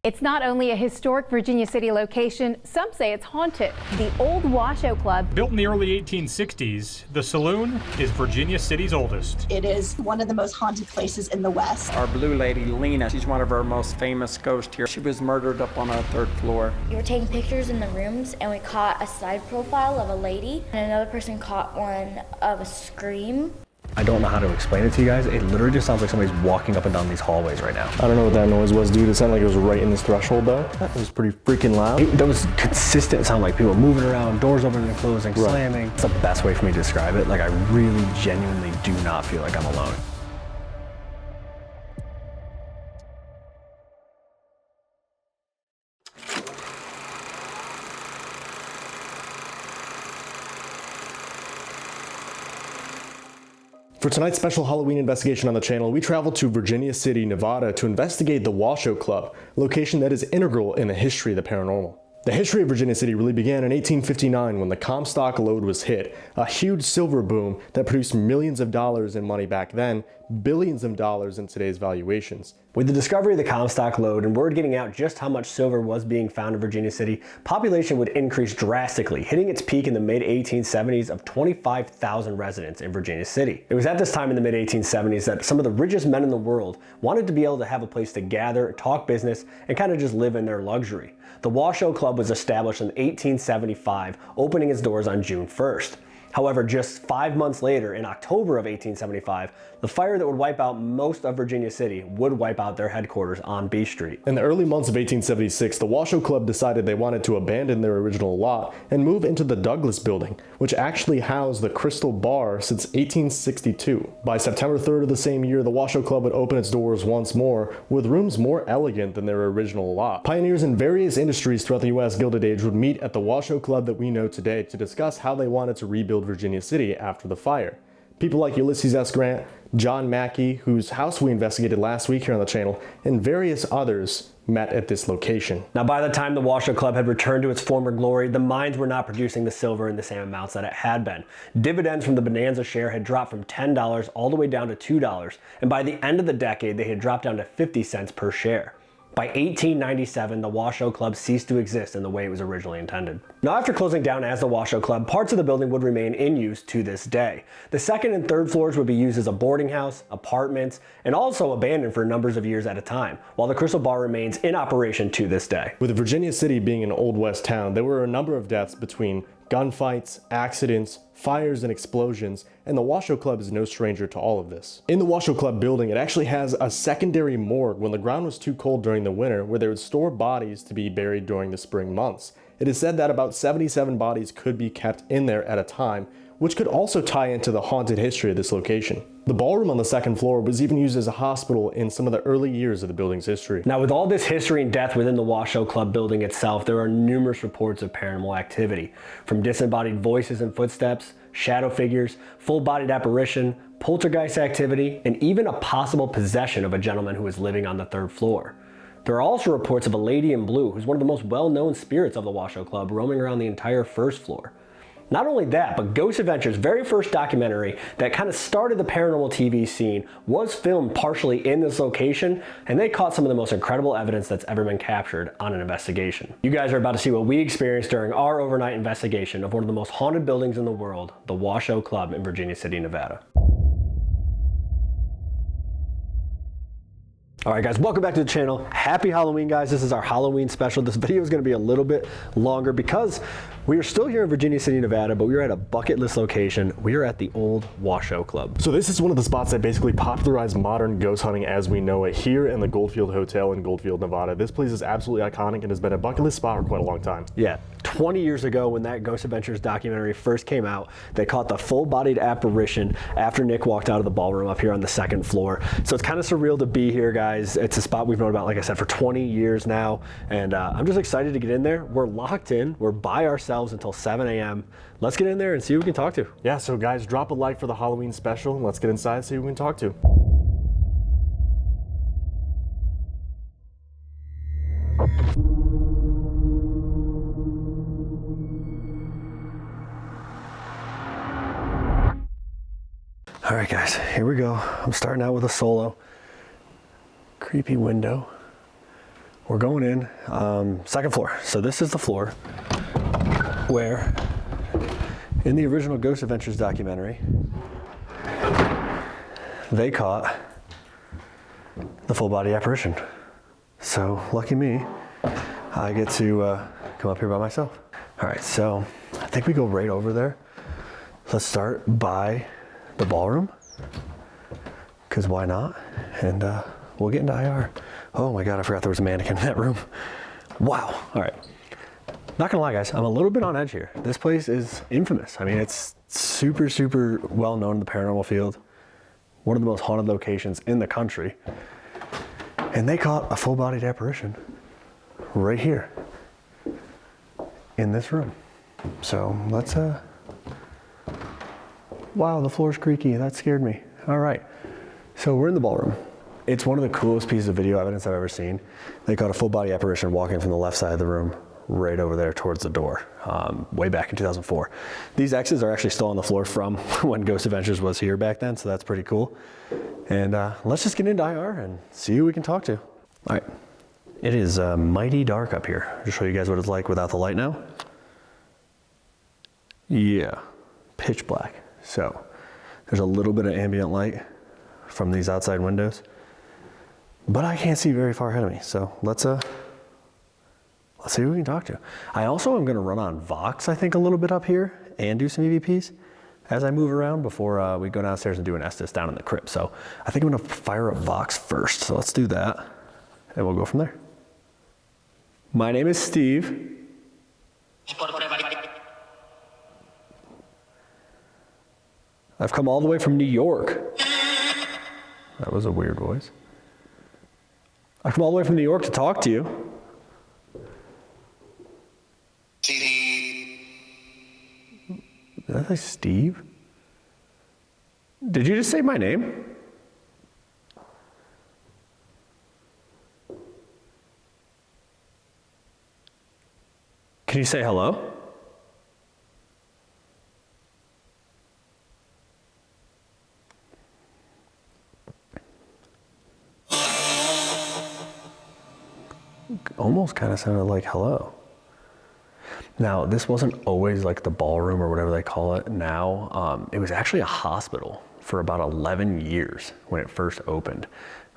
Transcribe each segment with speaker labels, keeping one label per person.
Speaker 1: It's not only a historic Virginia City location, some say it's haunted. The old Washoe Club.
Speaker 2: Built in the early 1860s, the saloon is Virginia City's oldest.
Speaker 3: It is one of the most haunted places in the West.
Speaker 4: Our blue lady, Lena, she's one of our most famous ghosts here. She was murdered up on our 3rd floor.
Speaker 5: We were taking pictures in the rooms and we caught a side profile of a lady and another person caught one of a scream.
Speaker 6: I don't know how to explain it to you guys. It literally just sounds like somebody's walking up and down these hallways right now.
Speaker 7: I don't know what that noise was, dude. It sounded like it was right in this threshold, though. That was pretty freaking loud.
Speaker 6: That was consistent sound, like people moving around, doors opening and closing, slamming. It's the best way for me to describe it. Like, I really genuinely do not feel like I'm alone.
Speaker 7: For tonight's special Halloween investigation on the channel, we traveled to Virginia City, Nevada to investigate the Washoe Club, a location that is integral in the history of the paranormal. The history of Virginia City really began in 1859 when the Comstock lode was hit, a huge silver boom that produced millions of dollars in money back then, billions of dollars in today's valuations.
Speaker 6: With the discovery of the Comstock lode and word getting out just how much silver was being found in Virginia City, population would increase drastically, hitting its peak in the mid-1870s of 25,000 residents in Virginia City. It was at this time in the mid-1870s that some of the richest men in the world wanted to be able to have a place to gather, talk business, and kind of just live in their luxury. The Washoe Club was established in 1875, opening its doors on June 1st. However, just 5 months later, in October of 1875, the fire that would wipe out most of Virginia City would wipe out their headquarters on B Street.
Speaker 7: In the early months of 1876, the Washoe Club decided they wanted to abandon their original lot and move into the Douglas building, which actually housed the Crystal Bar since 1862. By September 3rd of the same year, the Washoe Club would open its doors once more, with rooms more elegant than their original lot. Pioneers in various industries throughout the U.S. Gilded Age would meet at the Washoe Club that we know today to discuss how they wanted to rebuild Virginia City after the fire. People like Ulysses S. Grant, John Mackay, whose house we investigated last week here on the channel, and various others met at this location.
Speaker 6: Now, by the time the Washoe Club had returned to its former glory, the mines were not producing the silver in the same amounts that it had been. Dividends from the Bonanza share had dropped from $10 all the way down to $2, and by the end of the decade, they had dropped down to 50 cents per share. By 1897, the Washoe Club ceased to exist in the way it was originally intended. Now, after closing down as the Washoe Club, parts of the building would remain in use to this day. The 2nd and 3rd floors would be used as a boarding house, apartments, and also abandoned for numbers of years at a time, while the Crystal Bar remains in operation to this day.
Speaker 7: With Virginia City being an Old West town, there were a number of deaths between gunfights, accidents, fires, and explosions, and the Washoe Club is no stranger to all of this. In the Washoe Club building, it actually has a secondary morgue when the ground was too cold during the winter, where they would store bodies to be buried during the spring months. It is said that about 77 bodies could be kept in there at a time, which could also tie into the haunted history of this location. The ballroom on the 2nd floor was even used as a hospital in some of the early years of the building's history.
Speaker 6: Now, with all this history and death within the Washoe Club building itself, there are numerous reports of paranormal activity, from disembodied voices and footsteps, shadow figures, full-bodied apparition, poltergeist activity, and even a possible possession of a gentleman who was living on the 3rd floor. There are also reports of a lady in blue who's one of the most well-known spirits of the Washoe Club roaming around the entire 1st floor. Not only that, but Ghost Adventure's very first documentary that kind of started the paranormal TV scene was filmed partially in this location, and they caught some of the most incredible evidence that's ever been captured on an investigation. You guys are about to see what we experienced during our overnight investigation of one of the most haunted buildings in the world, the Washoe Club in Virginia City, Nevada. Alright guys, welcome back to the channel. Happy Halloween, guys. This is our Halloween special. This video is going to be a little bit longer because we are still here in Virginia City, Nevada, but we are at a bucket list location. We are at the old Washoe Club.
Speaker 7: So this is one of the spots that basically popularized modern ghost hunting as we know it here in the Goldfield Hotel in Goldfield, Nevada. This place is absolutely iconic and has been a bucket list spot for quite a long time.
Speaker 6: Yeah, 20 years ago when that Ghost Adventures documentary first came out, they caught the full-bodied apparition after Nick walked out of the ballroom up here on the 2nd floor. So it's kind of surreal to be here, guys. It's a spot we've known about, like I said, for 20 years now, and I'm just excited to get in there. We're locked in. We're by ourselves until 7 a.m. Let's get in there and see who we can talk to.
Speaker 7: Yeah, so guys, drop a like for the Halloween special, and let's get inside and see who we can talk to.
Speaker 6: All right, guys, here we go. I'm starting out with a solo. Creepy window. We're going in, second floor. So this is the floor where, in the original Ghost Adventures documentary, they caught the full body apparition. So lucky me, I get to come up here by myself. All right, so I think we go right over there. Let's start by the ballroom, because why not? And we'll get into IR. Oh my God, I forgot there was a mannequin in that room. Wow, all right. Not gonna lie guys, I'm a little bit on edge here. This place is infamous. I mean, it's super, super well known in the paranormal field. One of the most haunted locations in the country. And they caught a full-bodied apparition right here in this room. So let's, wow, the floor's creaky. That scared me. All right, so we're in the ballroom. It's one of the coolest pieces of video evidence I've ever seen. They caught a full-body apparition walking from the left side of the room right over there towards the door, way back in 2004. These X's are actually still on the floor from when Ghost Adventures was here back then, so that's pretty cool. And let's just get into IR and see who we can talk to. All right, it is mighty dark up here. I'll just show you guys what it's like without the light now. Yeah, pitch black. So there's a little bit of ambient light from these outside windows, but I can't see very far ahead of me. So let's see who we can talk to. I also am gonna run on Vox, I think, a little bit up here and do some EVPs as I move around before we go downstairs and do an Estes down in the crypt. So I think I'm gonna fire up Vox first. So let's do that and we'll go from there. My name is Steve. I've come all the way from New York. That was a weird voice. I've come all the way from New York to talk to you. Did that say Steve? Did you just say my name? Can you say hello? Almost kind of sounded like hello. Now, this wasn't always like the ballroom or whatever they call it now. It was actually a hospital for about 11 years when it first opened.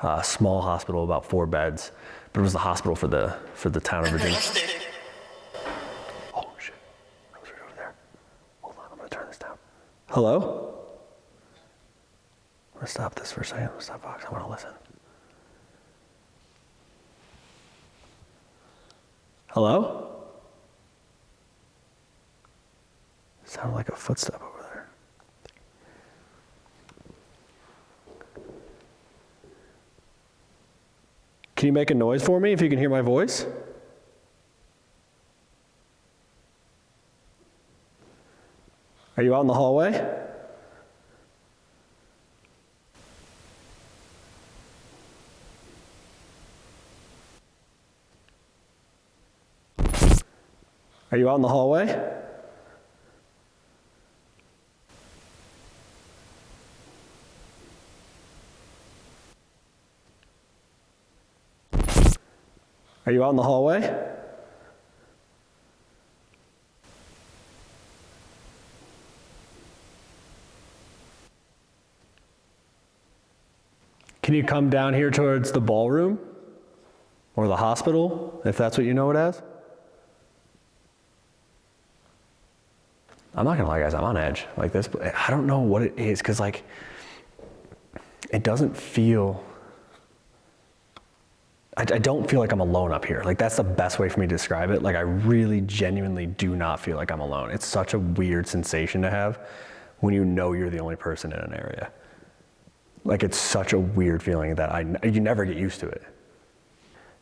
Speaker 6: A small hospital, about 4 beds, but it was the hospital for the town of Virginia. Oh shit, that was right over there. Hold on, I'm gonna turn this down. Hello? I'm gonna stop this for a second. I'm gonna stop Vox, I wanna listen. Hello? Sounded like a footstep over there. Can you make a noise for me if you can hear my voice? Are you out in the hallway? Are you out in the hallway? Are you out in the hallway? Can you come down here towards the ballroom or the hospital, if that's what you know it as? I'm not gonna lie guys, I'm on edge. Like this, I don't know what it is, cause like, it doesn't feel, I don't feel like I'm alone up here. Like that's the best way for me to describe it. Like I really genuinely do not feel like I'm alone. It's such a weird sensation to have when you know you're the only person in an area. Like it's such a weird feeling that you never get used to it.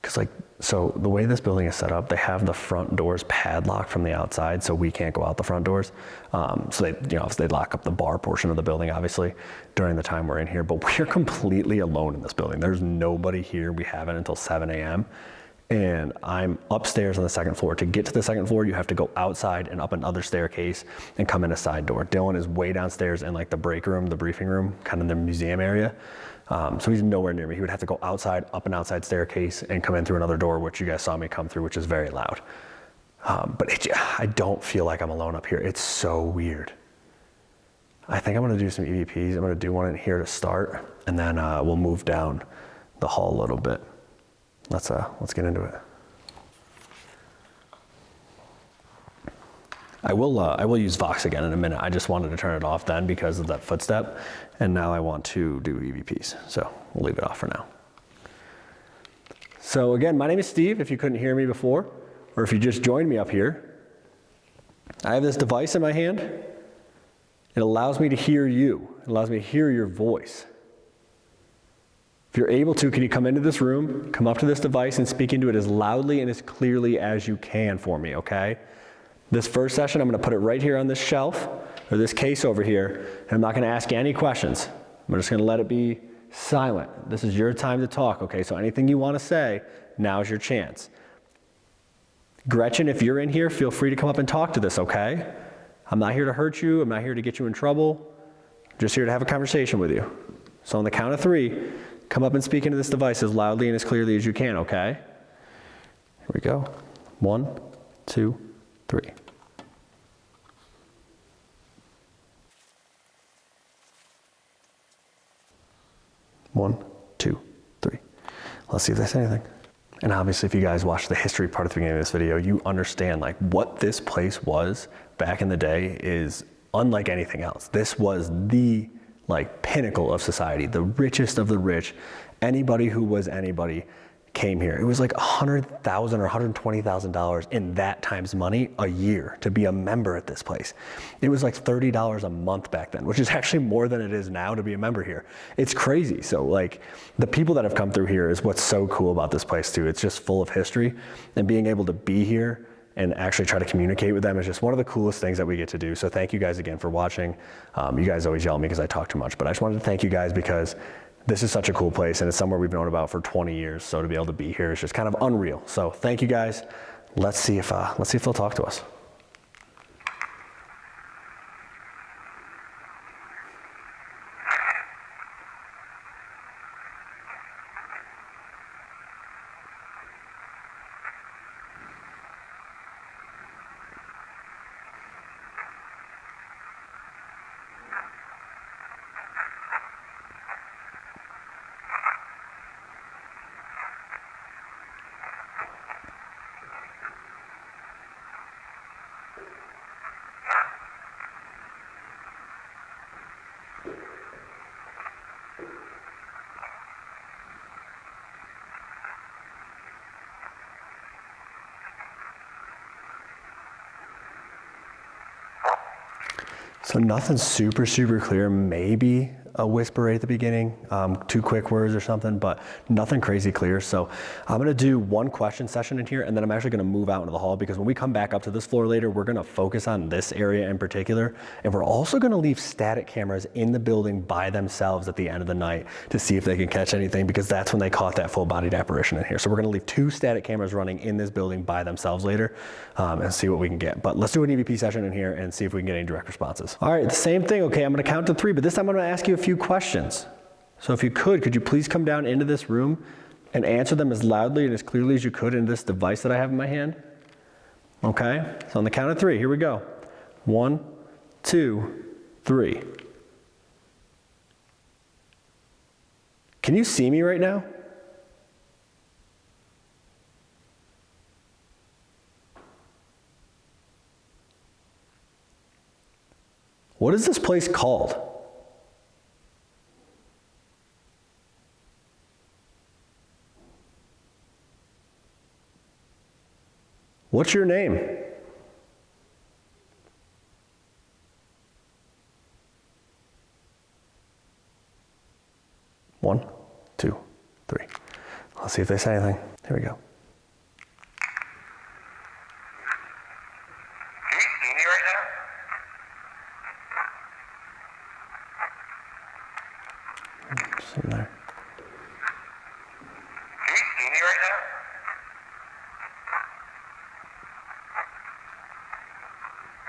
Speaker 6: Cause like, so the way this building is set up, they have the front doors padlocked from the outside, so we can't go out the front doors. So they lock up the bar portion of the building, obviously, during the time we're in here, but we're completely alone in this building. There's nobody here. We have it until 7 a.m. And I'm upstairs on the second floor. To get to the second floor, you have to go outside and up another staircase and come in a side door. Dylan is way downstairs in like the break room, the briefing room, kind of the museum area. So he's nowhere near me. He would have to go outside, up an outside staircase, and come in through another door, which you guys saw me come through, which is very loud. I don't feel like I'm alone up here. It's so weird. I think I'm gonna do some EVPs. I'm gonna do one in here to start, and then we'll move down the hall a little bit. Let's get into it. I will use Vox again in a minute. I just wanted to turn it off then because of that footstep, and now I want to do EVPs. So we'll leave it off for now. So again, my name is Steve, if you couldn't hear me before, or if you just joined me up here. I have this device in my hand. It allows me to hear you. It allows me to hear your voice. If you're able to, can you come into this room, come up to this device and speak into it as loudly and as clearly as you can for me, okay? This first session, I'm gonna put it right here on this shelf, or this case over here, and I'm not gonna ask you any questions. I'm just gonna let it be silent. This is your time to talk, okay? So anything you wanna say, now's your chance. Gretchen, if you're in here, feel free to come up and talk to this, okay? I'm not here to hurt you. I'm not here to get you in trouble. I'm just here to have a conversation with you. So on the count of 3, come up and speak into this device as loudly and as clearly as you can, okay? Here we go. 1, 2, 3. One, 2, 3. Let's see if there's anything. And obviously, if you guys watched the history part at the beginning of this video, you understand like what this place was back in the day is unlike anything else. This was the like pinnacle of society, the richest of the rich. Anybody who was anybody came here. It was like $100,000 or $120,000 in that time's money a year to be a member at this place. It was like $30 a month back then, which is actually more than it is now to be a member here. It's crazy. So like the people that have come through here is what's so cool about this place too. It's just full of history, and being able to be here and actually try to communicate with them is just one of the coolest things that we get to do. So thank you guys again for watching. You guys always yell at me because I talk too much, but I just wanted to thank you guys because this is such a cool place, and it's somewhere we've known about for 20 years. So to be able to be here is just kind of unreal. So thank you guys. Let's see if they'll talk to us. So nothing super clear, maybe a whisper right at the beginning, 2 quick words or something, but nothing crazy clear. So I'm gonna do 1 question session in here, and then I'm actually gonna move out into the hall, because when we come back up to this floor later, we're gonna focus on this area in particular. And we're also gonna leave static cameras in the building by themselves at the end of the night to see if they can catch anything, because that's when they caught that full-bodied apparition in here. So we're gonna leave 2 static cameras running in this building by themselves later, and see what we can get. But let's do an EVP session in here and see if we can get any direct responses. All right, the same thing. Okay, I'm gonna count to 3, but this time I'm gonna ask you a few questions. So if you could you please come down into this room and answer them as loudly and as clearly as you could in this device that I have in my hand? Okay, so on the count of 3, here we go. 1, 2, 3. Can you see me right now? What is this place called? What's your name? One, 2, 3. Let's see if they say anything. Here we go.
Speaker 8: Can you see me right now?
Speaker 6: Just in there.
Speaker 8: Can you see me right now?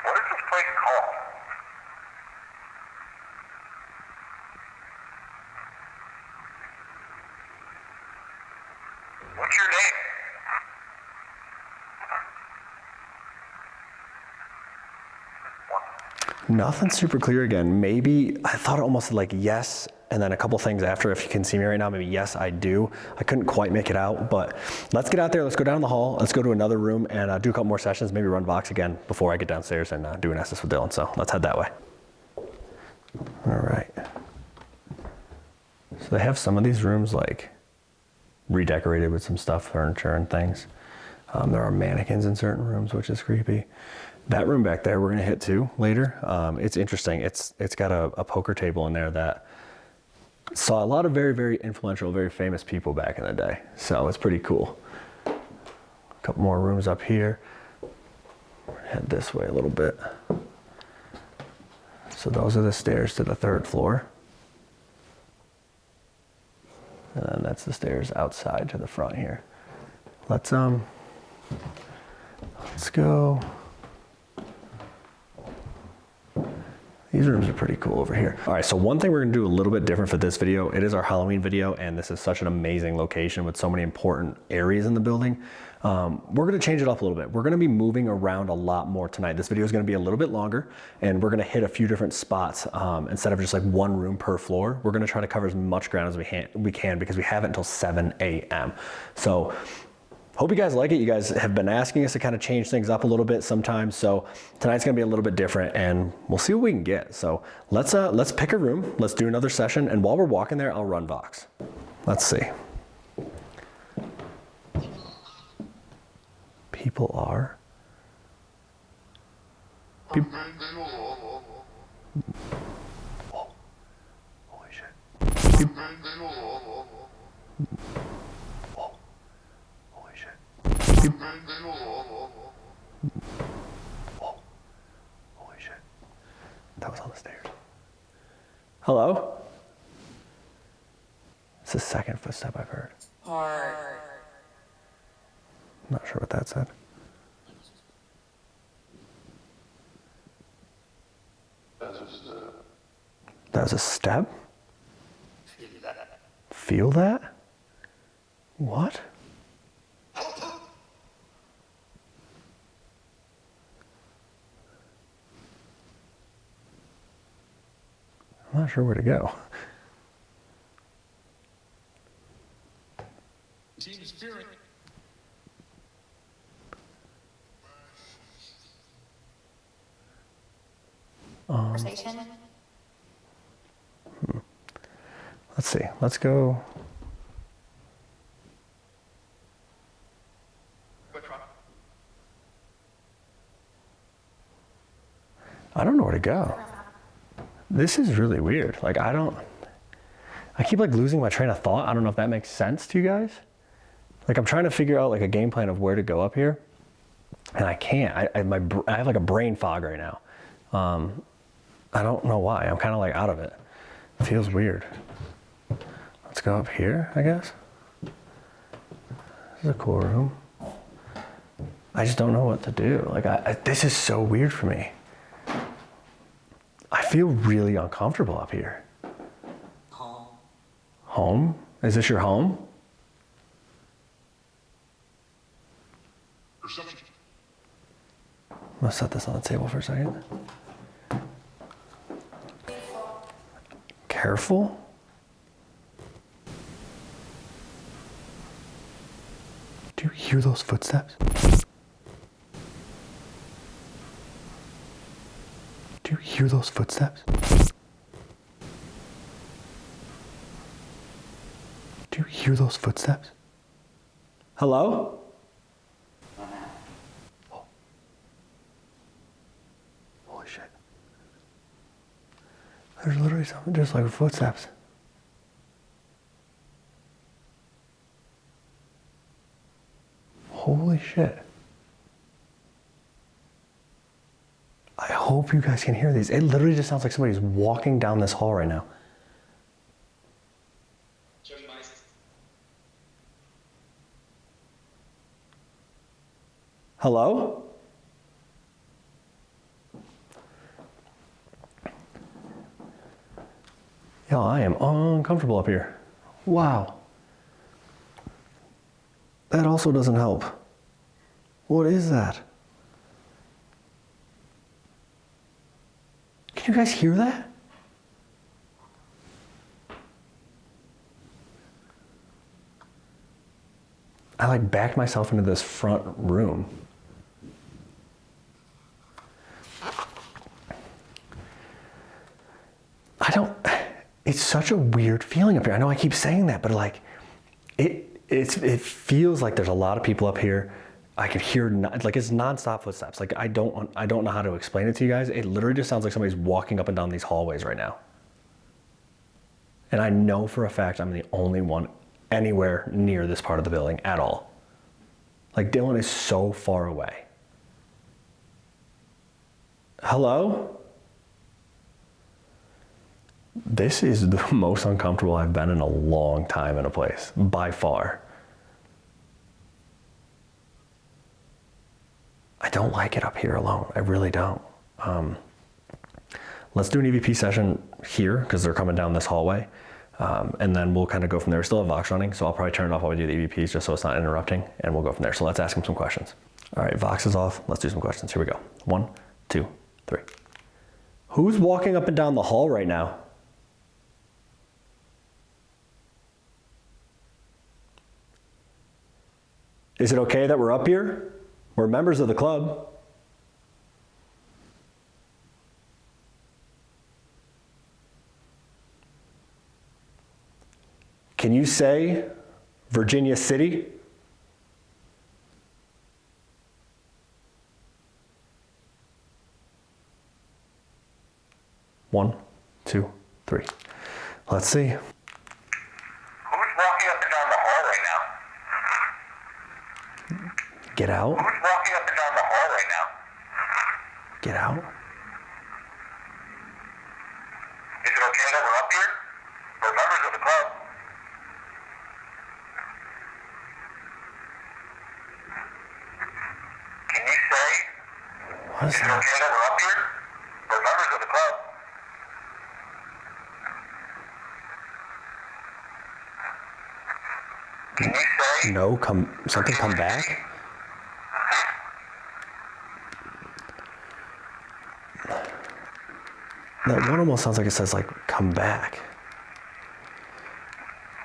Speaker 8: What is this place called?
Speaker 6: Nothing super clear again. Maybe, I thought it almost like yes, and then a couple things after, if you can see me right now, maybe yes, I do. I couldn't quite make it out, but let's get out there. Let's go down the hall. Let's go to another room and do a couple more sessions, maybe run Vox again before I get downstairs and do an Estes with Dylan. So let's head that way. All right. So they have some of these rooms like redecorated with some stuff, furniture and things. There are mannequins in certain rooms, which is creepy. That room back there, we're gonna hit too later. It's interesting. It's got a poker table in there that saw a lot of very, very influential, very famous people back in the day. So it's pretty cool. A couple more rooms up here. Head this way a little bit. So those are the stairs to the 3rd floor. And then that's the stairs outside to the front here. Let's go. These rooms are pretty cool over here. All right, so one thing we're gonna do a little bit different for this video, it is our Halloween video, and this is such an amazing location with so many important areas in the building. We're gonna change it up a little bit. We're gonna be moving around a lot more tonight. This video is gonna be a little bit longer, and we're gonna hit a few different spots instead of just like one room per floor. We're gonna try to cover as much ground as we can because we have it until 7 a.m. So hope you guys like it. You guys have been asking us to kind of change things up a little bit sometimes. So tonight's gonna be a little bit different and we'll see what we can get. So let's pick a room. Let's do another session. And while we're walking there, I'll run Vox. Let's see. People are. Whoa. Holy shit. Whoa. Holy shit. Whoa. Holy shit. That was on the stairs. Hello? It's the 2nd footstep I've heard. Not sure what that said. That was a step? Feel that? What? I'm not sure where to go. Let's see. Let's go. I don't know where to go. This is really weird. Like I keep like losing my train of thought. I don't know if that makes sense to you guys. Like I'm trying to figure out like a game plan of where to go up here, and I can't. I have like a brain fog right now. I don't know why. I'm kind of like out of it. It feels weird. Let's go up here, I guess. This is a cool room. I just don't know what to do. Like this is so weird for me. I feel really uncomfortable up here. Home? Is this your home? I'm gonna set this on the table for a second. Careful. Do you hear those footsteps? Do you hear those footsteps? Do you hear those footsteps? Hello? Oh. Holy shit. There's literally something just like footsteps. Holy shit. I hope you guys can hear these. It literally just sounds like somebody's walking down this hall right now. Hello? Yeah, I am uncomfortable up here. Wow. That also doesn't help. What is that? Can you guys hear that? I like backed myself into this front room. It's such a weird feeling up here. I know I keep saying that, but like, it feels like there's a lot of people up here. I can hear, like it's nonstop footsteps. Like I don't know how to explain it to you guys. It literally just sounds like somebody's walking up and down these hallways right now. And I know for a fact I'm the only one anywhere near this part of the building at all. Like Dylan is so far away. Hello? This is the most uncomfortable I've been in a long time in a place, by far. I don't like it up here alone. I really don't. Let's do an EVP session here because they're coming down this hallway. And then we'll kind of go from there. We still have Vox running, so I'll probably turn it off while we do the EVPs just so it's not interrupting, and we'll go from there. So let's ask them some questions. All right, Vox is off. Let's do some questions. Here we go. 1, 2, 3. Who's walking up and down the hall right now? Is it okay that we're up here? We're members of the club. Can you say Virginia City? One, 2, 3. Let's see.
Speaker 8: Who's walking up and down the hall right now?
Speaker 6: Get out.
Speaker 8: Who's walking up and down the hall right now?
Speaker 6: Get out.
Speaker 8: Is it okay that we're up here? We're members of the club. Can you say,
Speaker 6: What is
Speaker 8: is it
Speaker 6: that?
Speaker 8: okay that we're up here? We're members of the club. Can you say,
Speaker 6: No, something come back? That one almost sounds like it says like, come back.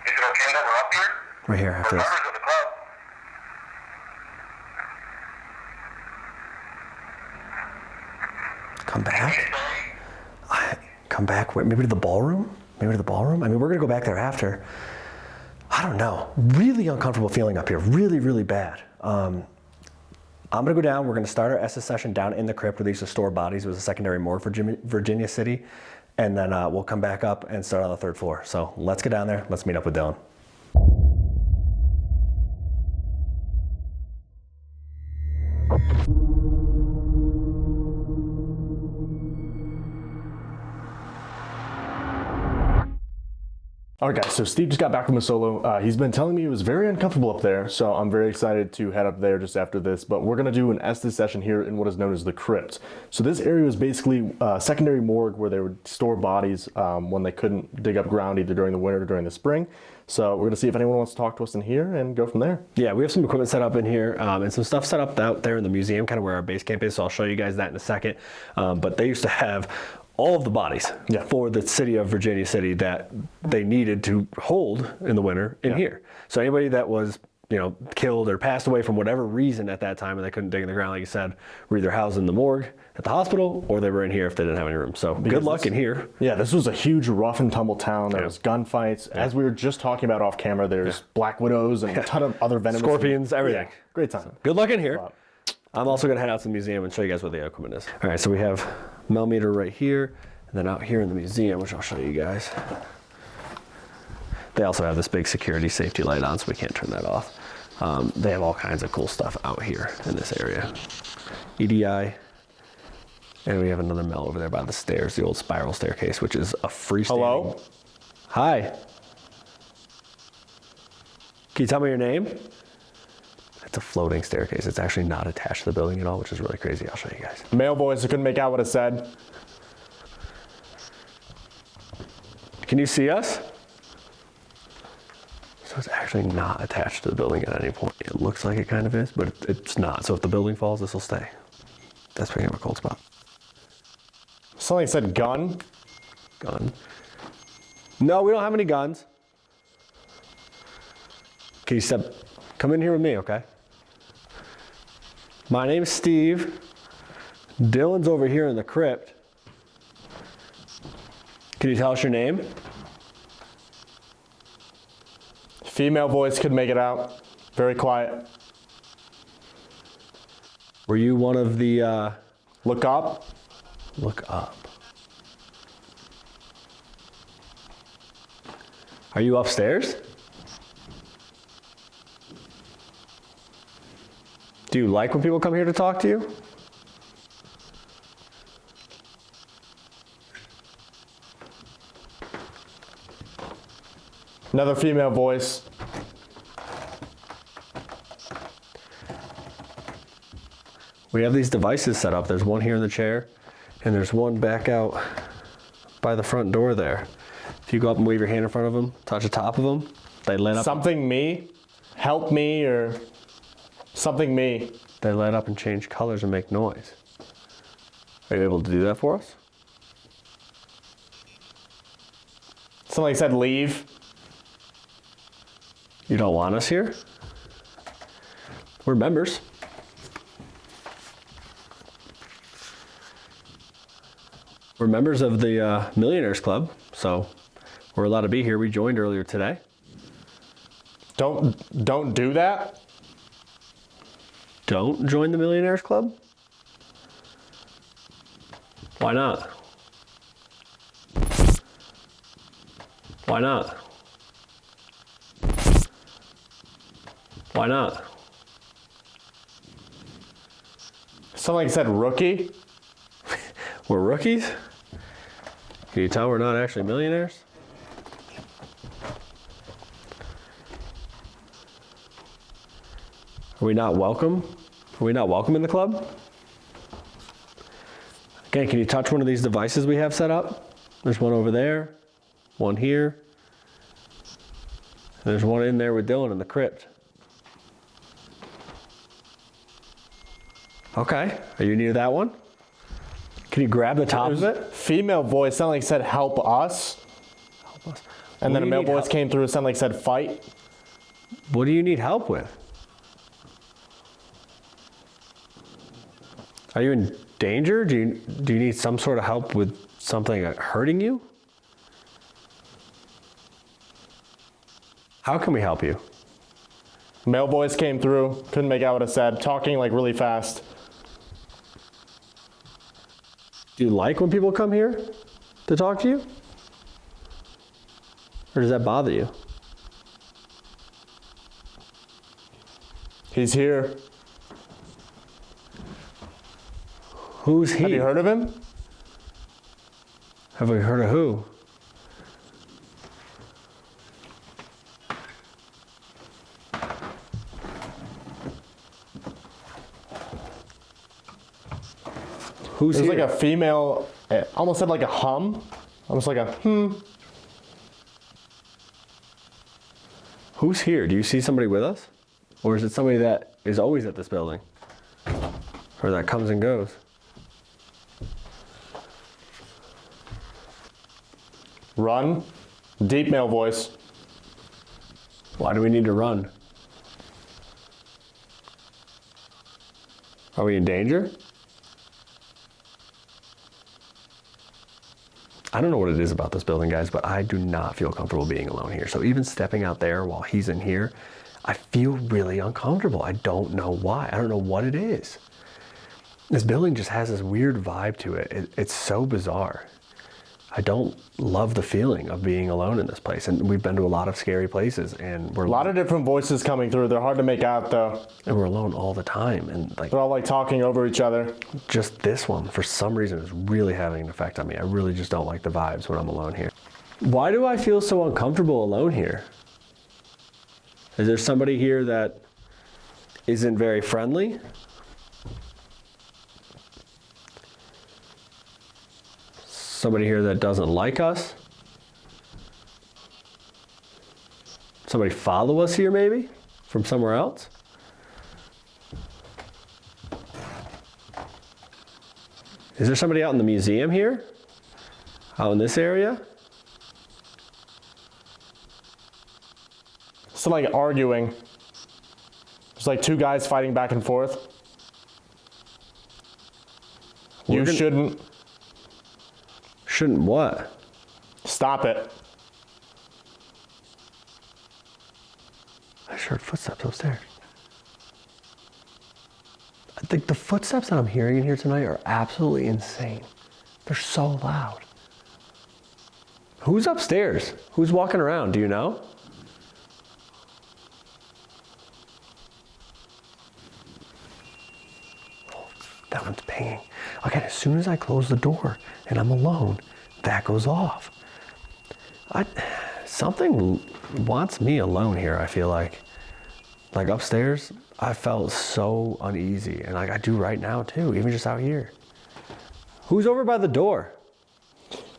Speaker 8: is it okay that we're up here?
Speaker 6: Right here after
Speaker 8: We're
Speaker 6: this.
Speaker 8: members of the club.
Speaker 6: Come back? Come back? Wait, maybe to the ballroom? Maybe to the ballroom? I mean, we're gonna go back there after. I don't know. Really uncomfortable feeling up here. Really, really bad. I'm gonna go down. We're gonna start our SS session down in the crypt where they used to store bodies. It was a secondary morgue for Virginia City. And then we'll come back up and start on the 3rd floor. So let's get down there. Let's meet up with Dylan.
Speaker 7: All right, guys, so Steve just got back from a solo. He's been telling me he was very uncomfortable up there, so I'm very excited to head up there just after this. But we're going to do an Estes session here in what is known as the crypt. So this area is basically a secondary morgue where they would store bodies when they couldn't dig up ground either during the winter or during the spring. So we're going to see if anyone wants to talk to us in here and go from there.
Speaker 6: Yeah, we have some equipment set up in here and some stuff set up out there in the museum, kind of where our base camp is. So I'll show you guys that in a second. But they used to have all of the bodies for the city of Virginia City that they needed to hold in the winter in here. So anybody that was, you know, killed or passed away from whatever reason at that time and they couldn't dig in the ground, like you said, were either housed in the morgue at the hospital or they were in here if they didn't have any room. So good luck in here.
Speaker 7: Yeah, this was a huge rough and tumble town. There was gunfights. As we were just talking about off camera, there's black widows and a ton of other venomous
Speaker 6: scorpions, everything.
Speaker 7: Yeah, great time.
Speaker 6: So good luck in here. I'm also going to head out to the museum and show you guys what the equipment is. All right, so we have millimeter right here, and then out here in the museum, which I'll show you guys. They also have this big security safety light on, so we can't turn that off. They have all kinds of cool stuff out here in this area. EDI, and we have another mill over there by the stairs, the old spiral staircase, which is a freestanding.
Speaker 7: Hello?
Speaker 6: Hi. Can you tell me your name? It's a floating staircase. It's actually not attached to the building at all, which is really crazy. I'll show you guys.
Speaker 7: Male voice, I couldn't make out what it said.
Speaker 6: Can you see us? So it's actually not attached to the building at any point. It looks like it kind of is, but it's not. So if the building falls, this will stay. That's picking up a cold spot.
Speaker 7: Something said gun.
Speaker 6: Gun. No, we don't have any guns. Can you come in here with me, okay? My name's Steve. Dylan's over here in the crypt. Can you tell us your name?
Speaker 7: Female voice, could make it out. Very quiet.
Speaker 6: Were you one of the,
Speaker 7: Look up.
Speaker 6: Look up. Are you upstairs? Do you like when people come here to talk to you?
Speaker 7: Another female voice.
Speaker 6: We have these devices set up. There's one here in the chair, and there's one back out by the front door there. If you go up and wave your hand in front of them, touch the top of them, they light up.
Speaker 7: Something me, help me, or something me.
Speaker 6: They light up and change colors and make noise. Are you able to do that for us?
Speaker 7: Something said leave.
Speaker 6: You don't want us here? We're members. We're members of the Millionaires Club, so we're allowed to be here. We joined earlier today.
Speaker 7: Don't do that.
Speaker 6: Don't join the Millionaires Club? Why not? Why not? Why not?
Speaker 7: Something said rookie.
Speaker 6: We're rookies? Can you tell we're not actually millionaires? Are we not welcome? Are we not welcome in the club? Again, can you touch one of these devices we have set up? There's one over there, one here, and there's one in there with Dylan in the crypt. Okay, are you near that one? Can you grab the top of it?
Speaker 7: Female voice sounded like it said help us.
Speaker 6: Help us.
Speaker 7: And then a male voice came through and sounded like it said fight.
Speaker 6: What do you need help with? Are you in danger? Do you need some sort of help with something hurting you? How can we help you?
Speaker 7: Male voice came through, couldn't make out what it said, talking like really fast.
Speaker 6: Do you like when people come here to talk to you? Or does that bother you?
Speaker 7: He's here.
Speaker 6: Who's he?
Speaker 7: Have you heard of him?
Speaker 6: Have we heard of who? Who's
Speaker 7: There's
Speaker 6: here?
Speaker 7: like a female, it almost said like a hum. Almost like a
Speaker 6: Who's here? Do you see somebody with us? Or is it somebody that is always at this building? Or that comes and goes?
Speaker 7: Run. Deep male voice.
Speaker 6: Why do we need to run? Are we in danger? I don't know what it is about this building, guys, but I do not feel comfortable being alone here. So even stepping out there while he's in here, I feel really uncomfortable. I don't know why. I don't know what it is. This building just has this weird vibe to it. It's so bizarre. I don't love the feeling of being alone in this place. And we've been to a lot of scary places, and we're
Speaker 7: A lot of different voices coming through. They're hard to make out though.
Speaker 6: and we're alone all the time. And like
Speaker 7: They're all like talking over each other.
Speaker 6: just this one, for some reason, is really having an effect on me. I really just don't like the vibes when I'm alone here. Why do I feel so uncomfortable alone here? Is there somebody here that isn't very friendly? Somebody here that doesn't like us? Somebody follow us here maybe from somewhere else? Is there somebody out in the museum here? Out in this area?
Speaker 7: So like arguing. There's like two guys fighting back and forth. You shouldn't.
Speaker 6: Shouldn't what?
Speaker 7: Stop it.
Speaker 6: I just heard footsteps upstairs. I think the footsteps that I'm hearing in here tonight are absolutely insane. They're so loud. Who's upstairs? Who's walking around? Do you know? Oh, that one's pinging. Okay, as soon as I close the door and I'm alone, that goes off. Something wants me alone here, I feel like. Like upstairs, I felt so uneasy, and like I do right now too, even just out here. Who's over by the door?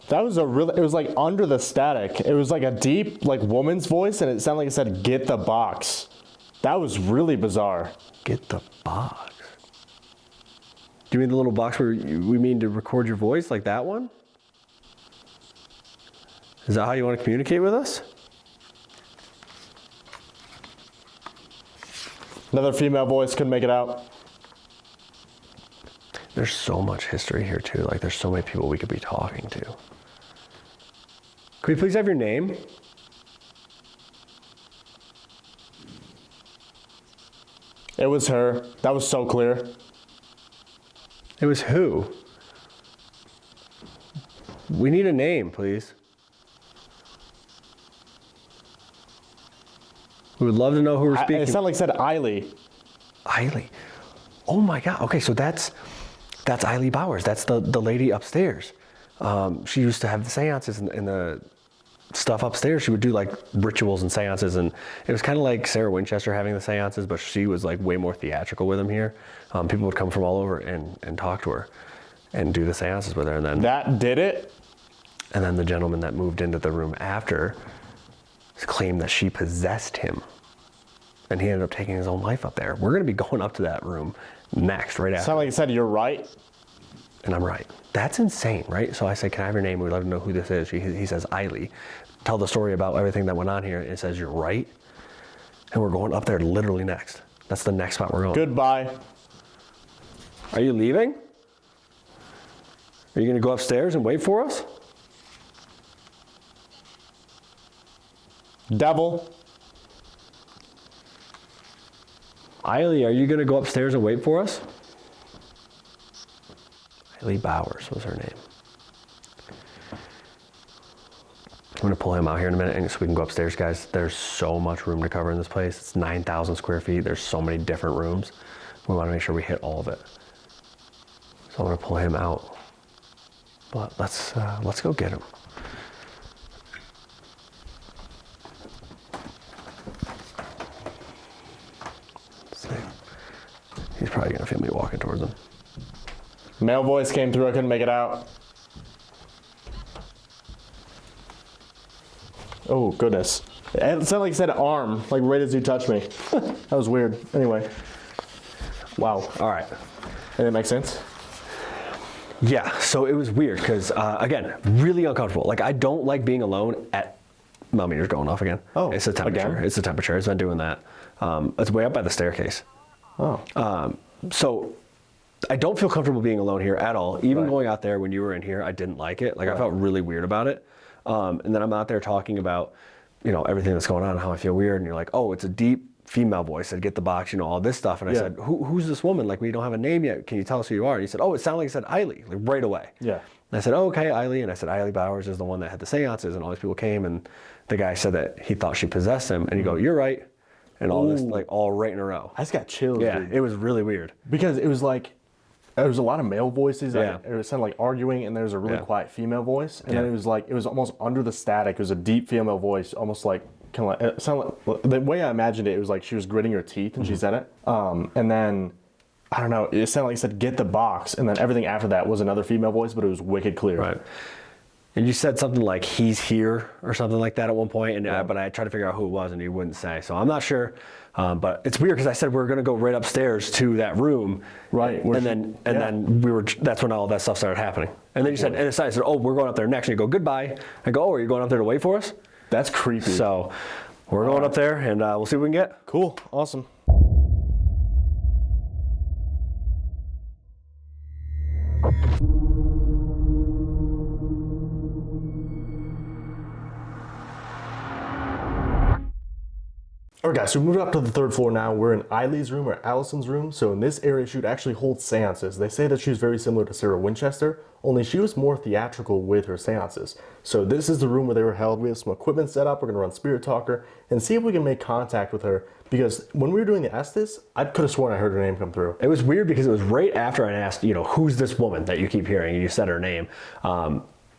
Speaker 7: That was it was like under the static. It was like a deep, like woman's voice, and it sounded like it said, "Get the box." That was really bizarre.
Speaker 6: Get the box. Do you mean the little box where we mean to record your voice, like that one? Is that how you want to communicate with us?
Speaker 7: Another female voice couldn't make it out.
Speaker 6: There's so much history here too. Like there's so many people we could be talking to. Could we please have your name?
Speaker 7: It was her. That was so clear.
Speaker 6: It was who? We need a name, please. We would love to know who we're speaking.
Speaker 7: It sounded like it said Eiley.
Speaker 6: Eiley. Oh my God. Okay, so that's Eiley Bowers. That's the lady upstairs. She used to have the seances and the stuff upstairs. She would do like rituals and seances, and it was kind of like Sarah Winchester having the seances, but she was like way more theatrical with them here. People would come from all over and talk to her and do the seances with her. And then
Speaker 7: that did it?
Speaker 6: And then the gentleman that moved into the room after claimed that she possessed him, and he ended up taking his own life up there. We're going to be going up to that room next, right after.
Speaker 7: Sounded like it said, "You're right."
Speaker 6: And I'm right. That's insane, right? So I say, "Can I have your name? We'd love to know who this is." He says, "Eiley." Tell the story about everything that went on here. And it says, "You're right." And we're going up there literally next. That's the next spot we're going.
Speaker 7: Goodbye.
Speaker 6: Are you leaving? Are you going to go upstairs and wait for us?
Speaker 7: Devil.
Speaker 6: Eiley, are you going to go upstairs and wait for us? Eiley Bowers was her name. I'm going to pull him out here in a minute and so we can go upstairs, guys. There's so much room to cover in this place. It's 9,000 square feet. There's so many different rooms. We want to make sure we hit all of it. So I'm going to pull him out. But let's go get him. He's probably gonna feel me walking towards him.
Speaker 7: Male voice came through. I couldn't make it out. Oh, goodness. It sounded like it said arm, like right as you touched me. That was weird. Anyway. Wow.
Speaker 6: All right.
Speaker 7: Did it make sense?
Speaker 6: Yeah, so it was weird because, again, really uncomfortable. Like, I don't like being alone at... Millimeter's going off again.
Speaker 7: Oh,
Speaker 6: it's the temperature.
Speaker 7: again?
Speaker 6: It's the temperature. It's been doing that. It's way up by the staircase.
Speaker 7: Oh.
Speaker 6: So I don't feel comfortable being alone here at all. Even
Speaker 7: Right.
Speaker 6: going out there when you were in here, I didn't like it. Like I felt really weird about it. And then I'm out there talking about, everything that's going on and how I feel weird. And you're like, oh, it's a deep female voice. Said, "Get the box," all this stuff. And I said, who's this woman? Like, we don't have a name yet. Can you tell us who you are? And he said, oh, it sounded like it said Eiley, like right away.
Speaker 7: Yeah.
Speaker 6: And I said, oh, okay, Eiley. And I said, Eiley Bowers is the one that had the seances and all these people came. And the guy said that he thought she possessed him. And you go, you're right. And all this, like, all right in a row.
Speaker 7: I just got chills.
Speaker 6: Yeah,
Speaker 7: Dude.
Speaker 6: it was really weird.
Speaker 7: Because it was like, there was a lot of male voices.
Speaker 6: Yeah.
Speaker 7: It sounded like arguing, and there was a really quiet female voice. And then it was almost under the static. It was a deep female voice, almost like, kind of like, it sounded like, the way I imagined it was like she was gritting her teeth and she said it. And then, I don't know, it sounded like it said, "Get the box." And then everything after that was another female voice, but it was wicked clear.
Speaker 6: Right. And you said something like, he's here or something like that at one point, and but I tried to figure out who it was and you wouldn't say. So I'm not sure, but it's weird because I said we were going to go right upstairs to that room.
Speaker 7: Right.
Speaker 6: And then that's when all that stuff started happening. And then you said, and I said, oh, we're going up there next. And you go, goodbye. I go, oh, are you going up there to wait for us?
Speaker 7: That's creepy.
Speaker 6: So we're going up there and we'll see what we can get.
Speaker 7: Cool. Awesome. Alright guys, so we moved up to the 3rd floor now. We're in Eileen's room, or Allison's room. So in this area, she would actually hold seances. They say that she was very similar to Sarah Winchester, only she was more theatrical with her seances. So this is the room where they were held. We have some equipment set up. We're going to run Spirit Talker and see if we can make contact with her. Because when we were doing the Estes, I could have sworn I heard her name come through.
Speaker 6: It was weird because it was right after I asked, who's this woman that you keep hearing? And you said her name.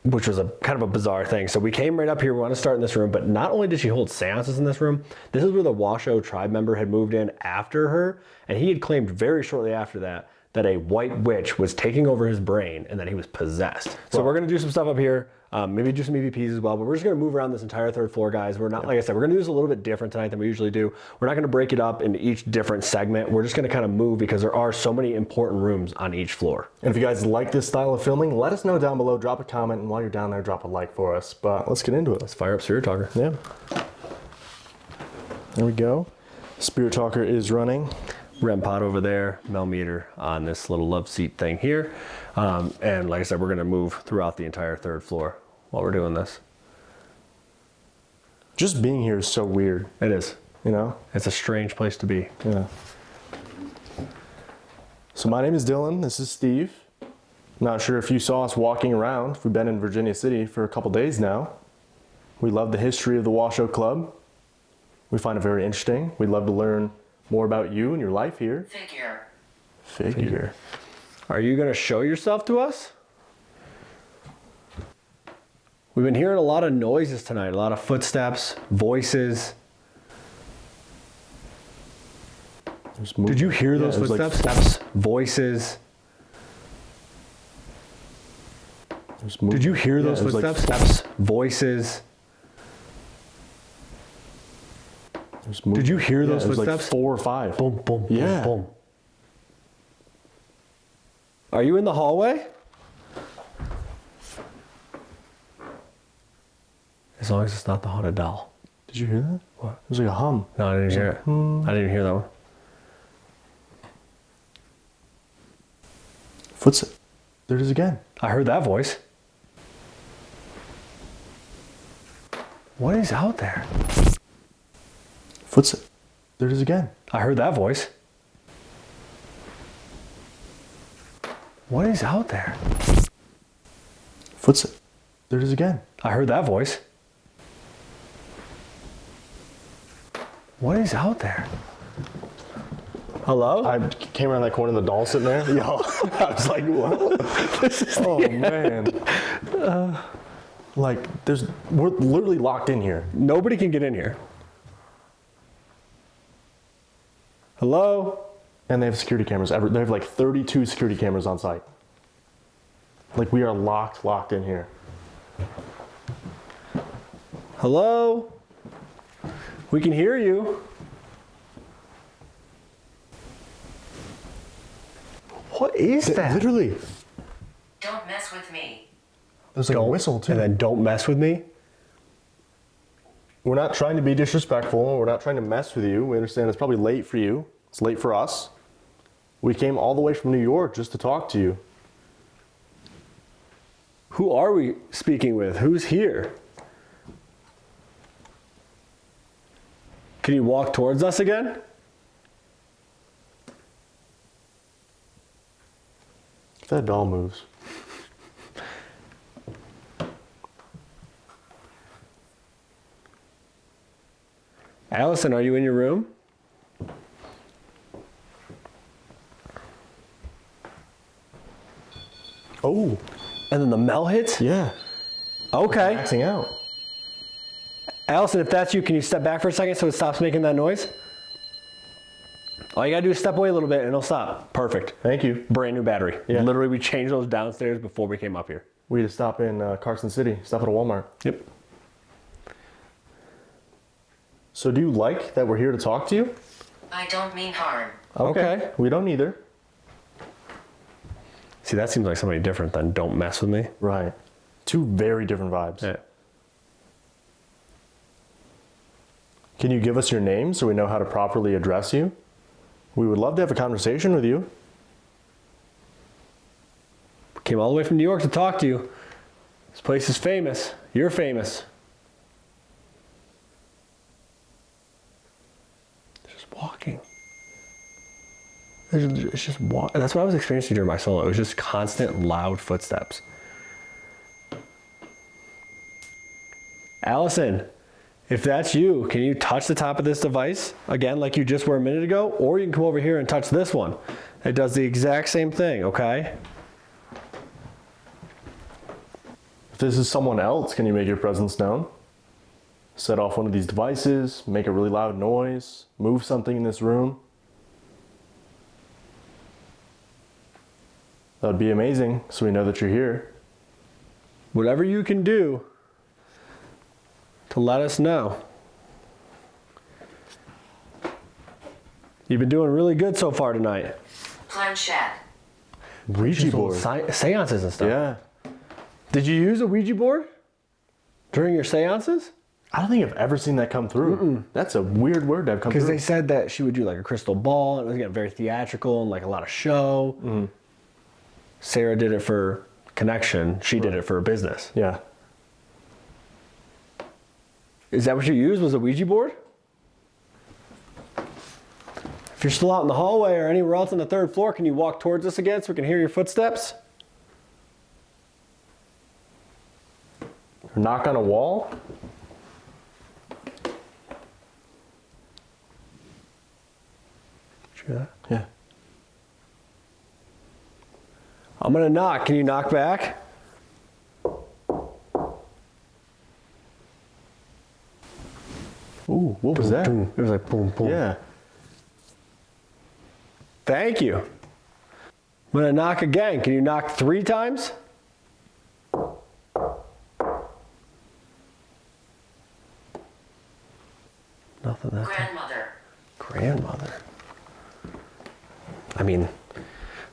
Speaker 6: Which was a kind of a bizarre thing. So we came right up here, we want to start in this room, but not only did she hold seances in this room, this is where the Washoe tribe member had moved in after her, and he had claimed very shortly after that a white witch was taking over his brain and that he was possessed. So we're gonna do some stuff up here, maybe do some EVPs as well, but we're just gonna move around this entire 3rd floor, guys. We're not, like I said, we're gonna do this a little bit different tonight than we usually do. We're not gonna break it up into each different segment. We're just gonna kind of move because there are so many important rooms on each floor.
Speaker 7: And if you guys like this style of filming, let us know down below, drop a comment, and while you're down there, drop a like for us. But let's get into it.
Speaker 6: Let's fire up Spirit Talker.
Speaker 7: Yeah. There we go. Spirit Talker is running.
Speaker 6: REM pod over there, Mel meter on this little love seat thing here. And like I said, we're gonna move throughout the entire 3rd floor while we're doing this.
Speaker 7: Just being here is so weird.
Speaker 6: It is.
Speaker 7: It's
Speaker 6: a strange place to be.
Speaker 7: Yeah. So my name is Dylan, this is Steve. Not sure if you saw us walking around. We've been in Virginia City for a couple days now. We love the history of the Washoe Club. We find it very interesting. We'd love to learn more about you and your life here. Figure.
Speaker 6: Are you gonna show yourself to us? We've been hearing a lot of noises tonight, a lot of footsteps, voices. Did you hear those footsteps? Like voices. Did you hear those footsteps? Like voices. Did you hear those footsteps?
Speaker 7: Like 4 or 5.
Speaker 6: Boom, boom,
Speaker 7: yeah.
Speaker 6: boom, boom. Are you in the hallway? As long as it's not the haunted doll.
Speaker 7: Did you hear that?
Speaker 6: What?
Speaker 7: It was like a hum.
Speaker 6: No, I didn't hear it. I didn't hear that one.
Speaker 7: Footsteps. There it is again.
Speaker 6: I heard that voice. What is out there?
Speaker 7: Footsteps. There it is again.
Speaker 6: I heard that voice. What is out there?
Speaker 7: Footsteps. There it is again.
Speaker 6: I heard that voice. What is out there? Hello?
Speaker 7: I came around that corner and the doll's sitting there. Yo, I was like, what? Oh, man. We're literally locked in here.
Speaker 6: Nobody can get in here. Hello?
Speaker 7: And they have security cameras. They have like 32 security cameras on site. Like, we are locked in here.
Speaker 6: Hello? We can hear you. What is that?
Speaker 7: Literally.
Speaker 9: Don't mess with me.
Speaker 7: There's like a whistle too.
Speaker 6: And then don't mess with me.
Speaker 7: We're not trying to be disrespectful. We're not trying to mess with you. We understand it's probably late for you. It's late for us. We came all the way from New York just to talk to you.
Speaker 6: Who are we speaking with? Who's here? Can you walk towards us again?
Speaker 7: If that doll moves.
Speaker 6: Allison, are you in your room?
Speaker 7: Oh.
Speaker 6: And then the Mel hits?
Speaker 7: Yeah.
Speaker 6: Okay.
Speaker 7: Maxing out.
Speaker 6: Allison, if that's you, can you step back for a second so it stops making that noise? All you gotta do is step away a little bit and it'll stop. Perfect.
Speaker 7: Thank you.
Speaker 6: Brand new battery.
Speaker 7: Yeah.
Speaker 6: Literally, we changed those downstairs before we came up here.
Speaker 7: We had to stop in Carson City, stop at a Walmart.
Speaker 6: Yep.
Speaker 7: So do you like that we're here to talk to you?
Speaker 9: I don't mean harm.
Speaker 6: Okay.
Speaker 7: We don't either.
Speaker 6: See, that seems like somebody different than don't mess with me.
Speaker 7: Right. Two very different vibes.
Speaker 6: Yeah.
Speaker 7: Can you give us your name so we know how to properly address you? We would love to have a conversation with you.
Speaker 6: Came all the way from New York to talk to you. This place is famous. You're famous. Just walking. It's just walk. That's what I was experiencing during my solo. It was just constant loud footsteps. Allison, if that's you, can you touch the top of this device again like you just were a minute ago? Or you can come over here and touch this one. It does the exact same thing, okay?
Speaker 7: If this is someone else, can you make your presence known? Set off one of these devices, make a really loud noise, move something in this room. That would be amazing, so we know that you're here.
Speaker 6: Whatever you can do to let us know. You've been doing really good so far tonight.
Speaker 9: Planchette.
Speaker 7: Ouija board.
Speaker 6: Seances and stuff.
Speaker 7: Yeah.
Speaker 6: Did you use a Ouija board during your seances?
Speaker 7: I don't think I've ever seen that come through. That's a weird word to have come through.
Speaker 6: Because they said that she would do like a crystal ball, and it was getting very theatrical and like a lot of show. Sarah did it for connection. She did it for business.
Speaker 7: Yeah.
Speaker 6: Is that what you used, was a Ouija board? If you're still out in the hallway or anywhere else on the third floor, can you walk towards us again so we can hear your footsteps?
Speaker 7: Or knock on a wall?
Speaker 6: Did you hear that?
Speaker 7: Yeah.
Speaker 6: I'm gonna knock. Can you knock back?
Speaker 7: Ooh, what was that?
Speaker 6: Boom. It was like boom, boom.
Speaker 7: Yeah.
Speaker 6: Thank you. I'm gonna knock again. Can you knock 3 times? Nothing that time.
Speaker 9: Grandmother.
Speaker 6: Grandmother. I mean,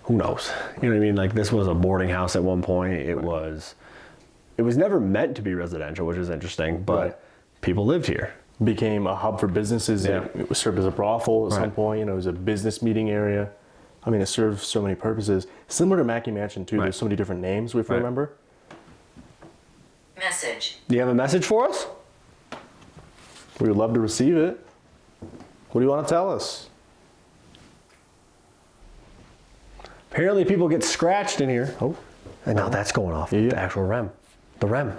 Speaker 6: who knows? You know what I mean? Like, this was a boarding house at one point. It was never meant to be residential, which is interesting, but people lived here.
Speaker 7: Became a hub for businesses.
Speaker 6: Yeah.
Speaker 7: It served as a brothel at some point. You know, it was a business meeting area. I mean, it served so many purposes. Similar to Mackay Mansion too. There's so many different names we remember.
Speaker 9: Message.
Speaker 6: Do you have a message for us?
Speaker 7: We would love to receive it. What do you want to tell us?
Speaker 6: Apparently people get scratched in here.
Speaker 7: Oh.
Speaker 6: And now that's going off.
Speaker 7: Yeah.
Speaker 6: The actual REM. The REM.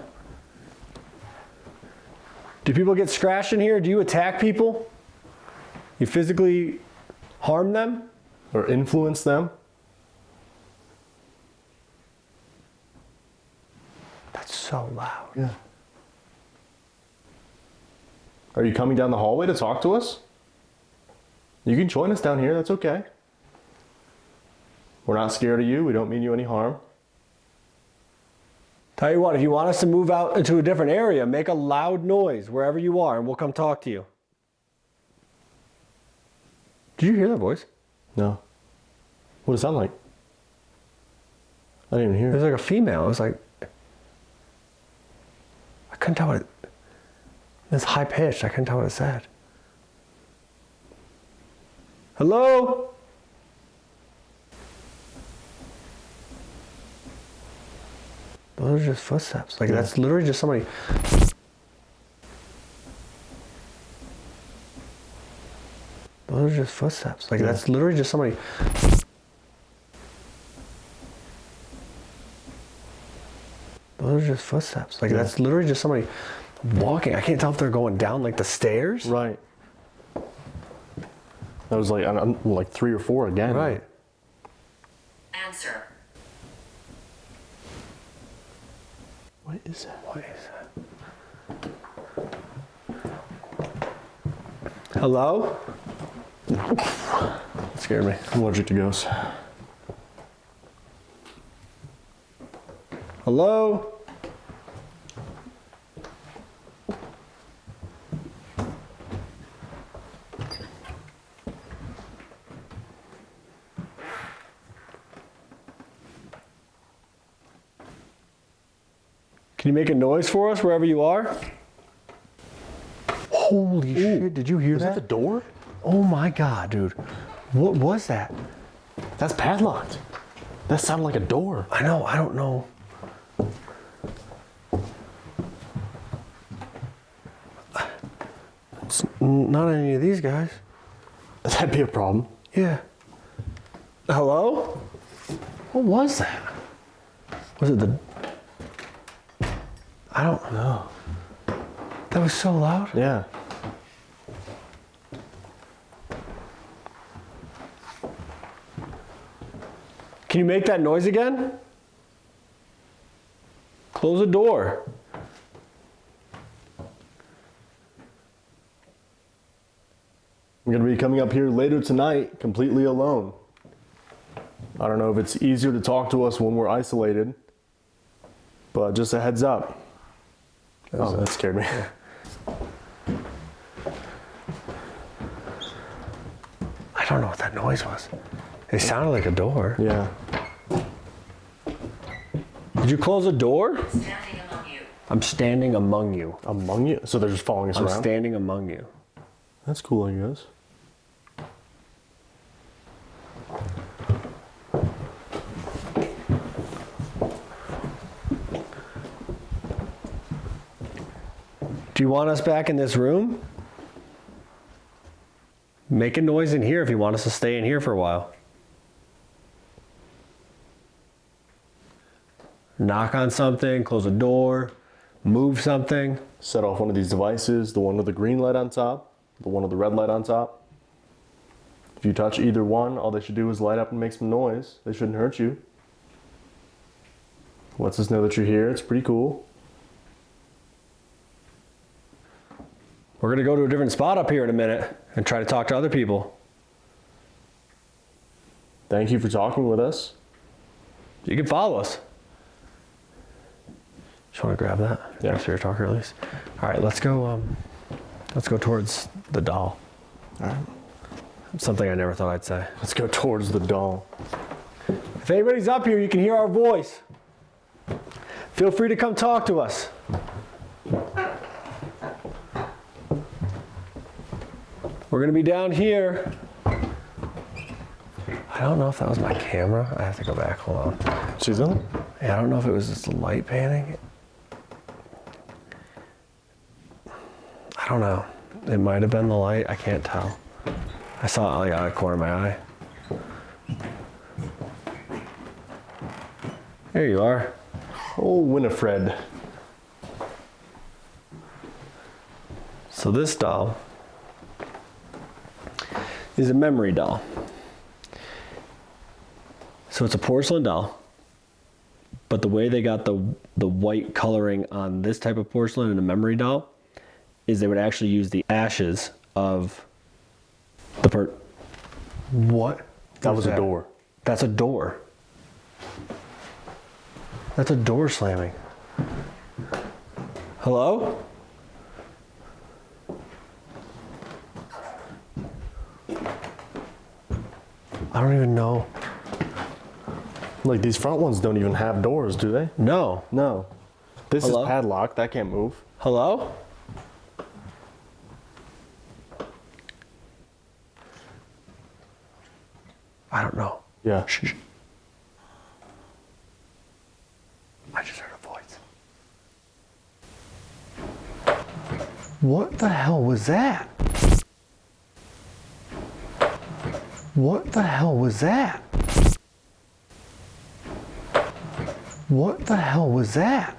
Speaker 6: Do people get scratched in here? Do you attack people? You physically harm them?
Speaker 7: Or influence them?
Speaker 6: That's so loud.
Speaker 7: Yeah. Are you coming down the hallway to talk to us? You can join us down here, that's okay. We're not scared of you, we don't mean you any harm.
Speaker 6: Tell you what, if you want us to move out into a different area, make a loud noise wherever you are and we'll come talk to you. Did you hear that voice?
Speaker 7: No. What does it sound like? I didn't even hear
Speaker 6: It was
Speaker 7: it.
Speaker 6: like a female. It was like, I couldn't tell what it, it's high pitched. I couldn't tell what it said. Hello? Those are just footsteps. Like, that's literally just somebody. Those are just footsteps. Like, that's literally just somebody. Those are just footsteps. Like, that's literally just somebody walking. I can't tell if they're going down, like, the stairs.
Speaker 7: Right. That was like 3 or 4 again.
Speaker 6: Right.
Speaker 9: Answer.
Speaker 7: What is that?
Speaker 6: What is that? Hello? That scared me.
Speaker 7: I'm allergic to ghosts.
Speaker 6: Hello? Can you make a noise for us wherever you are? Holy shit, did you hear that?
Speaker 7: Is that the door?
Speaker 6: Oh my God, dude. What was that?
Speaker 7: That's padlocked. That sounded like a door.
Speaker 6: I know, I don't know. It's not any of these guys.
Speaker 7: That'd be a problem.
Speaker 6: Yeah. Hello? What was that? Was it the... I don't know. That was so loud.
Speaker 7: Yeah.
Speaker 6: Can you make that noise again? Close the door.
Speaker 7: I'm gonna be coming up here later tonight, completely alone. I don't know if it's easier to talk to us when we're isolated, but just a heads up. Oh, that scared me.
Speaker 6: I don't know what that noise was. It sounded like a door.
Speaker 7: Yeah.
Speaker 6: Did you close the door?
Speaker 9: Standing among you.
Speaker 6: I'm standing among you.
Speaker 7: Among you? So they're just following us
Speaker 6: I'm
Speaker 7: around?
Speaker 6: standing among you.
Speaker 7: That's cool, I guess.
Speaker 6: Do you want us back in this room? Make a noise in here if you want us to stay in here for a while. Knock on something, close a door, move something.
Speaker 7: Set off one of these devices, the one with the green light on top, the one with the red light on top. If you touch either one, all they should do is light up and make some noise. They shouldn't hurt you. Lets us know that you're here. It's pretty cool.
Speaker 6: We're gonna go to a different spot up here in a minute and try to talk to other people.
Speaker 7: Thank you for talking with us.
Speaker 6: You can follow us. Just want to grab that?
Speaker 7: Yeah.
Speaker 6: After your talker at least. All right, let's go towards the doll.
Speaker 7: All right.
Speaker 6: Something I never thought I'd say.
Speaker 7: Let's go towards the doll.
Speaker 6: If anybody's up here, you can hear our voice. Feel free to come talk to us. We're gonna be down here. I don't know if that was my camera. I have to go back, hold on.
Speaker 7: She's on?
Speaker 6: Yeah, I don't know if it was just the light panning. I don't know. It might have been the light, I can't tell. I saw it like out of the corner of my eye. There you are.
Speaker 7: Oh, Winifred.
Speaker 6: So this doll is a memory doll. So it's a porcelain doll, but the way they got the white coloring on this type of porcelain in a memory doll is they would actually use the ashes of the What?
Speaker 7: That was a door.
Speaker 6: That's a door. That's a door slamming. Hello? I don't even know.
Speaker 7: Like, these front ones don't even have doors, do they?
Speaker 6: No.
Speaker 7: No. This
Speaker 6: Hello?
Speaker 7: is padlocked. That can't move.
Speaker 6: Hello? I don't know.
Speaker 7: Yeah.
Speaker 6: Shh. I just heard a voice. What the hell was that? What the hell was that? What the hell was that?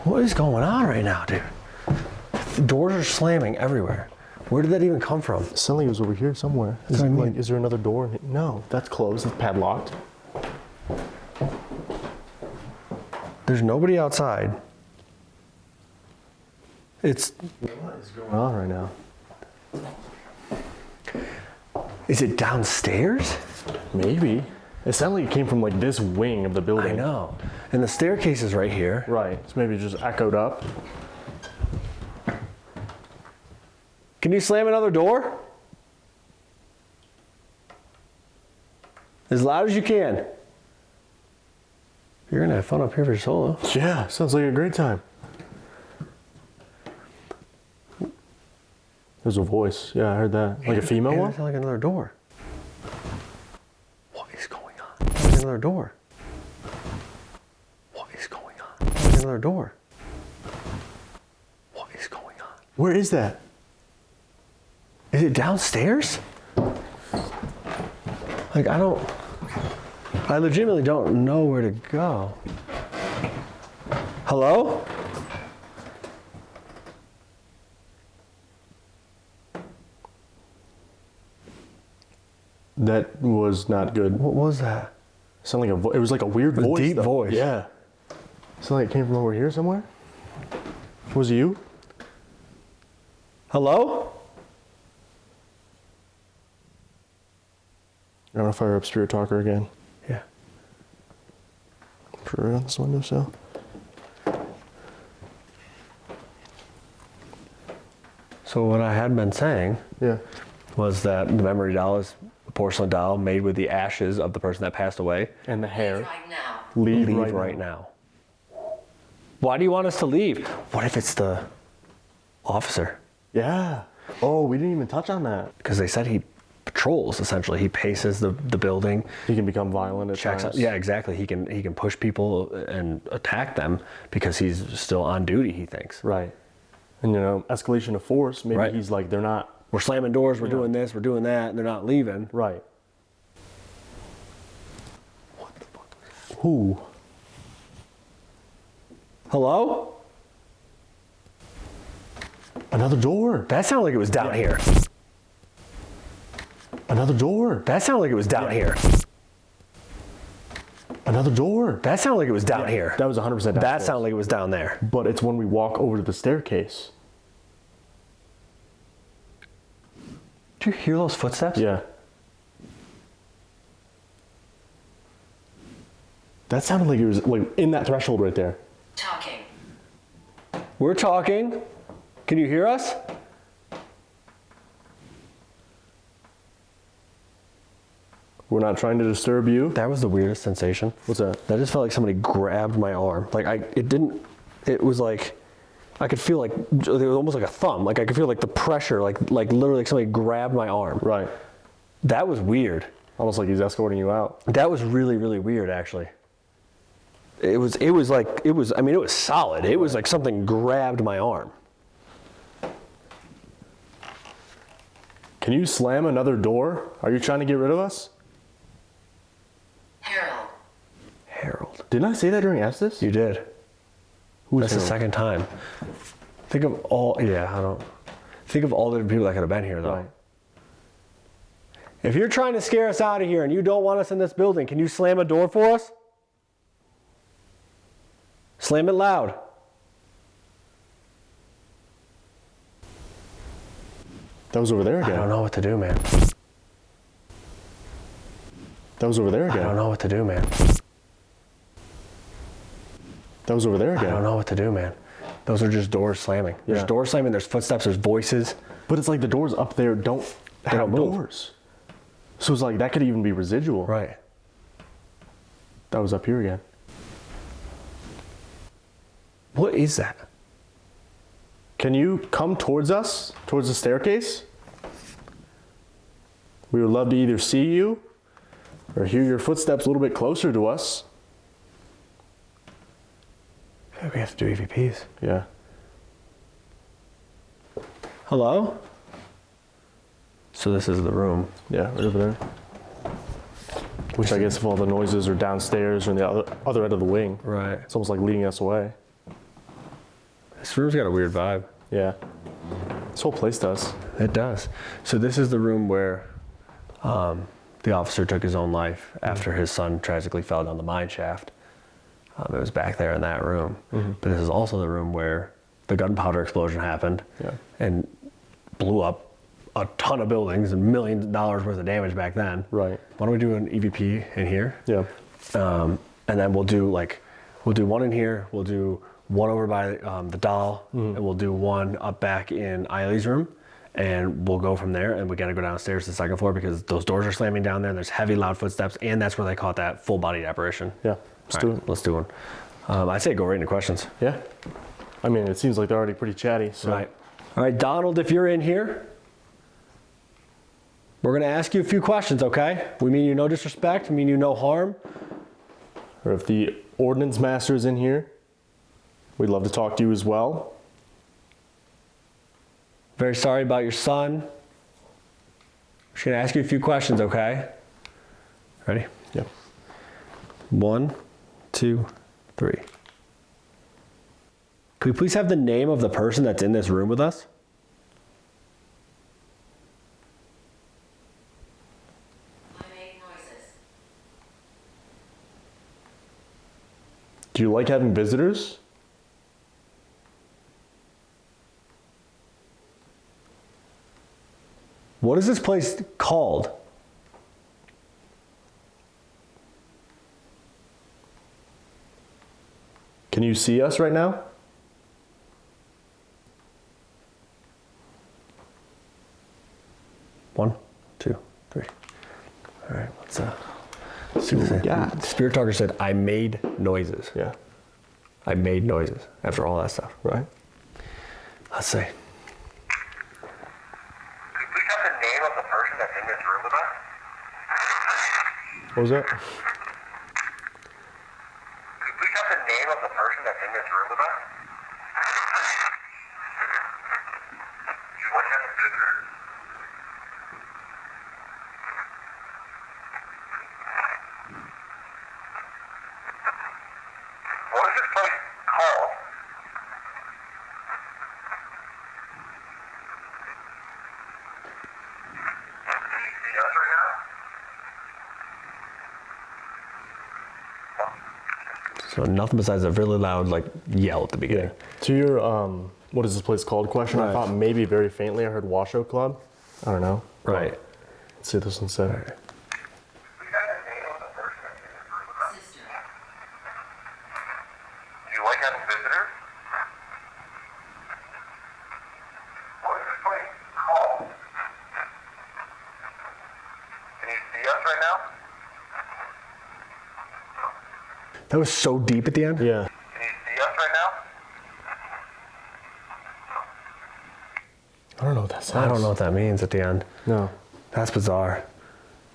Speaker 6: What is going on right now, dude? The doors are slamming everywhere. Where did that even come from?
Speaker 7: Suddenly it was over here somewhere.
Speaker 6: That's what I mean.
Speaker 7: Like, is there another door? No, that's closed. It's padlocked.
Speaker 6: There's nobody outside. It's...
Speaker 7: What is going on right now?
Speaker 6: Is it downstairs?
Speaker 7: Maybe. It sounded like it came from like this wing of the building.
Speaker 6: I know. And the staircase is right here.
Speaker 7: Right. So maybe it just echoed up.
Speaker 6: Can you slam another door? As loud as you can. You're gonna have fun up here for solo.
Speaker 7: Yeah, sounds like a great time. There's a voice. Yeah, I heard that. Like a female one?
Speaker 6: It sounds like another door. What is going on? It sounds like another door. What is going on? It sounds like another door. What is going on?
Speaker 7: Where is that?
Speaker 6: Is it downstairs? Like, I legitimately don't know where to go. Hello?
Speaker 7: That was not good.
Speaker 6: What was that?
Speaker 7: It sounded like it was like a weird voice.
Speaker 6: Deep
Speaker 7: though.
Speaker 6: voice.
Speaker 7: Yeah. It sounded like it came from over here somewhere. Was it you?
Speaker 6: Hello?
Speaker 7: I'm gonna fire up Spirit Talker again.
Speaker 6: Yeah.
Speaker 7: Put it on this windowsill.
Speaker 6: So what I had been saying
Speaker 7: Yeah.
Speaker 6: was that the memory doll is a porcelain doll made with the ashes of the person that passed away.
Speaker 7: And the hair.
Speaker 9: Right now.
Speaker 7: Leave,
Speaker 6: Right now. Why do you want us to leave? What if it's the officer?
Speaker 7: Yeah. Oh, we didn't even touch on that.
Speaker 6: Because they said he patrols, essentially. He paces the building.
Speaker 7: He can become violent at
Speaker 6: Checks out.
Speaker 7: times.
Speaker 6: Yeah, exactly. He can push people and attack them because he's still on duty, he thinks.
Speaker 7: Right. And you know, escalation of force, maybe
Speaker 6: Right.
Speaker 7: he's like, they're not.
Speaker 6: We're slamming doors, we're doing this, we're doing that, and they're not leaving.
Speaker 7: Right. What the fuck is that? Who?
Speaker 6: Hello?
Speaker 7: Another door.
Speaker 6: That sounded like it was down here.
Speaker 7: Another door.
Speaker 6: That sounded like it was down here.
Speaker 7: Another door.
Speaker 6: That sounded like it was down here.
Speaker 7: That was 100% downstairs.
Speaker 6: That sounded like it was down there.
Speaker 7: But it's when we walk over to the staircase.
Speaker 6: Do you hear those footsteps?
Speaker 7: Yeah. That sounded like it was like in that threshold right there.
Speaker 9: Talking.
Speaker 6: We're talking. Can you hear us?
Speaker 7: We're not trying to disturb you.
Speaker 6: That was the weirdest sensation.
Speaker 7: What's that?
Speaker 6: That just felt like somebody grabbed my arm. Like it was like, I could feel like, it was almost like a thumb. Like I could feel like the pressure, like literally like somebody grabbed my arm.
Speaker 7: Right.
Speaker 6: That was weird.
Speaker 7: Almost like he's escorting you out.
Speaker 6: That was really, really weird actually. It was solid. It was like something grabbed my arm.
Speaker 7: Can you slam another door? Are you trying to get rid of us?
Speaker 6: Harold.
Speaker 7: Didn't I say that during Estes?
Speaker 6: You did.
Speaker 7: Who's
Speaker 6: That's the
Speaker 7: Harold?
Speaker 6: second time. Think of all the people that could have been here though.
Speaker 7: Right.
Speaker 6: If you're trying to scare us out of here and you don't want us in this building, can you slam a door for us? Slam it loud.
Speaker 7: That was over there
Speaker 6: I
Speaker 7: again.
Speaker 6: don't know what to do, man.
Speaker 7: That was over there
Speaker 6: I
Speaker 7: again.
Speaker 6: don't know what to do, man.
Speaker 7: That was over there
Speaker 6: I
Speaker 7: again.
Speaker 6: don't know what to do, man. Those are just doors slamming. There's
Speaker 7: Yeah.
Speaker 6: doors slamming, there's footsteps, there's voices.
Speaker 7: But it's like the doors up there don't have
Speaker 6: don't move.
Speaker 7: doors. So it's like that could even be residual.
Speaker 6: Right.
Speaker 7: That was up here again.
Speaker 6: What is that?
Speaker 7: Can you come towards us, towards the staircase? We would love to either see you or hear your footsteps a little bit closer to us.
Speaker 6: We have to do EVPs.
Speaker 7: Yeah.
Speaker 6: Hello? So this is the room.
Speaker 7: Yeah, right over there. Which I guess if all the noises are downstairs or in the other end of the wing,
Speaker 6: Right.
Speaker 7: it's almost like leading us away.
Speaker 6: This room's got a weird vibe.
Speaker 7: Yeah. This whole place does.
Speaker 6: It does. So this is the room where the officer took his own life after his son tragically fell down the mine shaft. It was back there in that room. But this is also the room where the gunpowder explosion happened
Speaker 7: Yeah.
Speaker 6: and blew up a ton of buildings and millions of dollars worth of damage back then.
Speaker 7: Right.
Speaker 6: Why don't we do an EVP in here?
Speaker 7: Yeah.
Speaker 6: And then we'll do one in here. We'll do one over by the doll, and we'll do one up back in Eileen's room, and we'll go from there. And we got to go downstairs to the second floor because those doors are slamming down there. And there's heavy, loud footsteps, and that's where they caught that full-bodied apparition.
Speaker 7: Yeah.
Speaker 6: Let's do one. I say go right into questions.
Speaker 7: Yeah. I mean, it seems like they're already pretty chatty. So.
Speaker 6: Right. All right, Donald, if you're in here, we're going to ask you a few questions, okay? We mean you no disrespect. We mean you no harm.
Speaker 7: Or if the ordnance master is in here, we'd love to talk to you as well.
Speaker 6: Very sorry about your son. I'm just going to ask you a few questions, okay? Ready?
Speaker 7: Yep.
Speaker 6: 1, 2, 3. Could we please have the name of the person that's in this room with us?
Speaker 9: I make noises.
Speaker 7: Do you like having visitors?
Speaker 6: What is this place called?
Speaker 7: Can you see us right now?
Speaker 6: One, 2, 3. All right, let's see what we got. Spirit Talker said, I made noises.
Speaker 7: Yeah.
Speaker 6: I made noises after all that stuff.
Speaker 7: Right.
Speaker 6: Let's see.
Speaker 8: Could you please have the name of the person that's in this room with us?
Speaker 7: What was that?
Speaker 8: Could you please have the name of the person that's in this room with us? Do you like having visitors? What is this place called? Can you see us right now?
Speaker 6: So nothing besides a really loud yell at the beginning.
Speaker 7: To your what is this place called question, I
Speaker 6: Right.
Speaker 7: thought maybe very faintly I heard Washoe Club. I don't know.
Speaker 6: Right.
Speaker 7: Let's see what this one said.
Speaker 8: We got the name of the person that's in this room with us.
Speaker 9: Sister.
Speaker 8: Do you like having visitors? What is this place called? Can you see us right now?
Speaker 6: That was so deep at the end.
Speaker 7: Yeah.
Speaker 8: Can you see us right now?
Speaker 7: I don't know what that says.
Speaker 6: I don't know what that means at the end.
Speaker 7: No.
Speaker 6: That's bizarre.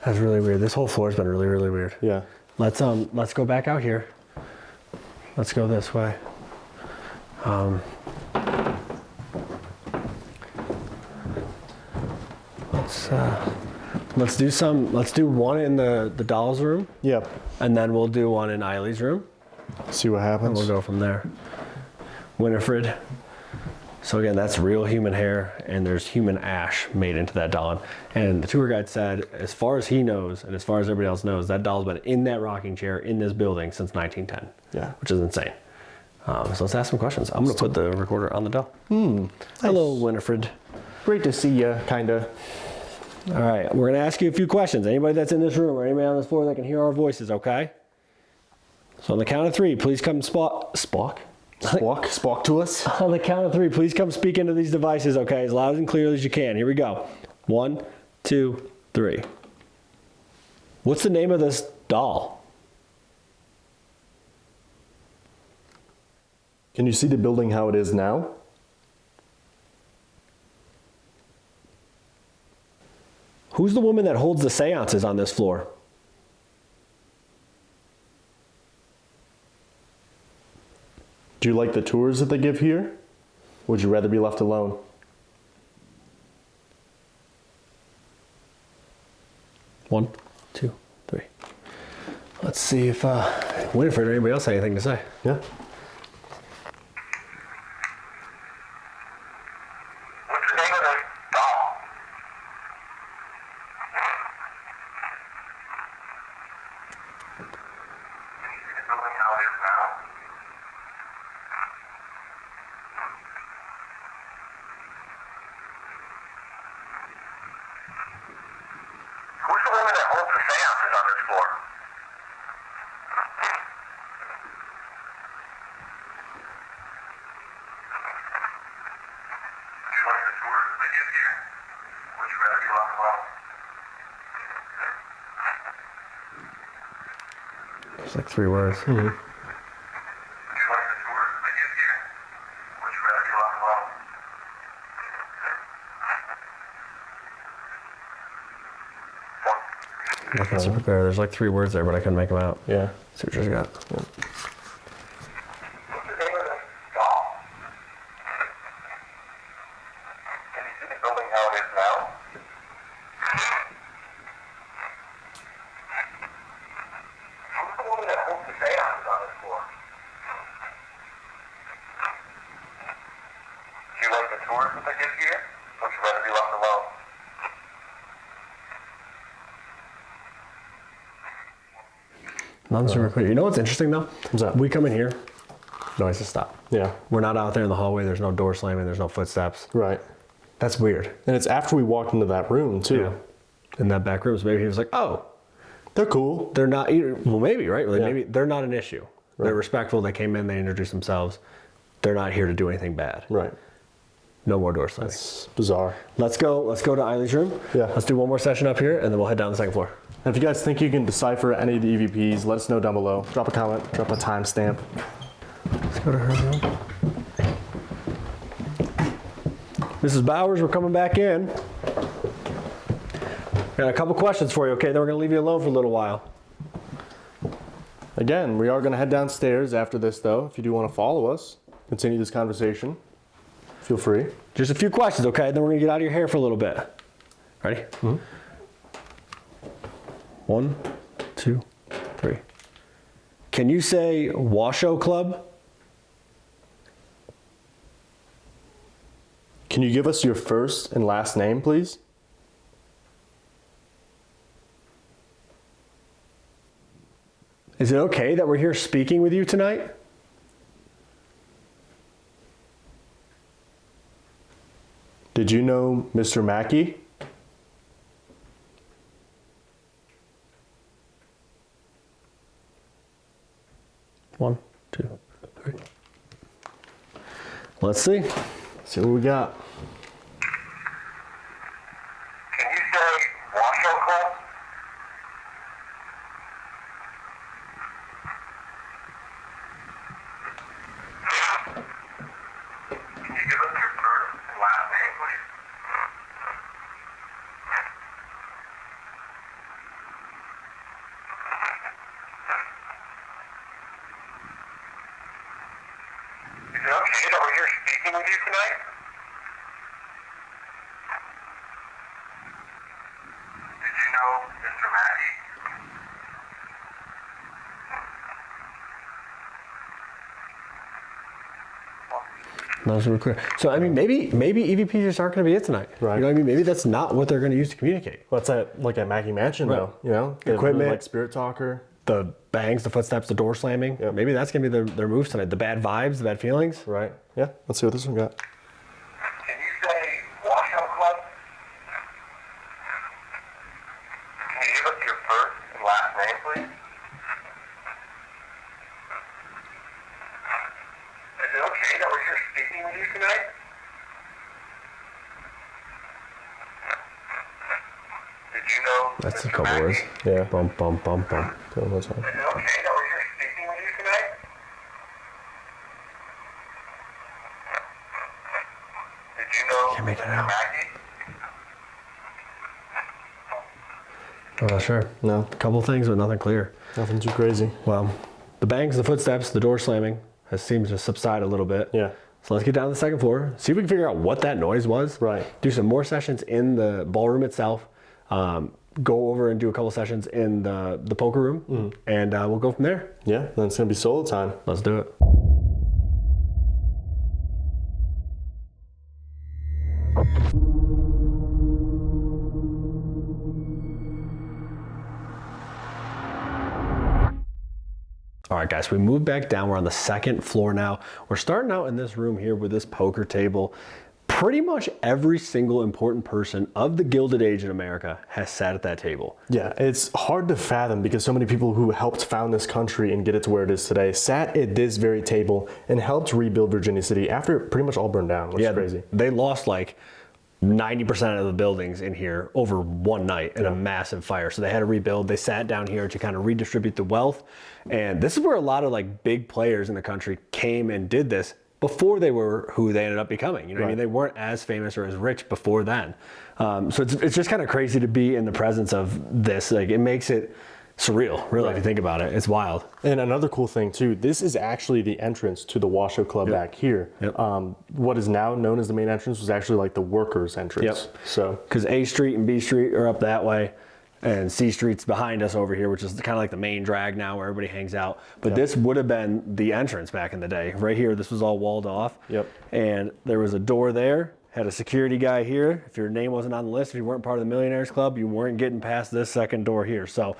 Speaker 6: That's really weird. This whole floor's been really, really weird.
Speaker 7: Yeah.
Speaker 6: Let's go back out here. Let's go this way. Let's do one in the doll's room,
Speaker 7: Yep.
Speaker 6: and then we'll do one in Eileen's room,
Speaker 7: See what
Speaker 6: and
Speaker 7: happens.
Speaker 6: we'll go from there. Winifred. So again, that's real human hair, and there's human ash made into that doll. And the tour guide said, as far as he knows, and as far as everybody else knows, that doll's been in that rocking chair in this building since 1910.
Speaker 7: Yeah.
Speaker 6: Which is insane. So let's ask some questions. I'm going to put the recorder on the doll. Hello, Winifred.
Speaker 7: Great to see you, kinda.
Speaker 6: All right, we're going to ask you a few questions. Anybody that's in this room or anybody on this floor that can hear our voices, okay? So on the count of 3, please come Spock?
Speaker 7: Spock to us.
Speaker 6: On the count of 3, please come speak into these devices, okay? As loud and clear as you can. Here we go. 1, 2, 3. What's the name of this doll?
Speaker 7: Can you see the building how it is now?
Speaker 6: Who's the woman that holds the seances on this floor?
Speaker 7: Do you like the tours that they give here? Would you rather be left alone?
Speaker 6: One, 2, 3. Let's see if Winifred or anybody else had anything to say.
Speaker 7: Yeah.
Speaker 8: What's the name of this doll? Can you see the building how it is now? is on this floor. Do you like the tour they give here? Would you rather be left alone?
Speaker 6: It's like 3 words.
Speaker 8: Do you like the tour they give here? Would you rather be left alone?
Speaker 6: Nothing super clear. There's like 3 words there, but I couldn't make them out.
Speaker 7: Yeah.
Speaker 6: See what you got.
Speaker 8: What's the name of this doll? Can you see the building how it is now? Who's the woman that holds the seances on this floor? Do you like the tours that they give here? Or would you rather be left alone?
Speaker 6: Nothing super clear. You know what's interesting though?
Speaker 7: What's that?
Speaker 6: We come in here, noises stop.
Speaker 7: Yeah.
Speaker 6: We're not out there in the hallway. There's no door slamming. There's no footsteps.
Speaker 7: Right.
Speaker 6: That's weird.
Speaker 7: And it's after we walked into that room too.
Speaker 6: Yeah. In that back room, so maybe he was like, "Oh,
Speaker 7: They're cool.
Speaker 6: they're not." Well, maybe right. Like,
Speaker 7: Yeah.
Speaker 6: maybe they're not an issue.
Speaker 7: Right.
Speaker 6: They're respectful. They came in. They introduced themselves. They're not here to do anything bad.
Speaker 7: Right.
Speaker 6: No more door slamming.
Speaker 7: It's bizarre.
Speaker 6: Let's go. Let's go to Eileen's room.
Speaker 7: Yeah.
Speaker 6: Let's do one more session up here, and then we'll head down the second floor.
Speaker 7: And if you guys think you can decipher any of the EVPs, let us know down below. Drop a comment, drop a timestamp.
Speaker 6: Let's go to her room. Mrs. Bowers, we're coming back in. Got a couple questions for you, okay? Then we're gonna leave you alone for a little while.
Speaker 7: Again, we are going to head downstairs after this, though. If you do want to follow us, continue this conversation, feel free.
Speaker 6: Just a few questions, okay? Then we're gonna get out of your hair for a little bit. Ready? Mm-hmm. 1, 2, 3. Can you say Washoe Club?
Speaker 7: Can you give us your first and last name, please?
Speaker 6: Is it okay that we're here speaking with you tonight?
Speaker 7: Did you know Mr. Mackay?
Speaker 6: One, two, three. Let's see.
Speaker 7: See what we got.
Speaker 8: Can you say Washoe Club? Can you give us your first and last name, please? Is it okay that we're here speaking with you tonight? Did you know Mr. Mackay?
Speaker 6: Not super clear. So I mean, maybe EVPs just aren't going to be it tonight.
Speaker 7: Right.
Speaker 6: You know what I mean? Maybe that's not what they're going to use to communicate.
Speaker 7: Well, that's at, like at Mackay Mansion,
Speaker 6: Right.
Speaker 7: though. You know, they have
Speaker 6: Equipment.
Speaker 7: really, like Spirit Talker.
Speaker 6: The bangs, the footsteps, the door slamming.
Speaker 7: Yep.
Speaker 6: Maybe that's going to be their moves tonight. The bad vibes, the bad feelings.
Speaker 7: Right. Yeah. Let's see what this one got.
Speaker 8: Can you say Washoe Club? Can you give us your first and last name, please? Is it okay that we're here speaking with you tonight? Did you know
Speaker 6: That's a
Speaker 8: Mr.
Speaker 6: couple words.
Speaker 8: Mackay?
Speaker 7: Yeah.
Speaker 6: Bum, bum, bum, bum.
Speaker 7: So one more time.
Speaker 8: Is it okay that we're here speaking with you tonight? Did you know
Speaker 6: Can't make it
Speaker 8: Mr.
Speaker 6: out.
Speaker 8: Mackay?
Speaker 6: I'm not sure.
Speaker 7: No.
Speaker 6: A couple things, but nothing clear.
Speaker 7: Nothing too crazy.
Speaker 6: Well, the bangs, the footsteps, the door slamming has seemed to subside a little bit.
Speaker 7: Yeah.
Speaker 6: So let's get down to the second floor, see if we can figure out what that noise was.
Speaker 7: Right.
Speaker 6: Do some more sessions in the ballroom itself. Go over and do a couple sessions in the poker room, and we'll go from there.
Speaker 7: Yeah. Then it's going to be solo time.
Speaker 6: Let's do it. All right, guys, we moved back down. We're on the second floor now. We're starting out in this room here with this poker table. pretty much every single important person of the Gilded Age in America has sat at that table.
Speaker 7: Yeah, it's hard to fathom because so many people who helped found this country and get it to where it is today sat at this very table and helped rebuild Virginia City after it pretty much all burned down, which is crazy.
Speaker 6: They lost like 90% of the buildings in here over one night in a massive fire. So they had to rebuild. They sat down here to kind of redistribute the wealth. And this is where a lot of like big players in the country came and did this before they were who they ended up becoming. You know what I mean? They weren't as famous or as rich before then. So it's just kind of crazy to be in the presence of this. Like, it makes it surreal, really, if you think about it. It's wild.
Speaker 7: And another cool thing too, this is actually the entrance to the Washoe Club back here. What is now known as the main entrance was actually like the workers' entrance. So,
Speaker 6: because A Street and B Street are up that way, and C Street's behind us over here, which is kind of like the main drag now where everybody hangs out. But this would have been the entrance back in the day. Right here, this was all walled off. And there was a door there, had a security guy here. If your name wasn't on the list, if you weren't part of the Millionaires Club, you weren't getting past this second door here. So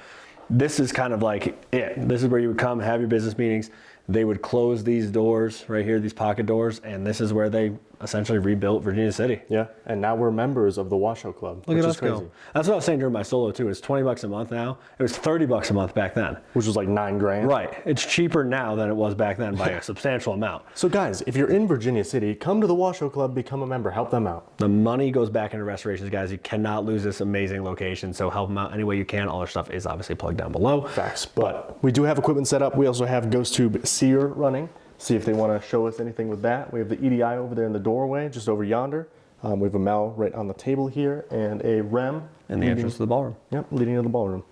Speaker 6: this is kind of like it. This is where you would come, have your business meetings. They would close these doors right here, these pocket doors, and this is where they essentially rebuilt Virginia City.
Speaker 7: yeah, and now we're members of the Washoe Club,
Speaker 6: Look
Speaker 7: which
Speaker 6: at
Speaker 7: is
Speaker 6: us
Speaker 7: crazy.
Speaker 6: go. That's what I was saying during my solo too. It's $20 a month now. It was $30 a month back then.
Speaker 7: Which was like $9 grand.
Speaker 6: Right. It's cheaper now than it was back then by a substantial amount.
Speaker 7: So guys, if you're in Virginia City, come to the Washoe Club, become a member, help them out.
Speaker 6: The money goes back into restorations, guys. You cannot lose this amazing location. So help them out any way you can. All their stuff is obviously plugged down below.
Speaker 7: Facts. But we do have equipment set up. We also have Ghost Tube Seer running. See if they want to show us anything with that. We have the EDI over there in the doorway, just over yonder. We have a Mel right on the table here, and a REM.
Speaker 6: In the entrance to the ballroom.
Speaker 7: Yep, leading to the ballroom.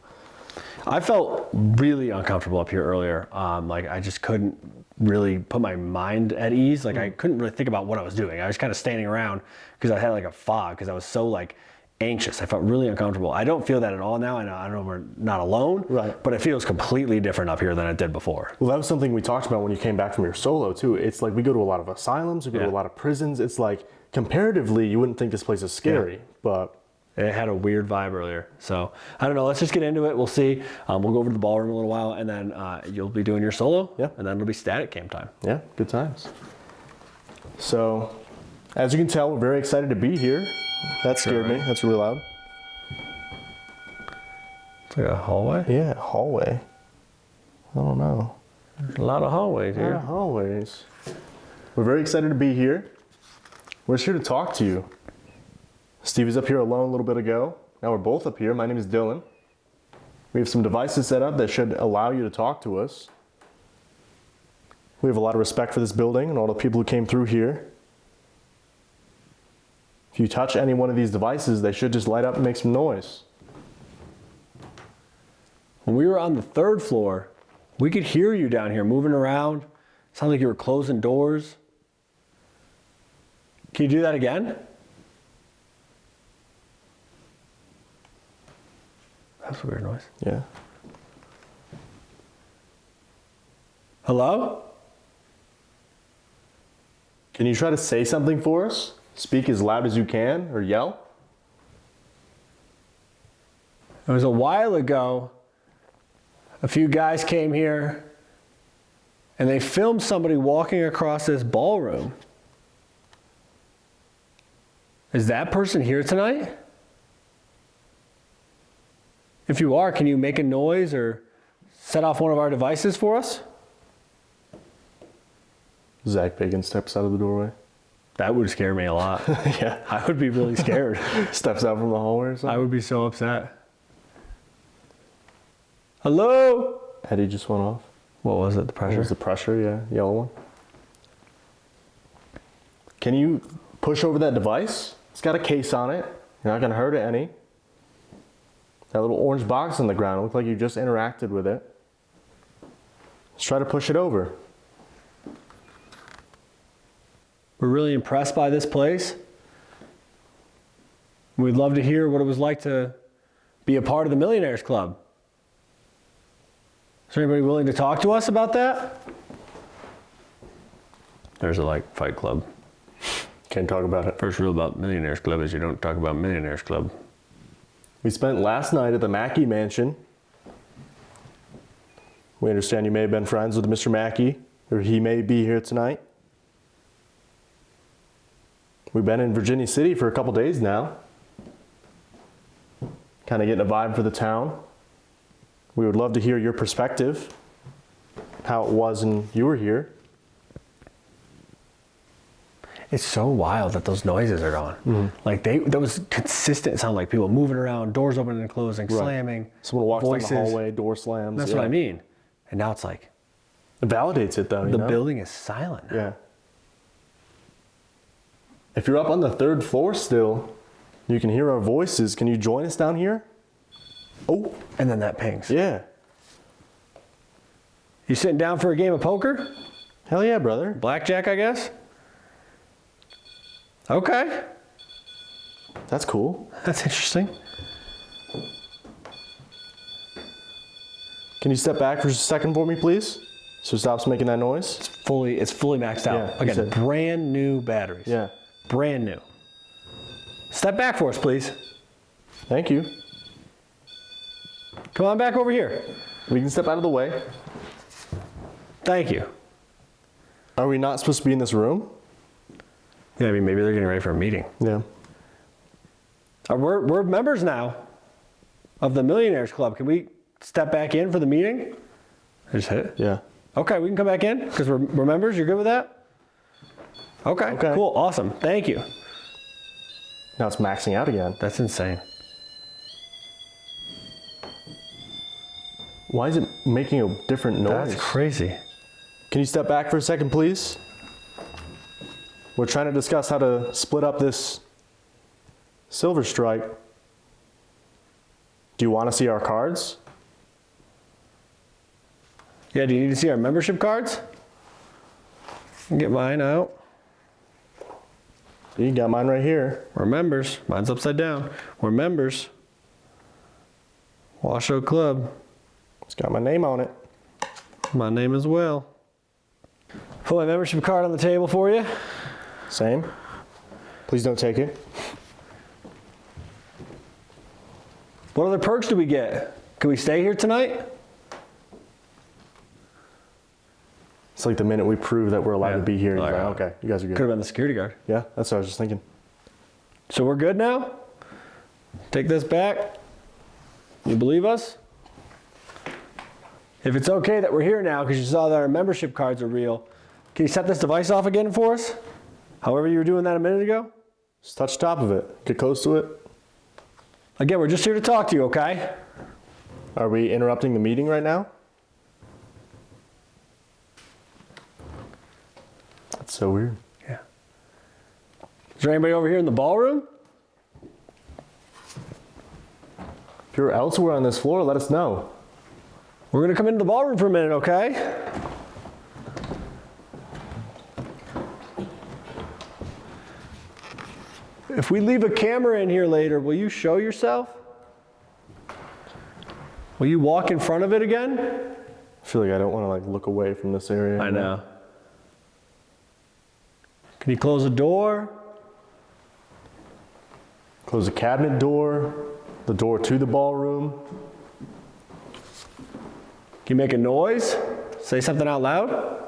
Speaker 6: I felt really uncomfortable up here earlier. Like I just couldn't really put my mind at ease. Like I couldn't really think about what I was doing. I was kind of standing around because I had like a fog because I was so like anxious. I felt really uncomfortable. I don't feel that at all now. I know we're not alone, but it feels completely different up here than it did before.
Speaker 7: Well, that was something we talked about when you came back from your solo too. It's like we go to a lot of asylums, we go to a lot of prisons. It's like comparatively, you wouldn't think this place is scary, but
Speaker 6: it had a weird vibe earlier. So I don't know. Let's just get into it. We'll see. We'll go over to the ballroom a little while, and then you'll be doing your solo. And then it'll be static cam time.
Speaker 7: Yeah, good times. So, as you can tell, we're very excited to be here. That scared me. That's really loud.
Speaker 6: It's like a hallway?
Speaker 7: Yeah, hallway. I don't know.
Speaker 6: There's a lot of hallways here.
Speaker 7: A lot of hallways. We're very excited to be here. We're just here to talk to you. Steve was up here alone a little bit ago. Now we're both up here. My name is Dylan. We have some devices set up that should allow you to talk to us. We have a lot of respect for this building and all the people who came through here. If you touch any one of these devices, they should just light up and make some noise.
Speaker 6: When we were on the 3rd floor, we could hear you down here moving around. Sounded like you were closing doors. Can you do that again? That's a weird noise.
Speaker 7: Yeah.
Speaker 6: Hello?
Speaker 7: Can you try to say something for us? Speak as loud as you can or yell.
Speaker 6: It was a while ago. A few guys came here and they filmed somebody walking across this ballroom. Is that person here tonight? If you are, can you make a noise or set off one of our devices for us?
Speaker 7: Zach Bacon steps out of the doorway.
Speaker 6: That would scare me a lot.
Speaker 7: Yeah.
Speaker 6: I would be really scared.
Speaker 7: Steps out from the hallway or something.
Speaker 6: I would be so upset. Hello?
Speaker 7: Eddie just went off.
Speaker 6: What was it, the
Speaker 7: It
Speaker 6: pressure?
Speaker 7: was the pressure, yeah, yellow one. Can you push over that device? It's got a case on it. You're not gonna hurt it any. That little orange box on the ground, it looked like you just interacted with it. Let's try to push it over.
Speaker 6: We're really impressed by this place. We'd love to hear what it was like to be a part of the Millionaires Club. Is there anybody willing to talk to us about that? There's a Fight Club.
Speaker 7: Can't talk about it.
Speaker 6: First rule about Millionaires Club is you don't talk about Millionaires Club.
Speaker 4: We spent last night at the Mackay mansion. We understand you may have been friends with Mr. Mackay, or he may be here tonight.
Speaker 7: We've been in Virginia City for a couple days now. Kind of getting a vibe for the town. We would love to hear your perspective, how it was when you were here.
Speaker 6: It's so wild that those noises are gone. Like that was consistent sound, like people moving around, doors opening and closing, slamming.
Speaker 7: Someone walks
Speaker 6: voices.
Speaker 7: down the hallway, door slams.
Speaker 6: That's what I mean. And now it's like
Speaker 7: It validates it though,
Speaker 6: the building is silent now.
Speaker 7: Yeah. If you're up on the 3rd floor still, you can hear our voices. Can you join us down here? Oh.
Speaker 6: And then that pings.
Speaker 7: Yeah.
Speaker 6: You sitting down for a game of poker?
Speaker 7: Hell yeah, brother.
Speaker 6: Blackjack, I guess? Okay.
Speaker 7: That's cool.
Speaker 6: That's interesting.
Speaker 7: Can you step back for just a second for me, please? So it stops making that noise?
Speaker 6: It's fully maxed out.
Speaker 7: Yeah, you
Speaker 6: Again,
Speaker 7: said-
Speaker 6: brand new batteries.
Speaker 7: Yeah.
Speaker 6: Brand new. Step back for us, please.
Speaker 7: Thank you.
Speaker 6: Come on back over here.
Speaker 7: We can step out of the way.
Speaker 6: Thank you.
Speaker 7: Are we not supposed to be in this room?
Speaker 6: Yeah, I mean, maybe they're getting ready for a meeting.
Speaker 7: Yeah.
Speaker 6: We're members now of the Millionaires Club. Can we step back in for the meeting? I just hit it.
Speaker 7: Yeah.
Speaker 6: Okay, we can come back in because we're members. You're good with that? Okay, cool, awesome. Thank you.
Speaker 7: Now it's maxing out again.
Speaker 6: That's insane.
Speaker 7: Why is it making a different noise?
Speaker 6: That's crazy.
Speaker 7: Can you step back for a second, please? We're trying to discuss how to split up this silver strike. Do you want to see our cards?
Speaker 6: Yeah, do you need to see our membership cards? I can get mine out.
Speaker 7: You got mine right here.
Speaker 6: We're members. Mine's upside down. We're members. Washoe Club.
Speaker 7: It's got my name on it.
Speaker 6: My name as well. Put my membership card on the table for you.
Speaker 7: Same. Please don't take it.
Speaker 6: What other perks do we get? Can we stay here tonight?
Speaker 7: It's like the minute we prove that we're allowed to be here,
Speaker 6: Like,
Speaker 7: you're like, okay, you guys are good.
Speaker 6: Could have been the security guard.
Speaker 7: Yeah, that's what I was just thinking.
Speaker 6: So we're good now? Take this back? You believe us? If it's okay that we're here now because you saw that our membership cards are real, can you set this device off again for us? However you were doing that a minute ago?
Speaker 7: Just touch top of it. Get close to it.
Speaker 6: Again, we're just here to talk to you, okay?
Speaker 7: Are we interrupting the meeting right now? That's so weird.
Speaker 6: Yeah. Is there anybody over here in the ballroom?
Speaker 7: If you're elsewhere on this floor, let us know.
Speaker 6: We're gonna come into the ballroom for a minute, okay? If we leave a camera in here later, will you show yourself? Will you walk in front of it again?
Speaker 7: I feel like I don't want to like look away from this area.
Speaker 6: I know. Can you close the door?
Speaker 7: Close the cabinet door, the door to the ballroom.
Speaker 6: Can you make a noise? Say something out loud?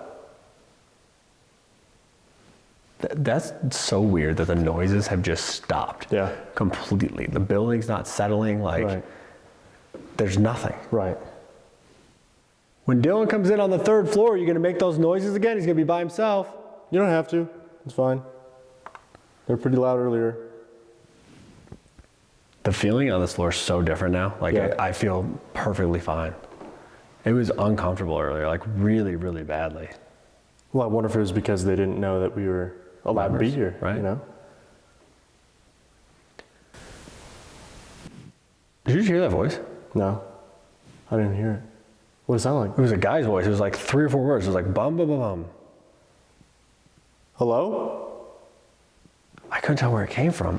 Speaker 6: That's so weird that the noises have just stopped.
Speaker 7: Yeah.
Speaker 6: Completely. The building's not settling, like
Speaker 7: Right.
Speaker 6: there's nothing.
Speaker 7: Right.
Speaker 6: When Dylan comes in on the 3rd floor, you're gonna make those noises again? He's gonna be by himself.
Speaker 7: You don't have to. It's fine. They're pretty loud earlier.
Speaker 6: The feeling on this floor is so different now. Like
Speaker 7: Yeah.
Speaker 6: I feel perfectly fine. It was uncomfortable earlier, like really, really badly.
Speaker 7: Well, I wonder if it was because they didn't know that we were allowed to be
Speaker 6: Members,
Speaker 7: here,
Speaker 6: right?
Speaker 7: You know?
Speaker 6: Did you just hear that voice?
Speaker 7: No, I didn't hear it. What did it sound like?
Speaker 6: It was a guy's voice. It was like 3 or 4 words. It was like bum, bum, bum, bum.
Speaker 7: Hello?
Speaker 6: I couldn't tell where it came from.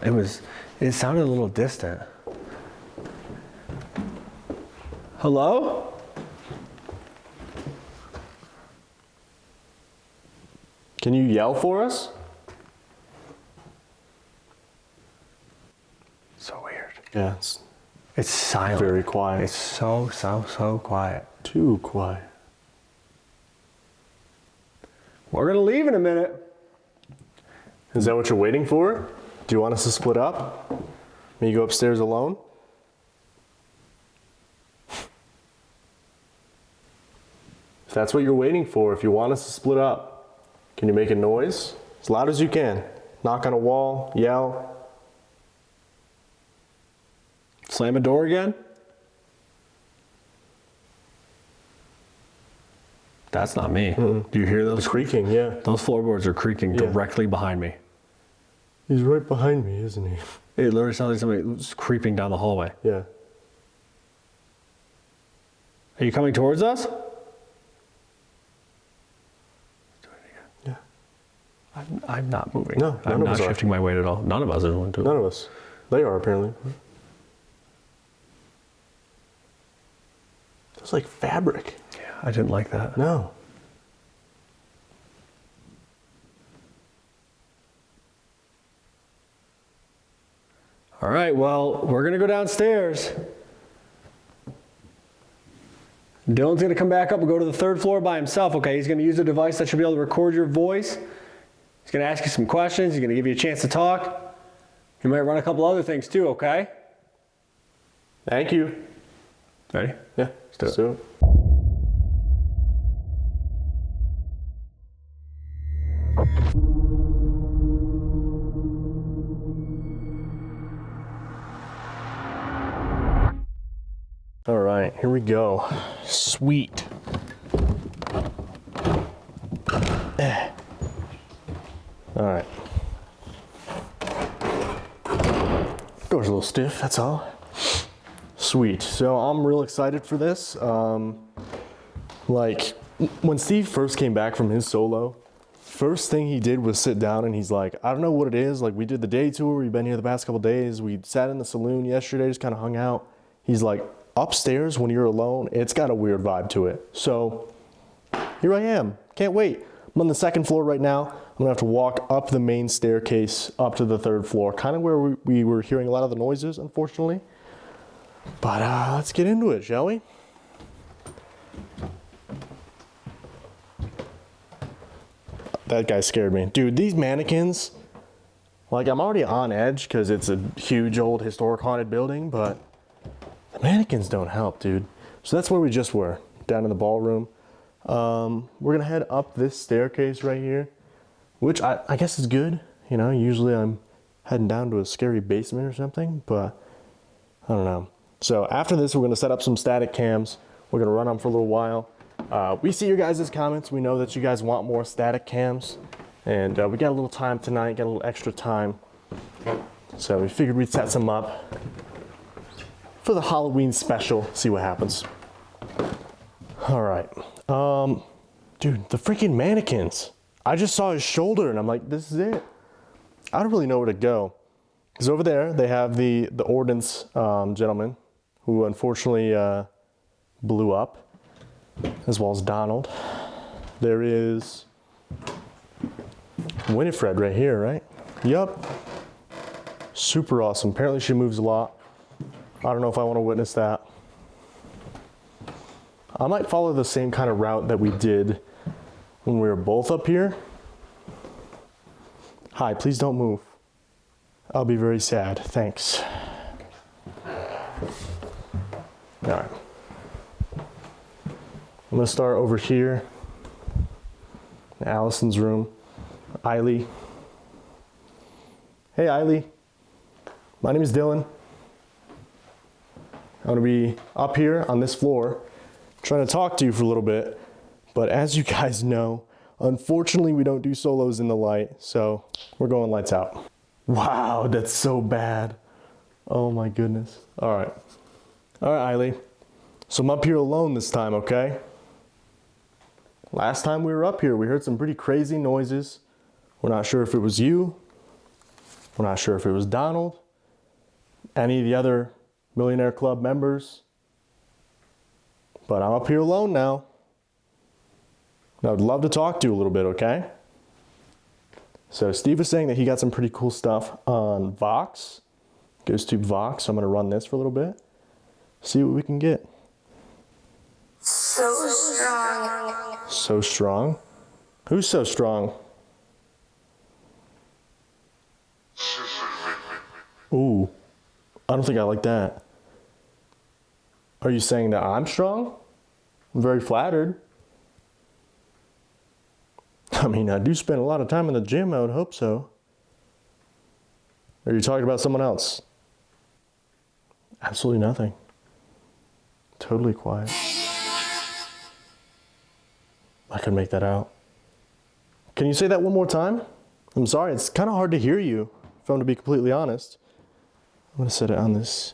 Speaker 6: It sounded a little distant. Hello?
Speaker 7: Can you yell for us?
Speaker 6: So weird.
Speaker 7: Yeah,
Speaker 6: It's silent.
Speaker 7: very quiet.
Speaker 6: It's so quiet.
Speaker 7: Too quiet.
Speaker 6: We're gonna leave in a minute.
Speaker 7: Is that what you're waiting for? Do you want us to split up? Me go upstairs alone? If that's what you're waiting for, if you want us to split up, can you make a noise? As loud as you can. Knock on a wall, yell.
Speaker 6: Slam a door again? That's not me. Do you hear those?
Speaker 7: The creaking, yeah.
Speaker 6: Those floorboards are creaking directly behind me.
Speaker 7: He's right behind me, isn't he?
Speaker 6: It literally sounds like somebody's creeping down the hallway.
Speaker 7: Yeah.
Speaker 6: Are you coming towards us?
Speaker 7: Yeah.
Speaker 6: I'm not moving.
Speaker 7: No,
Speaker 6: I'm not shifting my weight at all. None of us are going to.
Speaker 7: None of us. They are, apparently. It's like fabric.
Speaker 6: Yeah, I didn't like that.
Speaker 7: No.
Speaker 6: All right, well, we're going to go downstairs. Dylan's going to come back up and go to the 3rd floor by himself, okay? He's going to use a device that should be able to record your voice. He's going to ask you some questions. He's going to give you a chance to talk. He might run a couple other things too, okay?
Speaker 7: Thank you.
Speaker 6: Ready?
Speaker 7: Yeah, let's do it. All right, here we go. Sweet. All right. Door's a little stiff, that's all. Sweet. So I'm real excited for this. Like, when Steve first came back from his solo, first thing he did was sit down and he's like, I don't know what it is. Like, we did the day tour. We've been here the past couple days. We sat in the saloon yesterday, just kind of hung out. He's like, upstairs when you're alone, it's got a weird vibe to it. So here I am. Can't wait. I'm on the 2nd floor right now. I'm gonna have to walk up the main staircase up to the 3rd floor, kind of where we were hearing a lot of the noises, unfortunately. But let's get into it, shall we? That guy scared me. Dude, these mannequins, like, I'm already on edge because it's a huge old historic haunted building, but the mannequins don't help, dude. So that's where we just were, down in the ballroom. We're gonna head up this staircase right here, which I guess is good. You know, usually I'm heading down to a scary basement or something, but I don't know. So after this, we're gonna set up some static cams. We're gonna run them for a little while. We see your guys' comments. We know that you guys want more static cams, and we got a little time tonight, got a little extra time. So we figured we'd set some up for the Halloween special, see what happens. All right. Dude, the freaking mannequins. I just saw his shoulder and I'm like, this is it. I don't really know where to go. Because over there, they have the ordnance gentleman who unfortunately blew up, as well as Donald. There is Winifred right here, right? Yup. Super awesome. Apparently she moves a lot. I don't know if I want to witness that. I might follow the same kind of route that we did when we were both up here. Hi, please don't move. I'll be very sad. Thanks. All right. I'm gonna start over here. Allison's room. Eiley. Hey, Eiley. My name is Dylan. I'm gonna be up here on this floor trying to talk to you for a little bit, but as you guys know, unfortunately we don't do solos in the light, so we're going lights out. Wow, that's so bad. Oh my goodness. All right, Eiley. So I'm up here alone this time, okay? Last time we were up here, we heard some pretty crazy noises. We're not sure if it was you. We're not sure if it was Donald, any of the other Millionaire Club members. But I'm up here alone now. And I would love to talk to you a little bit, okay? So Steve was saying that he got some pretty cool stuff on Vox, GhostTube Vox. So I'm gonna run this for a little bit, see what we can get.
Speaker 5: So strong.
Speaker 7: So strong? Who's so strong? Ooh, I don't think I like that. Are you saying that I'm strong? I'm very flattered. I mean, I do spend a lot of time in the gym, I would hope so. Are you talking about someone else? Absolutely nothing. Totally quiet. I could make that out. Can you say that one more time? I'm sorry, it's kind of hard to hear you, if I'm to be completely honest. I'm gonna set it on this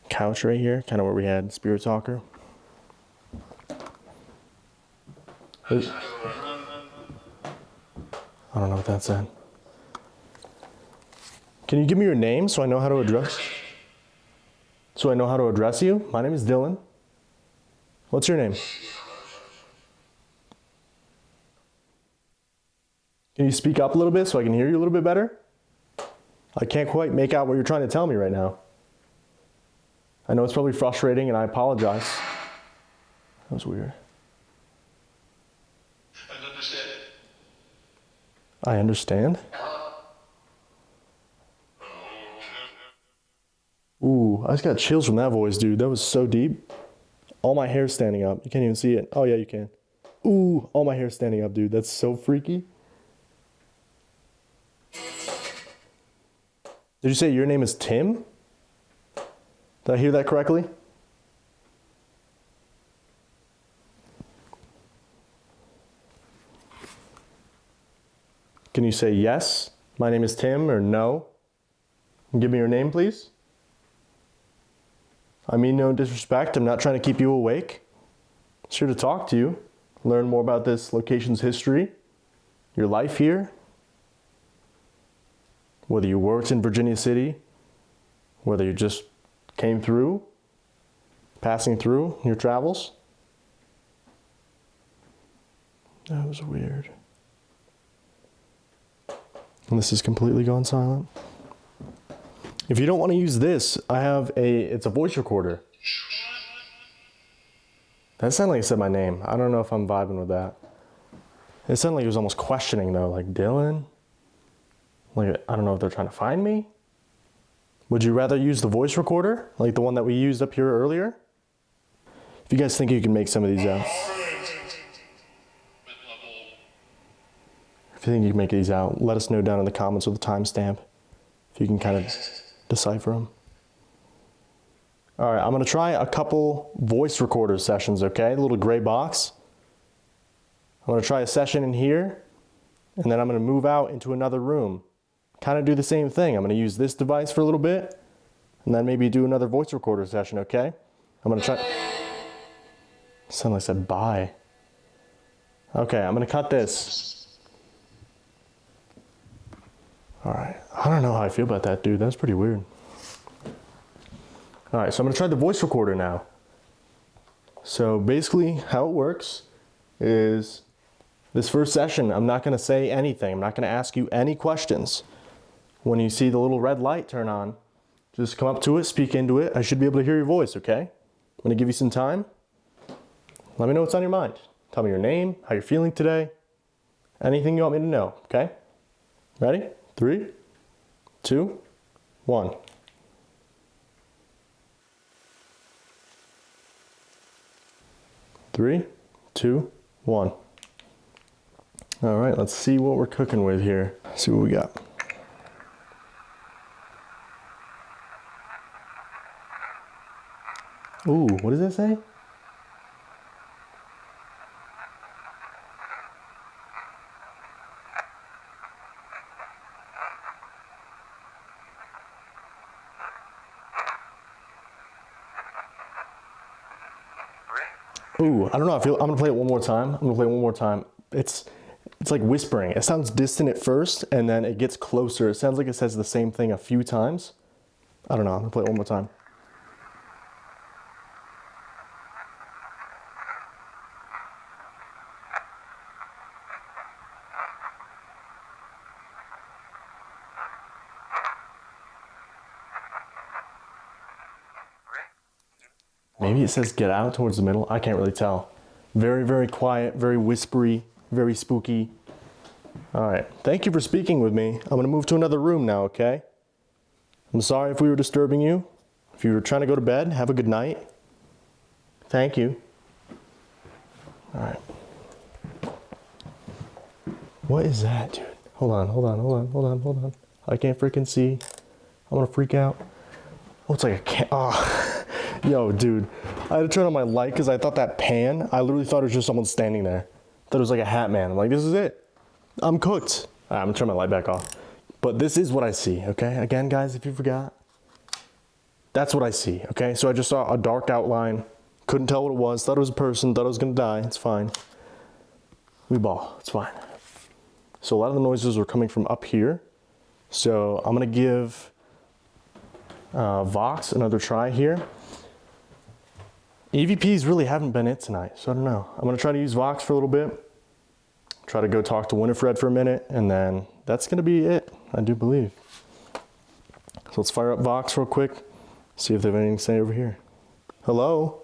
Speaker 7: couch right here, kind of where we had Spirit Talker. I don't know what that said. Can you give me your name so I know how to address you? My name is Dylan. What's your name? Can you speak up a little bit so I can hear you a little bit better? I can't quite make out what you're trying to tell me right now. I know it's probably frustrating and I apologize. That was weird. I understand. Ooh, I just got chills from that voice, dude. That was so deep. All my hair's standing up. You can't even see it. Oh yeah, you can. Ooh, all my hair's standing up, dude. That's so freaky. Did you say your name is Tim? Did I hear that correctly? Can you say yes, my name is Tim, or no? Give me your name, please. I mean no disrespect. I'm not trying to keep you awake. I'm here to talk to you, learn more about this location's history, your life here, whether you worked in Virginia City, whether you just came through, passing through your travels. That was weird. And this is completely gone silent. If you don't want to use this, it's a voice recorder. That sounded like it said my name. I don't know if I'm vibing with that. It sounded like it was almost questioning though, like Dylan. Like, I don't know if they're trying to find me. Would you rather use the voice recorder, like the one that we used up here earlier? If you guys think you can make some of these out. If you think you can make these out, let us know down in the comments with a timestamp. If you can kind of decipher them. All right, I'm gonna try a couple voice recorder sessions, okay? The little gray box. I'm gonna try a session in here, and then I'm gonna move out into another room. Kind of do the same thing. I'm gonna use this device for a little bit, and then maybe do another voice recorder session, okay? I'm gonna try. Sound like I said bye. Okay, I'm gonna cut this. All right, I don't know how I feel about that, dude. That's pretty weird. All right, so I'm gonna try the voice recorder now. So basically how it works is this first session, I'm not gonna say anything. I'm not gonna ask you any questions. When you see the little red light turn on, just come up to it, speak into it. I should be able to hear your voice, okay? I'm gonna give you some time. Let me know what's on your mind. Tell me your name, how you're feeling today, anything you want me to know, okay? Ready? 3, 2, 1. Three, two, one. All right, let's see what we're cooking with here. See what we got. Ooh, what does that say? Ooh, I don't know. I'm gonna play it one more time. It's like whispering. It sounds distant at first, and then it gets closer. It sounds like it says the same thing a few times. I don't know. I'm gonna play it one more time. Maybe it says get out towards the middle. I can't really tell. Very, very quiet, very whispery, very spooky. All right, thank you for speaking with me. I'm gonna move to another room now, okay? I'm sorry if we were disturbing you. If you were trying to go to bed, have a good night. Thank you. All right. What is that, dude? Hold on. I can't freaking see. I'm gonna freak out. Oh, it's like a can. Oh. Yo, dude. I had to turn on my light because I thought that pan, I literally thought it was just someone standing there. I thought it was like a hat man. I'm like, this is it. I'm cooked. All right, I'm gonna turn my light back off. But this is what I see, okay? Again, guys, if you forgot, that's what I see, okay? So I just saw a dark outline. Couldn't tell what it was. Thought it was a person. Thought it was gonna die. It's fine. We ball. It's fine. So a lot of the noises were coming from up here. So I'm gonna give Vox another try here. EVPs really haven't been it tonight, so I don't know. I'm gonna try to use Vox for a little bit. Try to go talk to Winifred for a minute, and then that's gonna be it, I do believe. So let's fire up Vox real quick, see if they have anything to say over here. Hello?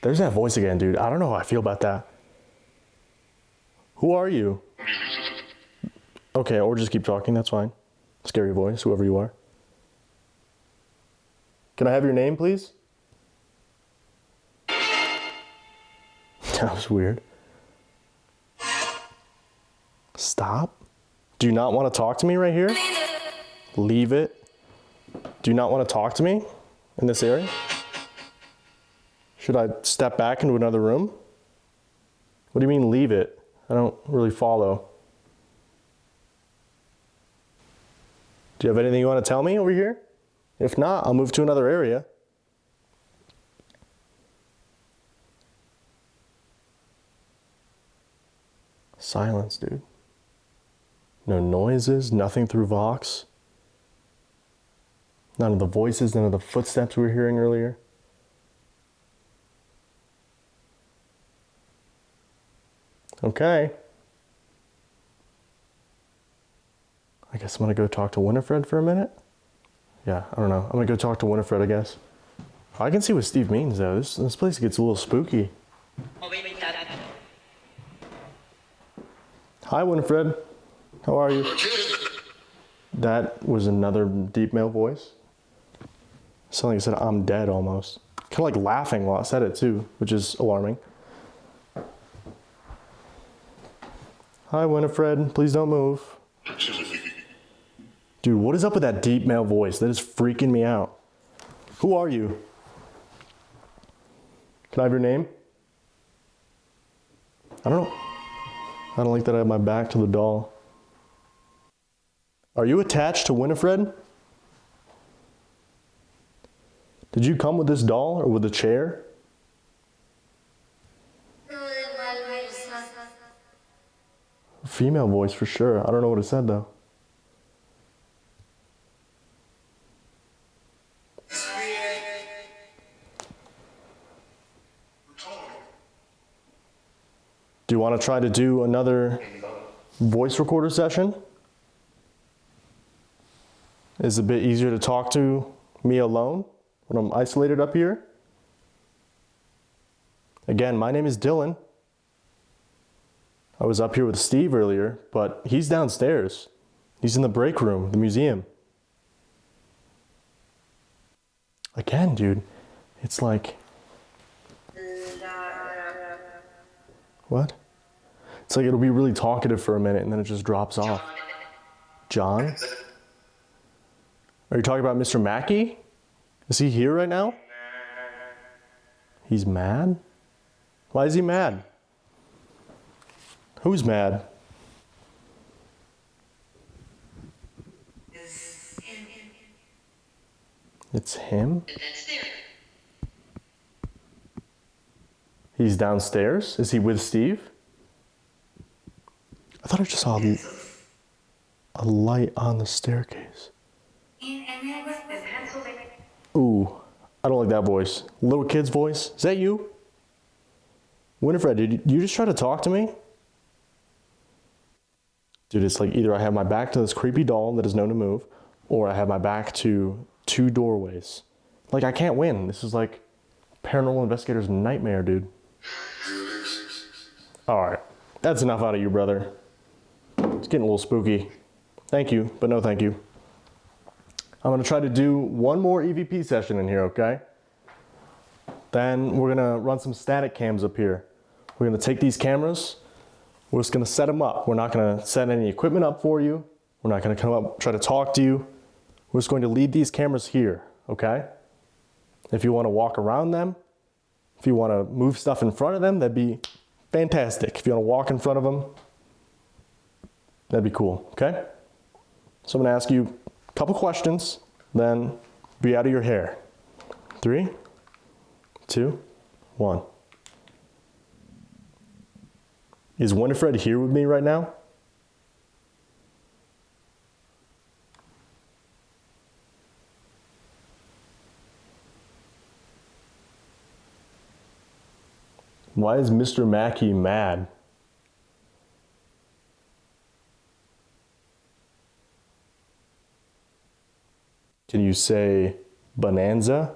Speaker 7: There's that voice again, dude. I don't know how I feel about that. Who are you? Okay, or just keep talking, that's fine. Scary voice, whoever you are. Can I have your name, please? That was weird. Stop. Do you not want to talk to me right here? Leave it. Do you not want to talk to me in this area? Should I step back into another room? What do you mean leave it? I don't really follow. Do you have anything you want to tell me over here? If not, I'll move to another area. Silence, dude. No noises, nothing through Vox. None of the voices, none of the footsteps we were hearing earlier. Okay. I guess I'm gonna go talk to Winifred for a minute. Yeah, I don't know. I'm gonna go talk to Winifred, I guess. I can see what Steve means, though. This place gets a little spooky. Hi, Winifred. How are you? That was another deep male voice. Sounded like it said, I'm dead, almost. Kind of like laughing while I said it, too, which is alarming. Hi, Winifred. Please don't move. Dude, what is up with that deep male voice? That is freaking me out. Who are you? Can I have your name? I don't know. I don't like that I have my back to the doll. Are you attached to Winifred? Did you come with this doll or with a chair? Female voice for sure. I don't know what it said though. Do you want to try to do another voice recorder session? It's a bit easier to talk to me alone when I'm isolated up here. Again, my name is Dylan. I was up here with Steve earlier, but he's downstairs. He's in the break room, the museum. Again, dude, it's like... What? It's like it'll be really talkative for a minute and then it just drops off. John? Are you talking about Mr. Mackay? Is he here right now? He's mad? Why is he mad? Who's mad? It's him? He's downstairs? Is he with Steve? I thought I just saw a light on the staircase. Ooh, I don't like that voice. Little kid's voice. Is that you? Winifred, did you just try to talk to me? Dude, it's like either I have my back to this creepy doll that is known to move, or I have my back to two doorways. Like, I can't win. This is like paranormal investigator's nightmare, dude. All right, that's enough out of you, brother. It's getting a little spooky. Thank you, but no thank you. I'm gonna try to do one more EVP session in here, okay? Then we're gonna run some static cams up here. We're gonna take these cameras, we're just gonna set them up. We're not gonna set any equipment up for you. We're not gonna come up, try to talk to you. We're just going to leave these cameras here, okay? If you wanna walk around them, if you wanna move stuff in front of them, that'd be fantastic. If you wanna walk in front of them, that'd be cool, okay? So I'm gonna ask you a couple questions, then be out of your hair. 3, 2, 1. Is Winifred here with me right now? Why is Mr. Mackay mad? Can you say bonanza?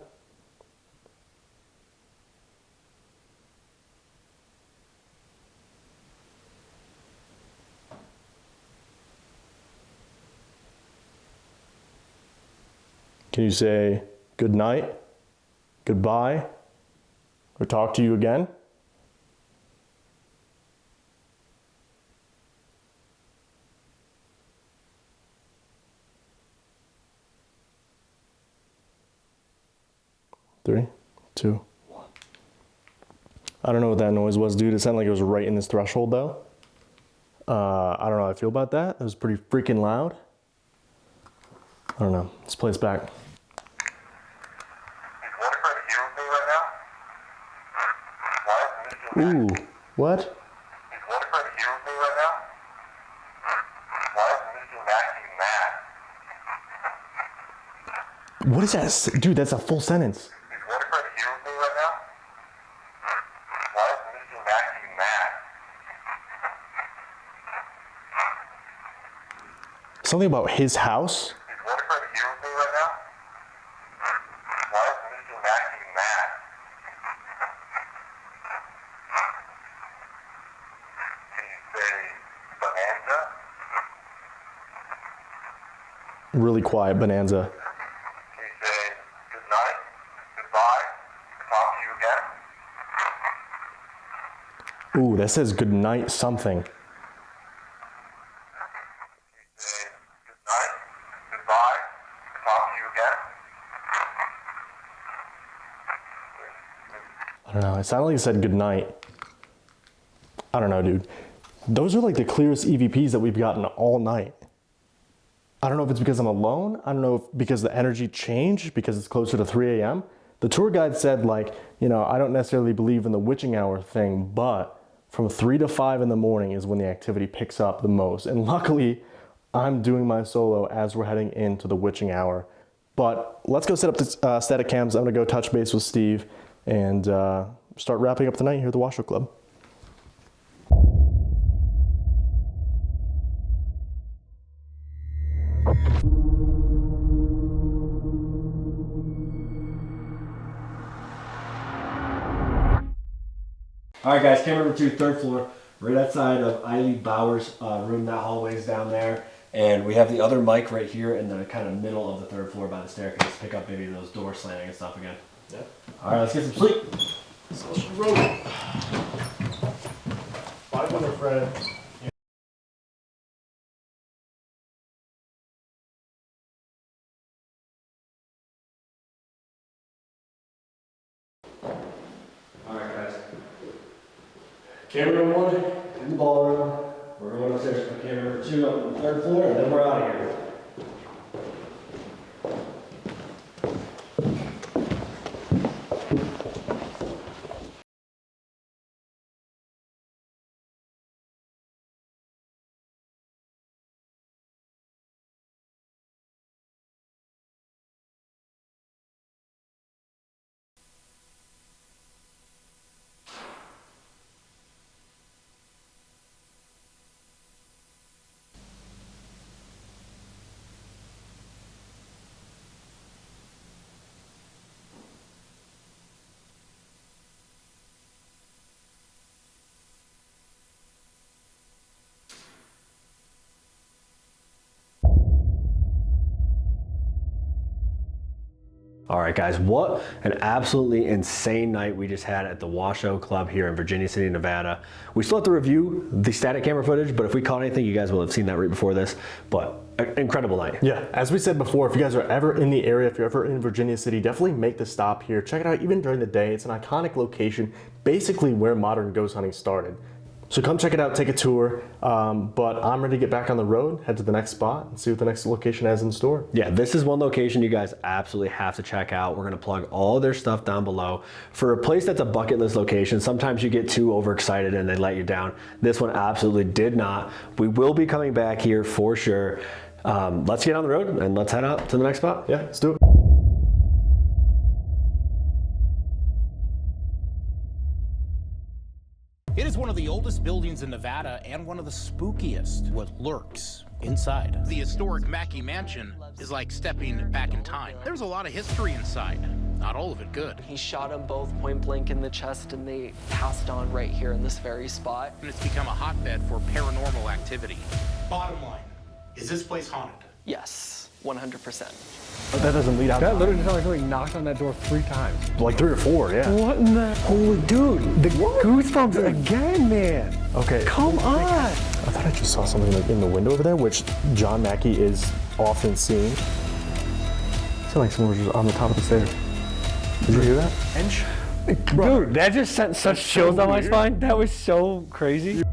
Speaker 7: Can you say good night, goodbye, or talk to you again? Three, two, one. I don't know what that noise was, dude. It sounded like it was right in this threshold, though. I don't know how I feel about that. It was pretty freaking loud. I don't know. Let's play this back.
Speaker 8: Is Winifred here with me right now? Why is Mr.
Speaker 7: Ooh, what?
Speaker 8: Is Winifred here with me right now? Why is Mr. Mackay mad?
Speaker 7: What is that? Dude, that's a full sentence.
Speaker 8: Is Winifred here with me right now? Why is Mr. Mackay mad?
Speaker 7: Something about his house?
Speaker 8: Is Winifred here with me right now? Why is Mr. Mackay mad? Can you say bonanza?
Speaker 7: Really quiet bonanza.
Speaker 8: Can you say good night, goodbye, talk to you again?
Speaker 7: Ooh, that says good night something.
Speaker 8: Can you say good night, goodbye, talk to you again?
Speaker 7: I don't know. It sounded like it said good night. I don't know, dude. Those are like the clearest EVPs that we've gotten all night. I don't know if it's because I'm alone. I don't know if because the energy changed because it's closer to 3 a.m. The tour guide said like, you know, I don't necessarily believe in the witching hour thing, but from 3 to 5 in the morning is when the activity picks up the most. And luckily, I'm doing my solo as we're heading into the witching hour. But let's go set up the static cams. I'm gonna go touch base with Steve and start wrapping up the night here at the Washoe Club.
Speaker 6: All right, guys, camera number 2, third floor, right outside of Eileen Bauer's room. That hallway's down there. And we have the other mic right here in the kind of middle of the third floor by the staircase. Pick up maybe those doors slamming and stuff again. Yeah. All right, let's get some sleep. So let's roll.
Speaker 7: Bye, Winifred.
Speaker 6: All right, guys. Camera number 1 in the ballroom. We're going upstairs for camera number 2 up on the third floor, and then we're out of here. All right, guys, what an absolutely insane night we just had at the Washoe Club here in Virginia City, Nevada. We still have to review the static camera footage, but if we caught anything, you guys will have seen that right before this. But an incredible night.
Speaker 7: Yeah, as we said before, if you guys are ever in the area, if you're ever in Virginia City, definitely make the stop here. Check it out even during the day. It's an iconic basically where modern ghost hunting started. So come check it out, take a tour, but I'm ready to get back on the road, head to the next spot, and see what the next location has in store.
Speaker 6: Yeah, this is one location you guys absolutely have to check out. We're gonna plug all their stuff down below. For a place that's a bucket list location, sometimes you get too overexcited and they let you down. This one absolutely did not. We will be coming back here for sure. Let's get on the road and let's head out to the next spot.
Speaker 7: Yeah, let's do it.
Speaker 10: It is one of the oldest buildings in Nevada and one of the spookiest. What lurks inside. The historic Mackay mansion is like stepping back in time. There's a lot of history inside. Not all of it good.
Speaker 11: He shot them both point blank in the chest and they passed on right here in this very spot.
Speaker 10: And it's become a hotbed for paranormal activity. Bottom line, is this place haunted?
Speaker 11: Yes, 100%.
Speaker 7: That doesn't lead out.
Speaker 12: That literally sounded like somebody knocked on that door 3 times.
Speaker 7: Like 3 or 4, yeah.
Speaker 12: What in the? Holy dude, the goosebumps again, man.
Speaker 7: Okay.
Speaker 12: Come on.
Speaker 7: I thought I just saw something like in the window over there, which John Mackay is often seen. I feel like someone was just on the top of the stairs. Did you hear that?
Speaker 12: Dude, that just sent such chills down my spine. That was so crazy.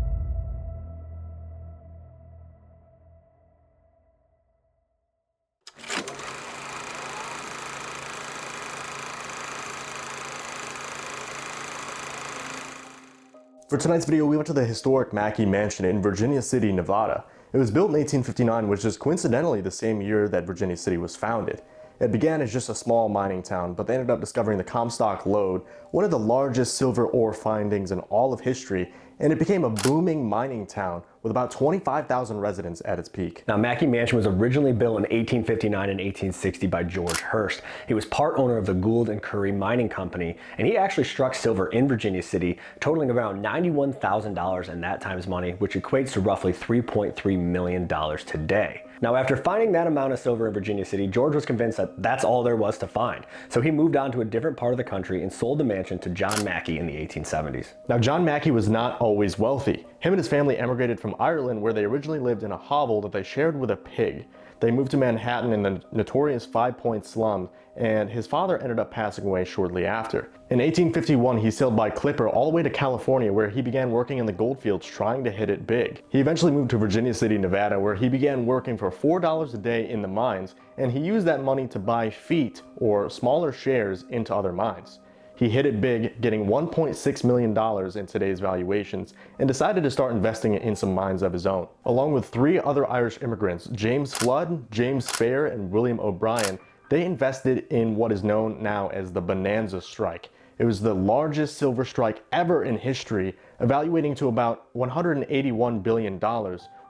Speaker 7: For tonight's video, we went to the historic Mackay Mansion in Virginia City, Nevada. It was built in 1859, which is coincidentally the same year that Virginia City was founded. It began as just a small mining town, but they ended up discovering the Comstock lode, one of the largest silver ore findings in all of history, and it became a booming mining town with about 25,000 residents at its peak.
Speaker 6: Now, Mackay Mansion was originally built in 1859 and 1860 by George Hurst. He was part owner of the Gould and Curry Mining Company, and he actually struck silver in Virginia City, totaling around $91,000 in that time's money, which equates to roughly $3.3 million today. Now, after finding that amount of silver in Virginia City, George was convinced that that's all there was to find. So he moved on to a different part of the country and sold the mansion to John Mackay in the 1870s.
Speaker 7: Now, John Mackay was not always wealthy. Him and his family emigrated from Ireland, where they originally lived in a hovel that they shared with a pig. They moved to Manhattan in the notorious 5 Point slum, and his father ended up passing away shortly after. In 1851, he sailed by clipper all the way to California, where he began working in the goldfields trying to hit it big. He eventually moved to Virginia City, Nevada, where he began working for $4 a day in the mines, and he used that money to buy feet or smaller shares into other mines. He hit it big, getting $1.6 million in today's valuations, and decided to start investing in some mines of his own. Along with 3 other Irish immigrants, James Flood, James Fair, and William O'Brien, they invested in what is known now as the Bonanza Strike. It was the largest silver strike ever in history, evaluating to about $181 billion,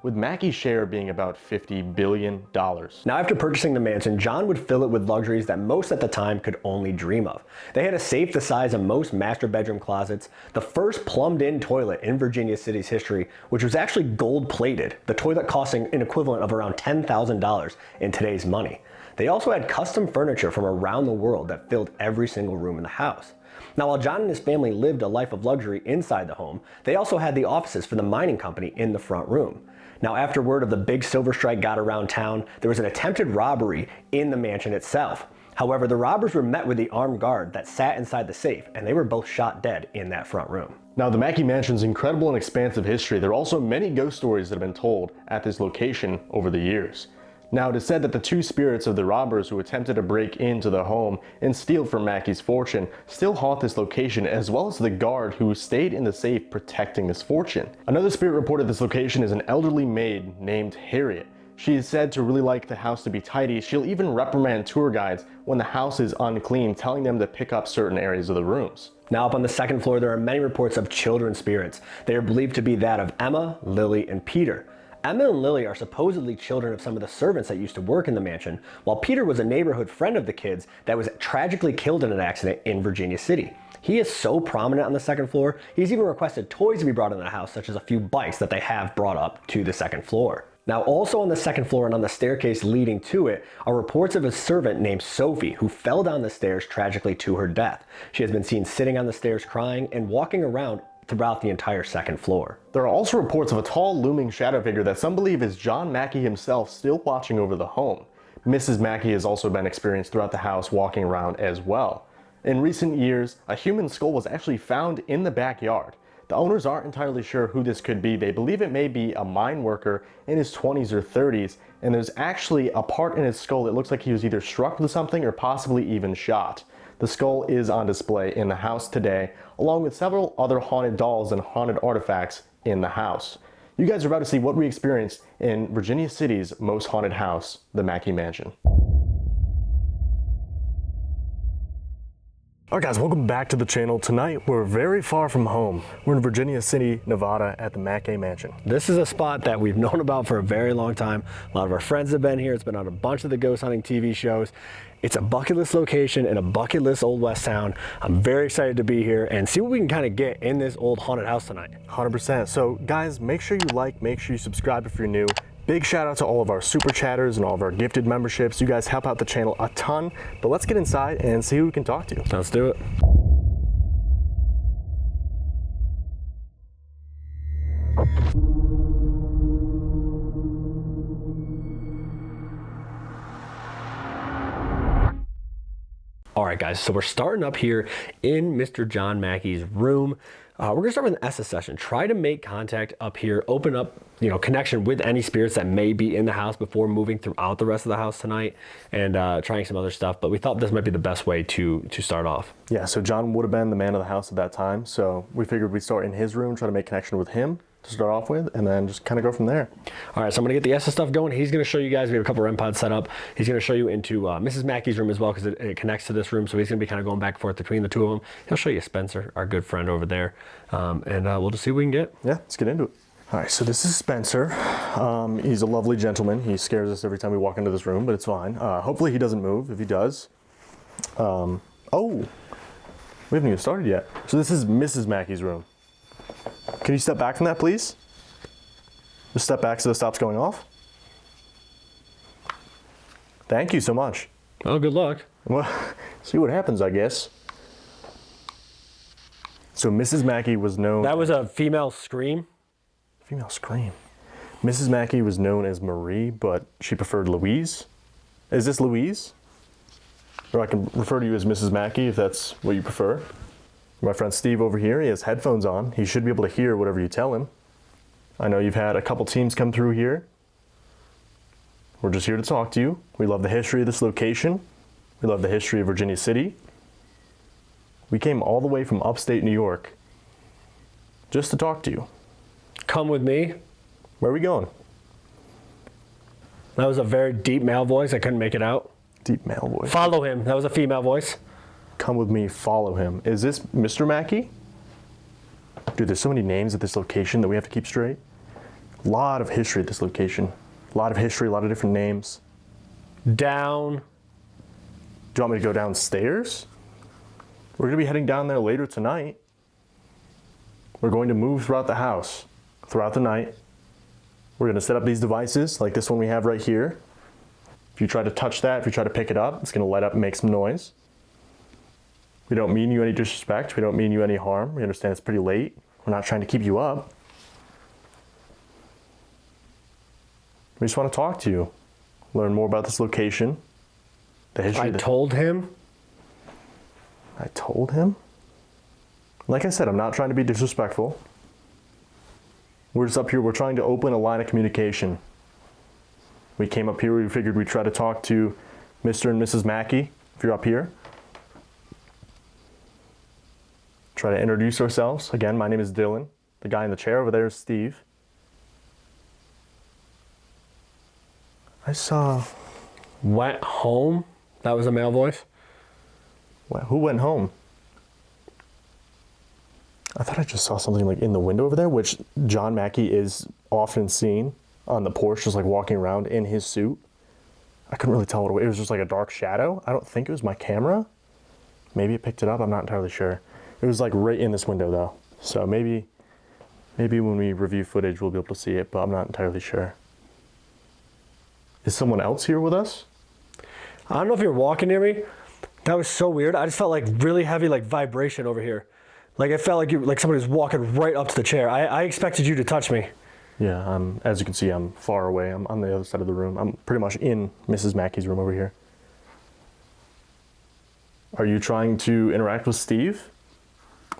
Speaker 7: with Mackay's share being about $50 billion.
Speaker 6: Now, after purchasing the mansion, John would fill it with luxuries that most at the time could only dream of. They had a safe the size of most master bedroom closets, the first plumbed-in toilet in Virginia City's history, which was actually gold-plated, the toilet costing an equivalent of around $10,000 in today's money. They also had custom furniture from around the world that filled every single room in the house. Now, while John and his family lived a life of luxury inside the home, they also had the offices for the mining company in the front room. Now, after word of the big silver strike got around town, there was an attempted robbery in the mansion itself. However, the robbers were met with the armed guard that sat inside the safe, and they were both shot dead in that front room.
Speaker 7: Now, the Mackay Mansion's incredible and expansive history. There are also many ghost stories that have been told at this location over the years. Now, it is said that the 2 spirits of the robbers who attempted to break into the home and steal from Mackay's fortune still haunt this location, as well as the guard who stayed in the safe protecting this fortune. Another spirit reported this location is an elderly maid named Harriet. She is said to really like the house to be tidy. She'll even reprimand tour guides when the house is unclean, telling them to pick up certain areas of the rooms.
Speaker 6: Now, up on the 2nd floor, there are many reports of children spirits. They are believed to be that of Emma, Lily, and Peter. Emma and Lily are supposedly children of some of the servants that used to work in the mansion, while Peter was a neighborhood friend of the kids that was tragically killed in an accident in Virginia City. He is so prominent on the 2nd floor, he's even requested toys to be brought into the house, such as a few bikes that they have brought up to the 2nd floor. Now, also on the second floor and on the staircase leading to it are reports of a servant named Sophie who fell down the stairs tragically to her death. She has been seen sitting on the stairs crying and walking around throughout the entire second floor.
Speaker 7: There are also reports of a tall looming shadow figure that some believe is John Mackay himself still watching over the home. Mrs. Mackay has also been experienced throughout the house walking around as well. In recent years, a human skull was actually found in the backyard. The owners aren't entirely sure who this could be. They believe it may be a mine worker in his 20s or 30s, and there's actually a part in his skull that looks like he was either struck with something or possibly even shot. The skull is on display in the house today, along with several other haunted dolls and haunted artifacts in the house. You guys are about to see what we experienced in Virginia City's most haunted house, the Mackay Mansion. Alright guys, welcome back to the channel. Tonight we're very far from home. We're in Virginia City, Nevada at the Mackay Mansion.
Speaker 6: This is a spot that we've known about for a very long time. A lot of our friends have been here. It's been on a bunch of the ghost hunting TV shows. It's a bucket list location in a bucket list Old West town. I'm very excited to be here and see what we can kind of get in this old haunted house tonight.
Speaker 7: 100%. So guys, make sure you like, make sure you subscribe if you're new. Big shout out to all of our super chatters and all of our gifted memberships. You guys help out the channel a ton, but let's get inside and see who we can talk to.
Speaker 6: Let's do it. All right, guys, so we're starting up here in Mr. John Mackay's room. We're gonna start with an SS session. Try to make contact up here, open up, connection with any spirits that may be in the house before moving throughout the rest of the house tonight and trying some other stuff. But we thought this might be the best way to start off.
Speaker 7: Yeah, so John would have been the man of the house at that time. So we figured we'd start in his room, try to make connection with him to start off with, and then just kind of go from there.
Speaker 6: All right, so I'm gonna get the SS stuff going. He's gonna show you guys, we have a couple REM pods set up. He's gonna show you into Mrs. Mackay's room as well, because it connects to this room. So he's gonna be kind of going back and forth between the two of them. He'll show you Spencer, our good friend over there. And we'll just see what we can get.
Speaker 7: Yeah, let's get into it. All right, so this is Spencer. He's a lovely gentleman. He scares us every time we walk into this room, but it's fine. Hopefully he doesn't move. If he does, oh, we haven't even started yet. So this is Mrs. Mackay's room. Can you step back from that, please? Just step back so it stops going off. Thank you so much.
Speaker 6: Oh, good luck.
Speaker 7: Well, see what happens, I guess. So Mrs. Mackay was known...
Speaker 6: That was a female scream?
Speaker 7: Female scream. Mrs. Mackay was known as Marie, but she preferred Louise. Is this Louise? Or I can refer to you as Mrs. Mackay if that's what you prefer. My friend Steve over here, he has headphones on. He should be able to hear whatever you tell him. I know you've had a couple teams come through here. We're just here to talk to you. We love the history of this location. We love the history of Virginia City. We came all the way from upstate New York just to talk to you.
Speaker 6: Come with me.
Speaker 7: Where are we going?
Speaker 6: That was a very deep male voice. I couldn't make it out.
Speaker 7: Deep male voice.
Speaker 6: Follow him. That was a female voice.
Speaker 7: Come with me, follow him. Is this Mr. Mackay? Dude, there's so many names at this location that we have to keep straight. A lot of history at this location. A lot of history, a lot of different names.
Speaker 6: Down.
Speaker 7: Do you want me to go downstairs? We're gonna be heading down there later tonight. We're going to move throughout the house, throughout the night. We're gonna set up these devices, like this one we have right here. If you try to touch that, if you try to pick it up, it's gonna light up and make some noise. We don't mean you any disrespect. We don't mean you any harm. We understand it's pretty late. We're not trying to keep you up. We just want to talk to you, learn more about this location, the history.
Speaker 6: I told him.
Speaker 7: I told him? Like I said, I'm not trying to be disrespectful. We're just up here, we're trying to open a line of communication. We came up here, we figured we'd try to talk to Mr. and Mrs. Mackay, if you're up here. Try to introduce ourselves. Again, my name is Dylan. The guy in the chair over there is Steve. I saw...
Speaker 6: Went home? That was a male voice?
Speaker 7: Who went home? I thought I just saw something like in the window over there, which John Mackay is often seen on the porch, just like walking around in his suit. I couldn't really tell what it was. It was just like a dark shadow. I don't think it was my camera. Maybe it picked it up. I'm not entirely sure. It was like right in this window though. So maybe when we review footage, we'll be able to see it, but I'm not entirely sure. Is someone else here with us?
Speaker 6: I don't know if you're walking near me. That was so weird. I just felt like really heavy like vibration over here. Like it felt like somebody was walking right up to the chair. I expected you to touch me.
Speaker 7: Yeah, as you can see, I'm far away. I'm on the other side of the room. I'm pretty much in Mrs. Mackey's room over here. Are you trying to interact with Steve?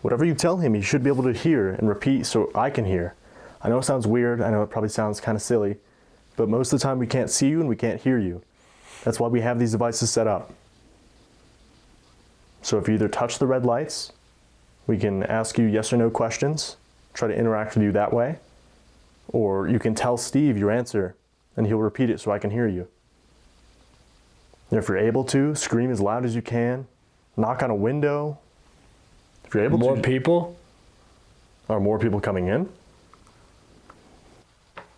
Speaker 7: Whatever you tell him, he should be able to hear and repeat so I can hear. I know it sounds weird. I know it probably sounds kind of silly, but most of the time we can't see you and we can't hear you. That's why we have these devices set up. So if you either touch the red lights, we can ask you yes or no questions, try to interact with you that way, or you can tell Steve your answer and he'll repeat it so I can hear you. And if you're able to, scream as loud as you can, knock on a window. If you're able to.
Speaker 6: More people?
Speaker 7: Are more people coming in?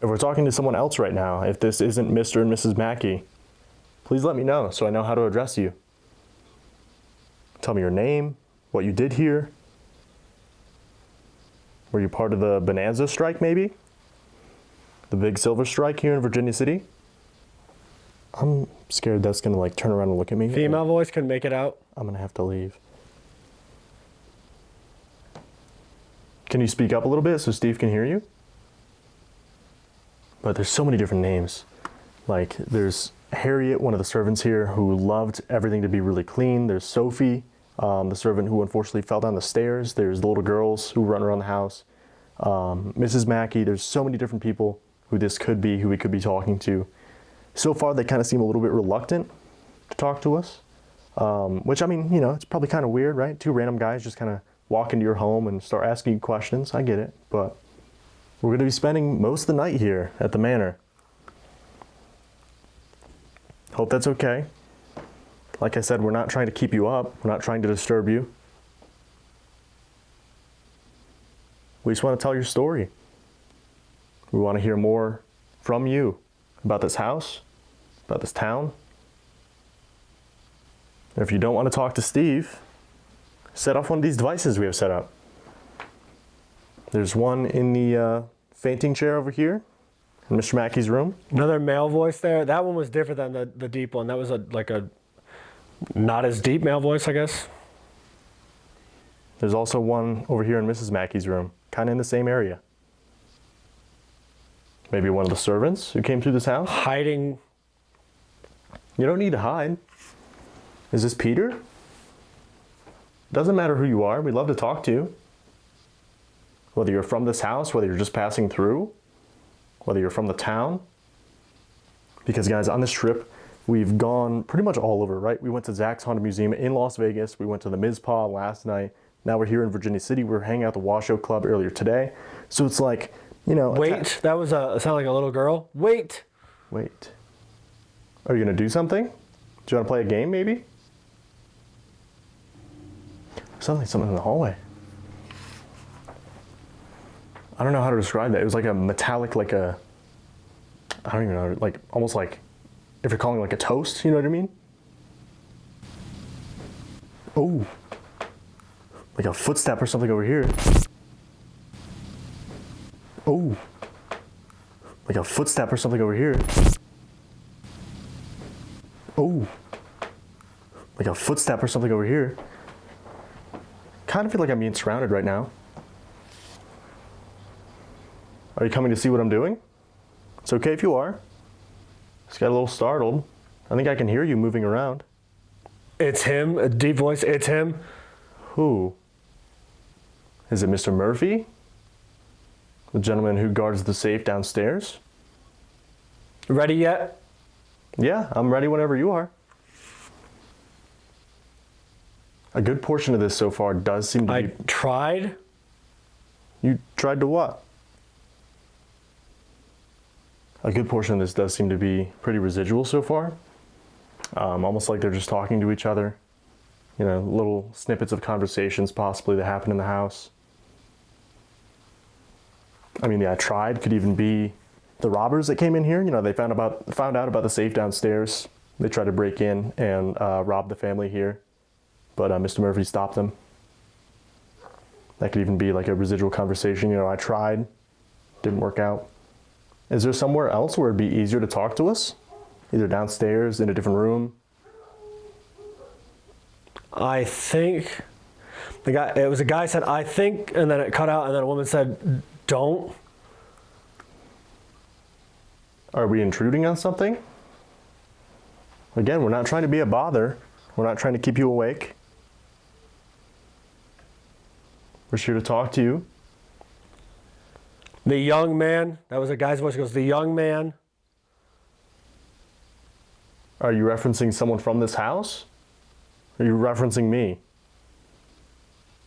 Speaker 7: If we're talking to someone else right now, if this isn't Mr. and Mrs. Mackey, please let me know so I know how to address you. Tell me your name, what you did here. Were you part of the Bonanza strike maybe? The big silver strike here in Virginia City? I'm scared that's gonna like turn around and look at me.
Speaker 6: Female voice couldn't make it out.
Speaker 7: I'm gonna have to leave. Can you speak up a little bit so Steve can hear you? But there's so many different names. Like there's Harriet, one of the servants here, who loved everything to be really clean. There's Sophie, the servant who unfortunately fell down the stairs. There's the little girls who run around the house. Mrs. Mackey, there's so many different people who this could be, who we could be talking to. So far, they kind of seem a little bit reluctant to talk to us, which I mean, you know, it's probably kind of weird, right? Two random guys just kind of walk into your home and start asking you questions. I get it, but we're going to be spending most of the night here at the manor. Hope that's okay. Like I said, we're not trying to keep you up. We're not trying to disturb you. We just want to tell your story. We want to hear more from you about this house, about this town. And if you don't want to talk to Steve, set off one of these devices we have set up. There's one in the fainting chair over here in Mr. Mackey's room.
Speaker 6: Another male voice there. That one was different than the deep one. That was like a not as deep male voice, I guess.
Speaker 7: There's also one over here in Mrs. Mackey's room, kind of in the same area. Maybe one of the servants who came through this house?
Speaker 6: Hiding.
Speaker 7: You don't need to hide. Is this Peter? Doesn't matter who you are, we'd love to talk to you. Whether you're from this house, whether you're just passing through, whether you're from the town. Because guys, on this trip, we've gone pretty much all over, right? We went to Zach's Haunted Museum in Las Vegas. We went to the Mizpah last night. Now we're here in Virginia City. We were hanging out at the Washoe Club earlier today. So it's like, you know.
Speaker 6: Wait, that was it sounded like a little girl. Wait.
Speaker 7: Wait. Are you gonna do something? Do you wanna play a game maybe? Sounds like something in the hallway. I don't know how to describe that. It was like a metallic, like a, I don't even know, like almost like if you're calling like a toast, you know what I mean? Oh, like a footstep or something over here. Oh, like a footstep or something over here. Oh, like a footstep or something over here. Kind of feel like I'm being surrounded right now. Are you coming to see what I'm doing? It's okay if you are. Just got a little startled. I think I can hear you moving around.
Speaker 6: It's him, a deep voice, it's him.
Speaker 7: Who? Is it Mr. Murphy? The gentleman who guards the safe downstairs?
Speaker 6: Ready yet?
Speaker 7: Yeah, I'm ready whenever you are. A good portion of this so far does seem to be...
Speaker 6: I tried.
Speaker 7: You tried to what? A good portion of this does seem to be pretty residual so far. Almost like they're just talking to each other. You know, little snippets of conversations possibly that happen in the house. I mean, I tried could even be the robbers that came in here. You know, they found out about the safe downstairs. They tried to break in and rob the family here, but Mr. Murphy stopped them. That could even be like a residual conversation. You know, I tried, didn't work out. Is there somewhere else where it'd be easier to talk to us? Either downstairs, in a different room?
Speaker 6: I think it was a guy said, I think, and then it cut out, and then a woman said, don't.
Speaker 7: Are we intruding on something? Again, we're not trying to be a bother. We're not trying to keep you awake. We're just here to talk to you.
Speaker 6: The young man, that was a guy's voice, goes, the young man.
Speaker 7: Are you referencing someone from this house? Are you referencing me?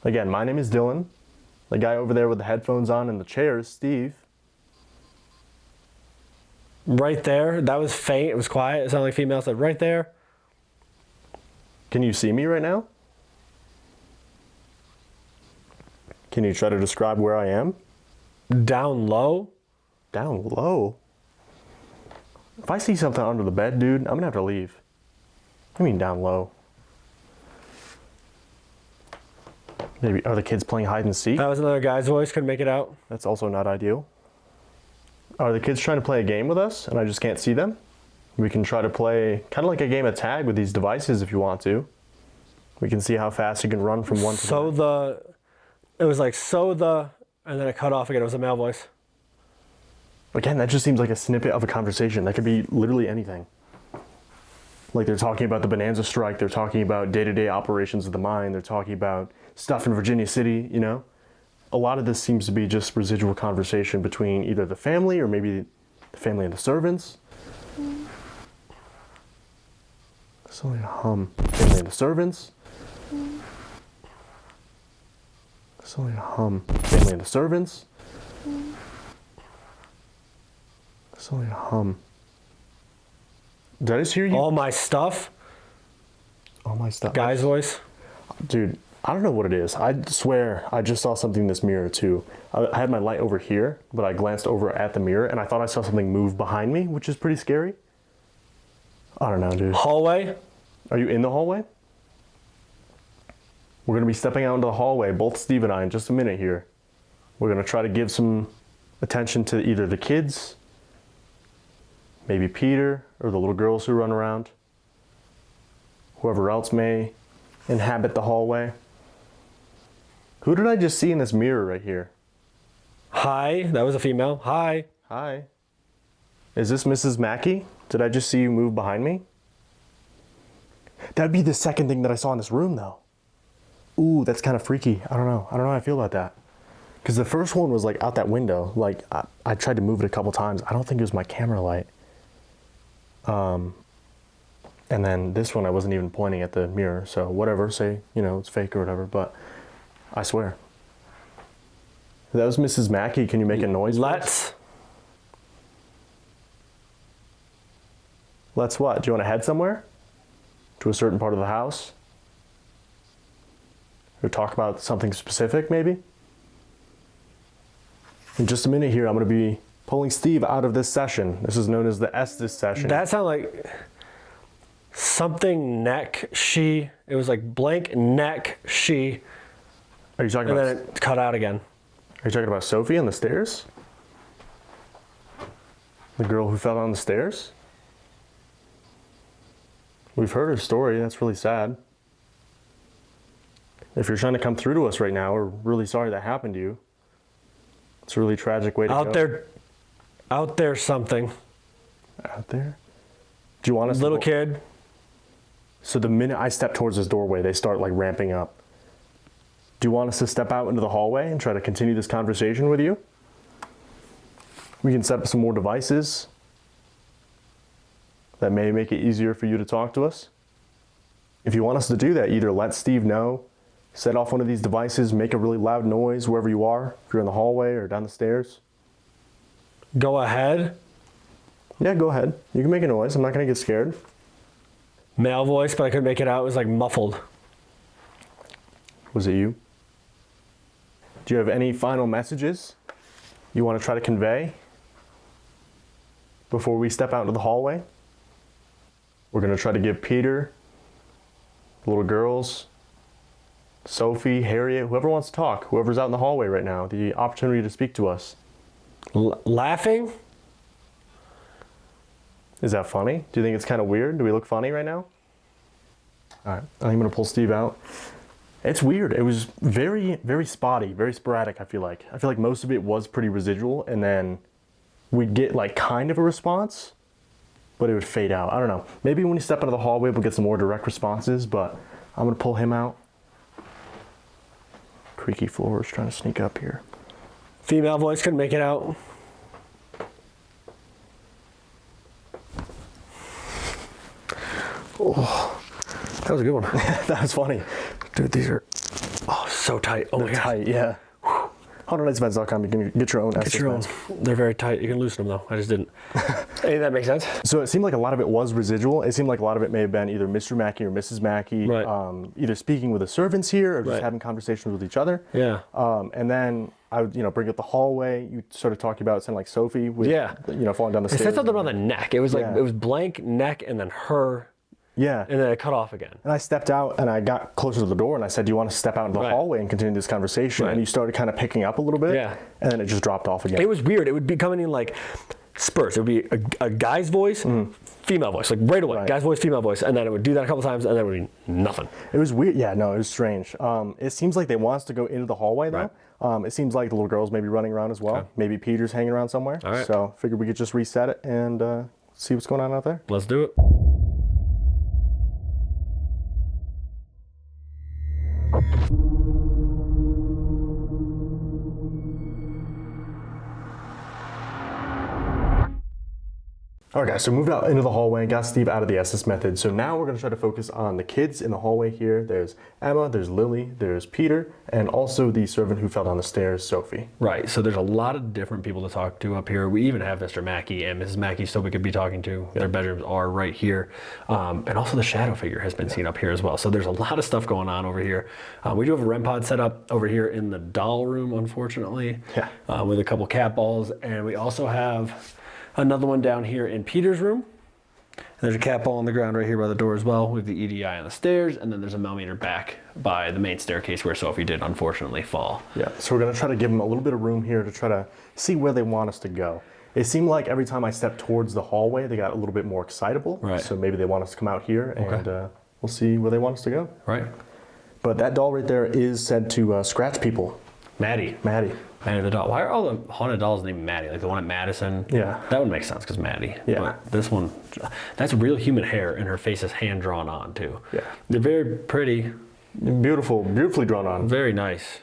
Speaker 7: Again, my name is Dylan. The guy over there with the headphones on in the chair is Steve.
Speaker 6: Right there, that was faint, it was quiet, it sounded like female said, right there.
Speaker 7: Can you see me right now? Can you try to describe where I am?
Speaker 6: Down low?
Speaker 7: Down low? If I see something under the bed, dude, I'm gonna have to leave. I mean down low. Maybe, are the kids playing hide and seek?
Speaker 6: That was another guy's voice, couldn't make it out.
Speaker 7: That's also not ideal. Are the kids trying to play a game with us and I just can't see them? We can try to play kind of like a game of tag with these devices if you want to. We can see how fast you can run from one to the other.
Speaker 6: It was like, and then it cut off again, it was a male voice.
Speaker 7: Again, that just seems like a snippet of a conversation. That could be literally anything. Like they're talking about the Bonanza strike, they're talking about day-to-day operations of the mine, they're talking about stuff in Virginia City, you know? A lot of this seems to be just residual conversation between either the family or maybe the family and the servants. It's only a hum. Family and the servants. It's only a hum. Family and the servants. It's only a hum. Did I just hear you?
Speaker 6: All my stuff?
Speaker 7: All my stuff.
Speaker 6: Guy's voice?
Speaker 7: Dude, I don't know what it is. I swear I just saw something in this mirror too. I had my light over here, but I glanced over at the mirror and I thought I saw something move behind me, which is pretty scary. I don't know, dude.
Speaker 6: Hallway?
Speaker 7: Are you in the hallway? We're going to be stepping out into the hallway, both Steve and I, in just a minute here. We're going to try to give some attention to either the kids, maybe Peter, or the little girls who run around. Whoever else may inhabit the hallway. Who did I just see in this mirror right here?
Speaker 6: Hi, that was a female. Hi.
Speaker 7: Hi. Is this Mrs. Mackay? Did I just see you move behind me? That'd be the second thing that I saw in this room though. Ooh, that's kind of freaky. I don't know how I feel about that. Because the first one was like out that window. Like I tried to move it a couple times. I don't think it was my camera light. And then this one I wasn't even pointing at the mirror. So whatever, say, you know, it's fake or whatever, but I swear. That was Mrs. Mackay. Can you make a noise?
Speaker 6: Let's
Speaker 7: what? Do you want to head somewhere? To a certain part of the house? Or talk about something specific, maybe? In just a minute here, I'm going to be pulling Steve out of this session. This is known as the Estes session.
Speaker 6: That sounded like something neck, she. It was like blank neck, she.
Speaker 7: Are you talking
Speaker 6: about?
Speaker 7: And
Speaker 6: then it cut out again.
Speaker 7: Are you talking about Sophie on the stairs? The girl who fell down the stairs? We've heard her story. That's really sad. If you're trying to come through to us right now, we're really sorry that happened to you. It's a really tragic way to go.
Speaker 6: Out there something.
Speaker 7: Out there? Do you want us
Speaker 6: Little kid.
Speaker 7: So the minute I step towards this doorway, they start like ramping up. Do you want us to step out into the hallway and try to continue this conversation with you? We can set up some more devices that may make it easier for you to talk to us. If you want us to do that, either let Steve know, set off one of these devices, make a really loud noise wherever you are, if you're in the hallway or down the stairs.
Speaker 6: Go ahead.
Speaker 7: Yeah, go ahead. You can make a noise. I'm not going to get scared.
Speaker 6: Male voice, but I couldn't make it out. It was like muffled.
Speaker 7: Was it you? Do you have any final messages you want to try to convey before we step out into the hallway? We're going to try to give Peter, the little girls, Sophie, Harriet, whoever wants to talk, whoever's out in the hallway right now, the opportunity to speak to us.
Speaker 6: Laughing?
Speaker 7: Is that funny? Do you think it's kind of weird? Do we look funny right now? All right, I'm gonna pull Steve out. It's weird. It was very, very spotty, very sporadic, I feel like. I feel like most of it was pretty residual, and then we'd get like kind of a response, but it would fade out. I don't know. Maybe when you step into the hallway, we'll get some more direct responses, but I'm gonna pull him out. Creaky floors, trying to sneak up here.
Speaker 6: Female voice couldn't make it out. Oh, that was a good one.
Speaker 7: That was funny.
Speaker 6: Dude, these are so tight. Oh,
Speaker 7: They're tight, yeah. 100nightsevents.com, you can get your own.
Speaker 6: Get your own. They're very tight. You can loosen them though. I just didn't. Hey, that makes sense.
Speaker 7: So it seemed like a lot of it was residual. It seemed like a lot of it may have been either Mr. Mackay or Mrs. Mackay,
Speaker 6: right.
Speaker 7: Either speaking with the servants here or just
Speaker 6: right.
Speaker 7: having conversations with each other.
Speaker 6: Yeah.
Speaker 7: And then I would, bring up the hallway. You started talking about it sounded like Sophie with, falling down the stairs.
Speaker 6: It said something about the neck. It was like, it was blank neck and then her.
Speaker 7: Yeah.
Speaker 6: And then it cut off again.
Speaker 7: And I stepped out and I got closer to the door and I said, do you want to step out into the hallway and continue this conversation?
Speaker 6: Right.
Speaker 7: And you started kind of picking up a little bit.
Speaker 6: Yeah.
Speaker 7: And then it just dropped off again.
Speaker 6: It was weird. It would be coming in like spurts. It would be a guy's voice, female voice, like right away. Right. Guy's voice, female voice. And then it would do that a couple times and then it would be nothing.
Speaker 7: It was weird. Yeah, no, it was strange. It seems like they want us to go into the hallway though. Right. It seems like the little girls may be running around as well. Okay. Maybe Peter's hanging around somewhere.
Speaker 6: All right.
Speaker 7: So figured we could just reset it and see what's going on out there.
Speaker 6: Let's do it.
Speaker 7: All right, guys, so moved out into the hallway, got Steve out of the SS method. So now we're gonna try to focus on the kids in the hallway here. There's Emma, there's Lily, there's Peter, and also the servant who fell down the stairs, Sophie.
Speaker 6: Right, so there's a lot of different people to talk to up here. We even have Mr. Mackay and Mrs. Mackay still we could be talking to. Their bedrooms are right here. And also the shadow figure has been seen up here as well. So there's a lot of stuff going on over here. We do have a REM pod set up over here in the doll room, unfortunately, with a couple cat balls. And we also have another one down here in Peter's room. And there's a cat ball on the ground right here by the door as well. We have the EDI on the stairs, and then there's a millimeter back by the main staircase where Sophie did unfortunately fall.
Speaker 7: Yeah, so we're gonna try to give them a little bit of room here to try to see where they want us to go. It seemed like every time I stepped towards the hallway, they got a little bit more excitable. Right. So maybe they want us to come out here and we'll see where they want us to go.
Speaker 6: Right.
Speaker 7: But that doll right there is said to scratch people.
Speaker 6: Maddie.
Speaker 7: Maddie the doll.
Speaker 6: Why are all the haunted dolls named Maddie? Like the one at Madison?
Speaker 7: Yeah.
Speaker 6: That would make sense because Maddie.
Speaker 7: Yeah.
Speaker 6: But this one, that's real human hair and her face is hand drawn on too.
Speaker 7: Yeah.
Speaker 6: They're very pretty.
Speaker 7: Beautiful, beautifully drawn on.
Speaker 6: Very nice.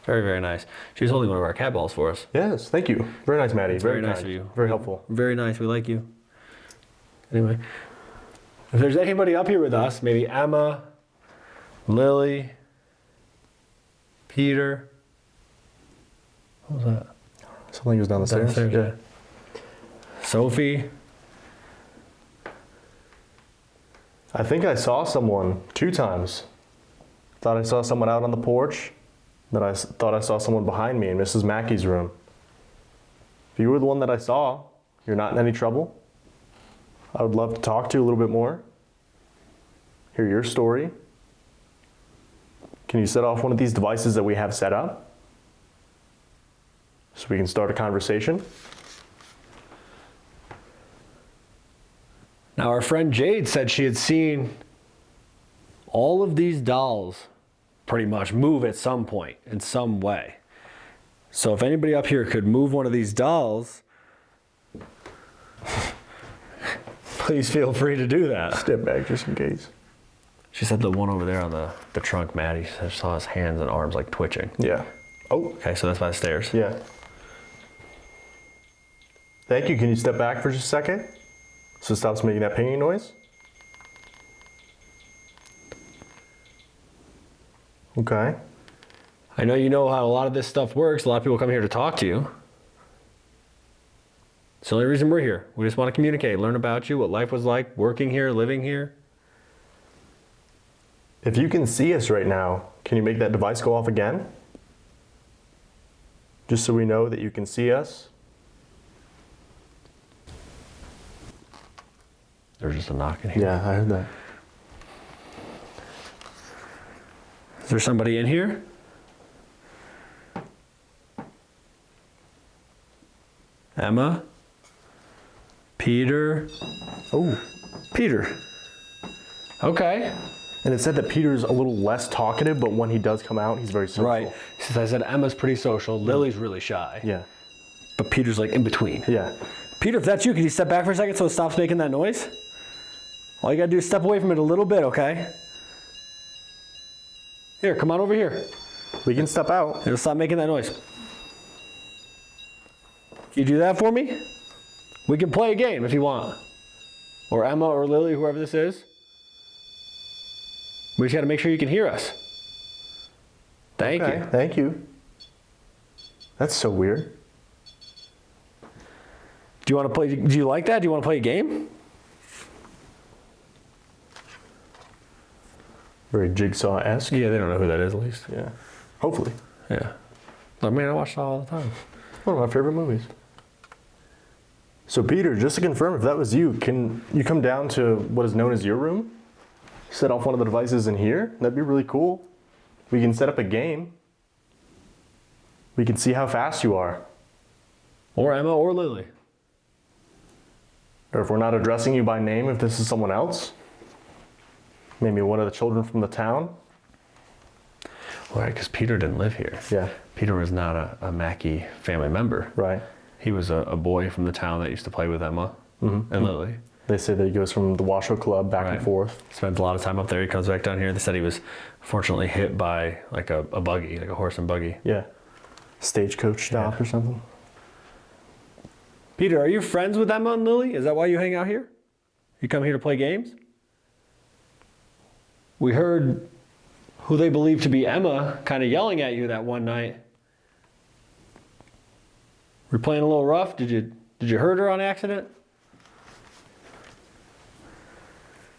Speaker 6: Very, very nice. She was holding one of our cat balls for us.
Speaker 7: Yes, thank you. Very nice, Maddie.
Speaker 6: Very nice of you.
Speaker 7: Very helpful.
Speaker 6: Very nice. We like you. Anyway, if there's anybody up here with us, maybe Emma, Lily, Peter. What was that?
Speaker 7: Something was down the stairs.
Speaker 6: Yeah. Sophie.
Speaker 7: I think I saw someone 2 times. Thought I saw someone out on the porch. Then I thought I saw someone behind me in Mrs. Mackey's room. If you were the one that I saw, you're not in any trouble. I would love to talk to you a little bit more. Hear your story. Can you set off one of these devices that we have set up? So we can start a conversation.
Speaker 6: Now our friend Jade said she had seen all of these dolls pretty much move at some point in some way. So if anybody up here could move one of these dolls, please feel free to do that.
Speaker 7: Step back just in case.
Speaker 6: She said the one over there on the trunk, Maddie, she saw his hands and arms like twitching.
Speaker 7: Yeah. Oh.
Speaker 6: Okay, so that's by the stairs.
Speaker 7: Yeah. Thank you. Can you step back for just a second? So it stops making that pinging noise? Okay.
Speaker 6: I know you know how a lot of this stuff works. A lot of people come here to talk to you. It's the only reason we're here. We just want to communicate, learn about you, what life was like, working here, living here.
Speaker 7: If you can see us right now, can you make that device go off again? Just so we know that you can see us.
Speaker 6: There's just a knock in here.
Speaker 7: Yeah, I heard that.
Speaker 6: Is there somebody in here? Emma? Peter.
Speaker 7: Oh.
Speaker 6: Peter. Okay.
Speaker 7: And it said that Peter's a little less talkative, but when he does come out, he's very social.
Speaker 6: Right. Since I said Emma's pretty social, Lily's really shy.
Speaker 7: Yeah.
Speaker 6: But Peter's like in between.
Speaker 7: Yeah.
Speaker 6: Peter, if that's you, can you step back for a second so it stops making that noise? All you gotta do is step away from it a little bit, okay? Here, come on over here.
Speaker 7: We can step out.
Speaker 6: It'll stop making that noise. Can you do that for me? We can play a game if you want. Or Emma or Lily, whoever this is. We just gotta make sure you can hear us. Thank you.
Speaker 7: Thank you. That's so weird.
Speaker 6: Do you want to play? Do you like that? Do you want to play a game?
Speaker 7: Very Jigsaw-esque.
Speaker 6: Yeah, they don't know who that is at least.
Speaker 7: Yeah. Hopefully.
Speaker 6: Yeah. I mean, I watch that all the time.
Speaker 7: One of my favorite movies. So Peter, just to confirm, if that was you, can you come down to what is known as your room? Set off one of the devices in here? That'd be really cool. We can set up a game. We can see how fast you are.
Speaker 6: Or Emma or Lily.
Speaker 7: Or if we're not addressing you by name, if this is someone else. Maybe one of the children from the town.
Speaker 6: Right, because Peter didn't live here.
Speaker 7: Yeah.
Speaker 6: Peter was not a Mackay family member.
Speaker 7: Right.
Speaker 6: He was a boy from the town that used to play with Emma and Lily.
Speaker 7: They say that he goes from the Washoe Club back and forth.
Speaker 6: Spends a lot of time up there. He comes back down here. They said he was fortunately hit by like a buggy, like a horse and buggy.
Speaker 7: Yeah. Stagecoach stop or something.
Speaker 6: Peter, are you friends with Emma and Lily? Is that why you hang out here? You come here to play games? We heard who they believe to be Emma kind of yelling at you that one night. Were you playing a little rough? Did you hurt her on accident?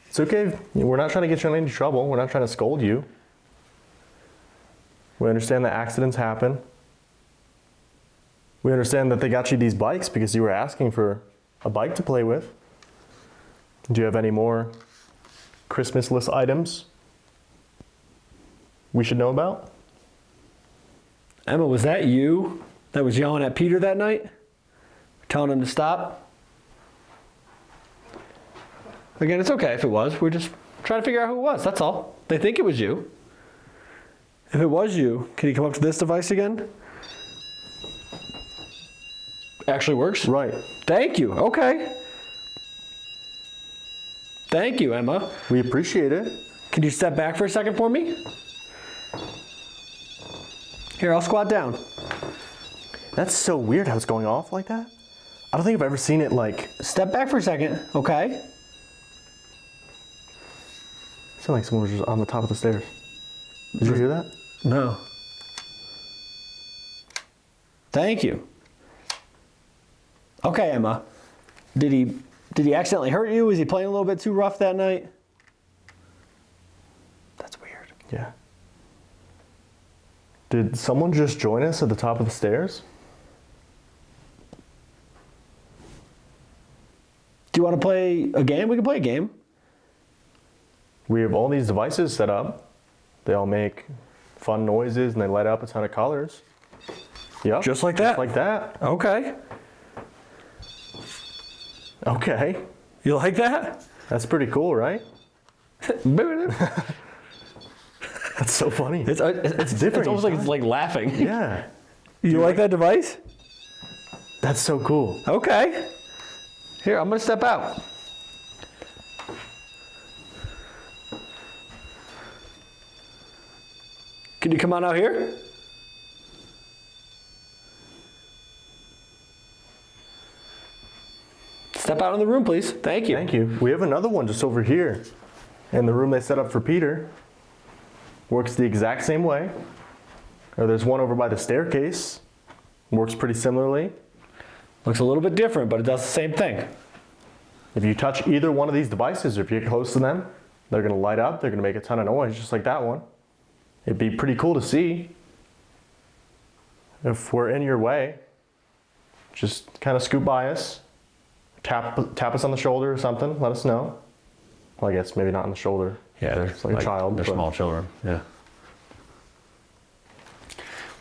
Speaker 7: It's okay. We're not trying to get you in any trouble. We're not trying to scold you. We understand that accidents happen. We understand that they got you these bikes because you were asking for a bike to play with. Do you have any more Christmas list items we should know about?
Speaker 6: Emma, was that you that was yelling at Peter that night? Telling him to stop? Again, it's okay if it was. We're just trying to figure out who it was, that's all. They think it was you. If it was you, can you come up to this device again? Actually works?
Speaker 7: Right.
Speaker 6: Thank you. Okay. Thank you, Emma.
Speaker 7: We appreciate it.
Speaker 6: Could you step back for a second for me? Here, I'll squat down.
Speaker 7: That's so weird how it's going off like that. I don't think I've ever seen it like...
Speaker 6: Step back for a second, okay?
Speaker 7: It sounded like someone was just on the top of the stairs. Did you hear that?
Speaker 6: No. Thank you. Okay, Emma. Did he accidentally hurt you? Was he playing a little bit too rough that night? That's weird.
Speaker 7: Yeah. Did someone just join us at the top of the stairs?
Speaker 6: Do you want to play a game? We can play a game.
Speaker 7: We have all these devices set up. They all make fun noises and they light up a ton of colors. Yep.
Speaker 6: Just like that?
Speaker 7: Just like that.
Speaker 6: Okay.
Speaker 7: Okay.
Speaker 6: You like that?
Speaker 7: That's pretty cool, right? That's so funny.
Speaker 6: It's different. It's almost like it's like laughing.
Speaker 7: Yeah.
Speaker 6: You like that device?
Speaker 7: That's so cool.
Speaker 6: Okay. Here, I'm gonna step out. Can you come on out here? Step out in the room, please. Thank you.
Speaker 7: Thank you. We have another one just over here. In the room they set up for Peter. Works the exact same way. Or there's one over by the staircase. Works pretty similarly.
Speaker 6: Looks a little bit different, but it does the same thing.
Speaker 7: If you touch either one of these devices, or if you get close to them, they're gonna light up, they're gonna make a ton of noise, just like that one. It'd be pretty cool to see. If we're in your way, just kind of scoot by us, tap us on the shoulder or something, let us know. Well, I guess maybe not on the shoulder.
Speaker 6: Yeah, they're
Speaker 7: like a child.
Speaker 6: They're small children, yeah.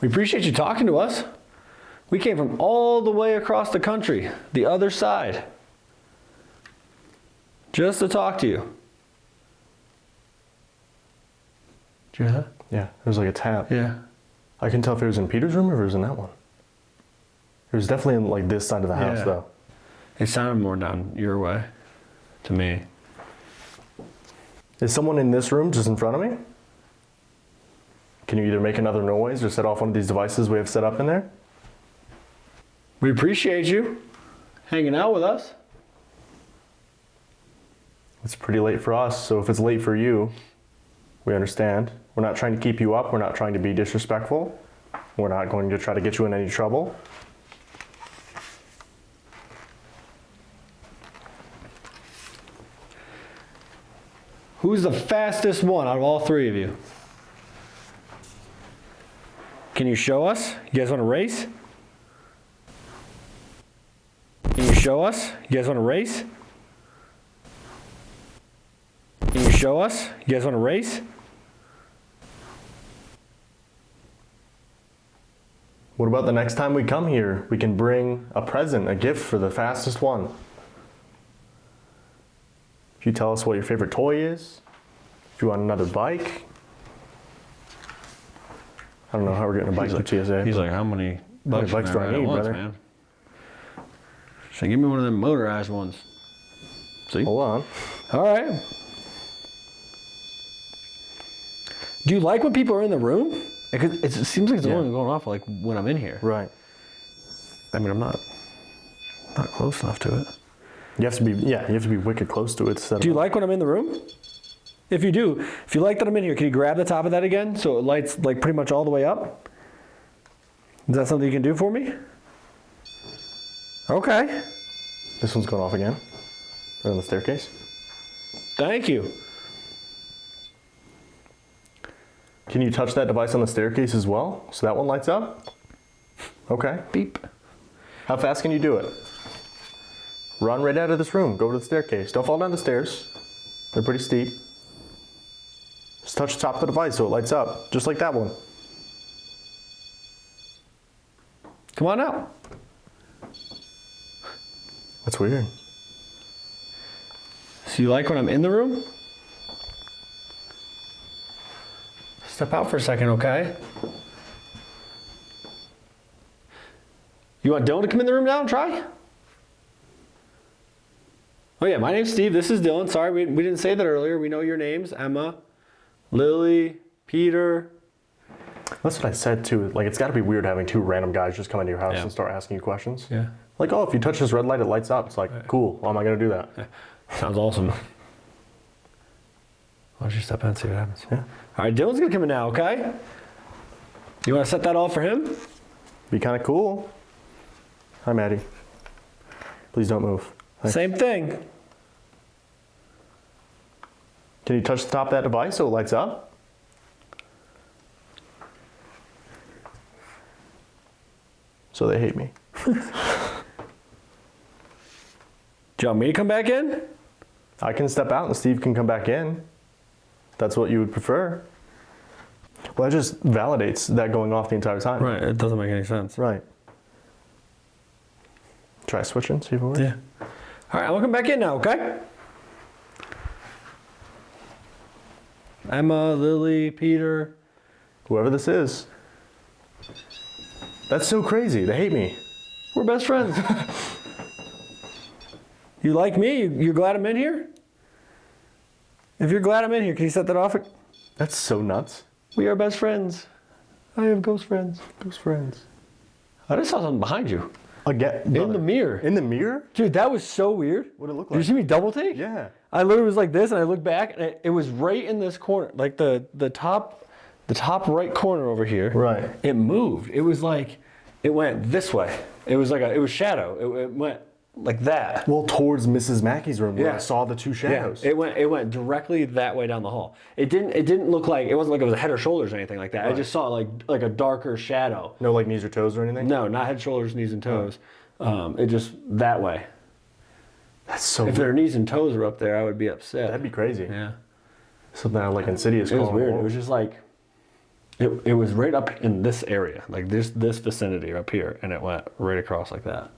Speaker 6: We appreciate you talking to us. We came from all the way across the country, the other side. Just to talk to you. Did you hear that?
Speaker 7: Yeah, there was like a tap.
Speaker 6: Yeah.
Speaker 7: I couldn't tell if it was in Peter's room or if it was in that one. It was definitely in like this side of the house, though.
Speaker 6: It sounded more down your way to me.
Speaker 7: Is someone in this room just in front of me? Can you either make another noise or set off one of these devices we have set up in there?
Speaker 6: We appreciate you hanging out with us.
Speaker 7: It's pretty late for us, so if it's late for you, we understand. We're not trying to keep you up. We're not trying to be disrespectful. We're not going to try to get you in any trouble.
Speaker 6: Who's the fastest one out of all three of you? Can you show us? You guys want to race? Can you show us? You guys want to race? Can you show us? You guys want to race?
Speaker 7: What about the next time we come here? We can bring a present, a gift for the fastest one. If you tell us what your favorite toy is, if you want another bike. I don't know how we're getting a bike through TSA.
Speaker 6: He's like, how many bikes
Speaker 7: do I need, brother?
Speaker 6: Man? So give me one of them motorized ones. See?
Speaker 7: Hold on.
Speaker 6: All right. Do you like when people are in the room? Because it seems like it's only going off like when I'm in here.
Speaker 7: Right.
Speaker 6: I mean, I'm not close enough to it.
Speaker 7: You have to be, you have to be wicked close to it.
Speaker 6: Do you like when I'm in the room? If you do, if you like that I'm in here, can you grab the top of that again so it lights like pretty much all the way up? Is that something you can do for me? Okay.
Speaker 7: This one's going off again. Right on the staircase.
Speaker 6: Thank you.
Speaker 7: Can you touch that device on the staircase as well? So that one lights up? Okay.
Speaker 6: Beep.
Speaker 7: How fast can you do it? Run right out of this room. Go over to the staircase. Don't fall down the stairs. They're pretty steep. Just touch the top of the device so it lights up. Just like that one.
Speaker 6: Come on out.
Speaker 7: That's weird.
Speaker 6: So you like when I'm in the room? Step out for a second, okay? You want Dylan to come in the room now and try? Oh yeah, my name's Steve. This is Dylan. Sorry, we didn't say that earlier. We know your names. Emma, Lily, Peter.
Speaker 7: That's what I said too. Like, it's got to be weird having two random guys just come into your house and start asking you questions.
Speaker 6: Yeah.
Speaker 7: Like, oh, if you touch this red light, it lights up. It's like, cool. Why am I going to do that?
Speaker 6: Yeah. Sounds awesome. Why don't you step in and see what happens?
Speaker 7: Yeah.
Speaker 6: All right, Dylan's going to come in now, okay? You want to set that all for him?
Speaker 7: Be kind of cool. Hi, Maddie. Please don't move. Thanks.
Speaker 6: Same thing.
Speaker 7: Can you touch the top of that device so it lights up? So they hate me.
Speaker 6: Do you want me to come back in?
Speaker 7: I can step out and Steve can come back in. That's what you would prefer. Well, that just validates that going off the entire time.
Speaker 6: Right, it doesn't make any sense.
Speaker 7: Right. Try switching, see if it works.
Speaker 6: Yeah. All right, I'm gonna come back in now, okay? Emma, Lily, Peter.
Speaker 7: Whoever this is. That's so crazy. They hate me.
Speaker 6: We're best friends. You like me? You're glad I'm in here? If you're glad I'm in here, can you set that off?
Speaker 7: That's so nuts.
Speaker 6: We are best friends. I have ghost friends.
Speaker 7: Ghost friends.
Speaker 6: I just saw something behind you.
Speaker 7: Again?
Speaker 6: In the mirror.
Speaker 7: In the mirror?
Speaker 6: Dude, that was so weird.
Speaker 7: What did it look
Speaker 6: Did you
Speaker 7: like?
Speaker 6: see me double take?
Speaker 7: Yeah.
Speaker 6: I literally was like this, and I looked back, and it was right in this corner, like the top right corner over here.
Speaker 7: Right.
Speaker 6: It moved. It was like, it went this way. It was like it was shadow. It went like that.
Speaker 7: Well, towards Mrs. Mackey's room where I saw the two shadows.
Speaker 6: Yeah. It went directly that way down the hall. It didn't look like, it wasn't like it was a head or shoulders or anything like that. Right. I just saw like a darker shadow.
Speaker 7: No like knees or toes or anything?
Speaker 6: No, not head, shoulders, knees, and toes. It just that way.
Speaker 7: That's so
Speaker 6: If their knees and toes were up there, I would be upset.
Speaker 7: That'd be crazy.
Speaker 6: Yeah.
Speaker 7: Something like Insidious.
Speaker 6: It was weird. It was just like, it was right up in this area, like this vicinity up here, and it went right across like that.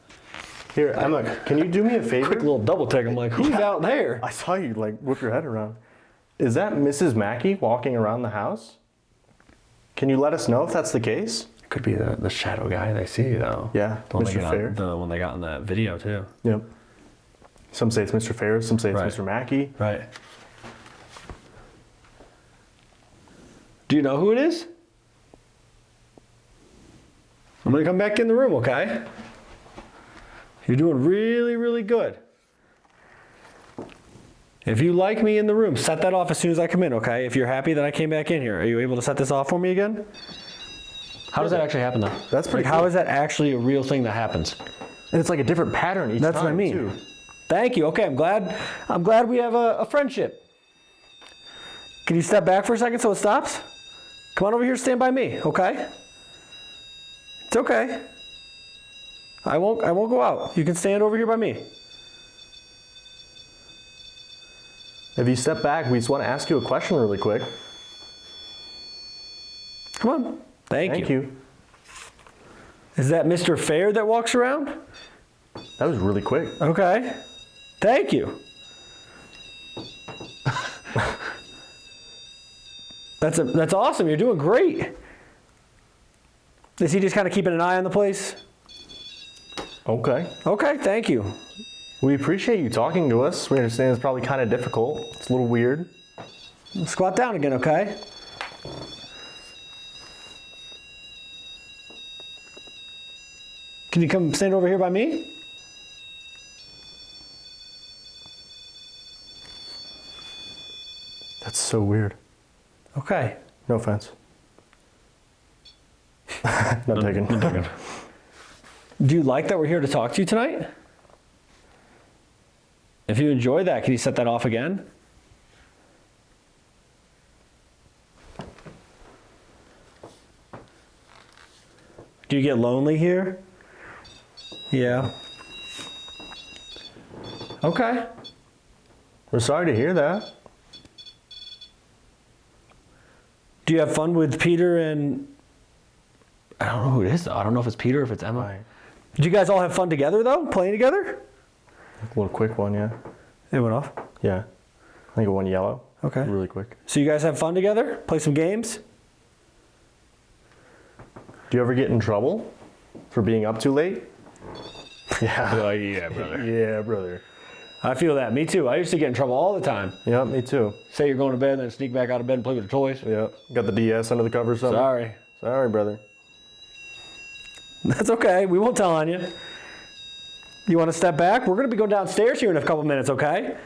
Speaker 7: Here, Emma, can you do me a favor?
Speaker 6: Quick little double take. I'm like, who's out there?
Speaker 7: I saw you like whip your head around. Is that Mrs. Mackay walking around the house? Can you let us know if that's the case?
Speaker 6: Could be the shadow guy they see though.
Speaker 7: Yeah, Mr. Fair.
Speaker 6: The one they got in that video too.
Speaker 7: Yep. Some say it's Mr. Fair, some say it's Mr. Mackay.
Speaker 6: Right. Do you know who it is? I'm gonna come back in the room, okay? You're doing really, really good. If you like me in the room, set that off as soon as I come in, okay? If you're happy that I came back in here, are you able to set this off for me again? How does that actually happen though?
Speaker 7: That's pretty
Speaker 6: How is that actually a real thing that happens?
Speaker 7: And it's like a different pattern each time.
Speaker 6: That's what I mean.
Speaker 7: Too.
Speaker 6: Thank you. Okay, I'm glad we have a friendship. Can you step back for a second so it stops? Come on over here, stand by me, okay? It's okay. I won't go out. You can stand over here by me.
Speaker 7: If you step back, we just want to ask you a question really quick.
Speaker 6: Come on. Thank
Speaker 7: you.
Speaker 6: Is that Mr. Fair that walks around?
Speaker 7: That was really quick.
Speaker 6: Okay. Thank you. That's awesome. You're doing great. Is he just kind of keeping an eye on the place?
Speaker 7: Okay.
Speaker 6: Okay, thank you.
Speaker 7: We appreciate you talking to us. We understand it's probably kind of difficult. It's a little weird.
Speaker 6: Squat down again, okay? Can you come stand over here by me?
Speaker 7: That's so weird.
Speaker 6: Okay.
Speaker 7: No offense. Not taken.
Speaker 6: Do you like that we're here to talk to you tonight? If you enjoy that, can you set that off again? Do you get lonely here? Yeah. Okay.
Speaker 7: We're sorry to hear that.
Speaker 6: Do you have fun with Peter and... I don't know who it is though. I don't know if it's Peter or if it's Emma.
Speaker 7: Right.
Speaker 6: Did you guys all have fun together though? Playing together?
Speaker 7: A little quick one, yeah.
Speaker 6: It went off?
Speaker 7: Yeah. I think it went yellow.
Speaker 6: Okay.
Speaker 7: Really quick.
Speaker 6: So you guys have fun together? Play some games?
Speaker 7: Do you ever get in trouble for being up too late? Yeah.
Speaker 6: Oh yeah, brother.
Speaker 7: Yeah, brother.
Speaker 6: I feel that. Me too. I used to get in trouble all the time.
Speaker 7: Yeah, me too.
Speaker 6: Say you're going to bed and then sneak back out of bed and play with the toys.
Speaker 7: Yeah. Got the DS under the cover or something?
Speaker 6: Sorry.
Speaker 7: Sorry, brother.
Speaker 6: That's okay. We won't tell on you. You want to step back? We're going to be going downstairs here in a couple minutes, okay?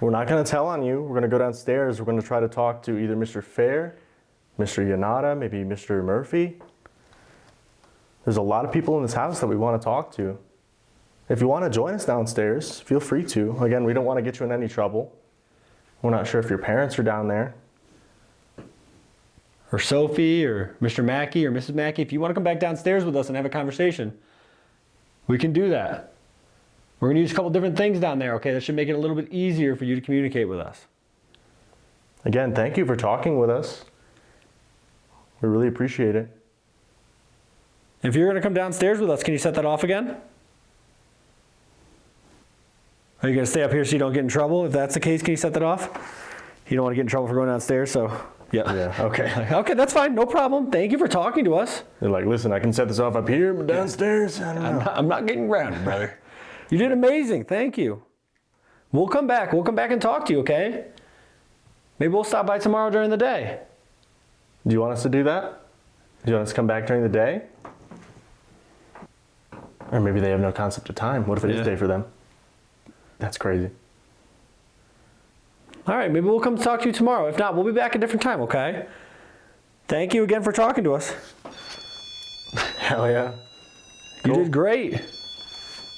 Speaker 7: We're not going to tell on you. We're going to go downstairs. We're going to try to talk to either Mr. Fair, Mr. Yanada, maybe Mr. Murphy. There's a lot of people in this house that we want to talk to. If you want to join us downstairs, feel free to. Again, we don't want to get you in any trouble. We're not sure if your parents are down there.
Speaker 6: Or Sophie, or Mr. Mackay, or Mrs. Mackay. If you want to come back downstairs with us and have a conversation, we can do that. We're going to use a couple different things down there, okay? That should make it a little bit easier for you to communicate with us.
Speaker 7: Again, thank you for talking with us. We really appreciate it.
Speaker 6: If you're going to come downstairs with us, can you set that off again? Are you going to stay up here so you don't get in trouble? If that's the case, can you set that off? You don't want to get in trouble for going downstairs, so yeah.
Speaker 7: Yeah, okay.
Speaker 6: Okay, that's fine. No problem. Thank you for talking to us.
Speaker 7: They're like, listen, I can set this off up here, but downstairs, I don't know.
Speaker 6: I'm not getting grounded, brother. You did amazing. Thank you. We'll come back. We'll come back and talk to you, okay? Maybe we'll stop by tomorrow during the day.
Speaker 7: Do you want us to do that? Do you want us to come back during the day? Or maybe they have no concept of time. What if it is day for them? That's crazy.
Speaker 6: All right, maybe we'll come talk to you tomorrow. If not, we'll be back at a different time, okay? Thank you again for talking to us.
Speaker 7: Hell yeah.
Speaker 6: You did great.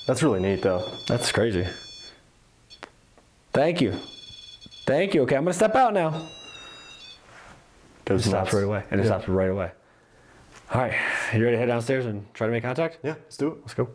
Speaker 7: That's really neat, though.
Speaker 6: That's crazy. Thank you. Thank you. Okay, I'm going to step out now.
Speaker 7: It
Speaker 6: stops right away. And it stops right away. All right, you ready to head downstairs and try to make contact?
Speaker 7: Yeah, let's do it.
Speaker 6: Let's go.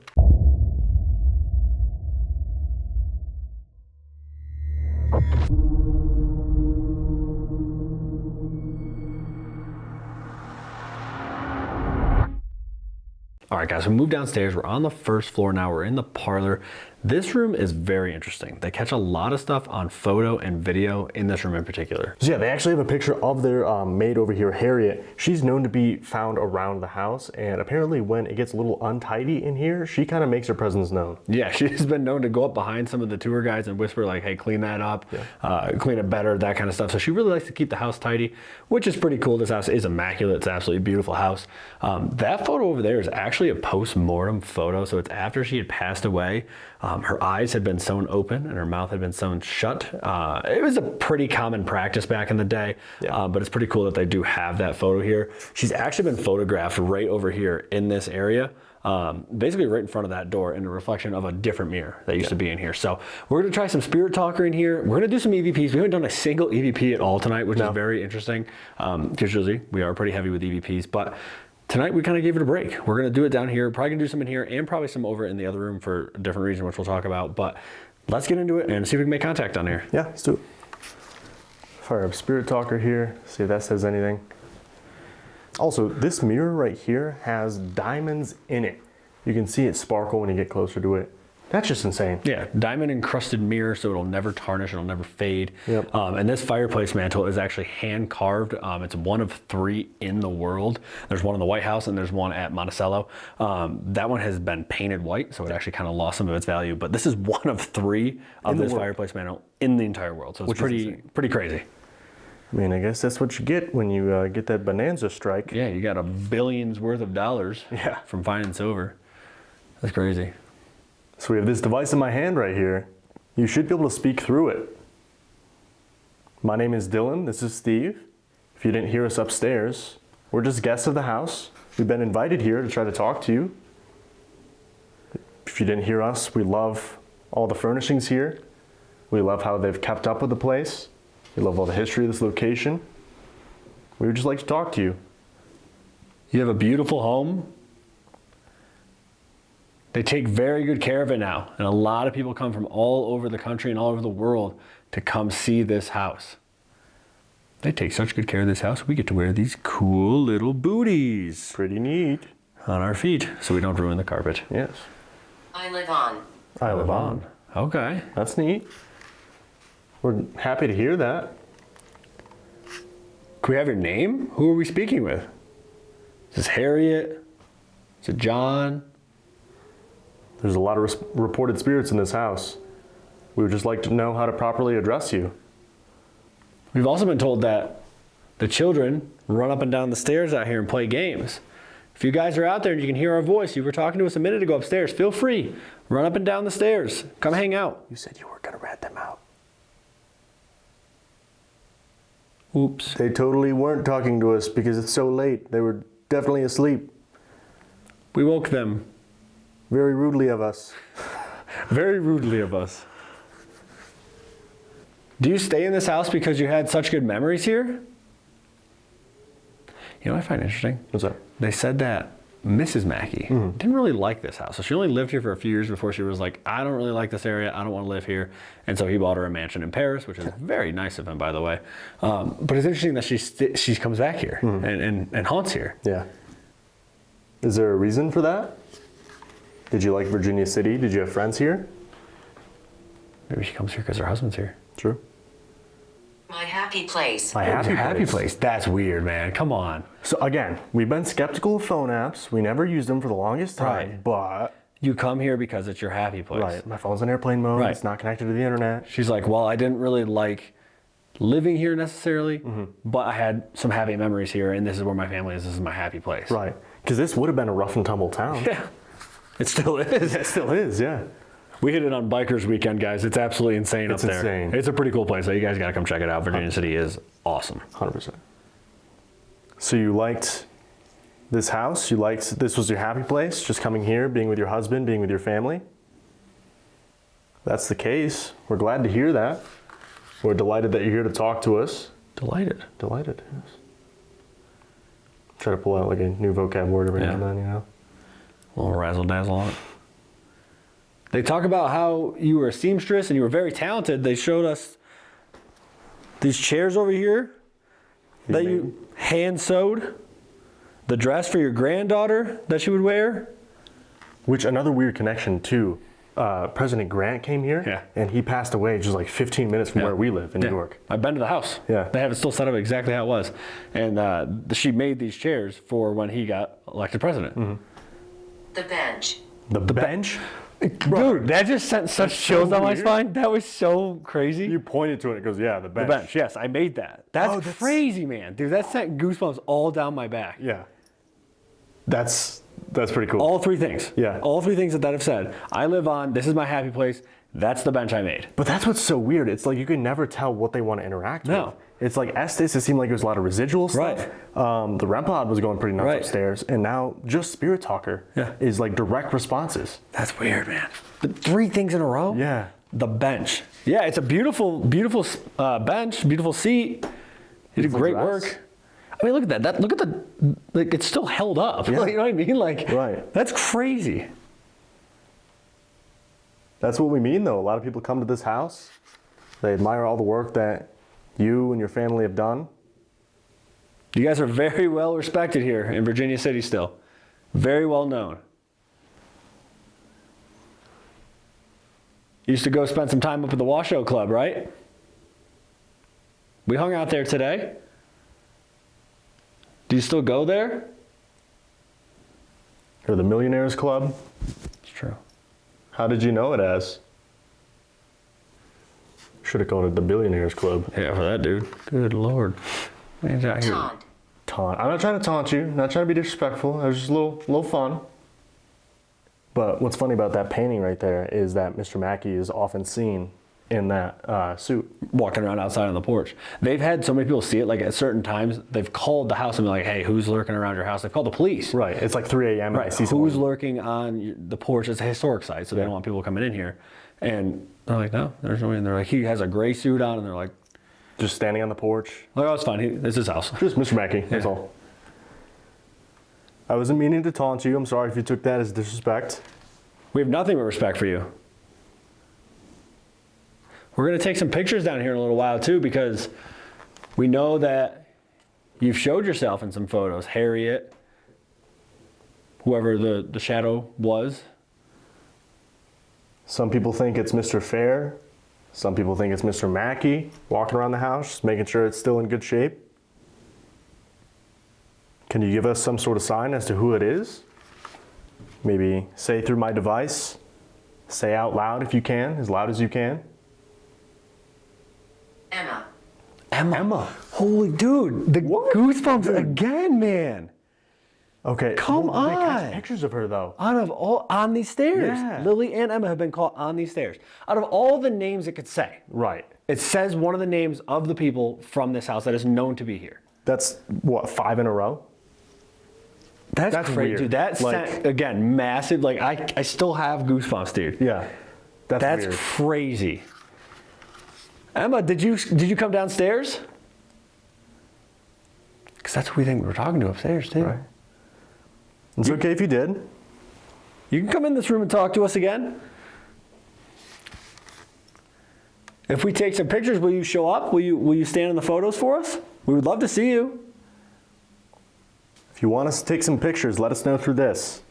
Speaker 6: All right, guys, we moved downstairs. We're on the first floor now. We're in the parlor. This room is very interesting. They catch a lot of stuff on photo and video in this room in particular.
Speaker 7: So yeah, they actually have a picture of their maid over here, Harriet. She's known to be found around the house, and apparently when it gets a little untidy in here, she kind of makes her presence known.
Speaker 6: Yeah, she's been known to go up behind some of the tour guides and whisper like, hey, clean that up, clean it better, that kind of stuff. So she really likes to keep the house tidy, which is pretty cool. This house is immaculate. It's an absolutely beautiful house. That photo over there is actually a post-mortem photo. So it's after she had passed away. Her eyes had been sewn open and her mouth had been sewn shut. It was a pretty common practice back in the day, but it's pretty cool that they do have that photo here. She's actually been photographed right over here in this area, basically right in front of that door in a reflection of a different mirror that used to be in here. So we're gonna try some spirit talker in here. We're gonna do some EVPs. We haven't done a single EVP at all tonight, which is very interesting. Because usually we are pretty heavy with EVPs, but tonight we kind of gave it a break. We're gonna do it down here, probably gonna do some in here and probably some over in the other room for a different reason, which we'll talk about. But let's get into it and see if we can make contact down here.
Speaker 7: Yeah, let's do it. Fire up spirit talker here, see if that says anything. Also, this mirror right here has diamonds in it. You can see it sparkle when you get closer to it. That's just insane.
Speaker 6: Yeah, diamond encrusted mirror, so it'll never tarnish, it'll never fade.
Speaker 7: Yep.
Speaker 6: And this fireplace mantle is actually hand carved. It's one of 3 in the world. There's one in the White House and there's one at Monticello. That one has been painted white, so it actually kind of lost some of its value. But this is one of 3 of this fireplace mantle in the entire world. So it's pretty crazy.
Speaker 7: I mean, I guess that's what you get when you get that bonanza strike.
Speaker 6: Yeah, you got $1 billion worth of dollars from finding silver. That's crazy.
Speaker 7: So we have this device in my hand right here. You should be able to speak through it. My name is Dylan, this is Steve. If you didn't hear us upstairs, we're just guests of the house. We've been invited here to try to talk to you. If you didn't hear us, we love all the furnishings here. We love how they've kept up with the place. We love all the history of this location. We would just like to talk to you.
Speaker 6: You have a beautiful home. They take very good care of it now, and a lot of people come from all over the country and all over the world to come see this house. They take such good care of this house, we get to wear these cool little booties.
Speaker 7: Pretty neat.
Speaker 6: On our feet, so we don't ruin the carpet.
Speaker 7: Yes.
Speaker 9: I live on.
Speaker 7: I live on.
Speaker 6: Okay.
Speaker 7: That's neat. We're happy to hear that.
Speaker 6: Can we have your name? Who are we speaking with? Is this Harriet? Is it John?
Speaker 7: There's a lot of reported spirits in this house. We would just like to know how to properly address you.
Speaker 6: We've also been told that the children run up and down the stairs out here and play games. If you guys are out there and you can hear our voice, you were talking to us a minute ago upstairs, feel free. Run up and down the stairs. Come hang out.
Speaker 7: You said you were gonna rat them out.
Speaker 6: Oops.
Speaker 7: They totally weren't talking to us because it's so late. They were definitely asleep.
Speaker 6: We woke them.
Speaker 7: Very rudely of us.
Speaker 6: Very rudely of us. Do you stay in this house because you had such good memories here? You know what I find interesting?
Speaker 7: What's that?
Speaker 6: They said that Mrs. Mackay didn't really like this house. So she only lived here for a few years before she was like, I don't really like this area. I don't want to live here. And so he bought her a mansion in Paris, which is very nice of him, by the way. But it's interesting that she comes back here and haunts here.
Speaker 7: Yeah. Is there a reason for that? Did you like Virginia City? Did you have friends here?
Speaker 6: Maybe she comes here because her husband's here.
Speaker 7: True.
Speaker 9: My happy place.
Speaker 7: My happy place.
Speaker 6: That's weird, man. Come on.
Speaker 7: So again, we've been skeptical of phone apps. We never used them for the longest time, but
Speaker 6: you come here because it's your happy place.
Speaker 7: Right. My phone's in airplane mode. Right. It's not connected to the internet.
Speaker 6: She's like, well, I didn't really like living here necessarily, but I had some happy memories here, and this is where my family is. This is my happy place.
Speaker 7: Right. Because this would have been a rough and tumble town.
Speaker 6: Yeah. It still is.
Speaker 7: It still is, yeah.
Speaker 6: We hit it on Bikers Weekend, guys. It's absolutely insane up there.
Speaker 7: Insane.
Speaker 6: It's a pretty cool place. So you guys got to come check it out. Virginia City is awesome.
Speaker 7: 100%. So you liked this house? You liked, this was your happy place? Just coming here, being with your husband, being with your family? That's the case. We're glad to hear that. We're delighted that you're here to talk to us.
Speaker 6: Delighted.
Speaker 7: Delighted, yes. Try to pull out like a new vocab word every now and then, you know?
Speaker 6: A little razzle-dazzle on it. They talk about how you were a seamstress and you were very talented. They showed us these chairs over here that you hand sewed. The dress for your granddaughter that she would wear.
Speaker 7: Which another weird connection too. President Grant came here, and he passed away just like 15 minutes from where we live in New York.
Speaker 6: I've been to the house.
Speaker 7: Yeah.
Speaker 6: They have it still set up exactly how it was. And she made these chairs for when he got elected president.
Speaker 7: Mm-hmm.
Speaker 9: The bench.
Speaker 7: The bench?
Speaker 6: Dude, that just sent such chills down my spine. That was so crazy.
Speaker 7: You pointed to it and it goes, yeah, the bench.
Speaker 6: The bench, yes, I made that. That's crazy, man. Dude, that sent goosebumps all down my back.
Speaker 7: Yeah. That's pretty cool.
Speaker 6: All three things.
Speaker 7: Yeah.
Speaker 6: All three things that I've said. I live on, this is my happy place. That's the bench I made.
Speaker 7: But that's what's so weird. It's like you can never tell what they want to interact with. It's like Estes, it seemed like there was a lot of residual stuff. The REM pod was going pretty nuts upstairs. And now just Spirit Talker is like direct responses.
Speaker 6: That's weird, man. The three things in a row?
Speaker 7: Yeah.
Speaker 6: The bench. Yeah, it's a beautiful, beautiful bench, beautiful seat. You did great work. I mean, look at that. Look at the, like, it's still held up.
Speaker 7: Yeah.
Speaker 6: Like, you know what I mean? Like, that's crazy.
Speaker 7: That's what we mean, though. A lot of people come to this house. They admire all the work that you and your family have done.
Speaker 6: You guys are very well respected here in Virginia City still. Very well known. You used to go spend some time up at the Washoe Club, right? We hung out there today. Do you still go there?
Speaker 7: Or the Millionaires Club?
Speaker 6: It's true.
Speaker 7: How did you know it as? Should have called it the Billionaires Club.
Speaker 6: Yeah, for that dude. Good Lord. Man's out here.
Speaker 7: Taunt. I'm not trying to taunt you. I'm not trying to be disrespectful. It was just a little fun. But what's funny about that painting right there is that Mr. Mackay is often seen in that suit.
Speaker 6: Walking around outside on the porch. They've had so many people see it, like at certain times, they've called the house and been like, hey, who's lurking around your house? They've called the police.
Speaker 7: Right, it's like 3 a.m.
Speaker 6: Right, who's lurking on the porch? It's a historic site, so they don't want people coming in here. And they're like, no, there's no way. And they're like, he has a gray suit on, and they're like,
Speaker 7: just standing on the porch.
Speaker 6: Like, oh, it's fine, it's his house.
Speaker 7: Just Mr. Mackay, that's all. I wasn't meaning to taunt you. I'm sorry if you took that as disrespect.
Speaker 6: We have nothing but respect for you. We're going to take some pictures down here in a little while too, because we know that you've showed yourself in some photos. Harriet, whoever the shadow was.
Speaker 7: Some people think it's Mr. Fair. Some people think it's Mr. Mackay walking around the house, making sure it's still in good shape. Can you give us some sort of sign as to who it is? Maybe say through my device. Say out loud if you can, as loud as you can.
Speaker 9: Emma.
Speaker 7: Emma.
Speaker 6: Holy dude, the goosebumps again, man.
Speaker 7: Okay.
Speaker 6: Come on.
Speaker 7: They catch pictures of her though.
Speaker 6: Out of all on these stairs.
Speaker 7: Yeah.
Speaker 6: Lily and Emma have been caught on these stairs. Out of all the names it could say.
Speaker 7: Right.
Speaker 6: It says one of the names of the people from this house that is known to be here.
Speaker 7: That's what, 5 in a row?
Speaker 6: That's crazy,
Speaker 7: weird.
Speaker 6: dude. That sent, again, massive. Like I still have goosebumps, dude.
Speaker 7: Yeah. That's weird.
Speaker 6: Crazy. Emma, did you come downstairs? Because that's who we think we were talking to upstairs too.
Speaker 7: Right. It's okay if you did.
Speaker 6: You can come in this room and talk to us again. If we take some pictures, will you show up? Will you stand in the photos for us? We would love to see you.
Speaker 7: If you want us to take some pictures, let us know through this.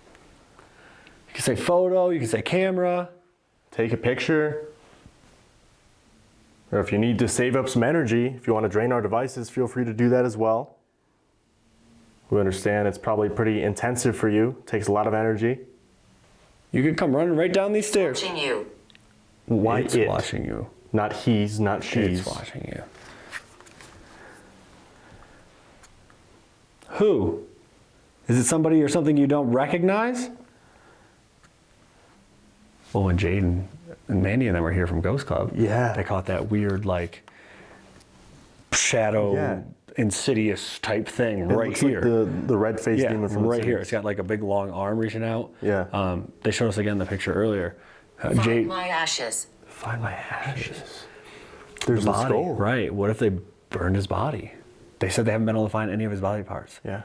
Speaker 6: You can say photo, you can say camera.
Speaker 7: Take a picture. Or if you need to save up some energy, if you want to drain our devices, feel free to do that as well. We understand it's probably pretty intensive for you. It takes a lot of energy.
Speaker 6: You can come running right down these stairs.
Speaker 9: Watching you.
Speaker 7: Why
Speaker 6: It's watching you.
Speaker 7: Not he's, not she's.
Speaker 6: It's watching you. Who? Is it somebody or something you don't recognize? Well, when Jaden and Mandy and them were here from Ghost Club, they caught that weird, like, shadow, insidious type thing right here.
Speaker 7: Like the red-faced demon from
Speaker 6: right
Speaker 7: the
Speaker 6: here. It's got like a big long arm reaching out.
Speaker 7: Yeah.
Speaker 6: They showed us again the picture earlier.
Speaker 9: Find my ashes.
Speaker 6: Find my ashes.
Speaker 7: There's
Speaker 6: the
Speaker 7: the
Speaker 6: body.
Speaker 7: skull.
Speaker 6: Right. What if they burned his body? They said they haven't been able to find any of his body parts.
Speaker 7: Yeah.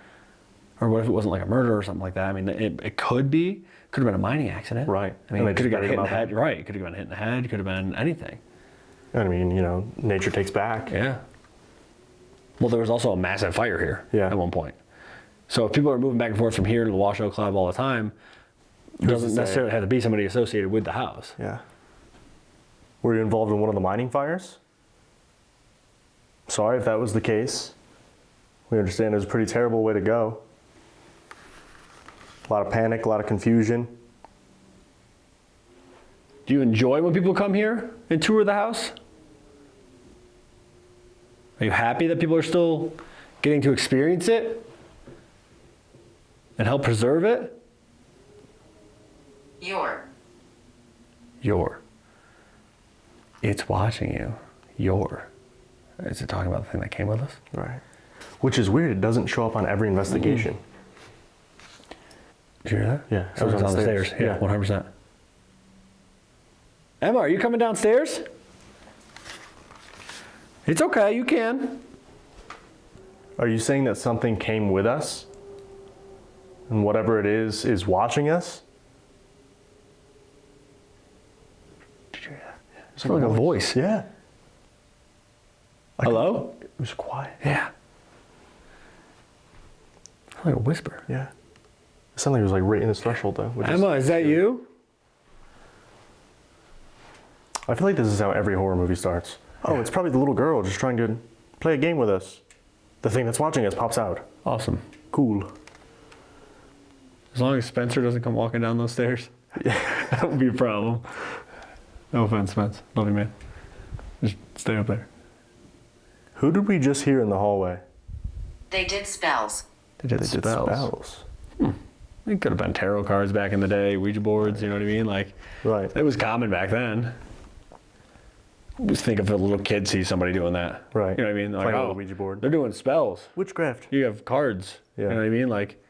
Speaker 6: Or what if it wasn't like a murder or something like that? I mean, it could be. Could have been a mining accident.
Speaker 7: Right.
Speaker 6: I mean,
Speaker 7: And
Speaker 6: it could have got
Speaker 7: just
Speaker 6: hit in the
Speaker 7: buried him
Speaker 6: head. Right. It could have been hit in the head. Could have been anything.
Speaker 7: I mean, you know, nature takes back.
Speaker 6: Yeah. Well, there was also a massive fire here at one point. So if people are moving back and forth from here to the Washoe Club all the time, Doesn't necessarily have to be somebody associated with the house.
Speaker 7: Yeah. Were you involved in one of the mining fires? Sorry if that was the case. We understand it was a pretty terrible way to go. A lot of panic, a lot of confusion.
Speaker 6: Do you enjoy when people come here and tour the house? Are you happy that people are still getting to experience it and help preserve it? It's watching you. Is it talking about the thing that came with us?
Speaker 7: Right. Which is weird. It doesn't show up on every investigation.
Speaker 6: Did you hear that?
Speaker 7: Yeah.
Speaker 6: Someone's on the stairs. Yeah, 100%. Emma, are you coming downstairs? It's okay, you can.
Speaker 7: Are you saying that something came with us? And whatever it is watching us?
Speaker 6: Did you hear that? It's like a voice.
Speaker 7: Yeah.
Speaker 6: Hello?
Speaker 7: It was quiet.
Speaker 6: Yeah. Like a whisper.
Speaker 7: Yeah. It sounded like it was like right in his threshold though.
Speaker 6: Emma, is that you?
Speaker 7: I feel like this is how every horror movie starts. Oh, it's probably the little girl just trying to play a game with us. The thing that's watching us pops out.
Speaker 6: Awesome.
Speaker 7: Cool.
Speaker 6: As long as Spencer doesn't come walking down those stairs, that would be a problem. No offense, Spence. Love you, man. Just stay up there.
Speaker 7: Who did we just hear in the hallway?
Speaker 9: They did spells.
Speaker 6: They did spells. It could have been tarot cards back in the day, Ouija boards, you know what I mean? Like,
Speaker 7: right.
Speaker 6: It was common back then. Just think if a little kid sees somebody doing that.
Speaker 7: Right.
Speaker 6: You know what I mean? Like,
Speaker 7: playing with a Ouija board.
Speaker 6: They're doing spells.
Speaker 7: Witchcraft.
Speaker 6: You have cards.
Speaker 7: Yeah.
Speaker 6: You know what I mean? Like,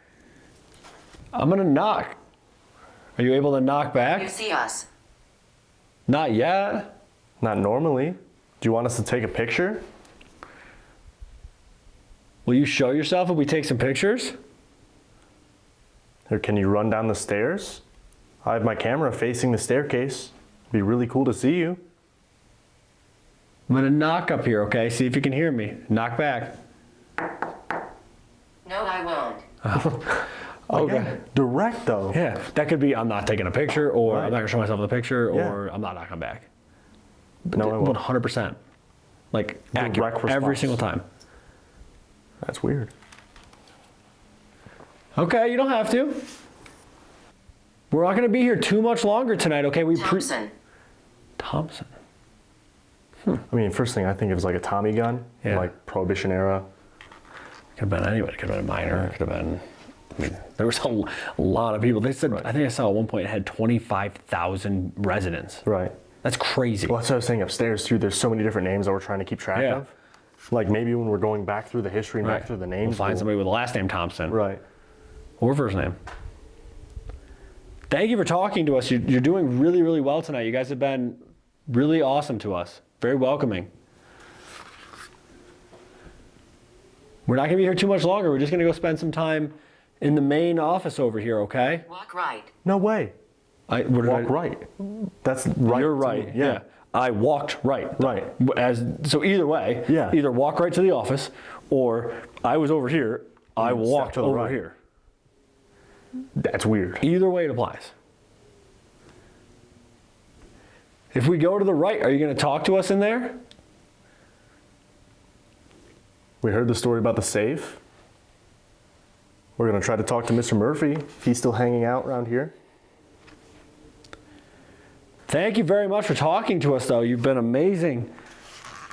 Speaker 6: I'm going to knock. Are you able to knock back?
Speaker 9: You see us.
Speaker 6: Not yet.
Speaker 7: Not normally. Do you want us to take a picture?
Speaker 6: Will you show yourself if we take some pictures?
Speaker 7: Or can you run down the stairs? I have my camera facing the staircase. It'd be really cool to see you.
Speaker 6: I'm going to knock up here, okay? See if you can hear me. Knock back.
Speaker 9: No, I won't.
Speaker 6: Okay.
Speaker 7: Again, direct though.
Speaker 6: Yeah, that could be I'm not taking a picture, or
Speaker 7: Right.
Speaker 6: I'm not going to show myself the picture,
Speaker 7: Yeah.
Speaker 6: or I'm not knocking back.
Speaker 7: No, I won't.
Speaker 6: 100%. Like, accurate.
Speaker 7: Direct
Speaker 6: Every
Speaker 7: response.
Speaker 6: single time.
Speaker 7: That's weird.
Speaker 6: Okay, you don't have to. We're not going to be here too much longer tonight, okay?
Speaker 9: Thompson.
Speaker 6: Thompson.
Speaker 7: I mean, first thing I think of is like a Tommy gun,
Speaker 6: Yeah.
Speaker 7: like Prohibition era.
Speaker 6: Could have been anybody. Could have been a minor. Could have been. I mean, there was a lot of people. They said, I think I saw at one point it had 25,000 residents.
Speaker 7: Right.
Speaker 6: That's crazy.
Speaker 7: Well, that's what I was saying upstairs too. There's so many different names that we're trying to keep track
Speaker 6: Yeah.
Speaker 7: of. Like maybe when we're going back through the history and back through the names.
Speaker 6: We'll find somebody with the last name Thompson.
Speaker 7: Right.
Speaker 6: Or first name. Thank you for talking to us. You're doing really, really well tonight. You guys have been really awesome to us. Very welcoming. We're not going to be here too much longer. We're just going to go spend some time in the main office over here, okay?
Speaker 9: Walk right.
Speaker 7: No way. Walk right. That's right.
Speaker 6: You're right. Yeah. I walked right.
Speaker 7: Right.
Speaker 6: So either way,
Speaker 7: Yeah.
Speaker 6: either walk right to the office, or I was over here, I walked
Speaker 7: to the
Speaker 6: over
Speaker 7: right.
Speaker 6: here.
Speaker 7: That's weird.
Speaker 6: Either way it applies. If we go to the right, are you going to talk to us in there?
Speaker 7: We heard the story about the safe. We're going to try to talk to Mr. Murphy. If he's still hanging out around here.
Speaker 6: Thank you very much for talking to us, though. You've been amazing.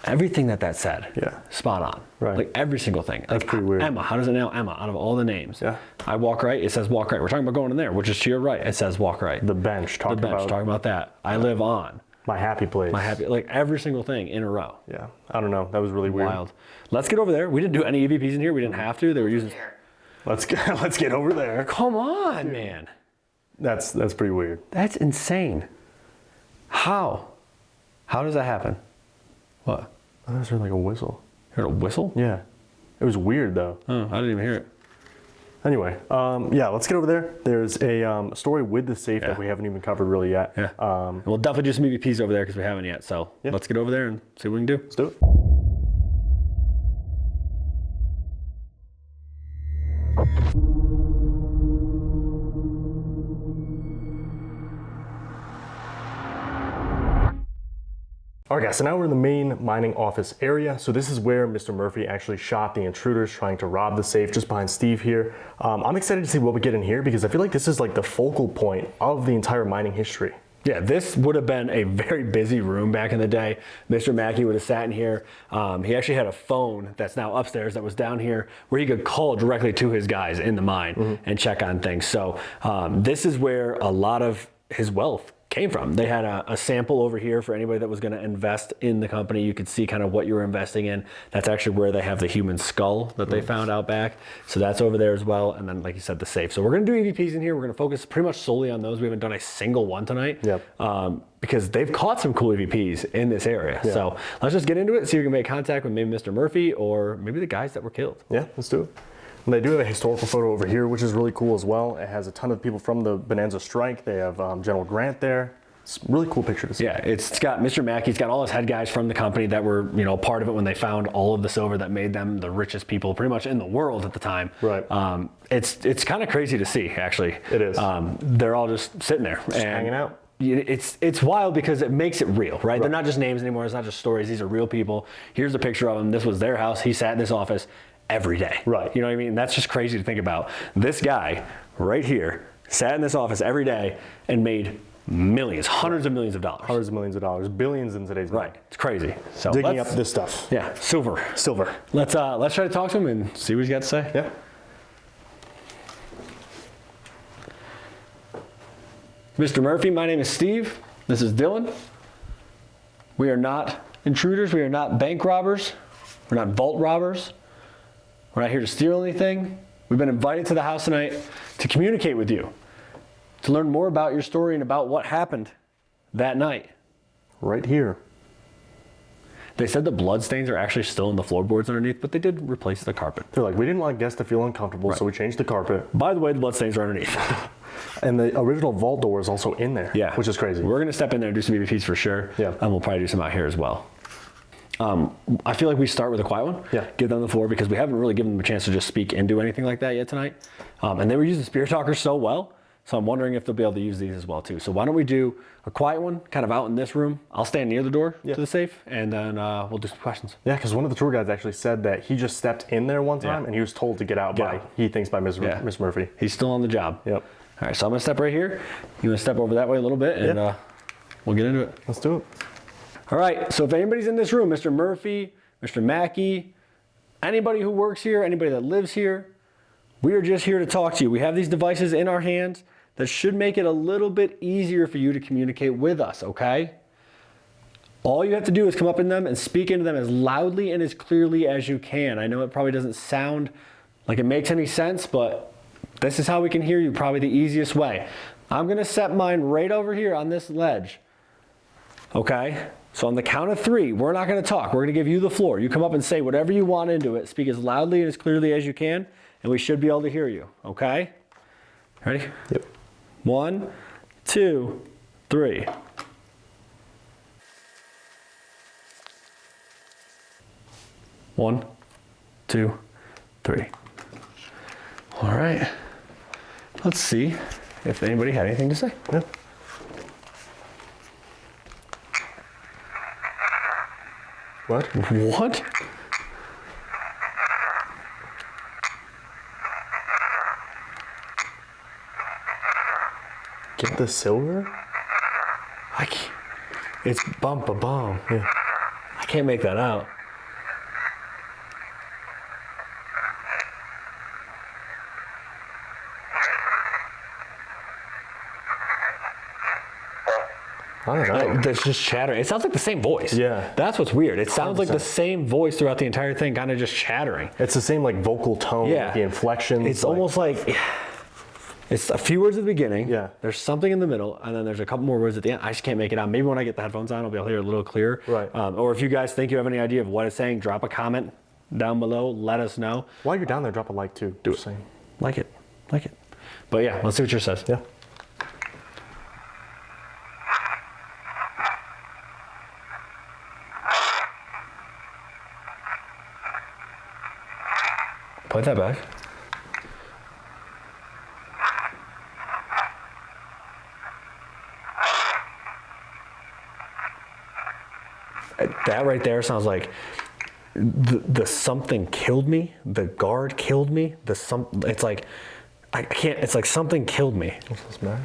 Speaker 6: Everything that said.
Speaker 7: Yeah.
Speaker 6: Spot on.
Speaker 7: Right.
Speaker 6: Like every single thing.
Speaker 7: That's pretty weird.
Speaker 6: Emma, how does it know Emma out of all the names?
Speaker 7: Yeah.
Speaker 6: I walk right, it says walk right. We're talking about going in there, which is to your right. It says walk right.
Speaker 7: The bench.
Speaker 6: talking about that. I live on.
Speaker 7: My happy place.
Speaker 6: Like every single thing in a row.
Speaker 7: Yeah. I don't know. That was really weird.
Speaker 6: Wild. Let's get over there. We didn't do any EVPs in here. We didn't have to. They were using.
Speaker 7: Let's get over there.
Speaker 6: Come on, man.
Speaker 7: That's pretty weird.
Speaker 6: That's insane. How? How does that happen? What?
Speaker 7: I just heard like a whistle.
Speaker 6: Heard a whistle?
Speaker 7: Yeah. It was weird though.
Speaker 6: Oh, I didn't even hear it.
Speaker 7: Anyway, yeah, let's get over there. There's a story with the safe that we haven't even covered really yet.
Speaker 6: Yeah. We'll definitely do some EVPs over there because we haven't yet. So let's get over there and see what we can do.
Speaker 7: Let's do it. All right guys, so now we're in the main mining office area. So this is where Mr. Murphy actually shot the intruders trying to rob the safe, just behind Steve here. I'm excited to see what we get in here because I feel like this is like the focal point of the entire mining history.
Speaker 6: Yeah, this would have been a very busy room back in the day. Mr. Mackay would have sat in here. He actually had a phone that's now upstairs that was down here where he could call directly to his guys in the mine and check on things. So this is where a lot of his wealth came from. They had a sample over here for anybody that was going to invest in the company. You could see kind of what you were investing in. That's actually where they have the human skull that they found out back. So that's over there as well. And then, like you said, the safe. So we're going to do EVPs in here. We're going to focus pretty much solely on those. We haven't done a single one tonight. Because they've caught some cool EVPs in this area. So let's just get into it, see if we can make contact with maybe Mr. Murphy or maybe the guys that were killed.
Speaker 7: Yeah, let's do it. And they do have a historical photo over here, which is really cool as well. It has a ton of people from the Bonanza strike. They have General Grant there. It's a really cool picture to see.
Speaker 6: Yeah, it's got Mr. Mackay. He's got all his head guys from the company that were, you know, part of it when they found all of the silver that made them the richest people pretty much in the world at the time.
Speaker 7: Right.
Speaker 6: It's kind of crazy to see, actually.
Speaker 7: It is.
Speaker 6: They're all just sitting there.
Speaker 7: Just hanging out.
Speaker 6: It's wild because it makes it real, right? They're not just names anymore. It's not just stories. These are real people. Here's a picture of them. This was their house. He sat in this office every day.
Speaker 7: Right.
Speaker 6: You know what I mean? That's just crazy to think about. This guy right here sat in this office every day and made millions, hundreds of millions of dollars.
Speaker 7: Hundreds of millions of dollars, billions in today's money.
Speaker 6: Right. It's crazy. So
Speaker 7: digging up this stuff.
Speaker 6: Yeah, silver.
Speaker 7: Silver.
Speaker 6: Let's try to talk to him and see what he's got to say.
Speaker 7: Yeah.
Speaker 6: Mr. Murphy, my name is Steve. This is Dylan. We are not intruders. We are not bank robbers. We're not vault robbers. We're not here to steal anything. We've been invited to the house tonight to communicate with you, to learn more about your story and about what happened that night.
Speaker 7: Right here.
Speaker 6: They said the blood stains are actually still in the floorboards underneath, but they did replace the carpet.
Speaker 7: They're like, we didn't want guests to feel uncomfortable, so we changed the carpet.
Speaker 6: By the way, the blood stains are underneath.
Speaker 7: And the original vault door is also in there, which is crazy.
Speaker 6: We're going to step in there and do some EVPs for sure.
Speaker 7: Yeah.
Speaker 6: And we'll probably do some out here as well. I feel like we start with a quiet one.
Speaker 7: Yeah.
Speaker 6: Give them the floor because we haven't really given them a chance to just speak and do anything like that yet tonight. And they were using Spirit Talkers so well. So I'm wondering if they'll be able to use these as well too. So why don't we do a quiet one kind of out in this room. I'll stand near the door to the safe and then we'll do some questions.
Speaker 7: Yeah, because one of the tour guides actually said that he just stepped in there one time and he was told to get out by, he thinks by Miss Murphy.
Speaker 6: He's still on the job.
Speaker 7: Yep.
Speaker 6: All right, so I'm gonna step right here. You wanna step over that way a little bit and we'll get into it.
Speaker 7: Let's do it.
Speaker 6: All right, so if anybody's in this room, Mr. Murphy, Mr. Mackay, anybody who works here, anybody that lives here, we are just here to talk to you. We have these devices in our hands that should make it a little bit easier for you to communicate with us, okay? All you have to do is come up in them and speak into them as loudly and as clearly as you can. I know it probably doesn't sound like it makes any sense, but this is how we can hear you, probably the easiest way. I'm gonna set mine right over here on this ledge, okay? So on the count of 3, we're not gonna talk. We're gonna give you the floor. You come up and say whatever you want into it. Speak as loudly and as clearly as you can, and we should be able to hear you, okay? Ready?
Speaker 7: Yep.
Speaker 6: 1, 2, 3. One, 2, 3. All right. Let's see if anybody had anything to say.
Speaker 7: Yeah. What?
Speaker 6: What?
Speaker 7: Get the silver?
Speaker 6: I can't. It's bump a bum.
Speaker 7: Yeah.
Speaker 6: I can't make that out.
Speaker 7: I don't know.
Speaker 6: That's just chattering. It sounds like the same voice.
Speaker 7: Yeah.
Speaker 6: That's what's weird. It sounds like the
Speaker 7: 100%.
Speaker 6: same voice throughout the entire thing, kind of just chattering.
Speaker 7: It's the same like vocal tone,
Speaker 6: Yeah.
Speaker 7: the inflection.
Speaker 6: It's almost like it's a few words at the beginning.
Speaker 7: Yeah.
Speaker 6: There's something in the middle, and then there's a couple more words at the end. I just can't make it out. Maybe when I get the headphones on, I'll be able to hear it a little clearer.
Speaker 7: Right.
Speaker 6: Or if you guys think you have any idea of what it's saying, drop a comment down below. Let us know.
Speaker 7: While you're down there, drop a like too.
Speaker 6: Do it.
Speaker 7: Saying.
Speaker 6: Like it. Like it. But yeah, let's see what yours says.
Speaker 7: Yeah.
Speaker 6: Put that back. That right there sounds like the something killed me. The guard killed me. It's like I can't. It's like something killed me.
Speaker 7: What's this, man?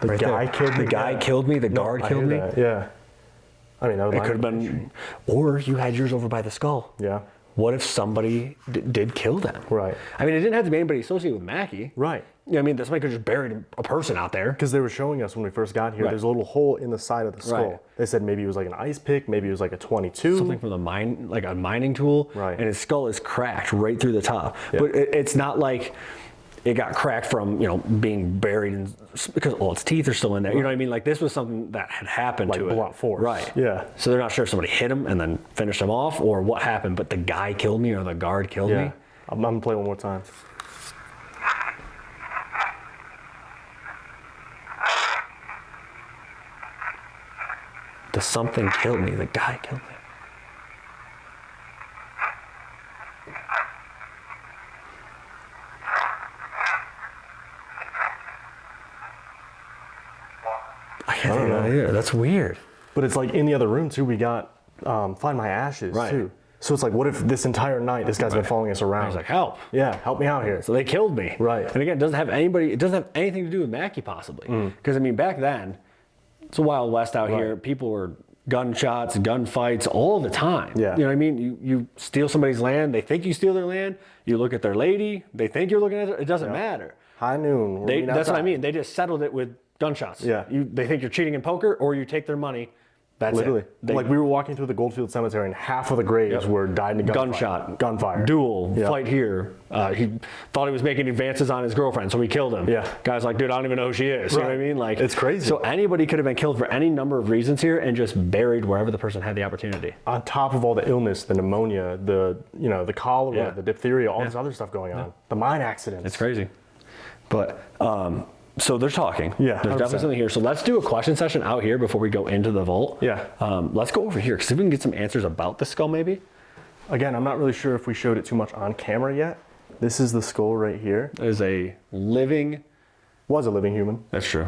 Speaker 7: The guy killed me.
Speaker 6: The guy killed me. The guard killed me.
Speaker 7: That. Yeah. I mean, that
Speaker 6: it could have been, or you had yours over by the skull.
Speaker 7: Yeah.
Speaker 6: What if somebody did kill them?
Speaker 7: Right.
Speaker 6: I mean, it didn't have to be anybody associated with Mackay.
Speaker 7: Right.
Speaker 6: You know what I mean? Somebody could have just buried a person out there.
Speaker 7: Because they were showing us when we first got here,
Speaker 6: Right.
Speaker 7: there's a little hole in the side of the skull.
Speaker 6: Right.
Speaker 7: They said maybe it was like an ice pick, maybe it was like a 22.
Speaker 6: Something from the mine, like a mining tool.
Speaker 7: Right.
Speaker 6: And his skull is cracked right through the top.
Speaker 7: Yeah.
Speaker 6: But it's not like it got cracked from, being buried in, because its teeth are still in there. You know what I mean? Like this was something that had happened
Speaker 7: Like
Speaker 6: to it.
Speaker 7: blunt force.
Speaker 6: Right.
Speaker 7: Yeah.
Speaker 6: So they're not sure if somebody hit him and then finished him off or what happened, but the guy killed me or the guard killed me.
Speaker 7: I'm gonna play one more time.
Speaker 6: The something killed me. The guy killed me. I can't think of that either. That's weird.
Speaker 7: But it's like in the other room too, we got Find My Ashes too. So it's like, what if this entire night this guy's been following us around?
Speaker 6: He's like, help.
Speaker 7: Yeah, help me out here.
Speaker 6: So they killed me.
Speaker 7: Right.
Speaker 6: And again, it doesn't have anything to do with Mackay possibly. Because I mean, back then, it's a Wild West out here. People were gunshots, gunfights all the time.
Speaker 7: Yeah.
Speaker 6: You know what I mean? You steal somebody's land, they think you steal their land, you look at their lady, they think you're looking at it doesn't matter.
Speaker 7: High noon.
Speaker 6: That's what I mean. They just settled it with gunshots.
Speaker 7: Yeah.
Speaker 6: They think you're cheating in poker or you take their money. That's
Speaker 7: Literally.
Speaker 6: it.
Speaker 7: Like we were walking through the Goldfield Cemetery and half of the graves were died in a gunfire.
Speaker 6: Duel, fight here. He thought he was making advances on his girlfriend, so we killed him.
Speaker 7: Yeah.
Speaker 6: Guy's like, dude, I don't even know who she is. You know what I mean? Like,
Speaker 7: it's crazy.
Speaker 6: So anybody could have been killed for any number of reasons here and just buried wherever the person had the opportunity.
Speaker 7: On top of all the illness, the pneumonia, the cholera, the diphtheria, all this other stuff going on. The mine accidents.
Speaker 6: It's crazy. But so they're talking.
Speaker 7: Yeah,
Speaker 6: there's
Speaker 7: 100%.
Speaker 6: definitely something here. So let's do a question session out here before we go into the vault.
Speaker 7: Yeah.
Speaker 6: Let's go over here because if we can get some answers about the skull, maybe.
Speaker 7: Again, I'm not really sure if we showed it too much on camera yet. This is the skull right here.
Speaker 6: It is
Speaker 7: was a living human.
Speaker 6: That's true.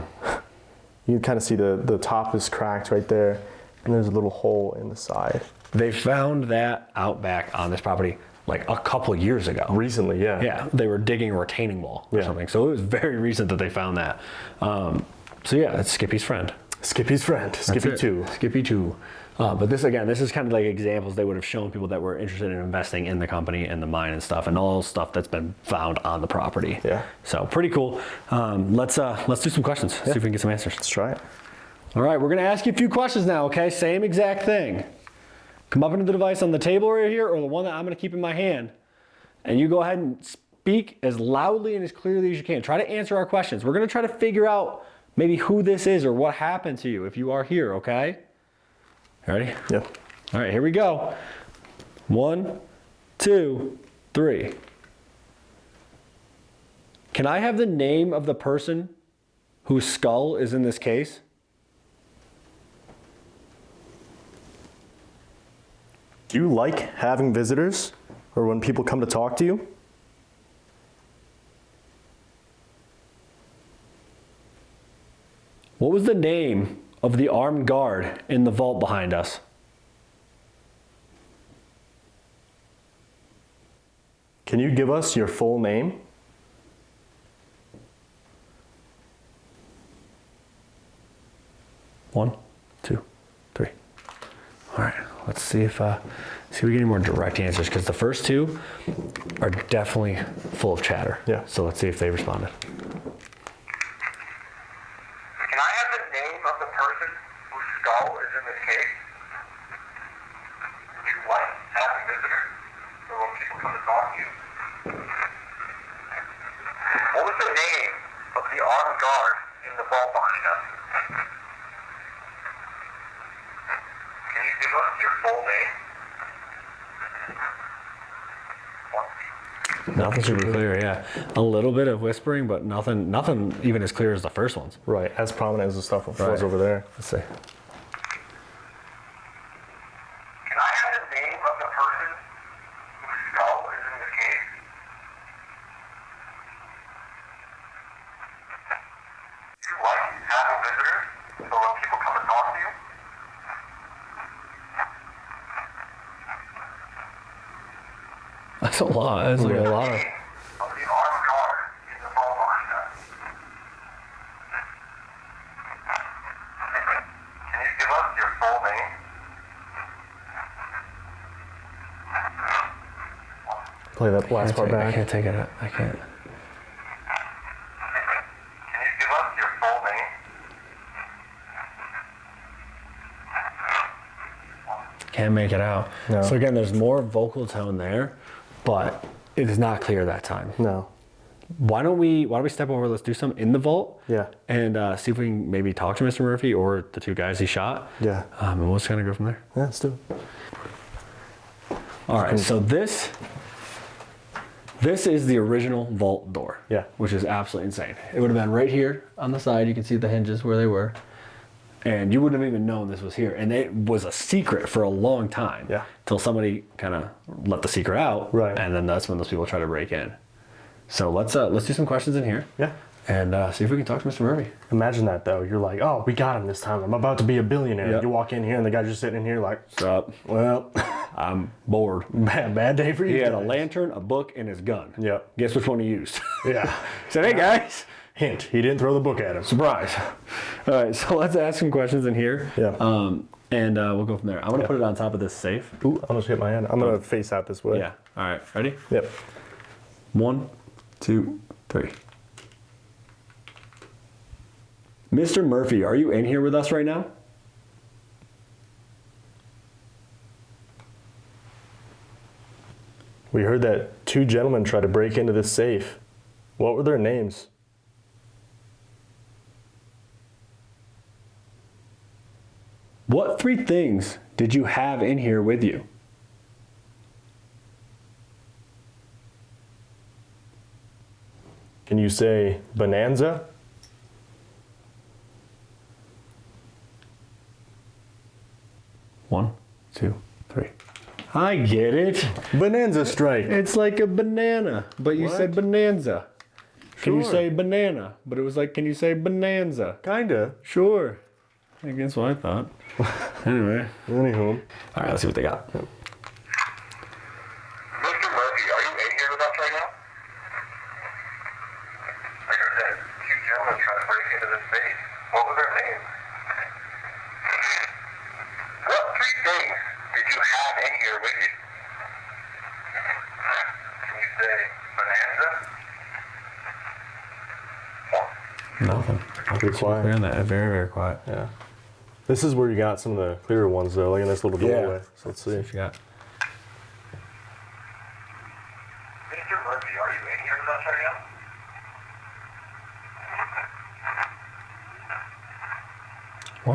Speaker 7: You can kind of see the top is cracked right there, and there's a little hole in the side.
Speaker 6: They found that out back on this property like a couple years ago.
Speaker 7: Recently, yeah.
Speaker 6: Yeah, they were digging a retaining wall or something. So it was very recent that they found that. So yeah, it's Skippy's friend.
Speaker 7: Skippy's friend, Skippy 2.
Speaker 6: Skippy 2. But this is kind of like examples they would have shown people that were interested in investing in the company and the mine and stuff and all stuff that's been found on the property.
Speaker 7: Yeah.
Speaker 6: So pretty cool. Let's do some questions. See if we can get some answers.
Speaker 7: Let's try it.
Speaker 6: All right, we're gonna ask you a few questions now, okay? Same exact thing. Come up into the device on the table right here or the one that I'm gonna keep in my hand. And you go ahead and speak as loudly and as clearly as you can. Try to answer our questions. We're gonna try to figure out maybe who this is or what happened to you if you are here, okay? Ready?
Speaker 7: Yeah.
Speaker 6: All right, here we go. 1, 2, 3. Can I have the name of the person whose skull is in this case?
Speaker 7: Do you like having visitors or when people come to talk to you?
Speaker 6: What was the name of the armed guard in the vault behind us?
Speaker 7: Can you give us your full name?
Speaker 6: One, 2, 3. All right, let's see if we get any more direct answers because the first two are definitely full of chatter.
Speaker 7: Yeah.
Speaker 6: So let's see if they responded.
Speaker 8: Can I have the name of the person whose skull is in this case? Would you like having visitors or when people come to talk to you? What was the name of the armed guard in the vault behind us? Can you give us your full name?
Speaker 6: Nothing super clear, yeah. A little bit of whispering, but nothing even as clear as the first ones.
Speaker 7: Right, as prominent as the stuff was
Speaker 6: Right.
Speaker 7: over there.
Speaker 6: Let's see.
Speaker 8: Can I have the name of the person whose skull is in this case?
Speaker 12: That's a lot. That's like a lot of.
Speaker 8: Of the armed guard in the vault last night. Can you give us your full name?
Speaker 7: Play that last part
Speaker 12: I
Speaker 7: back.
Speaker 12: can't take it. I can't.
Speaker 8: Can you give us your full name?
Speaker 12: Can't make it out.
Speaker 7: No.
Speaker 12: So again, there's more vocal tone there, but it is not clear that time.
Speaker 7: No.
Speaker 12: Why don't we step over? Let's do some in the vault.
Speaker 7: Yeah.
Speaker 12: And see if we can maybe talk to Mr. Murphy or the two guys he shot.
Speaker 7: Yeah.
Speaker 12: And we'll just kind of go from there.
Speaker 7: Yeah, let's do it.
Speaker 12: All right. So this is the original vault door.
Speaker 7: Yeah.
Speaker 12: Which is absolutely insane. It would have been right here on the side. You can see the hinges where they were. And you wouldn't have even known this was here. And it was a secret for a long time.
Speaker 7: Yeah.
Speaker 12: Till somebody kind of let the secret out.
Speaker 7: Right.
Speaker 12: And then that's when those people try to break in. So let's do some questions in here.
Speaker 7: Yeah.
Speaker 12: And see if we can talk to Mr. Murphy.
Speaker 7: Imagine that though. You're like, oh, we got him this time. I'm about to be a billionaire.
Speaker 12: Yep.
Speaker 7: You walk in here and the guy's just sitting in here like,
Speaker 12: What's up?
Speaker 7: well,
Speaker 12: I'm bored.
Speaker 7: bad day for you.
Speaker 12: He had a
Speaker 7: guys.
Speaker 12: lantern, a book, and his gun.
Speaker 7: Yep.
Speaker 12: Guess which one he used?
Speaker 7: Yeah.
Speaker 12: He said, hey guys.
Speaker 7: Hint, he didn't throw the book at him.
Speaker 12: Surprise. All right, so let's ask some questions in here.
Speaker 7: Yeah.
Speaker 12: And we'll go from there. I'm going to put it on top of this safe.
Speaker 7: Ooh, I almost hit my hand. I'm going to face out this way.
Speaker 12: Yeah. All right, ready?
Speaker 7: Yep.
Speaker 12: 1, 2, 3. Mr. Murphy, are you in here with us right now?
Speaker 7: We heard that 2 gentlemen tried to break into this safe. What were their names?
Speaker 12: What 3 things did you have in here with you?
Speaker 7: Can you say bonanza?
Speaker 12: One, 2, 3. I get it.
Speaker 7: Bonanza strike.
Speaker 12: It's like a banana, but you
Speaker 7: What?
Speaker 12: said bonanza. Can you
Speaker 7: Sure.
Speaker 12: say banana? But it was like, can you say bonanza?
Speaker 7: Kinda.
Speaker 12: Sure. I guess what I thought. Anyway.
Speaker 7: Anywho.
Speaker 12: All right, let's see what they got.
Speaker 8: Mr. Murphy, are you in here with us right now? Like I said, 2 gentlemen trying to break into this safe. What was their names? What 3 things did you have in here with you? Can you say bonanza?
Speaker 12: Nothing.
Speaker 7: Pretty quiet.
Speaker 12: Clear on that. Very, very quiet.
Speaker 7: Yeah. This is where you got some of the clearer ones though, like in this little doorway. So let's see.
Speaker 12: What you got?
Speaker 8: Mr. Murphy, are you in here with us right now?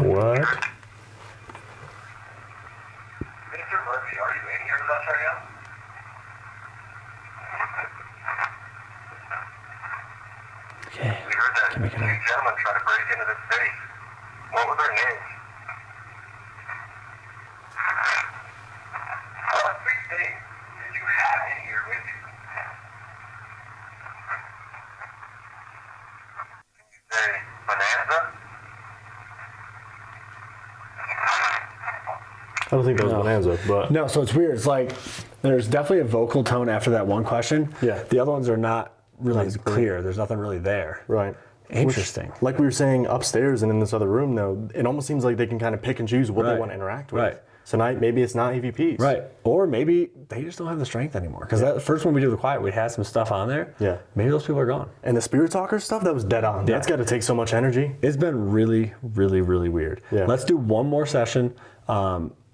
Speaker 7: What?
Speaker 8: Mr. Murphy, are you in here with us right now?
Speaker 12: Okay.
Speaker 8: We heard that
Speaker 12: Can make it
Speaker 8: 2
Speaker 12: out.
Speaker 8: gentlemen tried to break into this safe. What were their names? What 3 things did you have in here with you? Can you say bonanza?
Speaker 7: I don't think that was bonanza, but
Speaker 12: No, so it's weird. It's like there's definitely a vocal tone after that one question.
Speaker 7: Yeah.
Speaker 12: The other ones are not really
Speaker 7: Not
Speaker 12: clear. There's nothing really there.
Speaker 7: right.
Speaker 12: Interesting.
Speaker 7: Which, like we were saying upstairs and in this other room though, it almost seems like they can kind of pick and choose what they
Speaker 12: Right.
Speaker 7: want to interact with.
Speaker 12: Right.
Speaker 7: So maybe it's not EVPs.
Speaker 12: Right. Or maybe they just don't have the strength anymore. Because that first one we did the quiet, we had some stuff on there.
Speaker 7: Yeah.
Speaker 12: Maybe those people are gone.
Speaker 7: And the spirit talker stuff, that was dead on.
Speaker 12: Yeah.
Speaker 7: That's got to take so much energy.
Speaker 12: It's been really, really, really weird.
Speaker 7: Yeah.
Speaker 12: Let's do one more session.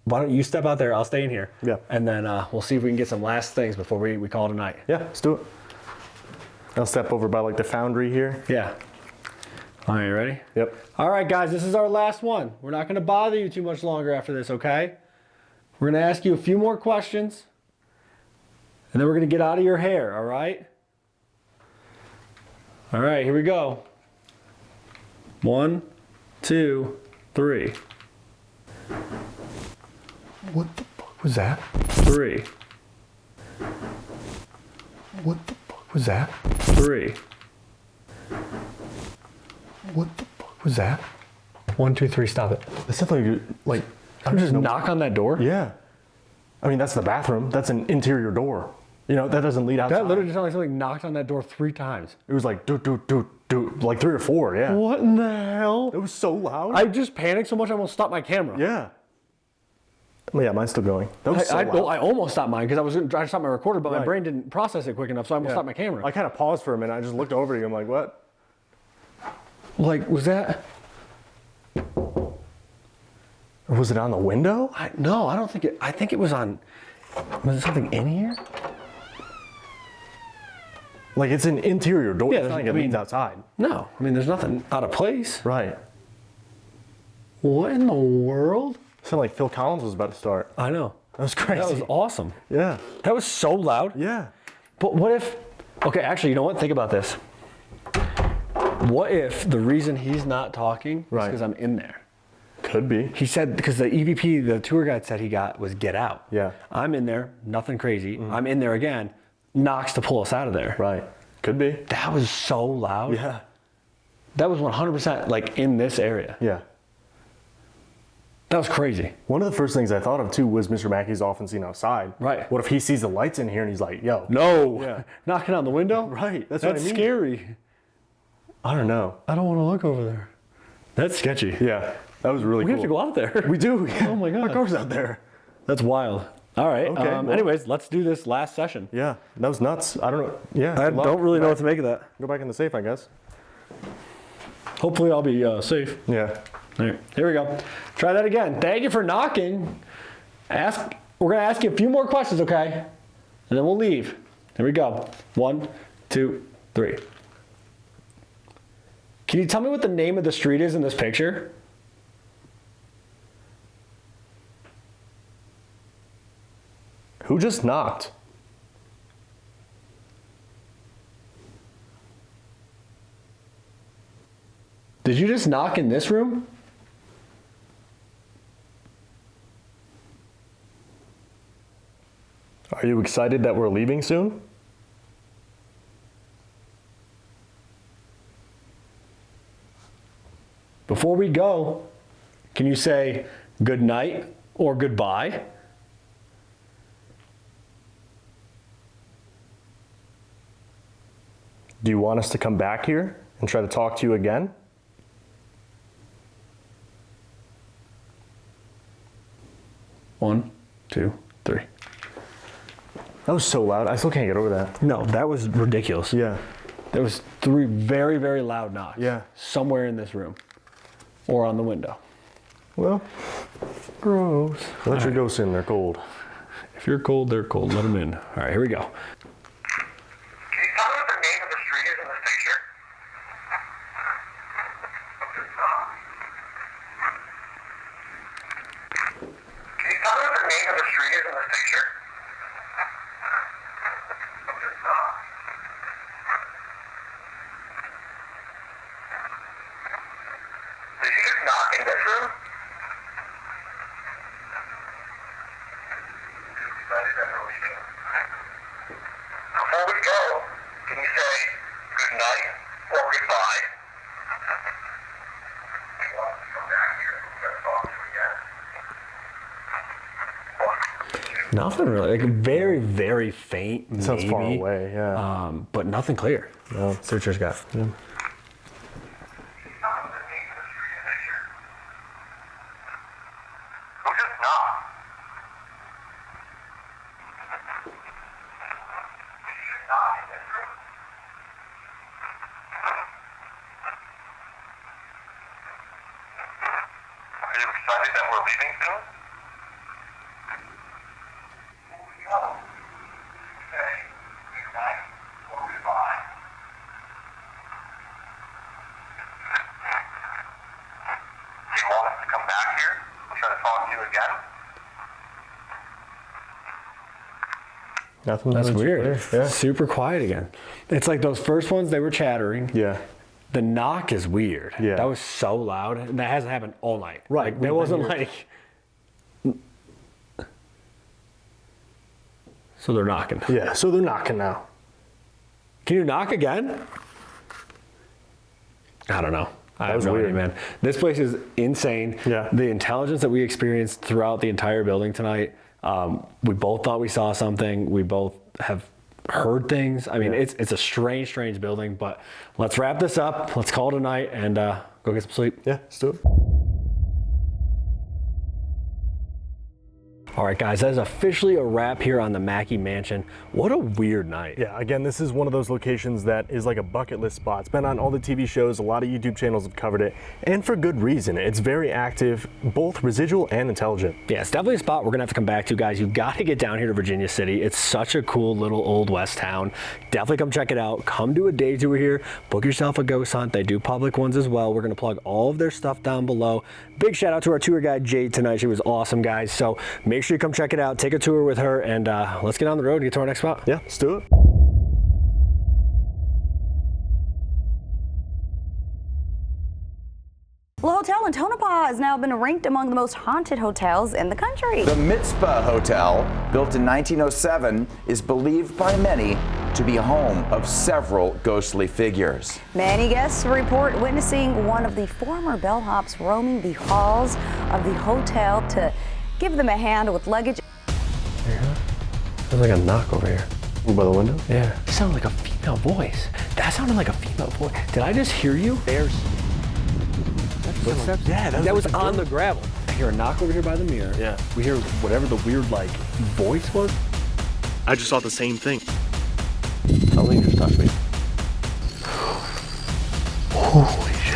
Speaker 12: Why don't you step out there? I'll stay in here.
Speaker 7: Yeah.
Speaker 12: And then we'll see if we can get some last things before we call it a night.
Speaker 7: Yeah, let's do it. I'll step over by like the foundry here.
Speaker 12: Yeah. All right, you ready?
Speaker 7: Yep.
Speaker 12: All right, guys, this is our last one. We're not going to bother you too much longer after this, okay? We're going to ask you a few more questions, and then we're going to get out of your hair, all right? All right, here we go. 1, 2, 3.
Speaker 7: What the fuck was that?
Speaker 12: 3.
Speaker 7: What the fuck was that?
Speaker 12: 3.
Speaker 7: What the fuck was that?
Speaker 12: 1, 2, 3, stop it.
Speaker 7: It's definitely like,
Speaker 12: Just knock on that door?
Speaker 7: yeah. I mean, that's the bathroom. That's an interior door. You know, that doesn't lead outside.
Speaker 12: That literally just sounded like somebody knocked on that door 3 times.
Speaker 7: It was like, like 3 or 4, yeah.
Speaker 12: What in the hell?
Speaker 7: It was so loud.
Speaker 12: I just panicked so much I almost stopped my camera.
Speaker 7: Yeah. Well, yeah, mine's still going. That was so loud.
Speaker 12: I almost stopped mine because I was trying to stop my recorder, but my
Speaker 7: Right.
Speaker 12: brain didn't process it quick enough, so I almost stopped my camera.
Speaker 7: I kind of paused for a minute. I just looked over at you. I'm like, what?
Speaker 12: Like, was that?
Speaker 7: Or was it on the window?
Speaker 12: No, I don't think it. I think it was on. Was there something in here?
Speaker 7: Like, it's an interior door.
Speaker 12: Yeah,
Speaker 7: it's not like it leads outside.
Speaker 12: No, I mean, there's nothing out of place.
Speaker 7: Right.
Speaker 12: What in the world?
Speaker 7: Sounded like Phil Collins was about to start.
Speaker 12: I know.
Speaker 7: That was crazy.
Speaker 12: That was awesome.
Speaker 7: Yeah.
Speaker 12: That was so loud.
Speaker 7: Yeah.
Speaker 12: But what if? Okay, actually, you know what? Think about this. What if the reason he's not talking is because I'm in there?
Speaker 7: Could be.
Speaker 12: He said, because the EVP, the tour guide said he got was get out.
Speaker 7: Yeah.
Speaker 12: I'm in there, nothing crazy. I'm in there again, knocks to pull us out of there.
Speaker 7: Right. Could be.
Speaker 12: That was so loud.
Speaker 7: Yeah.
Speaker 12: That was 100% like in this area.
Speaker 7: Yeah.
Speaker 12: That was crazy.
Speaker 7: One of the first things I thought of too was Mr. Mackey's often seen outside.
Speaker 12: Right.
Speaker 7: What if he sees the lights in here and he's like, yo.
Speaker 12: No.
Speaker 7: Yeah.
Speaker 12: Knocking on the window?
Speaker 7: Right. That's what I mean.
Speaker 12: Scary.
Speaker 7: I don't know.
Speaker 12: I don't want to look over there. That's sketchy.
Speaker 7: Yeah. That was really
Speaker 12: We
Speaker 7: cool.
Speaker 12: have to go out there.
Speaker 7: We do.
Speaker 12: Oh my God.
Speaker 7: Our car's out there.
Speaker 12: That's wild. All right.
Speaker 7: Okay, well-
Speaker 12: Anyways, let's do this last session.
Speaker 7: Yeah. That was nuts. I don't know. Yeah.
Speaker 12: I don't really know what to make of that.
Speaker 7: Go back in the safe, I guess.
Speaker 12: Hopefully I'll be safe.
Speaker 7: Yeah.
Speaker 12: All right, here we go. Try that again. Thank you for knocking. We're gonna ask you a few more questions, okay? And then we'll leave. Here we go. 1, 2, 3. Can you tell me what the name of the street is in this picture?
Speaker 7: Who just knocked?
Speaker 12: Did you just knock in this room?
Speaker 7: Are you excited that we're leaving soon?
Speaker 12: Before we go, can you say good night or goodbye?
Speaker 7: Do you want us to come back here and try to talk to you again?
Speaker 12: One, 2, 3.
Speaker 7: That was so loud. I still can't get over that.
Speaker 12: No, that was ridiculous.
Speaker 7: Yeah.
Speaker 12: There was 3 very, very loud knocks.
Speaker 7: Yeah.
Speaker 12: Somewhere in this room or on the window.
Speaker 7: Well,
Speaker 12: Gross.
Speaker 7: let your ghosts in. They're cold.
Speaker 12: If you're cold, they're cold. Let them in. All right, here we go.
Speaker 8: Can you tell me what the name of the street is in this picture? Can you tell me what the name of the street is in this picture? Did you just knock in this room? Before we go, can you say good night or goodbye? Do you want us to come back here and try to talk to you again?
Speaker 12: Nothing really. Like very, very faint.
Speaker 7: It sounds far
Speaker 12: maybe,
Speaker 7: away, yeah.
Speaker 12: but nothing clear.
Speaker 7: No.
Speaker 12: See what yours got.
Speaker 7: Yeah.
Speaker 8: Who just knocked? Did you just knock in this room? Are you excited that we're leaving soon? Before we go, say good night or goodbye. Do you want us to come back here and try to talk to you again?
Speaker 7: Nothing.
Speaker 12: That's
Speaker 7: really
Speaker 12: weird.
Speaker 7: clear. Yeah.
Speaker 12: Super quiet again. It's like those first ones, they were chattering.
Speaker 7: Yeah.
Speaker 12: The knock is weird.
Speaker 7: Yeah.
Speaker 12: That was so loud. And that hasn't happened all night.
Speaker 7: Right.
Speaker 12: Like, it wasn't like. So they're knocking.
Speaker 7: Yeah. So they're knocking now.
Speaker 12: Can you knock again? I don't know. I have
Speaker 7: was
Speaker 12: no idea,
Speaker 7: weird.
Speaker 12: man. This place is insane.
Speaker 7: Yeah.
Speaker 12: The intelligence that we experienced throughout the entire building tonight, we both thought we saw something. We both have
Speaker 6: heard things. I mean, it's a strange building, but let's wrap this up. Let's call it a night and go get some sleep.
Speaker 7: Yeah, let's do it.
Speaker 6: All right, guys, that is officially a wrap here on the Mackay Mansion. What a weird night.
Speaker 7: Yeah, again, this is one of those locations that is like a bucket list spot. It's been on all the TV shows, a lot of YouTube channels have covered it, and for good reason. It's very active, both residual and intelligent.
Speaker 6: Yeah, it's definitely a spot we're gonna have to come back to, guys. You gotta get down here to Virginia City. It's such a cool little old West town. Definitely come check it out. Come do a day tour here. Book yourself a ghost hunt. They do public ones as well. We're gonna plug all of their stuff down below. Big shout out to our tour guide, Jade, tonight. She was awesome, guys. So make sure you come check it out. Take a tour with her, and let's get on the road and get to our next spot.
Speaker 7: Yeah, let's do it.
Speaker 13: Well, a hotel in Tonopah has now been ranked among the most haunted hotels in the country.
Speaker 14: The Mizpah Hotel, built in 1907, is believed by many to be home of several ghostly figures.
Speaker 13: Many guests report witnessing one of the former bellhops roaming the halls of the hotel to give them a hand with luggage.
Speaker 6: There's like a knock over here.
Speaker 7: By the window?
Speaker 6: Yeah. It sounded like a female voice. That sounded like a female voice. Did I just hear you? There's footsteps?
Speaker 7: Yeah,
Speaker 6: that was on the gravel. I hear a knock over here by the mirror.
Speaker 7: Yeah.
Speaker 6: We hear whatever the weird like voice was.
Speaker 7: I just saw the same thing.
Speaker 6: Something just touched me. Holy shit.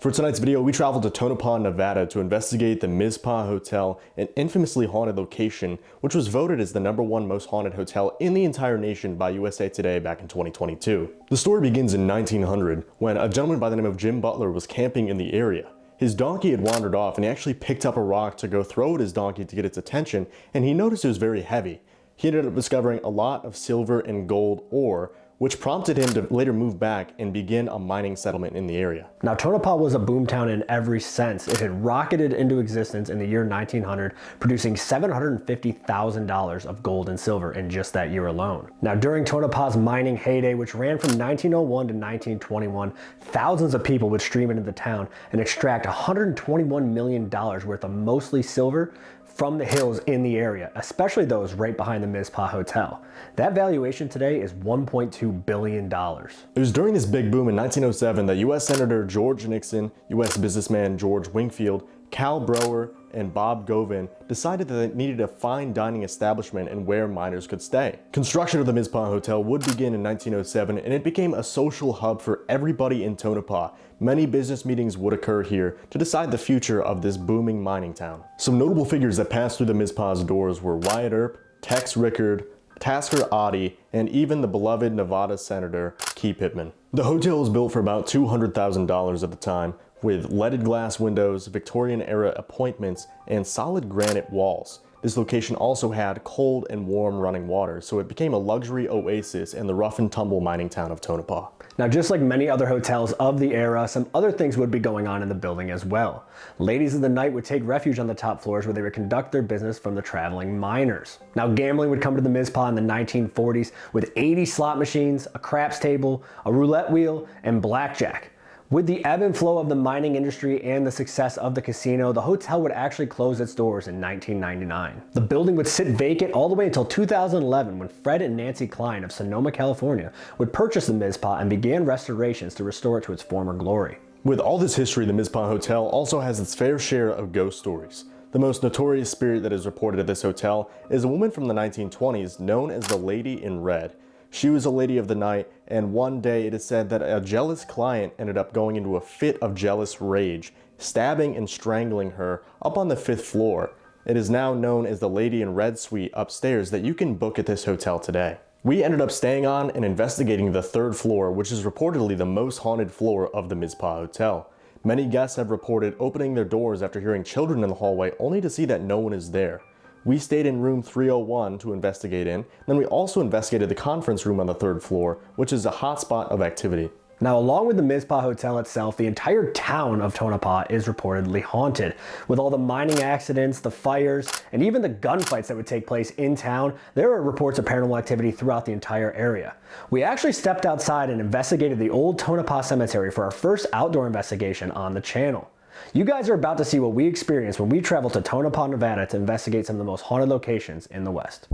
Speaker 7: For tonight's video, we traveled to Tonopah, Nevada to investigate the Mizpah Hotel, an infamously haunted location, which was voted as the #1 most haunted hotel in the entire nation by USA Today back in 2022. The story begins in 1900, when a gentleman by the name of Jim Butler was camping in the area. His donkey had wandered off, and he actually picked up a rock to go throw at his donkey to get its attention, and he noticed it was very heavy. He ended up discovering a lot of silver and gold ore, which prompted him to later move back and begin a mining settlement in the area.
Speaker 6: Now, Tonopah was a boomtown in every sense. It had rocketed into existence in the year 1900, producing $750,000 of gold and silver in just that year alone. Now, during Tonopah's mining heyday, which ran from 1901 to 1921, thousands of people would stream into the town and extract $121 million worth of mostly silver from the hills in the area, especially those right behind the Mizpah Hotel. That valuation today is $1.2 billion.
Speaker 7: It was during this big boom in 1907 that U.S. Senator George Nixon, U.S. businessman George Wingfield, Cal Brower, and Bob Govin decided that they needed a fine dining establishment and where miners could stay. Construction of the Mizpah Hotel would begin in 1907, and it became a social hub for everybody in Tonopah. Many business meetings would occur here to decide the future of this booming mining town. Some notable figures that passed through the Mizpah's doors were Wyatt Earp, Tex Rickard, Tasker Oddie, and even the beloved Nevada Senator Key Pittman. The hotel was built for about $200,000 at the time, with leaded glass windows, Victorian-era appointments, and solid granite walls. This location also had cold and warm running water, so it became a luxury oasis in the rough and tumble mining town of Tonopah.
Speaker 6: Now, just like many other hotels of the era, some other things would be going on in the building as well. Ladies of the night would take refuge on the top floors where they would conduct their business from the traveling miners. Now, gambling would come to the Mizpah in the 1940s with 80 slot machines, a craps table, a roulette wheel, and blackjack. With the ebb and flow of the mining industry and the success of the casino, the hotel would actually close its doors in 1999. The building would sit vacant all the way until 2011 when Fred and Nancy Klein of Sonoma, California would purchase the Mizpah and began restorations to restore it to its former glory.
Speaker 7: With all this history, the Mizpah Hotel also has its fair share of ghost stories. The most notorious spirit that is reported at this hotel is a woman from the 1920s known as the Lady in Red. She was a lady of the night, and one day it is said that a jealous client ended up going into a fit of jealous rage, stabbing and strangling her up on the 5th floor. It is now known as the Lady in Red Suite upstairs that you can book at this hotel today. We ended up staying on and investigating the 3rd floor, which is reportedly the most haunted floor of the Mizpah Hotel. Many guests have reported opening their doors after hearing children in the hallway only to see that no one is there. We stayed in room 301 to investigate in, then we also investigated the conference room on the 3rd floor, which is a hotspot of activity.
Speaker 6: Now, along with the Mizpah Hotel itself, the entire town of Tonopah is reportedly haunted. With all the mining accidents, the fires, and even the gunfights that would take place in town, there are reports of paranormal activity throughout the entire area. We actually stepped outside and investigated the old Tonopah Cemetery for our first outdoor investigation on the channel. You guys are about to see what we experienced when we traveled to Tonopah, Nevada to investigate some of the most haunted locations in the West.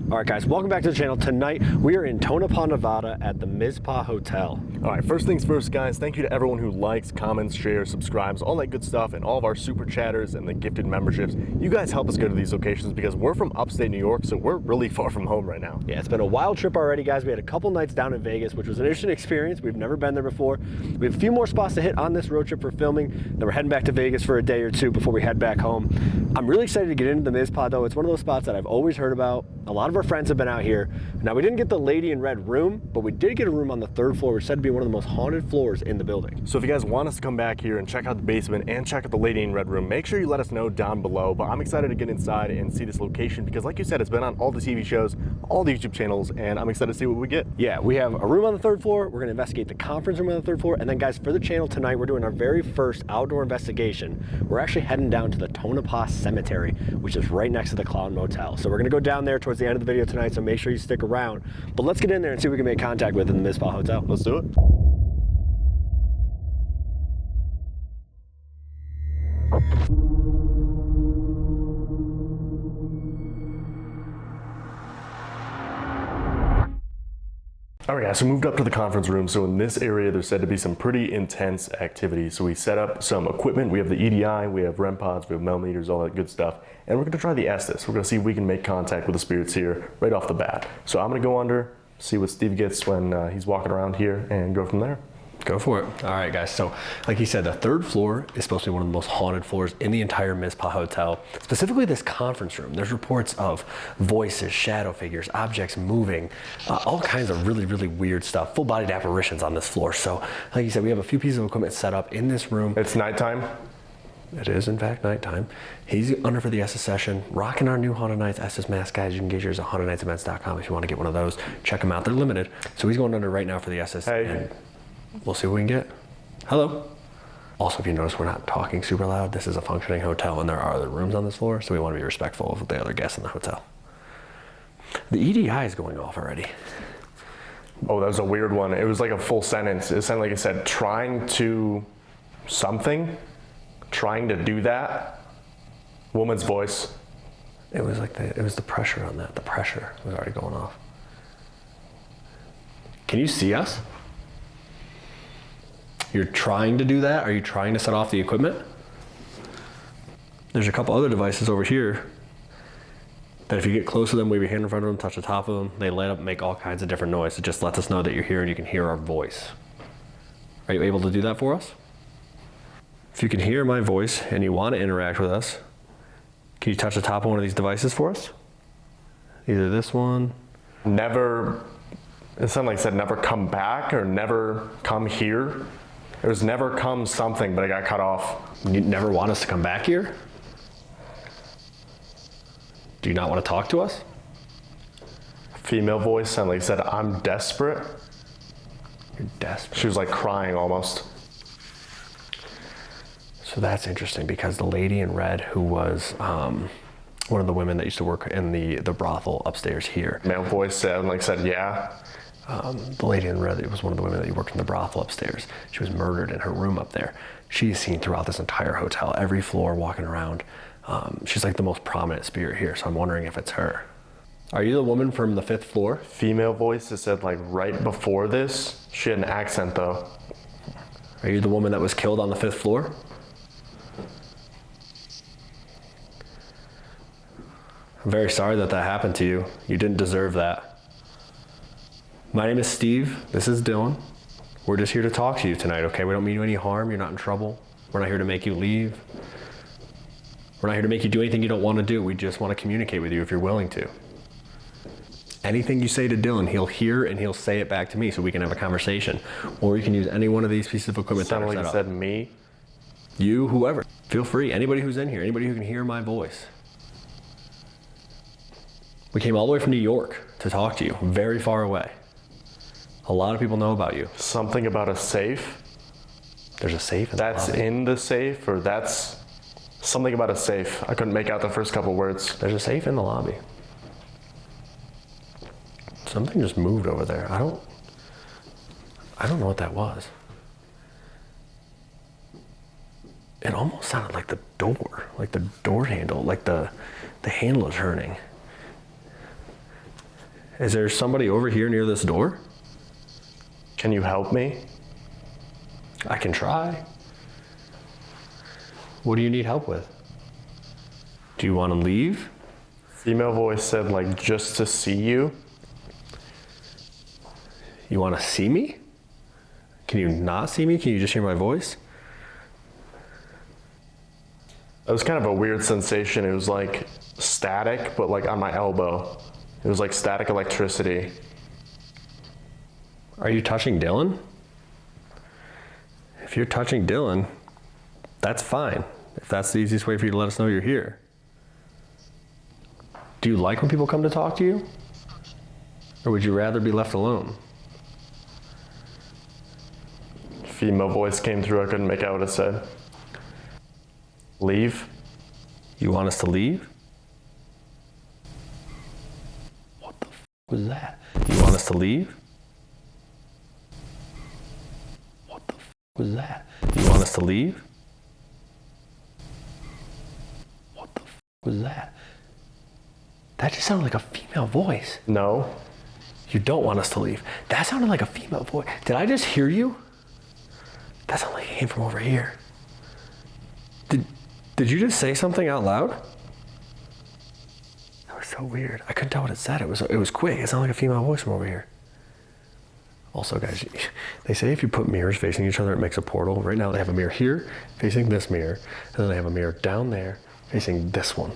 Speaker 6: All right, guys, welcome back to the channel. Tonight, we are in Tonopah, Nevada at the Mizpah Hotel.
Speaker 7: All right, first things first, guys, thank you to everyone who likes, comments, shares, subscribes, all that good stuff, and all of our super chatters and the gifted memberships. You guys help us go to these locations because we're from upstate New York, so we're really far from home right now.
Speaker 6: Yeah, it's been a wild trip already, guys. We had a couple nights down in Vegas, which was an interesting experience. We've never been there before. We have a few more spots to hit on this road trip for filming. Then we're heading back to Vegas for a day or two before we head back home. I'm really excited to get into the Mizpah, though. It's one of those spots that I've always heard about. A lot of our friends have been out here. Now, we didn't get the lady in red room, but we did get a room on the 3rd floor, which is said to be one of the most haunted floors in the building.
Speaker 7: So if you guys want us to come back here and check out the basement and check out the lady in red room, make sure you let us know down below. But I'm excited to get inside and see this location because, like you said, it's been on all the TV shows, all the YouTube channels, and I'm excited to see what we get.
Speaker 6: Yeah, we have a room on the 3rd floor. We're gonna investigate the conference room on the 3rd floor. And then, guys, for the channel tonight, we're doing our very first outdoor investigation. We're actually heading down to the Tonopah Cemetery, which is right next to the Clown Motel. So we're gonna go down there towards the end of the video tonight, so make sure you stick around. But let's get in there and see if we can make contact with in the Mizpah Hotel.
Speaker 7: Let's do it. All right, guys, so we moved up to the conference room. So in this area, there's said to be some pretty intense activity. So we set up some equipment. We have the EDI, we have REM pods, we have millimeters, all that good stuff. And we're gonna try the Estes. We're gonna see if we can make contact with the spirits here right off the bat. So I'm gonna go under, see what Steve gets when he's walking around here, and go from there.
Speaker 6: Go for it. All right, guys. So like he said, the 3rd floor is supposed to be one of the most haunted floors in the entire Mizpah Hotel, specifically this conference room. There's reports of voices, shadow figures, objects moving, all kinds of really, really weird stuff, full-bodied apparitions on this floor. So like you said, we have a few pieces of equipment set up in this room.
Speaker 7: It's nighttime.
Speaker 6: It is, in fact, nighttime. He's under for the Estes session, rocking our new Haunted Nights Estes mask, guys. You can get yours at hauntednightsevents.com if you want to get one of those. Check them out. They're limited. So he's going under right now for the Estes.
Speaker 7: Hey.
Speaker 6: And we'll see what we can get. Hello. Also, if you notice, we're not talking super loud. This is a functioning hotel, and there are other rooms on this floor, so we want to be respectful of the other guests in the hotel. The EDI is going off already.
Speaker 7: Oh, that was a weird one. It was like a full sentence. It sounded like it said, trying to something, trying to do that. Woman's voice.
Speaker 6: It was like it was the pressure on that. The pressure was already going off. Can you see us? You're trying to do that? Are you trying to set off the equipment? There's a couple other devices over here that if you get close to them, wave your hand in front of them, touch the top of them, they light up and make all kinds of different noise. It just lets us know that you're here and you can hear our voice. Are you able to do that for us? If you can hear my voice and you want to interact with us, can you touch the top of one of these devices for us? Either this one.
Speaker 7: Never, it sounded like it said never come back or never come here. It was never come something, but it got cut off.
Speaker 6: You never want us to come back here? Do you not want to talk to us?
Speaker 7: Female voice sounded like it said, I'm desperate.
Speaker 6: You're desperate.
Speaker 7: She was like crying almost.
Speaker 6: So that's interesting because the lady in red who was one of the women that used to work in the brothel upstairs here.
Speaker 7: Male voice sounded like said, yeah.
Speaker 6: The lady in red, it was one of the women that worked in the brothel upstairs. She was murdered in her room up there. She is seen throughout this entire hotel, every floor, walking around. She's like the most prominent spirit here, so I'm wondering if it's her. Are you the woman from the 5th floor?
Speaker 7: Female voice that said like right before this. She had an accent though.
Speaker 6: Are you the woman that was killed on the 5th floor? I'm very sorry that that happened to you. You didn't deserve that. My name is Steve. This is Dylan. We're just here to talk to you tonight, okay? We don't mean you any harm. You're not in trouble. We're not here to make you leave. We're not here to make you do anything you don't want to do. We just want to communicate with you if you're willing to. Anything you say to Dylan, he'll hear and he'll say it back to me so we can have a conversation. Or you can use any one of these pieces of equipment that are set up.
Speaker 7: Sounded like it said me.
Speaker 6: You, whoever. Feel free. Anybody who's in here. Anybody who can hear my voice. We came all the way from New York to talk to you, very far away. A lot of people know about you.
Speaker 7: Something about a safe?
Speaker 6: There's a safe in
Speaker 7: That's
Speaker 6: the lobby.
Speaker 7: in the safe, or that's something about a safe? I couldn't make out the first couple words.
Speaker 6: There's a safe in the lobby. Something just moved over there. I don't know what that was. It almost sounded like the door handle, like the handle is turning. Is there somebody over here near this door?
Speaker 7: Can you help me?
Speaker 6: I can try. What do you need help with? Do you want to leave?
Speaker 7: Female voice said, like, just to see you.
Speaker 6: You want to see me? Can you not see me? Can you just hear my voice?
Speaker 7: It was kind of a weird sensation. It was like static, but like on my elbow. It was like static electricity.
Speaker 6: Are you touching Dylan? If you're touching Dylan, that's fine. If that's the easiest way for you to let us know you're here. Do you like when people come to talk to you? Or would you rather be left alone?
Speaker 7: Female voice came through. I couldn't make out what it said. Leave?
Speaker 6: You want us to leave? What the was that? You want us to leave? What the was that? You want us to leave? What the was that? That just sounded like a female voice.
Speaker 7: No.
Speaker 6: You don't want us to leave. That sounded like a female voice. Did I just hear you? That sounded like it came from over here. Did you just say something out loud? That was so weird. I couldn't tell what it said. It was quick. It sounded like a female voice from over here. Also, guys, they say if you put mirrors facing each other, it makes a portal. Right now, they have a mirror here facing this mirror, and then they have a mirror down there facing this one.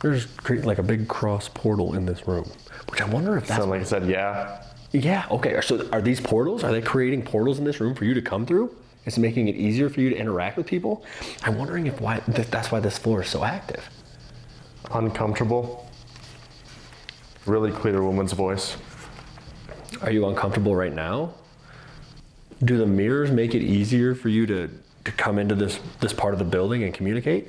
Speaker 6: They're just creating like a big cross portal in this room, which I wonder if that's...
Speaker 7: Sound like I said, yeah.
Speaker 6: Yeah, okay. So are these portals? Are they creating portals in this room for you to come through? It's making it easier for you to interact with people? I'm wondering if that's why this floor is so active.
Speaker 7: Uncomfortable. Really clear woman's voice.
Speaker 6: Are you uncomfortable right now? Do the mirrors make it easier for you to come into this part of the building and communicate?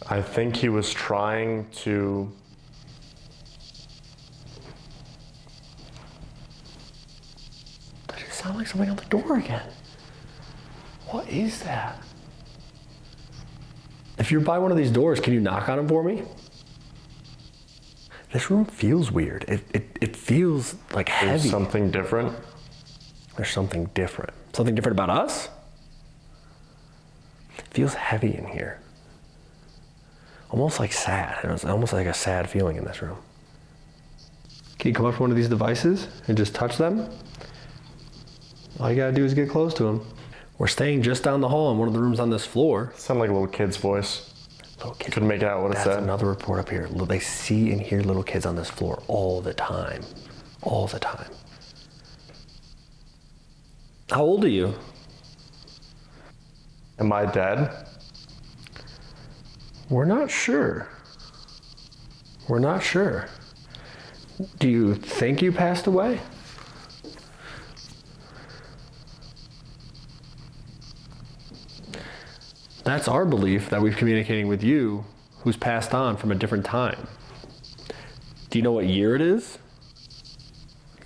Speaker 7: I think he was trying to...
Speaker 6: That just sounded like something on the door again. What is that? If you're by one of these doors, can you knock on them for me? This room feels weird. It feels like heavy.
Speaker 7: There's something different.
Speaker 6: There's something different. Something different about us? It feels heavy in here. Almost like sad. It's almost like a sad feeling in this room. Can you come up to one of these devices and just touch them? All you gotta do is get close to them. We're staying just down the hall in one of the rooms on this floor.
Speaker 7: Sounded like a little kid's voice.
Speaker 6: Little kids.
Speaker 7: Couldn't make out what it said.
Speaker 6: That's another report up here. They see and hear little kids on this floor all the time. All the time. How old are you?
Speaker 7: Am I dead?
Speaker 6: We're not sure. We're not sure. Do you think you passed away? That's our belief that we've communicating with you who's passed on from a different time. Do you know what year it is?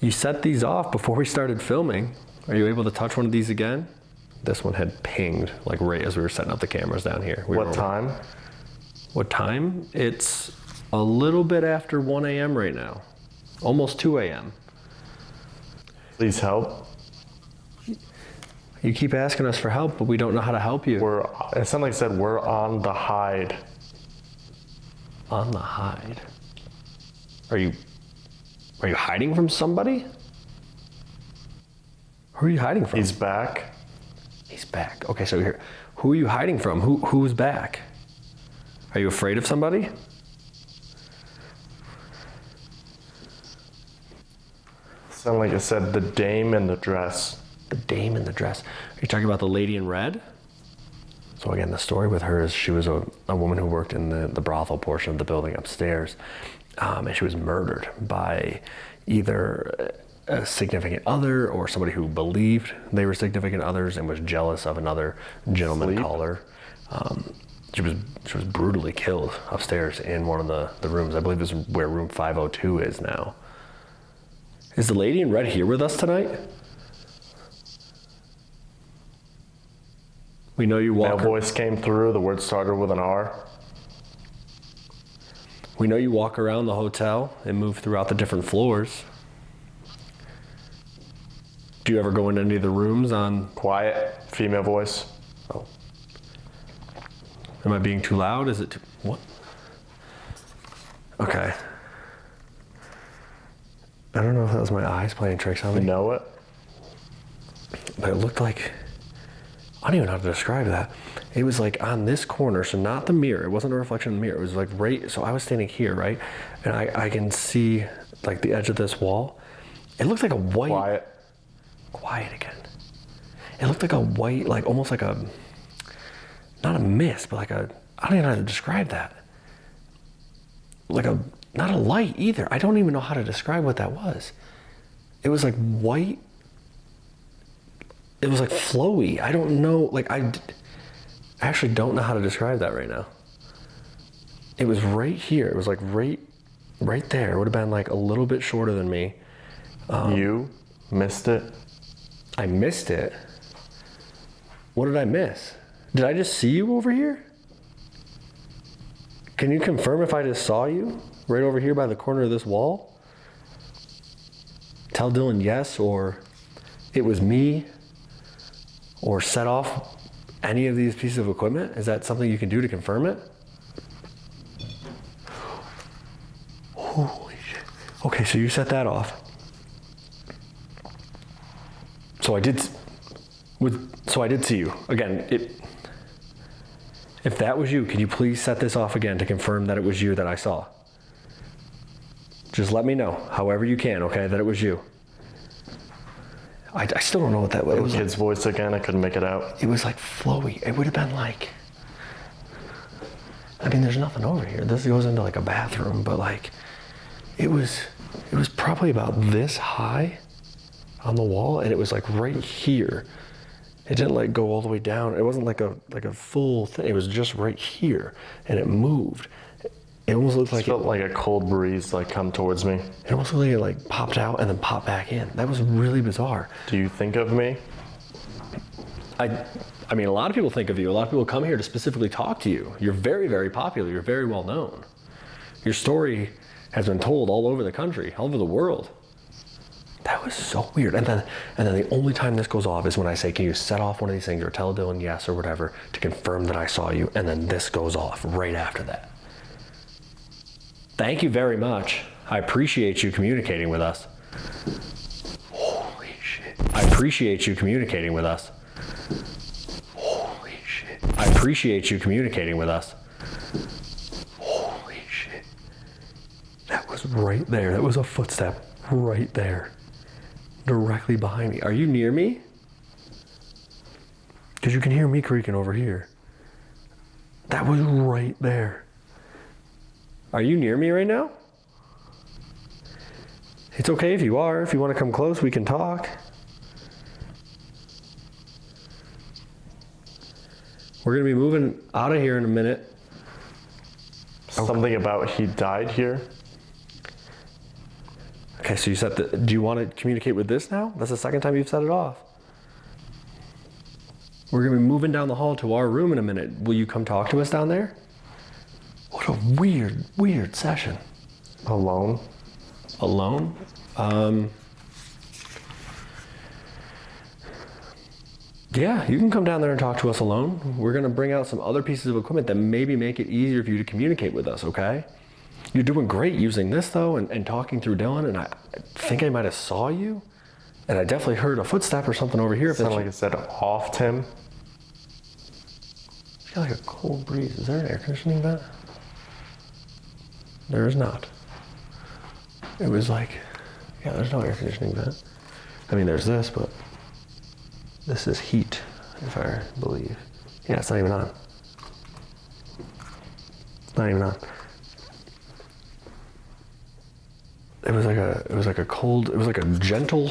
Speaker 6: You set these off before we started filming. Are you able to touch one of these again? This one had pinged like right as we were setting up the cameras down here.
Speaker 7: What time?
Speaker 6: What time? It's a little bit after 1 a.m. right now. Almost 2 a.m.
Speaker 7: Please help.
Speaker 6: You keep asking us for help, but we don't know how to help you.
Speaker 7: It sounded like I said, we're on the hide.
Speaker 6: On the hide? Are you hiding from somebody? Who are you hiding from?
Speaker 7: He's back.
Speaker 6: He's back. Okay, so here, who are you hiding from? Who's back? Are you afraid of somebody?
Speaker 7: Sounded like I said, the dame in the dress.
Speaker 6: The dame in the dress. Are you talking about the lady in red? So again, the story with her is she was a woman who worked in the brothel portion of the building upstairs, and she was murdered by either a significant other or somebody who believed they were significant others and was jealous of another gentleman caller. She was brutally killed upstairs in one of the rooms. I believe this is where room 502 is now. Is the lady in red here with us tonight? We know you walk.
Speaker 7: Male voice came through. The word started with an R.
Speaker 6: We know you walk around the hotel and move throughout the different floors. Do you ever go in any of the rooms on...
Speaker 7: Quiet, female voice.
Speaker 6: Oh. Am I being too loud? Is it too... What? Okay. I don't know if that was my eyes playing tricks on me.
Speaker 7: You know it?
Speaker 6: But it looked like... I don't even know how to describe that. It was like on this corner, so not the mirror. It wasn't a reflection in the mirror. It was like right... So I was standing here, right? And I can see like the edge of this wall. It looked like a white... Quiet again. It looked like a white, like almost like a... Not a mist, but like a... I don't even know how to describe that. Like a... Not a light either. I don't even know how to describe what that was. It was like white. It was like flowy. I don't know. Like I actually don't know how to describe that right now. It was right here. It was like right there. It would have been like a little bit shorter than me.
Speaker 7: You missed it?
Speaker 6: I missed it? What did I miss? Did I just see you over here? Can you confirm if I just saw you right over here by the corner of this wall? Tell Dylan yes, or it was me, or set off any of these pieces of equipment? Is that something you can do to confirm it? Holy shit. Okay, so you set that off. So I did see you. Again, if that was you, can you please set this off again to confirm that it was you that I saw? Just let me know, however you can, okay, that it was you. I still don't know what that was.
Speaker 7: It was kid's voice again. I couldn't make it out.
Speaker 6: It was like flowy. It would have been like... I mean, there's nothing over here. This goes into like a bathroom, but like... It was probably about this high on the wall, and it was like right here. It didn't like go all the way down. It wasn't like a full thing. It was just right here, and it moved. It almost looked like
Speaker 7: it felt like a cold breeze like come towards me.
Speaker 6: It almost looked like it like popped out and then popped back in. That was really bizarre.
Speaker 7: Do you think of me?
Speaker 6: I mean, a lot of people think of you. A lot of people come here to specifically talk to you. You're very, very popular. You're very well known. Your story has been told all over the country, all over the world. That was so weird. And then the only time this goes off is when I say, can you set off one of these things or tell Dylan yes or whatever to confirm that I saw you, and then this goes off right after that. Thank you very much. I appreciate you communicating with us. Holy shit. I appreciate you communicating with us. Holy shit. I appreciate you communicating with us. Holy shit. That was right there. That was a footstep right there. Directly behind me. Are you near me? Because you can hear me creaking over here. That was right there. Are you near me right now? It's okay if you are. If you want to come close, we can talk. We're going to be moving out of here in a minute.
Speaker 7: Something about he died here?
Speaker 6: Okay, so you set the... Do you want to communicate with this now? That's the second time you've set it off. We're going to be moving down the hall to our room in a minute. Will you come talk to us down there? What a weird, weird session.
Speaker 7: Alone?
Speaker 6: Alone? Yeah, you can come down there and talk to us alone. We're going to bring out some other pieces of equipment that maybe make it easier for you to communicate with us, okay? You're doing great using this, though, and talking through Dylan, and I think I might have saw you, and I definitely heard a footstep or something over here.
Speaker 7: Sounded like it said off, Tim.
Speaker 6: I feel like a cold breeze. Is there an air conditioning vent? There is not. It was like, yeah, there's no air conditioning vent. I mean, there's this, but this is heat, if I believe. Yeah, it's not even on. Not even on. It was like a gentle.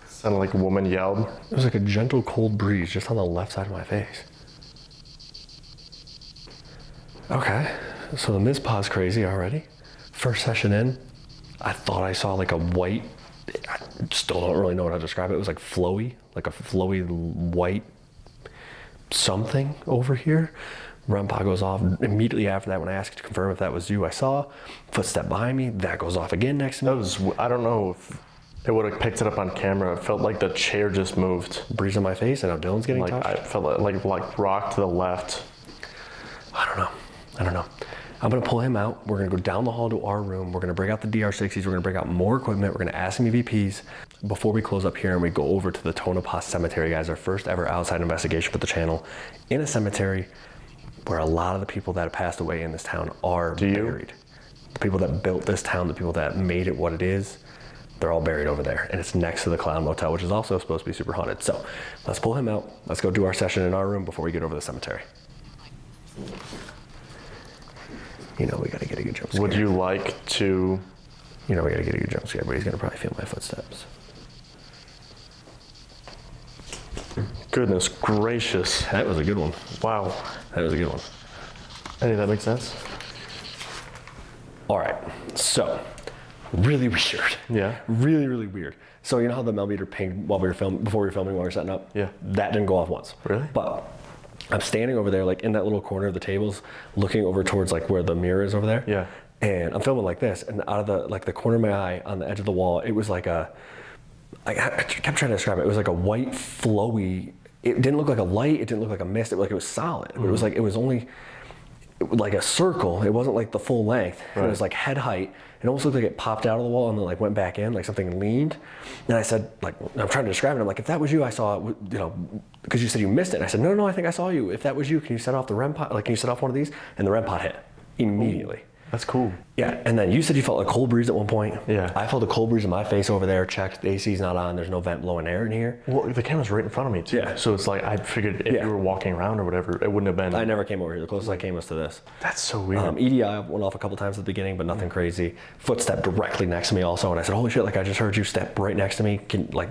Speaker 7: Sounded like a woman yelled.
Speaker 6: It was like a gentle cold breeze just on the left side of my face. Okay, so the Mizpah's crazy already. First session in, I thought I saw like a white, I still don't really know how to describe it. It was like flowy, like a flowy white something over here. REM-pod goes off immediately after that. When I asked to confirm if that was you, I saw footstep behind me. That goes off again next to me.
Speaker 7: That was, I don't know if it would have picked it up on camera. It felt like the chair just moved.
Speaker 6: Breeze on my face and now Dylan's getting touched.
Speaker 7: I felt like rock to the left.
Speaker 6: I don't know. I'm gonna pull him out. We're gonna go down the hall to our room. We're gonna break out the DR60s. We're gonna break out more equipment. We're gonna ask some EVPs before we close up here and we go over to the Tonopah Cemetery, guys. Our first ever outside investigation for the channel in a cemetery where a lot of the people that have passed away in this town are buried. The people that built this town, the people that made it what it is, they're all buried over there. And it's next to the Clown Motel, which is also supposed to be super haunted. So let's pull him out. Let's go do our session in our room before we get over to the cemetery. You know we gotta get a good jump scare.
Speaker 7: Would you like to?
Speaker 6: You know we gotta get a good jump scare, but he's gonna probably feel my footsteps.
Speaker 7: Goodness gracious.
Speaker 6: That was a good one.
Speaker 7: Wow.
Speaker 6: That was a good one.
Speaker 7: Any of that make sense?
Speaker 6: All right, so really weird.
Speaker 7: Yeah.
Speaker 6: Really, really weird. So you know how the millimeter pinged while we were filming, before we were filming while we were setting up?
Speaker 7: Yeah.
Speaker 6: That didn't go off once.
Speaker 7: Really?
Speaker 6: But I'm standing over there, like in that little corner of the tables, looking over towards like where the mirror is over there.
Speaker 7: Yeah.
Speaker 6: And I'm filming like this, and out of the corner of my eye, on the edge of the wall, it was like a. I kept trying to describe it. It was like a white, flowy. It didn't look like a light. It didn't look like a mist. It was solid. But it was like it was only like a circle. It wasn't like the full length. Right. It was like head height. It almost looked like it popped out of the wall and then like went back in, like something leaned. And I said, like, I'm trying to describe it. I'm like, if that was you, I saw it, you know, because you said you missed it. And I said, no, I think I saw you. If that was you, can you set off the REM pod? Like, can you set off one of these? And the REM pod hit immediately.
Speaker 7: Ooh, that's cool.
Speaker 6: Yeah, and then you said you felt a cold breeze at one point.
Speaker 7: Yeah.
Speaker 6: I felt a cold breeze in my face over there. Checked, the AC's not on. There's no vent blowing air in here.
Speaker 7: Well, the camera's right in front of me too.
Speaker 6: Yeah.
Speaker 7: So it's like I figured if you were walking around or whatever, it wouldn't have been.
Speaker 6: I never came over here. The closest I came was to this.
Speaker 7: That's so weird.
Speaker 6: EDI went off a couple times at the beginning, but nothing crazy. Footstep directly next to me also, and I said, holy shit, like I just heard you step right next to me.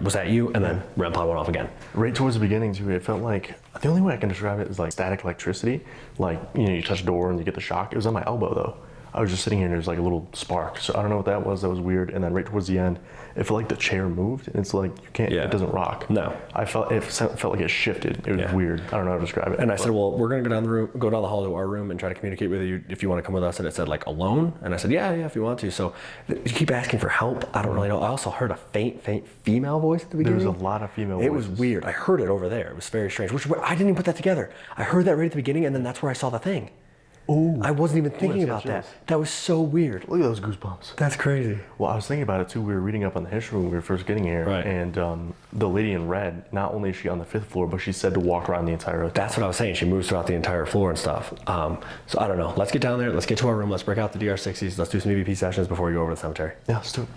Speaker 6: Was that you? And then REM pod went off again.
Speaker 7: Right towards the beginning too, it felt like, the only way I can describe it is like static electricity. Like, you know, you touch a door and you get the shock. It was on my elbow though. I was just sitting here and there's like a little spark. So I don't know what that was. That was weird. And then right towards the end, it felt like the chair moved. And it's like, you can't, it doesn't rock.
Speaker 6: No.
Speaker 7: It felt like it shifted. It was weird. I don't know how to describe it.
Speaker 6: And I said, well, we're going to go down the hall to our room and try to communicate with you if you want to come with us. And it said like alone. And I said, yeah, if you want to. So you keep asking for help. I don't really know. I also heard a faint female voice at the beginning.
Speaker 7: There was a lot of female voices.
Speaker 6: It was weird. I heard it over there. It was very strange. Which I didn't even put that together. I heard that right at the beginning and then that's where I saw the thing.
Speaker 7: Ooh.
Speaker 6: I wasn't even thinking about that. That was so weird.
Speaker 7: Look at those goosebumps.
Speaker 6: That's crazy.
Speaker 7: Well, I was thinking about it too. We were reading up on the history when we were first getting here.
Speaker 6: Right.
Speaker 7: And the lady in red, not only is she on the 5th floor, but she's said to walk around the entire hotel.
Speaker 6: That's what I was saying. She moves throughout the entire floor and stuff. So I don't know. Let's get down there. Let's get to our room. Let's break out the DR60s. Let's do some EVP sessions before we go over to the cemetery.
Speaker 7: Yeah, let's do it.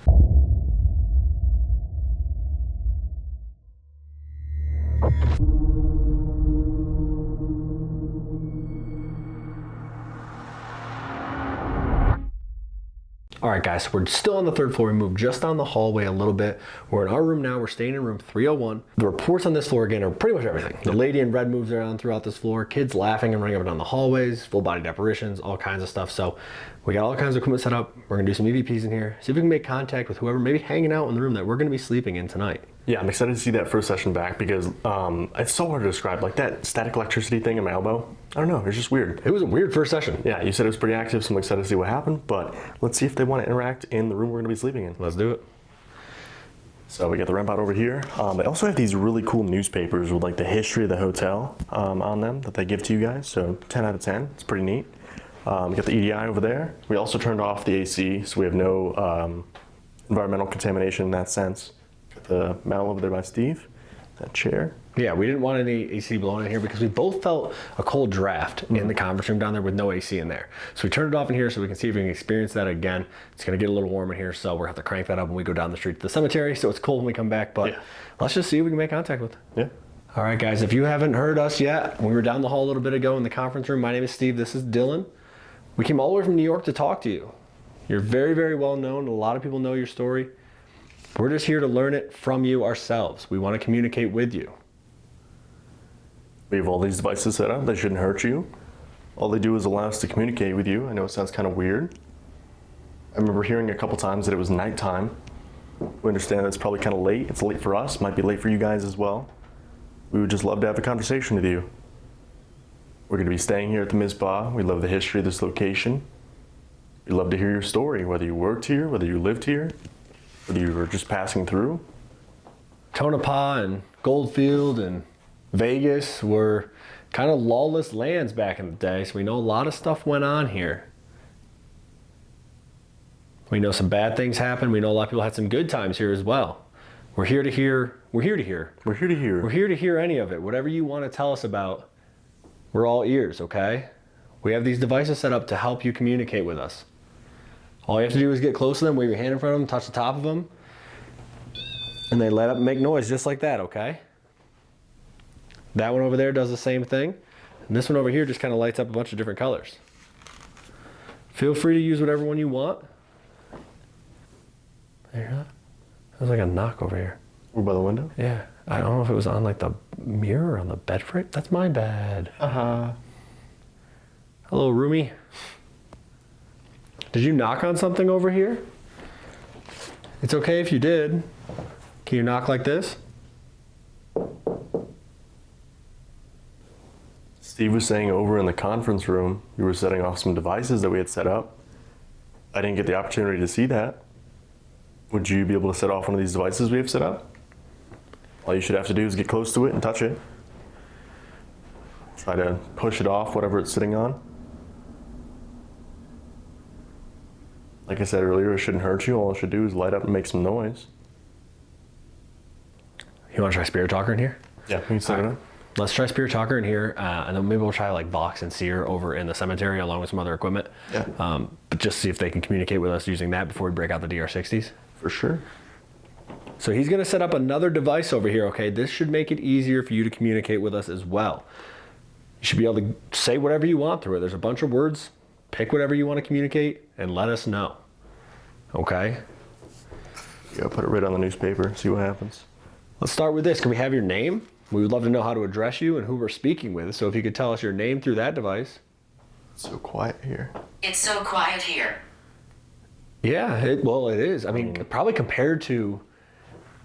Speaker 6: All right, guys, so we're still on the 3rd floor. We moved just down the hallway a little bit. We're in our room now. We're staying in room 301. The reports on this floor, again, are pretty much everything. The lady in red moves around throughout this floor, kids laughing and running up and down the hallways, full-bodied apparitions, all kinds of stuff. So we got all kinds of equipment set up. We're gonna do some EVPs in here, see if we can make contact with whoever maybe hanging out in the room that we're gonna be sleeping in tonight.
Speaker 7: Yeah, I'm excited to see that first session back because it's so hard to describe. Like that static electricity thing in my elbow, I don't know, it's just weird.
Speaker 6: It was a weird first session.
Speaker 7: Yeah, you said it was pretty active, so I'm excited to see what happened, but let's see if they want to interact in the room we're gonna be sleeping in.
Speaker 6: Let's do it.
Speaker 7: So we got the REM pod over here. They also have these really cool newspapers with like the history of the hotel on them that they give to you guys, so 10 out of 10, it's pretty neat. We got the EDI over there. We also turned off the AC, so we have no environmental contamination in that sense. Got the mantel over there by Steve, that chair.
Speaker 6: Yeah, we didn't want any AC blowing in here because we both felt a cold draft in the conference room down there with no AC in there. So we turned it off in here so we can see if we can experience that again. It's gonna get a little warm in here, so we're gonna have to crank that up when we go down the street to the cemetery. So it's cold when we come back, but let's just see if we can make contact with it.
Speaker 7: Yeah.
Speaker 6: All right, guys, if you haven't heard us yet, we were down the hall a little bit ago in the conference room. My name is Steve. This is Dylan. We came all the way from New York to talk to you. You're very, very well known. A lot of people know your story. We're just here to learn it from you ourselves. We want to communicate with you.
Speaker 7: We have all these devices set up. They shouldn't hurt you. All they do is allow us to communicate with you. I know it sounds kind of weird. I remember hearing a couple times that it was nighttime. We understand that it's probably kind of late. It's late for us. Might be late for you guys as well. We would just love to have a conversation with you. We're going to be staying here at the Mizpah. We love the history of this location. We'd love to hear your story, whether you worked here, whether you lived here, whether you were just passing through.
Speaker 6: Tonopah and Goldfield and Vegas were kind of lawless lands back in the day, so we know a lot of stuff went on here. We know some bad things happened. We know a lot of people had some good times here as well. We're here to hear any of it. Whatever you want to tell us about, we're all ears, okay? We have these devices set up to help you communicate with us. All you have to do is get close to them, wave your hand in front of them, touch the top of them, and they light up and make noise just like that, okay? That one over there does the same thing. And this one over here just kind of lights up a bunch of different colors. Feel free to use whatever one you want. There, there's like a knock over here.
Speaker 7: We're by the window?
Speaker 6: Yeah. I don't know if it was on like the mirror or on the bed frame. That's my bed.
Speaker 7: Uh-huh.
Speaker 6: Hello, roomie. Did you knock on something over here? It's okay if you did. Can you knock like this?
Speaker 7: Steve was saying over in the conference room, you were setting off some devices that we had set up. I didn't get the opportunity to see that. Would you be able to set off one of these devices we have set up? All you should have to do is get close to it and touch it. Try to push it off, whatever it's sitting on. Like I said earlier, it shouldn't hurt you. All it should do is light up and make some noise.
Speaker 6: You want to try Spirit Talker in here?
Speaker 7: Yeah, we can set it up.
Speaker 6: Let's try Spirit Talker in here, and then maybe we'll try like Vox and Seer over in the cemetery along with some other equipment.
Speaker 7: Yeah.
Speaker 6: But just see if they can communicate with us using that before we break out the DR60s.
Speaker 7: For sure.
Speaker 6: So he's going to set up another device over here, okay? This should make it easier for you to communicate with us as well. You should be able to say whatever you want through it. There's a bunch of words. Pick whatever you want to communicate and let us know. Okay?
Speaker 7: Yeah, put it right on the newspaper, see what happens.
Speaker 6: Let's start with this. Can we have your name? We would love to know how to address you and who we're speaking with. So if you could tell us your name through that device.
Speaker 7: It's so quiet here.
Speaker 9: It's so quiet here.
Speaker 6: Yeah, well, it is. I mean, probably compared to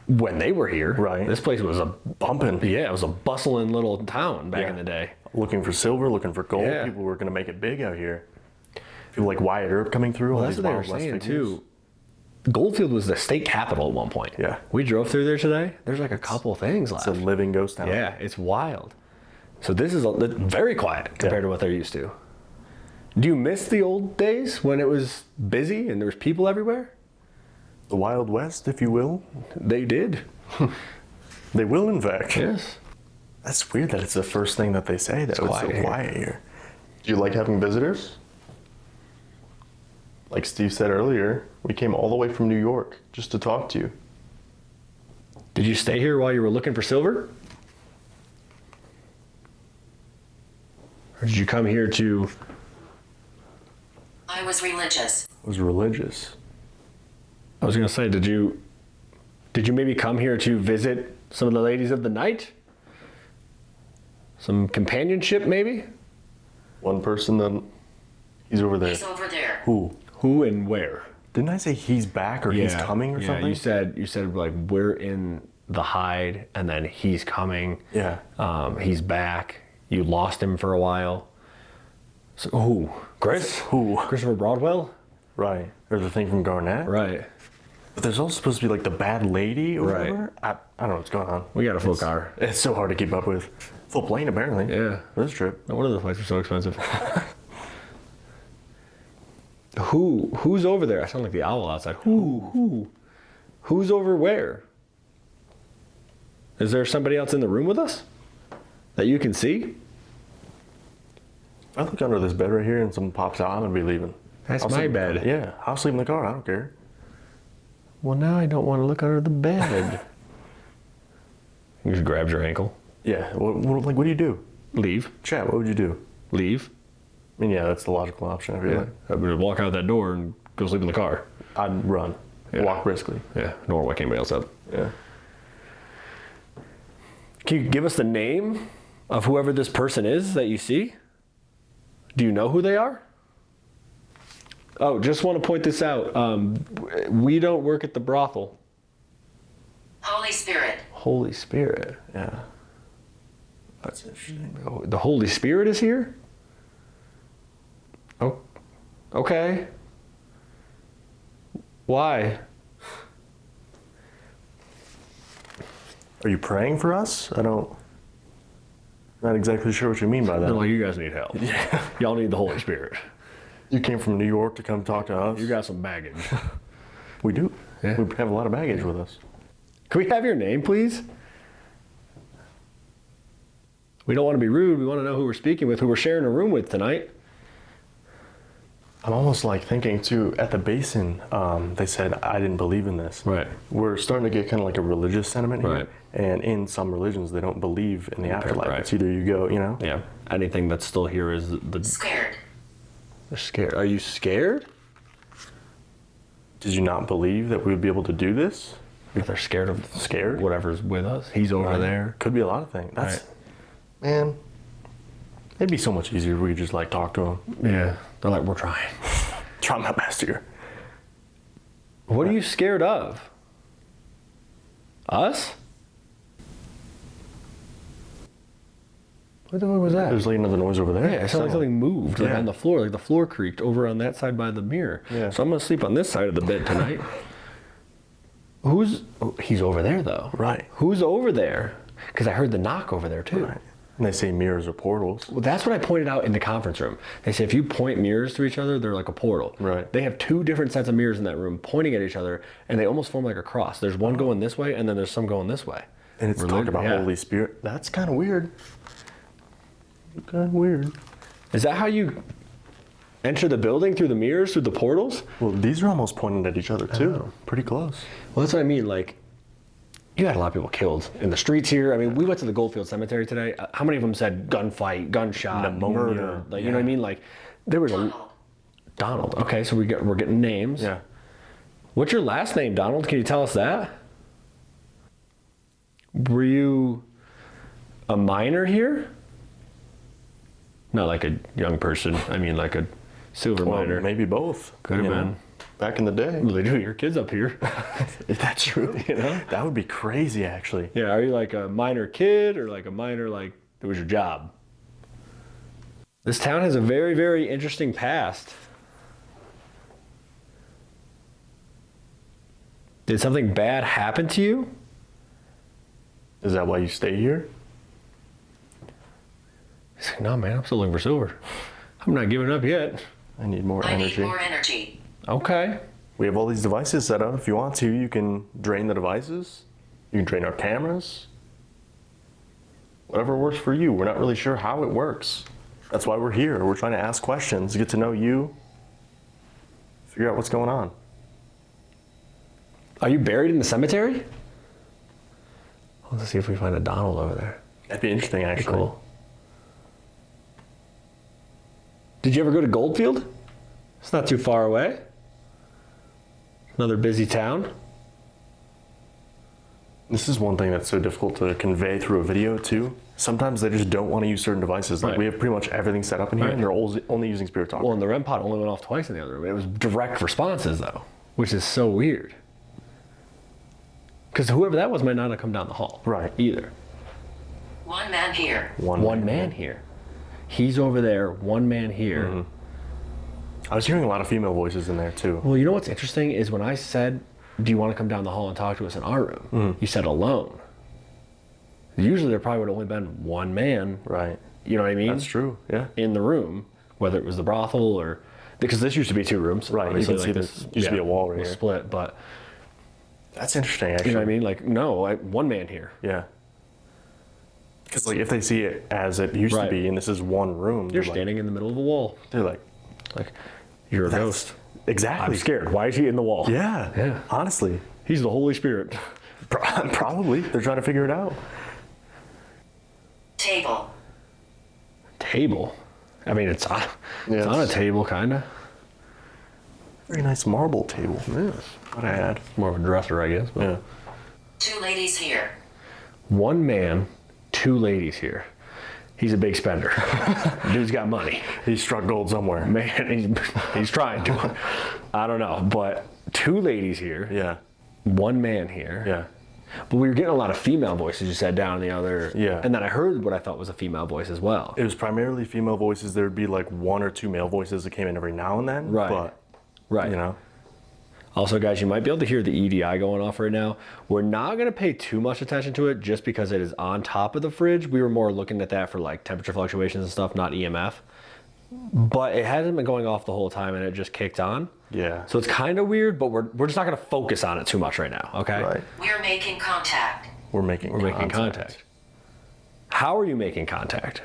Speaker 6: when they were here.
Speaker 7: Right.
Speaker 6: This place was a
Speaker 7: bumping.
Speaker 6: Yeah, it was a bustling little town back in the day.
Speaker 7: Looking for silver, looking for gold.
Speaker 6: Yeah.
Speaker 7: People were going to make it big out here. People like Wyatt Earp coming through.
Speaker 6: Well,
Speaker 7: all
Speaker 6: that's
Speaker 7: these
Speaker 6: what they were
Speaker 7: Wild West
Speaker 6: saying
Speaker 7: figures.
Speaker 6: too. Goldfield was the state capital at one point.
Speaker 7: Yeah.
Speaker 6: We drove through there today. There's like a couple things left.
Speaker 7: It's a living ghost town.
Speaker 6: Yeah, it's wild. So this is very quiet compared to what they're used to. Do you miss the old days when it was busy and there was people everywhere?
Speaker 7: The Wild West, if you will.
Speaker 6: They did.
Speaker 7: They will, in fact.
Speaker 6: Yes.
Speaker 7: That's weird that it's the first thing that they say, that it's so
Speaker 6: quiet
Speaker 7: quiet here. Do you like having visitors? Like Steve said earlier, we came all the way from New York just to talk to you.
Speaker 6: Did you stay here while you were looking for silver? Or did you come here to...
Speaker 9: I was religious.
Speaker 7: I was religious.
Speaker 6: I was going to say, did you maybe come here to visit some of the ladies of the night? Some companionship, maybe?
Speaker 7: One person, then he's over there.
Speaker 9: He's over there.
Speaker 7: Who?
Speaker 6: Who and where?
Speaker 7: Didn't I say he's back or he's coming or something?
Speaker 6: You said like we're in the hide and then he's coming.
Speaker 7: Yeah.
Speaker 6: He's back. You lost him for a while. So who? Chris?
Speaker 7: Who?
Speaker 6: Christopher Broadwell?
Speaker 7: Right. Or the thing from Garnett?
Speaker 6: Right.
Speaker 7: But there's also supposed to be like the bad lady or whatever. I don't know what's going on.
Speaker 6: We got a full car.
Speaker 7: It's so hard to keep up with. Full plane apparently.
Speaker 6: Yeah.
Speaker 7: For this trip.
Speaker 6: No wonder the flights are so expensive. Who's over there? I sound like the owl outside. Who's over where? Is there somebody else in the room with us that you can see?
Speaker 7: I look under this bed right here and someone pops out, I'm gonna be leaving.
Speaker 6: That's my bed.
Speaker 7: Yeah, I'll sleep in the car, I don't care.
Speaker 6: Well, now I don't want to look under the bed. You just grabbed your ankle.
Speaker 7: Yeah. What do you do?
Speaker 12: Leave.
Speaker 7: Chat, what would you do?
Speaker 12: Leave.
Speaker 7: I mean, yeah, that's the logical option. I feel like.
Speaker 12: I would walk out that door and go sleep in the car.
Speaker 7: I'd run.
Speaker 12: Yeah.
Speaker 7: Walk briskly.
Speaker 12: Yeah, nor wake anybody else up.
Speaker 7: Yeah.
Speaker 12: Can you give us the name of whoever this person is that you see? Do you know who they are? Oh, just want to point this out. We don't work at the brothel.
Speaker 9: Holy Spirit.
Speaker 12: Holy Spirit.
Speaker 7: Yeah. That's interesting.
Speaker 12: Oh, the Holy Spirit is here? Oh, okay. Why?
Speaker 7: Are you praying for us? Not exactly sure what you mean by that.
Speaker 12: They're like, you guys need help.
Speaker 7: Yeah.
Speaker 12: Y'all need the Holy Spirit.
Speaker 7: You came from New York to come talk to us?
Speaker 12: You got some baggage.
Speaker 7: We do.
Speaker 12: Yeah.
Speaker 7: We have a lot of baggage with us.
Speaker 12: Can we have your name, please? We don't want to be rude. We want to know who we're speaking with, who we're sharing a room with tonight.
Speaker 7: I'm almost like thinking too, at the basin, they said, I didn't believe in this.
Speaker 12: Right.
Speaker 7: We're starting to get kind of like a religious sentiment here.
Speaker 12: Right.
Speaker 7: And in some religions, they don't believe in the afterlife.
Speaker 12: Right.
Speaker 7: It's either you go, you know?
Speaker 12: Yeah. Anything that's still here is the...
Speaker 9: Scared.
Speaker 12: They're scared. Are you scared?
Speaker 7: Did you not believe that we would be able to do this?
Speaker 12: If they're scared of whatever's with us. He's over there.
Speaker 7: Could be a lot of things. That's,
Speaker 12: right.
Speaker 7: Man, it'd be so much easier if we could just like talk to them.
Speaker 12: Yeah. They're like, we're trying.
Speaker 7: Try my best here.
Speaker 12: What are you scared of? Us? What the fuck was that?
Speaker 7: There's like another noise over there.
Speaker 12: Yeah, it sounded like something moved, like
Speaker 7: Yeah.
Speaker 12: on the floor, like the floor creaked over on that side by the mirror.
Speaker 7: Yeah.
Speaker 12: So I'm gonna sleep on this side of the bed tonight. He's over there though.
Speaker 7: Right.
Speaker 12: Who's over there? Because I heard the knock over there too.
Speaker 7: Right. And they say mirrors are portals.
Speaker 12: Well, that's what I pointed out in the conference room. They say if you point mirrors to each other, they're like a portal.
Speaker 7: Right.
Speaker 12: They have two different sets of mirrors in that room pointing at each other, and they almost form like a cross. There's one going this way, and then there's some going this way.
Speaker 7: And it's talking about Holy Spirit. That's kind of weird. Kind of weird.
Speaker 12: Is that how you enter the building, through the mirrors, through the portals?
Speaker 7: Well, these are almost pointing at each other too. Pretty close.
Speaker 12: Well, that's what I mean. Like, you had a lot of people killed in the streets here. I mean, we went to the Goldfield Cemetery today. How many of them said gunfight, gunshot,
Speaker 7: Pneumonia,
Speaker 12: murder? Like, you know what I mean? Like, there was Donald. Okay, so we're getting names.
Speaker 7: Yeah.
Speaker 12: What's your last name, Donald? Can you tell us that? Were you a minor here? Not like a young person. I mean, like a silver miner.
Speaker 7: Maybe both.
Speaker 12: Could have been.
Speaker 7: Back in the day.
Speaker 12: Well, they do. Your kid's up here.
Speaker 7: That's true.
Speaker 12: You know?
Speaker 7: That would be crazy, actually.
Speaker 12: Yeah. Are you like a minor kid or like a minor, like it was your job? This town has a very, very interesting past. Did something bad happen to you?
Speaker 7: Is that why you stay here?
Speaker 12: He's like, no, man, I'm still looking for silver. I'm not giving up yet.
Speaker 7: I need more energy.
Speaker 9: I need more energy.
Speaker 12: Okay.
Speaker 7: We have all these devices set up. If you want to, you can drain the devices. You can drain our cameras. Whatever works for you. We're not really sure how it works. That's why we're here. We're trying to ask questions, get to know you, figure out what's going on.
Speaker 12: Are you buried in the cemetery? Let's see if we find a Donald over there.
Speaker 7: That'd be interesting, actually.
Speaker 12: Cool. Did you ever go to Goldfield? It's not too far away. Another busy town.
Speaker 7: This is one thing that's so difficult to convey through a video, too. Sometimes they just don't want to use certain devices. Like, we have pretty much everything set up in here, and they're only using Spirit Talk.
Speaker 12: Well, and the REM pod only went off twice in the other room. It was direct responses, though, which is so weird. Because whoever that was might not have come down the hall.
Speaker 7: Right.
Speaker 12: Either.
Speaker 9: One man here.
Speaker 12: One man here. He's over there, one man here.
Speaker 7: Mm-hmm. I was hearing a lot of female voices in there, too.
Speaker 12: Well, you know what's interesting is when I said, do you want to come down the hall and talk to us in our room? You said alone. Usually there probably would have only been one man.
Speaker 7: Right.
Speaker 12: You know what I mean?
Speaker 7: That's true, yeah.
Speaker 12: In the room, whether it was the brothel or... Because this used to be two rooms.
Speaker 7: Right, you can see this used to be a wall right here.
Speaker 12: Split, but...
Speaker 7: That's interesting, actually.
Speaker 12: You know what I mean? Like, no, one man here.
Speaker 7: Yeah. Because like if they see it as it used to be, and this is one room,
Speaker 12: you're standing in the middle of a wall.
Speaker 7: They're like,
Speaker 12: you're a ghost.
Speaker 7: Exactly.
Speaker 12: I'm scared. Why is he in the wall?
Speaker 7: Yeah.
Speaker 12: Yeah.
Speaker 7: Honestly,
Speaker 12: he's the Holy Spirit.
Speaker 7: Probably. They're trying to figure it out.
Speaker 9: Table.
Speaker 12: Table? I mean, it's on a table, kind of.
Speaker 7: Very nice marble table.
Speaker 12: Yes.
Speaker 7: What I had.
Speaker 12: More of a dresser, I guess. But.
Speaker 7: Yeah.
Speaker 9: 2 ladies here.
Speaker 12: One man, 2 ladies here. He's a big spender. Dude's got money.
Speaker 7: He struck gold somewhere.
Speaker 12: Man, he's trying to. I don't know, but 2 ladies here.
Speaker 7: Yeah.
Speaker 12: 1 man here.
Speaker 7: Yeah.
Speaker 12: But we were getting a lot of female voices, you said, down in the other.
Speaker 7: Yeah.
Speaker 12: And then I heard what I thought was a female voice as well.
Speaker 7: It was primarily female voices. There would be like 1 or 2 male voices that came in every now and then.
Speaker 12: Right.
Speaker 7: But,
Speaker 12: right.
Speaker 7: You know.
Speaker 12: Also, guys, you might be able to hear the EDI going off right now. We're not going to pay too much attention to it just because it is on top of the fridge. We were more looking at that for like temperature fluctuations and stuff, not EMF. But it hasn't been going off the whole time and it just kicked on.
Speaker 7: Yeah.
Speaker 12: So it's kind of weird, but we're just not going to focus on it too much right now, okay?
Speaker 7: Right.
Speaker 9: We're making contact.
Speaker 7: We're making
Speaker 12: contact. How are you making contact?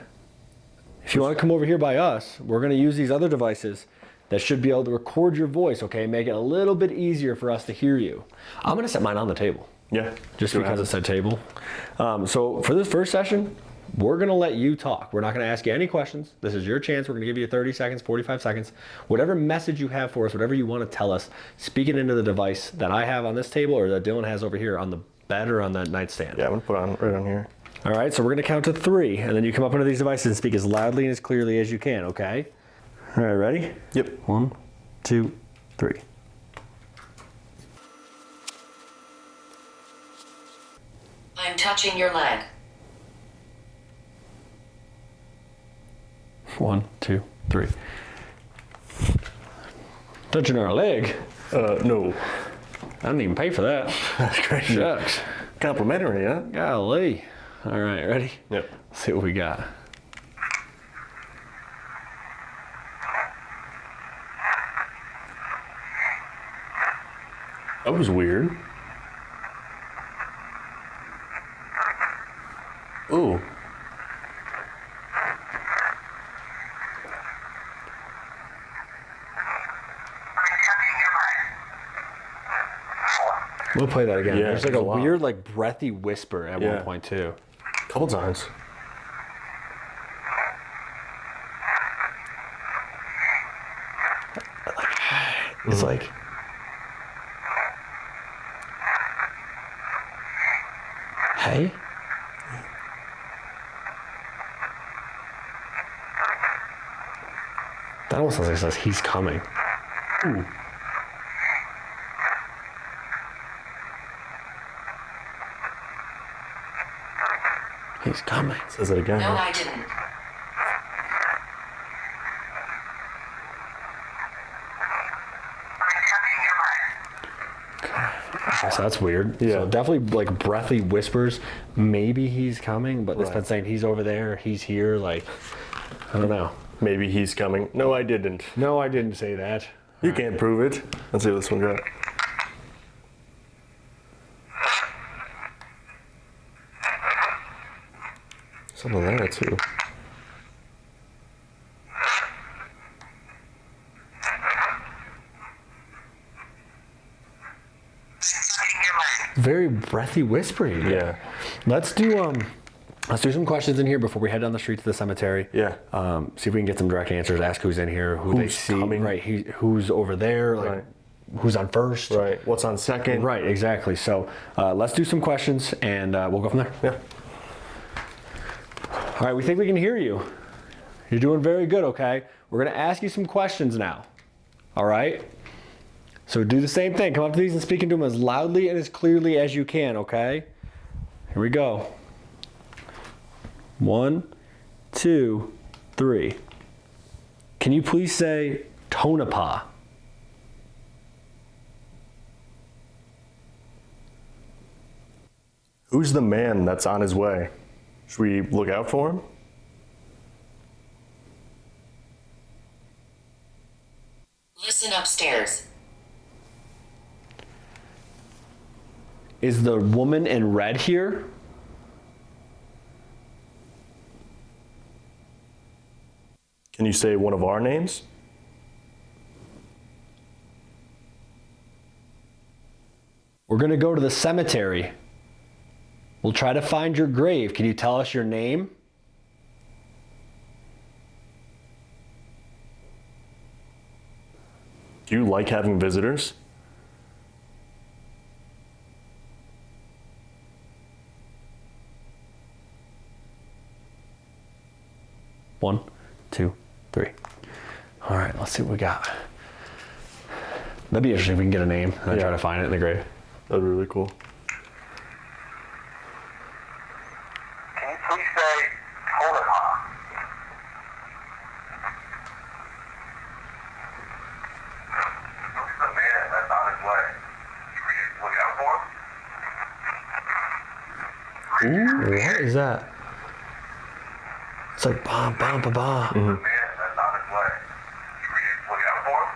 Speaker 12: If you want to come over here by us, we're going to use these other devices that should be able to record your voice, okay? Make it a little bit easier for us to hear you. I'm going to set mine on the table.
Speaker 7: Yeah.
Speaker 12: Just because it said table. So for this first session, we're going to let you talk. We're not going to ask you any questions. This is your chance. We're going to give you 30 seconds, 45 seconds. Whatever message you have for us, whatever you want to tell us, speak it into the device that I have on this table or that Dylan has over here on the bed or on the nightstand.
Speaker 7: Yeah, I'm going to put it on right on here.
Speaker 12: All right, so we're going to count to 3, and then you come up into these devices and speak as loudly and as clearly as you can, okay? All right, ready?
Speaker 7: Yep.
Speaker 12: 1, 2, 3.
Speaker 9: I'm touching your leg.
Speaker 12: 1, 2, 3. Touching our leg?
Speaker 7: No.
Speaker 12: I didn't even pay for that.
Speaker 7: That's great.
Speaker 12: Shucks.
Speaker 7: Complimentary, huh?
Speaker 12: Golly. All right, ready?
Speaker 7: Yep.
Speaker 12: Let's see what we got.
Speaker 7: That was weird. Ooh.
Speaker 12: We'll play that again.
Speaker 7: Yeah,
Speaker 12: There's like
Speaker 7: there's
Speaker 12: a
Speaker 7: a lot.
Speaker 12: weird, like breathy whisper at
Speaker 7: Yeah.
Speaker 12: one point too.
Speaker 7: Couple times.
Speaker 12: It's like, hey? That almost sounds like it says he's coming. Ooh. He's coming.
Speaker 7: Says it again.
Speaker 9: No, I didn't.
Speaker 12: So that's weird.
Speaker 7: Yeah.
Speaker 12: So definitely like breathy whispers. Maybe he's coming, but it's
Speaker 7: Right.
Speaker 12: been saying he's over there, he's here. Like, I don't know.
Speaker 7: Maybe he's coming. No, I didn't.
Speaker 12: No, I didn't say that.
Speaker 7: You can't prove it. Let's see what this one got. Something there too.
Speaker 12: Very breathy whispering.
Speaker 7: Yeah.
Speaker 12: Let's do some questions in here before we head down the street to the cemetery.
Speaker 7: Yeah.
Speaker 12: See if we can get some direct answers. Ask who's in here, who they
Speaker 7: Who's
Speaker 12: see,
Speaker 7: coming.
Speaker 12: right? Who's over there, like
Speaker 7: Right.
Speaker 12: who's on first,
Speaker 7: Right. What's on second?
Speaker 12: Right, exactly. So let's do some questions and we'll go from there.
Speaker 7: Yeah.
Speaker 12: All right, we think we can hear you. You're doing very good, okay? We're gonna ask you some questions now. All right? So do the same thing. Come up to these and speak into them as loudly and as clearly as you can, okay? Here we go. 1, 2, 3. Can you please say Tonopah?
Speaker 7: Who's the man that's on his way? Should we look out for him?
Speaker 9: Listen upstairs.
Speaker 12: Is the woman in red here?
Speaker 7: Can you say one of our names?
Speaker 12: We're gonna go to the cemetery. We'll try to find your grave. Can you tell us your name?
Speaker 7: Do you like having visitors?
Speaker 12: One, 2, 3. All right, let's see what we got. That'd be interesting if we can get a name and then try to find it in the grave.
Speaker 7: That'd be really cool.
Speaker 8: Can you please say Tonopah? Who's the man that's on his way? Should we look out for him?
Speaker 12: Ooh, what is that? It's like ba ba ba ba.
Speaker 8: The man that's on his way. Should we look out for him?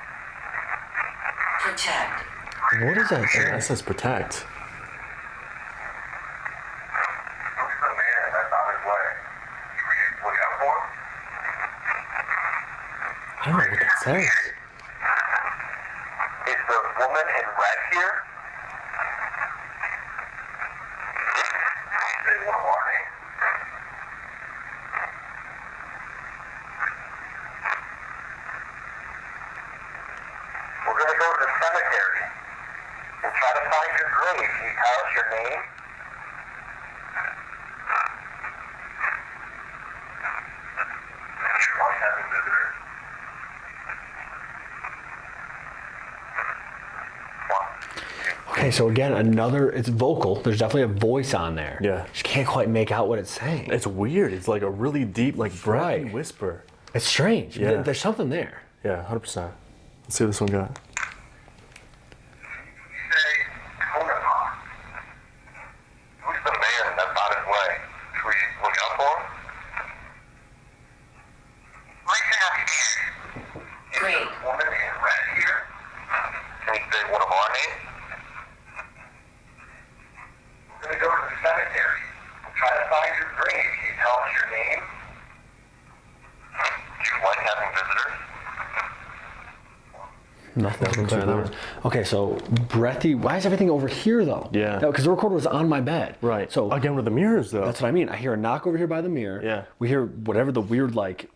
Speaker 9: Protect.
Speaker 12: What does that say?
Speaker 7: That says protect.
Speaker 8: Who's the man that's on his way? Should we look out for him?
Speaker 7: I don't know what that says.
Speaker 8: Is the woman in red here? They want a warning. We're gonna go to the cemetery and try to find your grave. Can you tell us your name? You're always having visitors.
Speaker 12: Okay, so again, it's vocal. There's definitely a voice on there.
Speaker 7: Yeah.
Speaker 12: Just can't quite make out what it's saying.
Speaker 7: It's weird. It's like a really deep, like breathy whisper.
Speaker 12: It's strange.
Speaker 7: Yeah.
Speaker 12: There's something there.
Speaker 7: Yeah, 100%. Let's see what this one got.
Speaker 8: Say Tonopah. Who's the man that's on his way? Should we look out for him? Listen upstairs.
Speaker 9: Great.
Speaker 8: Is the woman in red here? Can you say one of our names? We're gonna go to the cemetery and try to find your grave. Can you tell us your name? Do you like having visitors?
Speaker 12: Nothing clear that one. Okay, so breathy. Why is everything over here though?
Speaker 7: Yeah.
Speaker 12: Because the recorder was on my bed.
Speaker 7: Right.
Speaker 12: So
Speaker 7: again with the mirrors though.
Speaker 12: That's what I mean. I hear a knock over here by the mirror.
Speaker 7: Yeah.
Speaker 12: We hear whatever the weird like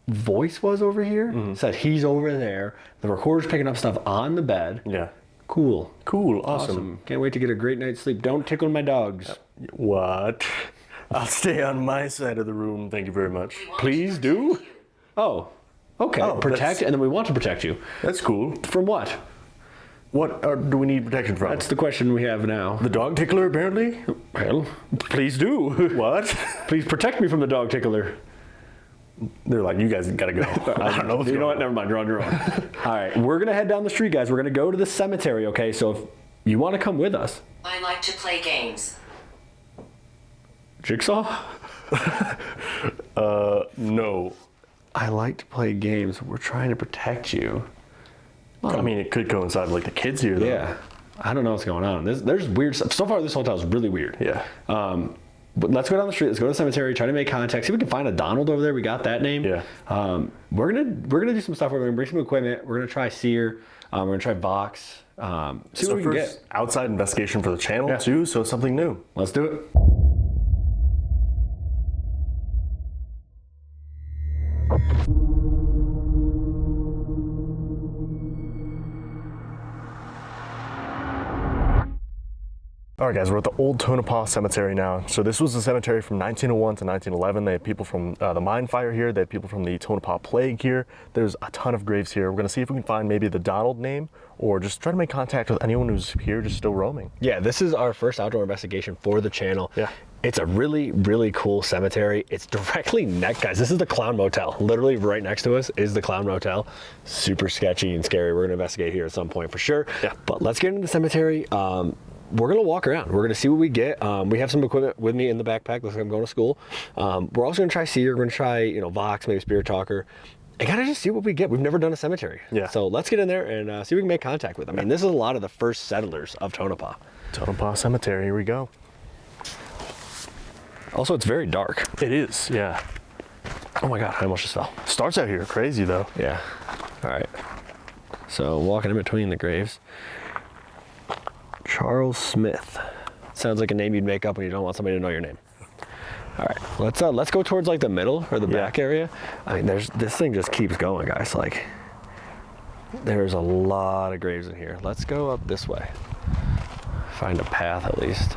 Speaker 12: voice was over here. Said he's over there. The recorder's picking up stuff on the bed.
Speaker 7: Yeah.
Speaker 12: Cool.
Speaker 7: Cool. Awesome.
Speaker 12: Can't wait to get a great night's sleep. Don't tickle my dogs.
Speaker 7: What? I'll stay on my side of the room. Thank you very much.
Speaker 12: Please do. Oh. Okay.
Speaker 7: Oh,
Speaker 12: protect, and then we want to protect you.
Speaker 7: That's cool.
Speaker 12: From what?
Speaker 7: What do we need protection from?
Speaker 12: That's the question we have now.
Speaker 7: The dog tickler, apparently?
Speaker 12: Well, please do.
Speaker 7: What?
Speaker 12: Please protect me from the dog tickler.
Speaker 7: They're like, you guys gotta go. I don't know what's
Speaker 12: You know
Speaker 7: going
Speaker 12: what?
Speaker 7: on.
Speaker 12: Never mind. You're on your own. All right. We're going to head down the street, guys. We're going to go to the cemetery, okay? So if you want to come with us.
Speaker 9: I like to play games.
Speaker 12: Jigsaw?
Speaker 7: No.
Speaker 12: I like to play games. We're trying to protect you.
Speaker 7: I mean, it could coincide with like the kids here, though.
Speaker 12: Yeah. I don't know what's going on. There's weird stuff. So far, this hotel is really weird.
Speaker 7: Yeah.
Speaker 12: But let's go down the street. Let's go to the cemetery. Try to make contact. See if we can find a Donald over there. We got that name.
Speaker 7: Yeah.
Speaker 12: We're gonna do some stuff. We're gonna bring some equipment. We're gonna try Sear. We're gonna try Vox. See
Speaker 7: So
Speaker 12: what we can
Speaker 7: first,
Speaker 12: get.
Speaker 7: outside investigation for the channel too, so something new.
Speaker 12: Let's do it.
Speaker 7: All right, guys, we're at the Old Tonopah Cemetery now. So this was a cemetery from 1901 to 1911. They had people from the mine fire here. They had people from the Tonopah Plague here. There's a ton of graves here. We're gonna see if we can find maybe the Donald name or just try to make contact with anyone who's here just still roaming.
Speaker 12: Yeah, this is our first outdoor investigation for the channel.
Speaker 7: Yeah.
Speaker 12: It's a really, really cool cemetery. It's directly next, guys. This is the Clown Motel. Literally right next to us is the Clown Motel. Super sketchy and scary. We're gonna investigate here at some point for sure.
Speaker 7: Yeah.
Speaker 12: But let's get into the cemetery. We're gonna walk around. We're gonna see what we get. We have some equipment with me in the backpack. Looks like I'm going to school. We're also gonna try Sear. We're gonna try, Vox, maybe Spirit Talker. I gotta just see what we get. We've never done a cemetery.
Speaker 7: Yeah.
Speaker 12: So let's get in there and see if we can make contact with them. I mean, this is a lot of the first settlers of Tonopah.
Speaker 7: Tonopah Cemetery, here we go.
Speaker 12: Also, it's very dark.
Speaker 7: It is, yeah.
Speaker 12: Oh my God, I almost just fell.
Speaker 7: Starts out here crazy though.
Speaker 12: Yeah. All right. So walking in between the graves. Charles Smith. Sounds like a name you'd make up when you don't want somebody to know your name. All right, let's go towards like the middle or the back area. I mean, this thing just keeps going, guys. Like, There's a lot of graves in here. Let's go up this way. Find a path at least.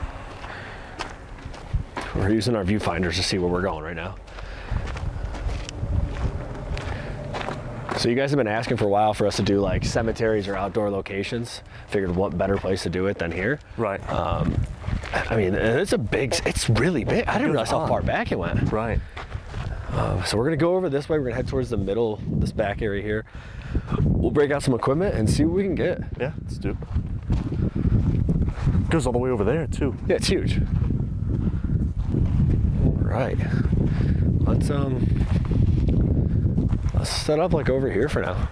Speaker 12: We're using our viewfinders to see where we're going right now. So you guys have been asking for a while for us to do like cemeteries or outdoor locations. Figured what better place to do it than here.
Speaker 7: Right.
Speaker 12: I mean, it's really big. I didn't realize how far back it went.
Speaker 7: Right.
Speaker 12: So we're gonna go over this way. We're gonna head towards the middle, this back area here. We'll break out some equipment and see what we can get.
Speaker 7: Yeah, let's do it. Goes all the way over there too.
Speaker 12: Yeah, it's huge. All right. Let's set up like over here for now.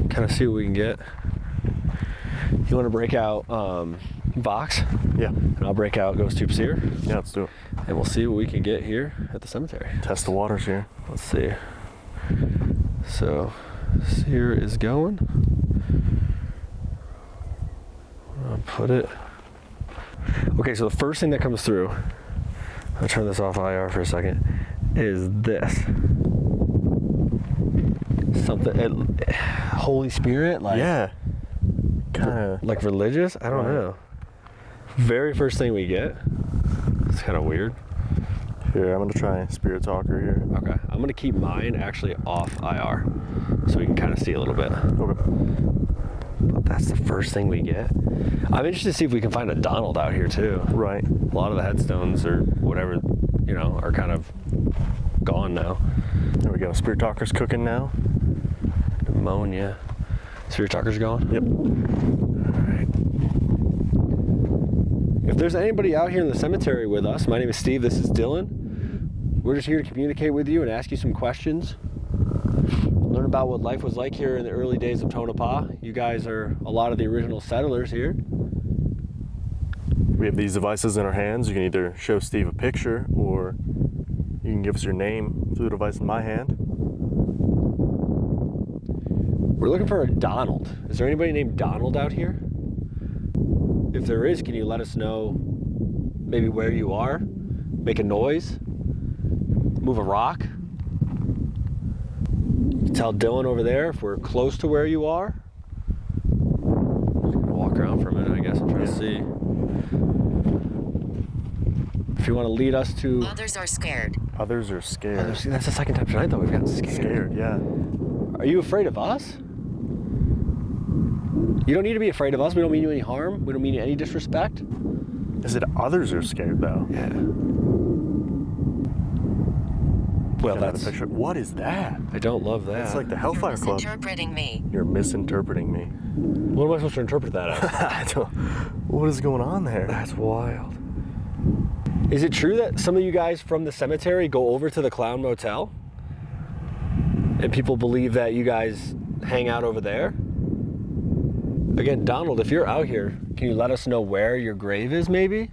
Speaker 12: Kind of see what we can get. You want to break out Vox?
Speaker 7: Yeah.
Speaker 12: And I'll break out Ghost Tube Seer.
Speaker 7: Yeah, let's do it.
Speaker 12: And we'll see what we can get here at the cemetery.
Speaker 7: Test the waters here.
Speaker 12: Let's see. So, Seer is going. I'll put it. Okay, so the first thing that comes through, I'll turn this off IR for a second, is this. Something, Holy Spirit, like.
Speaker 7: Yeah. Kind of.
Speaker 12: Like religious? I don't know. Very first thing we get. It's kind of weird.
Speaker 7: Here, I'm gonna try Spirit Talker here.
Speaker 12: Okay, I'm gonna keep mine actually off IR, so we can kind of see a little bit.
Speaker 7: Okay.
Speaker 12: But that's the first thing we get. I'm interested to see if we can find a Donald out here too.
Speaker 7: Right.
Speaker 12: A lot of the headstones or whatever, you know, are kind of gone now.
Speaker 7: There we go. Spirit Talker's cooking now.
Speaker 12: Pneumonia. Spirit Talker's gone?
Speaker 7: Yep.
Speaker 12: If there's anybody out here in the cemetery with us, my name is Steve, this is Dylan. We're just here to communicate with you and ask you some questions. Learn about what life was like here in the early days of Tonopah. You guys are a lot of the original settlers here.
Speaker 7: We have these devices in our hands. You can either show Steve a picture or you can give us your name through the device in my hand.
Speaker 12: We're looking for a Donald. Is there anybody named Donald out here? If there is, can you let us know maybe where you are? Make a noise? Move a rock? Tell Dylan over there if we're close to where you are. Just gonna walk around for a minute, I guess, and try to see. If you want to lead us to...
Speaker 9: Others are scared.
Speaker 7: Others are scared.
Speaker 12: That's the second time tonight, though, we've gotten scared.
Speaker 7: Scared, yeah.
Speaker 12: Are you afraid of us? You don't need to be afraid of us. We don't mean you any harm. We don't mean you any disrespect.
Speaker 7: Is it others are scared, though?
Speaker 12: Yeah. Well, that's...
Speaker 7: Picture. What is that?
Speaker 12: I don't love that.
Speaker 7: It's like the Hellfire Club.
Speaker 9: You're misinterpreting me.
Speaker 7: You're misinterpreting me.
Speaker 12: What am I supposed to interpret that as?
Speaker 7: I don't... What is going on there?
Speaker 12: That's wild. Is it true that some of you guys from the cemetery go over to the Clown Motel? And people believe that you guys hang out over there? Again, Donald, if you're out here, can you let us know where your grave is, maybe?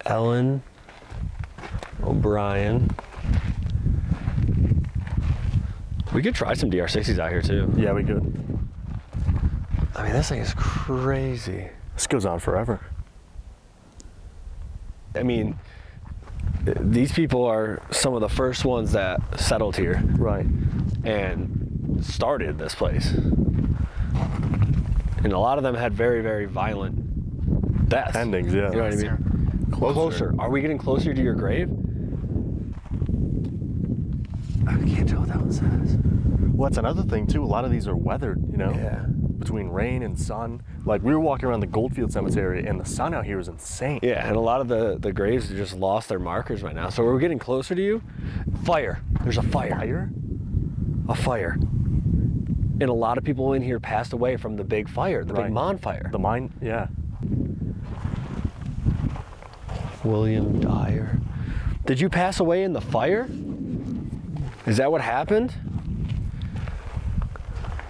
Speaker 12: Ellen O'Brien. We could try some DR60s out here, too.
Speaker 7: Yeah, we could.
Speaker 12: I mean, this thing is crazy.
Speaker 7: This goes on forever.
Speaker 12: I mean, these people are some of the first ones that settled here.
Speaker 7: Right.
Speaker 12: And started this place. And a lot of them had very, very violent deaths.
Speaker 7: Endings, yeah.
Speaker 12: You know what I mean? Closer. Are we getting closer to your grave? I can't tell what that one says.
Speaker 7: Well, that's another thing, too. A lot of these are weathered, you know?
Speaker 12: Yeah.
Speaker 7: Between rain and sun. Like, we were walking around the Goldfield Cemetery, and the sun out here is insane.
Speaker 12: Yeah, and a lot of the graves have just lost their markers right now. So we're getting closer to you. Fire. There's a fire.
Speaker 7: Fire?
Speaker 12: A fire. And a lot of people in here passed away from the big fire, the big Mon fire.
Speaker 7: The mine, yeah.
Speaker 12: William Dyer. Did you pass away in the fire? Is that what happened?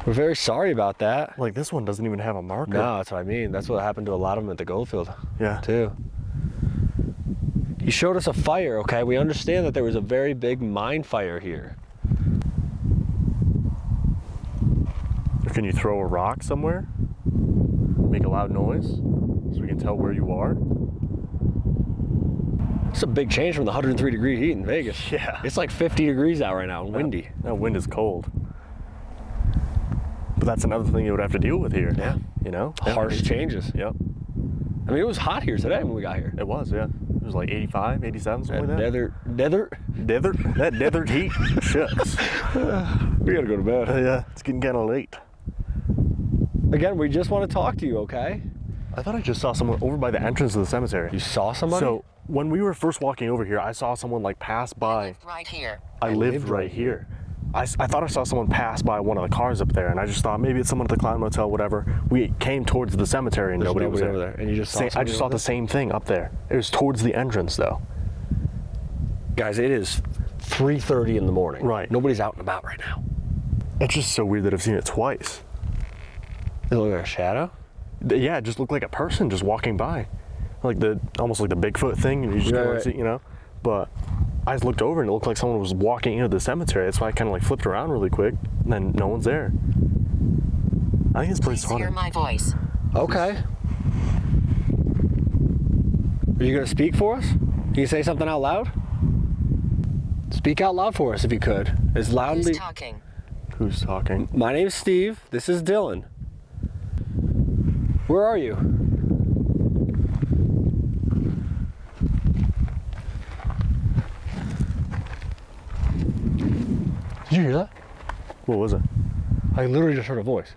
Speaker 12: We're very sorry about that.
Speaker 7: Like, this one doesn't even have a marker.
Speaker 12: No, that's what I mean. That's what happened to a lot of them at the Goldfield.
Speaker 7: Yeah.
Speaker 12: Too. He showed us a fire, okay? We understand that there was a very big mine fire here.
Speaker 7: Can you throw a rock somewhere? Make a loud noise so we can tell where you are?
Speaker 12: It's a big change from the 103-degree heat in Vegas.
Speaker 7: Yeah.
Speaker 12: It's like 50 degrees out right now and windy.
Speaker 7: That wind is cold. But that's another thing you would have to deal with here.
Speaker 12: Yeah.
Speaker 7: You know?
Speaker 12: Harsh changes.
Speaker 7: Yep.
Speaker 12: I mean, it was hot here today when we got here.
Speaker 7: It was, yeah. It was like 85, 87, something like that.
Speaker 12: Desert.
Speaker 7: That desert heat. Shucks.
Speaker 12: We gotta go to bed.
Speaker 7: Yeah, it's getting kind of late.
Speaker 12: Again, we just want to talk to you, okay?
Speaker 7: I thought I just saw someone over by the entrance of the cemetery.
Speaker 12: You saw somebody?
Speaker 7: So when we were first walking over here, I saw someone like pass by.
Speaker 9: Right here.
Speaker 7: I lived right here. I thought I saw someone pass by one of the cars up there, and I just thought maybe it's someone at the Clown Motel, whatever. We came towards the cemetery and nobody was
Speaker 12: over there. And you just saw
Speaker 7: I just saw the same thing up there. It was towards the entrance, though.
Speaker 12: Guys, it is 3:30 in the morning.
Speaker 7: Right.
Speaker 12: Nobody's out and about right now.
Speaker 7: It's just so weird that I've seen it twice.
Speaker 12: Does it look like a shadow?
Speaker 7: Yeah, it just looked like a person just walking by, like almost like the Bigfoot thing, and you just don't see, you know. But I just looked over and it looked like someone was walking into the cemetery. That's why I kind of like flipped around really quick, and then no one's there. I think it's pretty funny.
Speaker 9: Hear my voice.
Speaker 12: Okay. Are you gonna speak for us? Can you say something out loud? Speak out loud for us if you could, as loudly.
Speaker 9: Who's talking?
Speaker 7: Who's talking?
Speaker 12: My name's Steve. This is Dylan. Where are you? Did you hear that?
Speaker 7: What was it?
Speaker 12: I literally just heard a voice.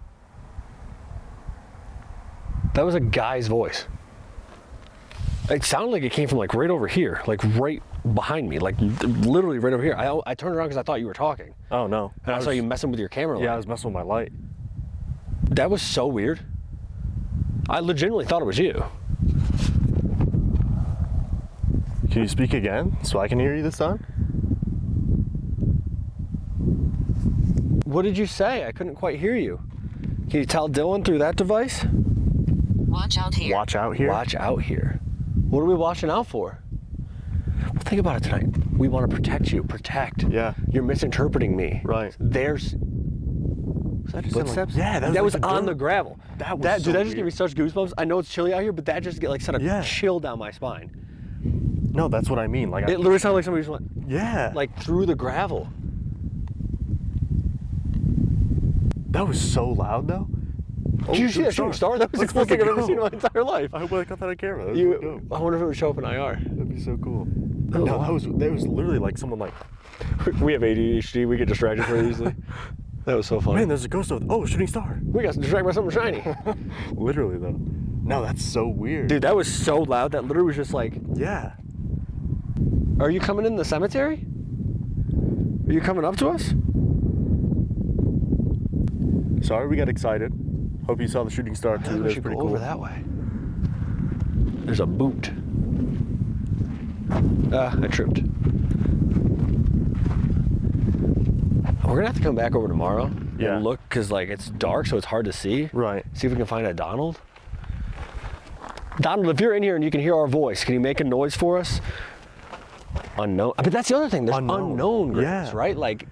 Speaker 12: That was a guy's voice. It sounded like it came from like right over here, like right behind me, like literally right over here. I turned around because I thought you were talking.
Speaker 7: Oh no.
Speaker 12: And I saw you messing with your camera light.
Speaker 7: Yeah, I was messing with my light.
Speaker 12: That was so weird. I legitimately thought it was you.
Speaker 7: Can you speak again so I can hear you this time?
Speaker 12: What did you say? I couldn't quite hear you. Can you tell Dylan through that device?
Speaker 9: Watch out here.
Speaker 7: Watch out here?
Speaker 12: Watch out here. What are we watching out for? Well, think about it tonight. We want to protect you. Protect.
Speaker 7: Yeah.
Speaker 12: You're misinterpreting me.
Speaker 7: Right.
Speaker 12: There's... Was that footsteps?
Speaker 7: Yeah,
Speaker 12: that was on the gravel.
Speaker 7: That was
Speaker 12: Dude,
Speaker 7: so
Speaker 12: that just
Speaker 7: weird.
Speaker 12: gave me such goosebumps. I know it's chilly out here, but that just sent a chill down my spine.
Speaker 7: No, that's what I mean. Like
Speaker 12: It literally sounded like somebody just went...
Speaker 7: Yeah.
Speaker 12: Like through the gravel.
Speaker 7: That was so loud, though.
Speaker 12: Did you see that shooting star? That was the coolest thing I've ever seen in my entire life.
Speaker 7: I hope I got that on camera.
Speaker 12: I wonder if it would show up in IR.
Speaker 7: That'd be so cool. No, that was literally like someone like...
Speaker 12: We have ADHD. We get distracted very easily. That was so funny.
Speaker 7: Man, there's a ghost of... Oh, shooting star.
Speaker 12: We got distracted by something shiny.
Speaker 7: Literally, though. No, that's so weird.
Speaker 12: Dude, that was so loud. That literally was just like...
Speaker 7: Yeah.
Speaker 12: Are you coming in the cemetery? Are you coming up to us?
Speaker 7: Sorry we got excited. Hope you saw the shooting star, too.
Speaker 12: We should go over that way. There's a boot. I tripped. We're gonna have to come back over tomorrow and look, because like it's dark, so it's hard to see.
Speaker 7: Right.
Speaker 12: See if we can find a Donald. Donald, if you're in here and you can hear our voice, can you make a noise for us? Unknown. But that's the other thing. There's unknown graves, right? Like,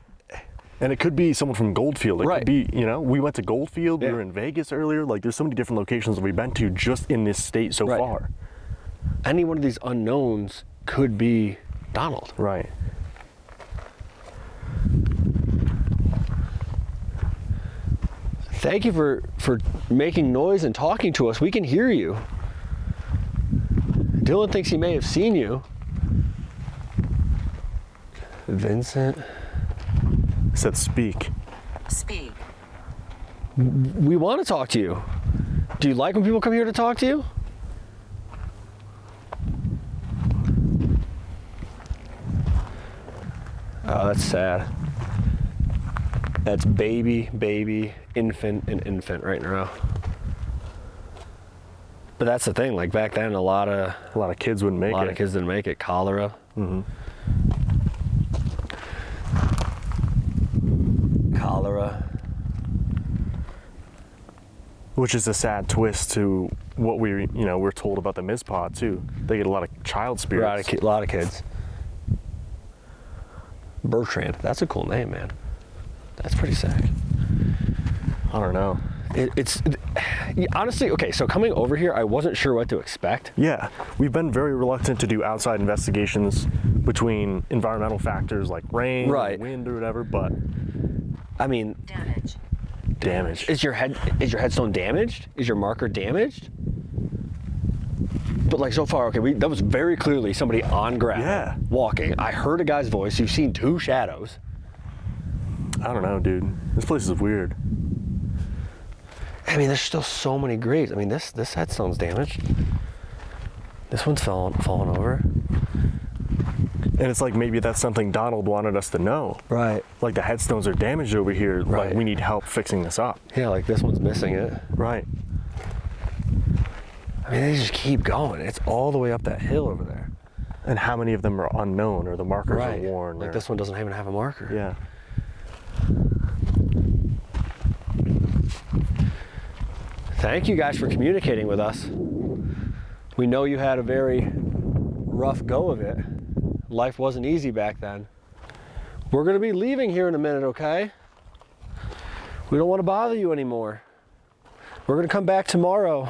Speaker 7: and it could be someone from Goldfield. It
Speaker 12: Right.
Speaker 7: could be, you know, we went to Goldfield. We were in Vegas earlier. Like, there's so many different locations that we've been to just in this state so far.
Speaker 12: Any one of these unknowns could be Donald.
Speaker 7: Right.
Speaker 12: Thank you for making noise and talking to us. We can hear you. Dylan thinks he may have seen you. Vincent
Speaker 7: said speak.
Speaker 9: Speak.
Speaker 12: We want to talk to you. Do you like when people come here to talk to you? Oh, that's sad. That's baby, infant, and infant right now. But that's the thing. Like back then, a lot of
Speaker 7: kids wouldn't make it.
Speaker 12: A lot of kids didn't make it. Cholera.
Speaker 7: Mm-hmm.
Speaker 12: Cholera.
Speaker 7: Which is a sad twist to what we're told about the Mizpah too. They get a lot of child spirits.
Speaker 12: A lot of kids. Bertrand. That's a cool name, man. That's pretty sick.
Speaker 7: I don't know.
Speaker 12: honestly, okay, so coming over here, I wasn't sure what to expect.
Speaker 7: Yeah, we've been very reluctant to do outside investigations between environmental factors like rain, or wind, or whatever. But
Speaker 12: I mean, damage. Is your headstone damaged? Is your marker damaged? But like so far, okay, that was very clearly somebody on gravel walking. I heard a guy's voice. You've seen 2 shadows.
Speaker 7: I don't know, dude. This place is weird.
Speaker 12: I mean, there's still so many graves. I mean, this headstone's damaged. This one's fallen over.
Speaker 7: And it's like maybe that's something Donald wanted us to know.
Speaker 12: Right.
Speaker 7: Like the headstones are damaged over here. Right. Like we need help fixing this up.
Speaker 12: Yeah, like this one's missing it.
Speaker 7: Right.
Speaker 12: I mean, they just keep going. It's all the way up that hill over there.
Speaker 7: And how many of them are unknown or the markers are worn?
Speaker 12: Like this one doesn't even have a marker.
Speaker 7: Yeah.
Speaker 12: Thank you guys for communicating with us. We know you had a very rough go of it. Life wasn't easy back then. We're gonna be leaving here in a minute, okay? We don't want to bother you anymore. We're gonna come back tomorrow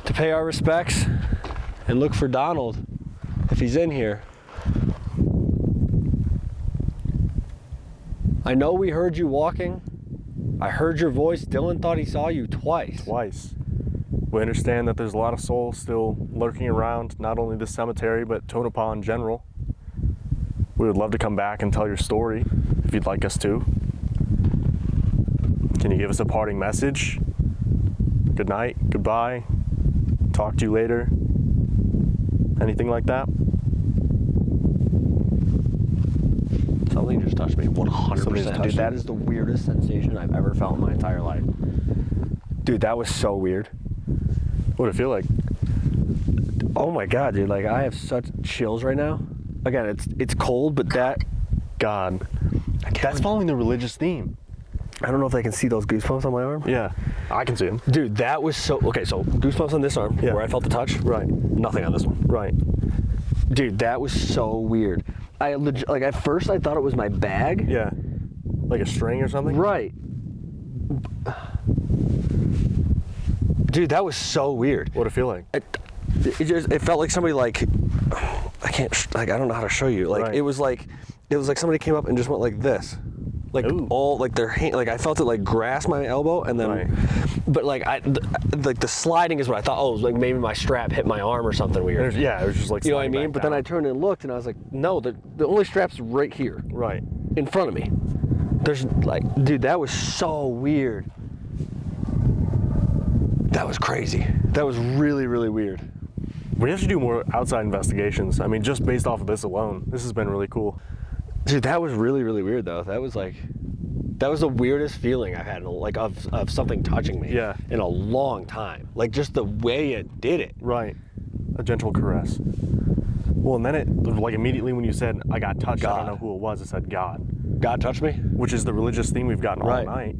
Speaker 12: to pay our respects and look for Donald if he's in here. I know we heard you walking. I heard your voice. Dylan thought he saw you twice.
Speaker 7: We understand that there's a lot of souls still lurking around, not only this cemetery, but Tonopah in general. We would love to come back and tell your story, if you'd like us to. Can you give us a parting message? Good night, goodbye, talk to you later, anything like that?
Speaker 12: Something just touched me, 100%. Dude, that is the weirdest sensation I've ever felt in my entire life. Dude, that was so weird.
Speaker 7: What did it feel like?
Speaker 12: Oh my God, dude, like I have such chills right now. Again, it's cold, but that...
Speaker 7: God, that's following the religious theme.
Speaker 12: I don't know if they can see those goosebumps on my arm.
Speaker 7: Yeah, I can see them.
Speaker 12: Dude, that was so... Okay, so goosebumps on this arm, where I felt the touch.
Speaker 7: Right.
Speaker 12: Nothing on this one.
Speaker 7: Right.
Speaker 12: Dude, that was so weird. Like at first I thought it was my bag.
Speaker 7: Yeah. Like a string or something?
Speaker 12: Right. Dude, that was so weird.
Speaker 7: What'd it feel like?
Speaker 12: It felt like somebody like... I can't... Like, I don't know how to show you. Like, it was like somebody came up and just went like this. Like all like their hand, like I felt it like grasp my elbow and then, but like like the sliding is what I thought. Oh, it was like maybe my strap hit my arm or something weird.
Speaker 7: Yeah, it was just like,
Speaker 12: you know what I mean. But then I turned and looked and I was like, no, the only strap's right here,
Speaker 7: right
Speaker 12: in front of me. There's like, dude, that was so weird. That was crazy. That was really, really weird.
Speaker 7: We have to do more outside investigations. I mean, just based off of this alone, this has been really cool.
Speaker 12: Dude, that was really, really weird though. That was the weirdest feeling I've had, like of something touching me in a long time. Like just the way it did it.
Speaker 7: Right. A gentle caress. Well, and then it, like immediately when you said, I got touched, I don't know who it was, it said God.
Speaker 12: God touched me?
Speaker 7: Which is the religious theme we've gotten all night.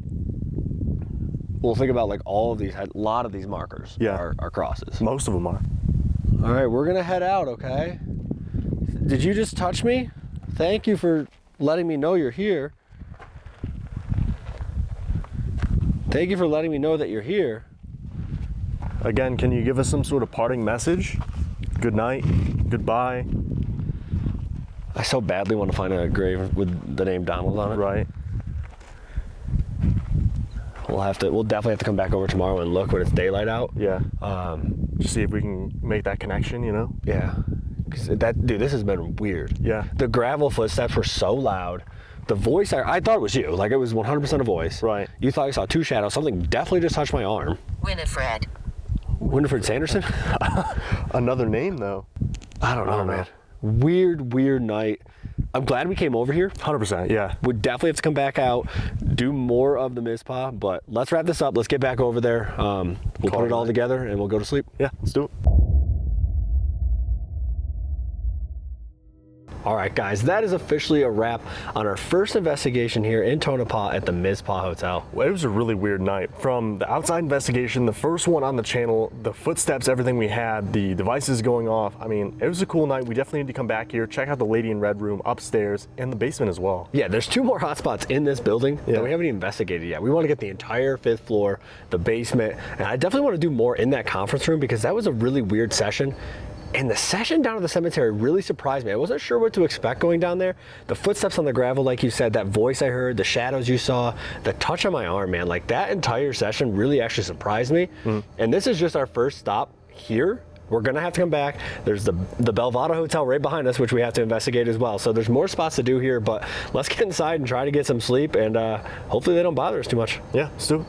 Speaker 12: Well, think about like all of these, a lot of these markers are crosses.
Speaker 7: Most of them are.
Speaker 12: All right, we're gonna head out, okay? Did you just touch me? Thank you for letting me know you're here. Thank you for letting me know that you're here.
Speaker 7: Again, can you give us some sort of parting message? Good night, goodbye.
Speaker 12: I so badly want to find a grave with the name Donald on it.
Speaker 7: Right.
Speaker 12: We'll definitely have to come back over tomorrow and look when it's daylight out.
Speaker 7: Yeah. Just see if we can make that connection, you know?
Speaker 12: Yeah. Dude, this has been weird.
Speaker 7: Yeah.
Speaker 12: The gravel footsteps were so loud. The voice, I thought it was you. Like it was 100% a voice.
Speaker 7: Right.
Speaker 12: You thought you saw 2 shadows. Something definitely just touched my arm.
Speaker 9: Winifred.
Speaker 12: Winifred Sanderson?
Speaker 7: Another name though.
Speaker 12: I don't know, man. Weird night. I'm glad we came over here.
Speaker 7: 100%, yeah.
Speaker 12: We definitely have to come back out, do more of the Mizpah, but let's wrap this up. Let's get back over there. We'll put it all together and we'll go to sleep.
Speaker 7: Yeah, let's do it.
Speaker 6: All right, guys, that is officially a wrap on our first investigation here in Tonopah at the Mizpah Hotel.
Speaker 7: Well, it was a really weird night. From the outside investigation, the first one on the channel, the footsteps, everything we had, the devices going off. I mean, it was a cool night. We definitely need to come back here, check out the Lady in Red room upstairs and the basement as well.
Speaker 6: Yeah, there's 2 more hotspots in this building that we haven't even investigated yet. We want to get the entire 5th floor, the basement, and I definitely want to do more in that conference room because that was a really weird session. And the session down at the cemetery really surprised me. I wasn't sure what to expect going down there. The footsteps on the gravel, like you said, that voice I heard, the shadows you saw, the touch on my arm, man, like that entire session really actually surprised me. And this is just our first stop here. We're gonna have to come back. There's the Belvada Hotel right behind us, which we have to investigate as well. So there's more spots to do here, but let's get inside and try to get some sleep, and hopefully they don't bother us too much.
Speaker 7: Yeah, let's do it.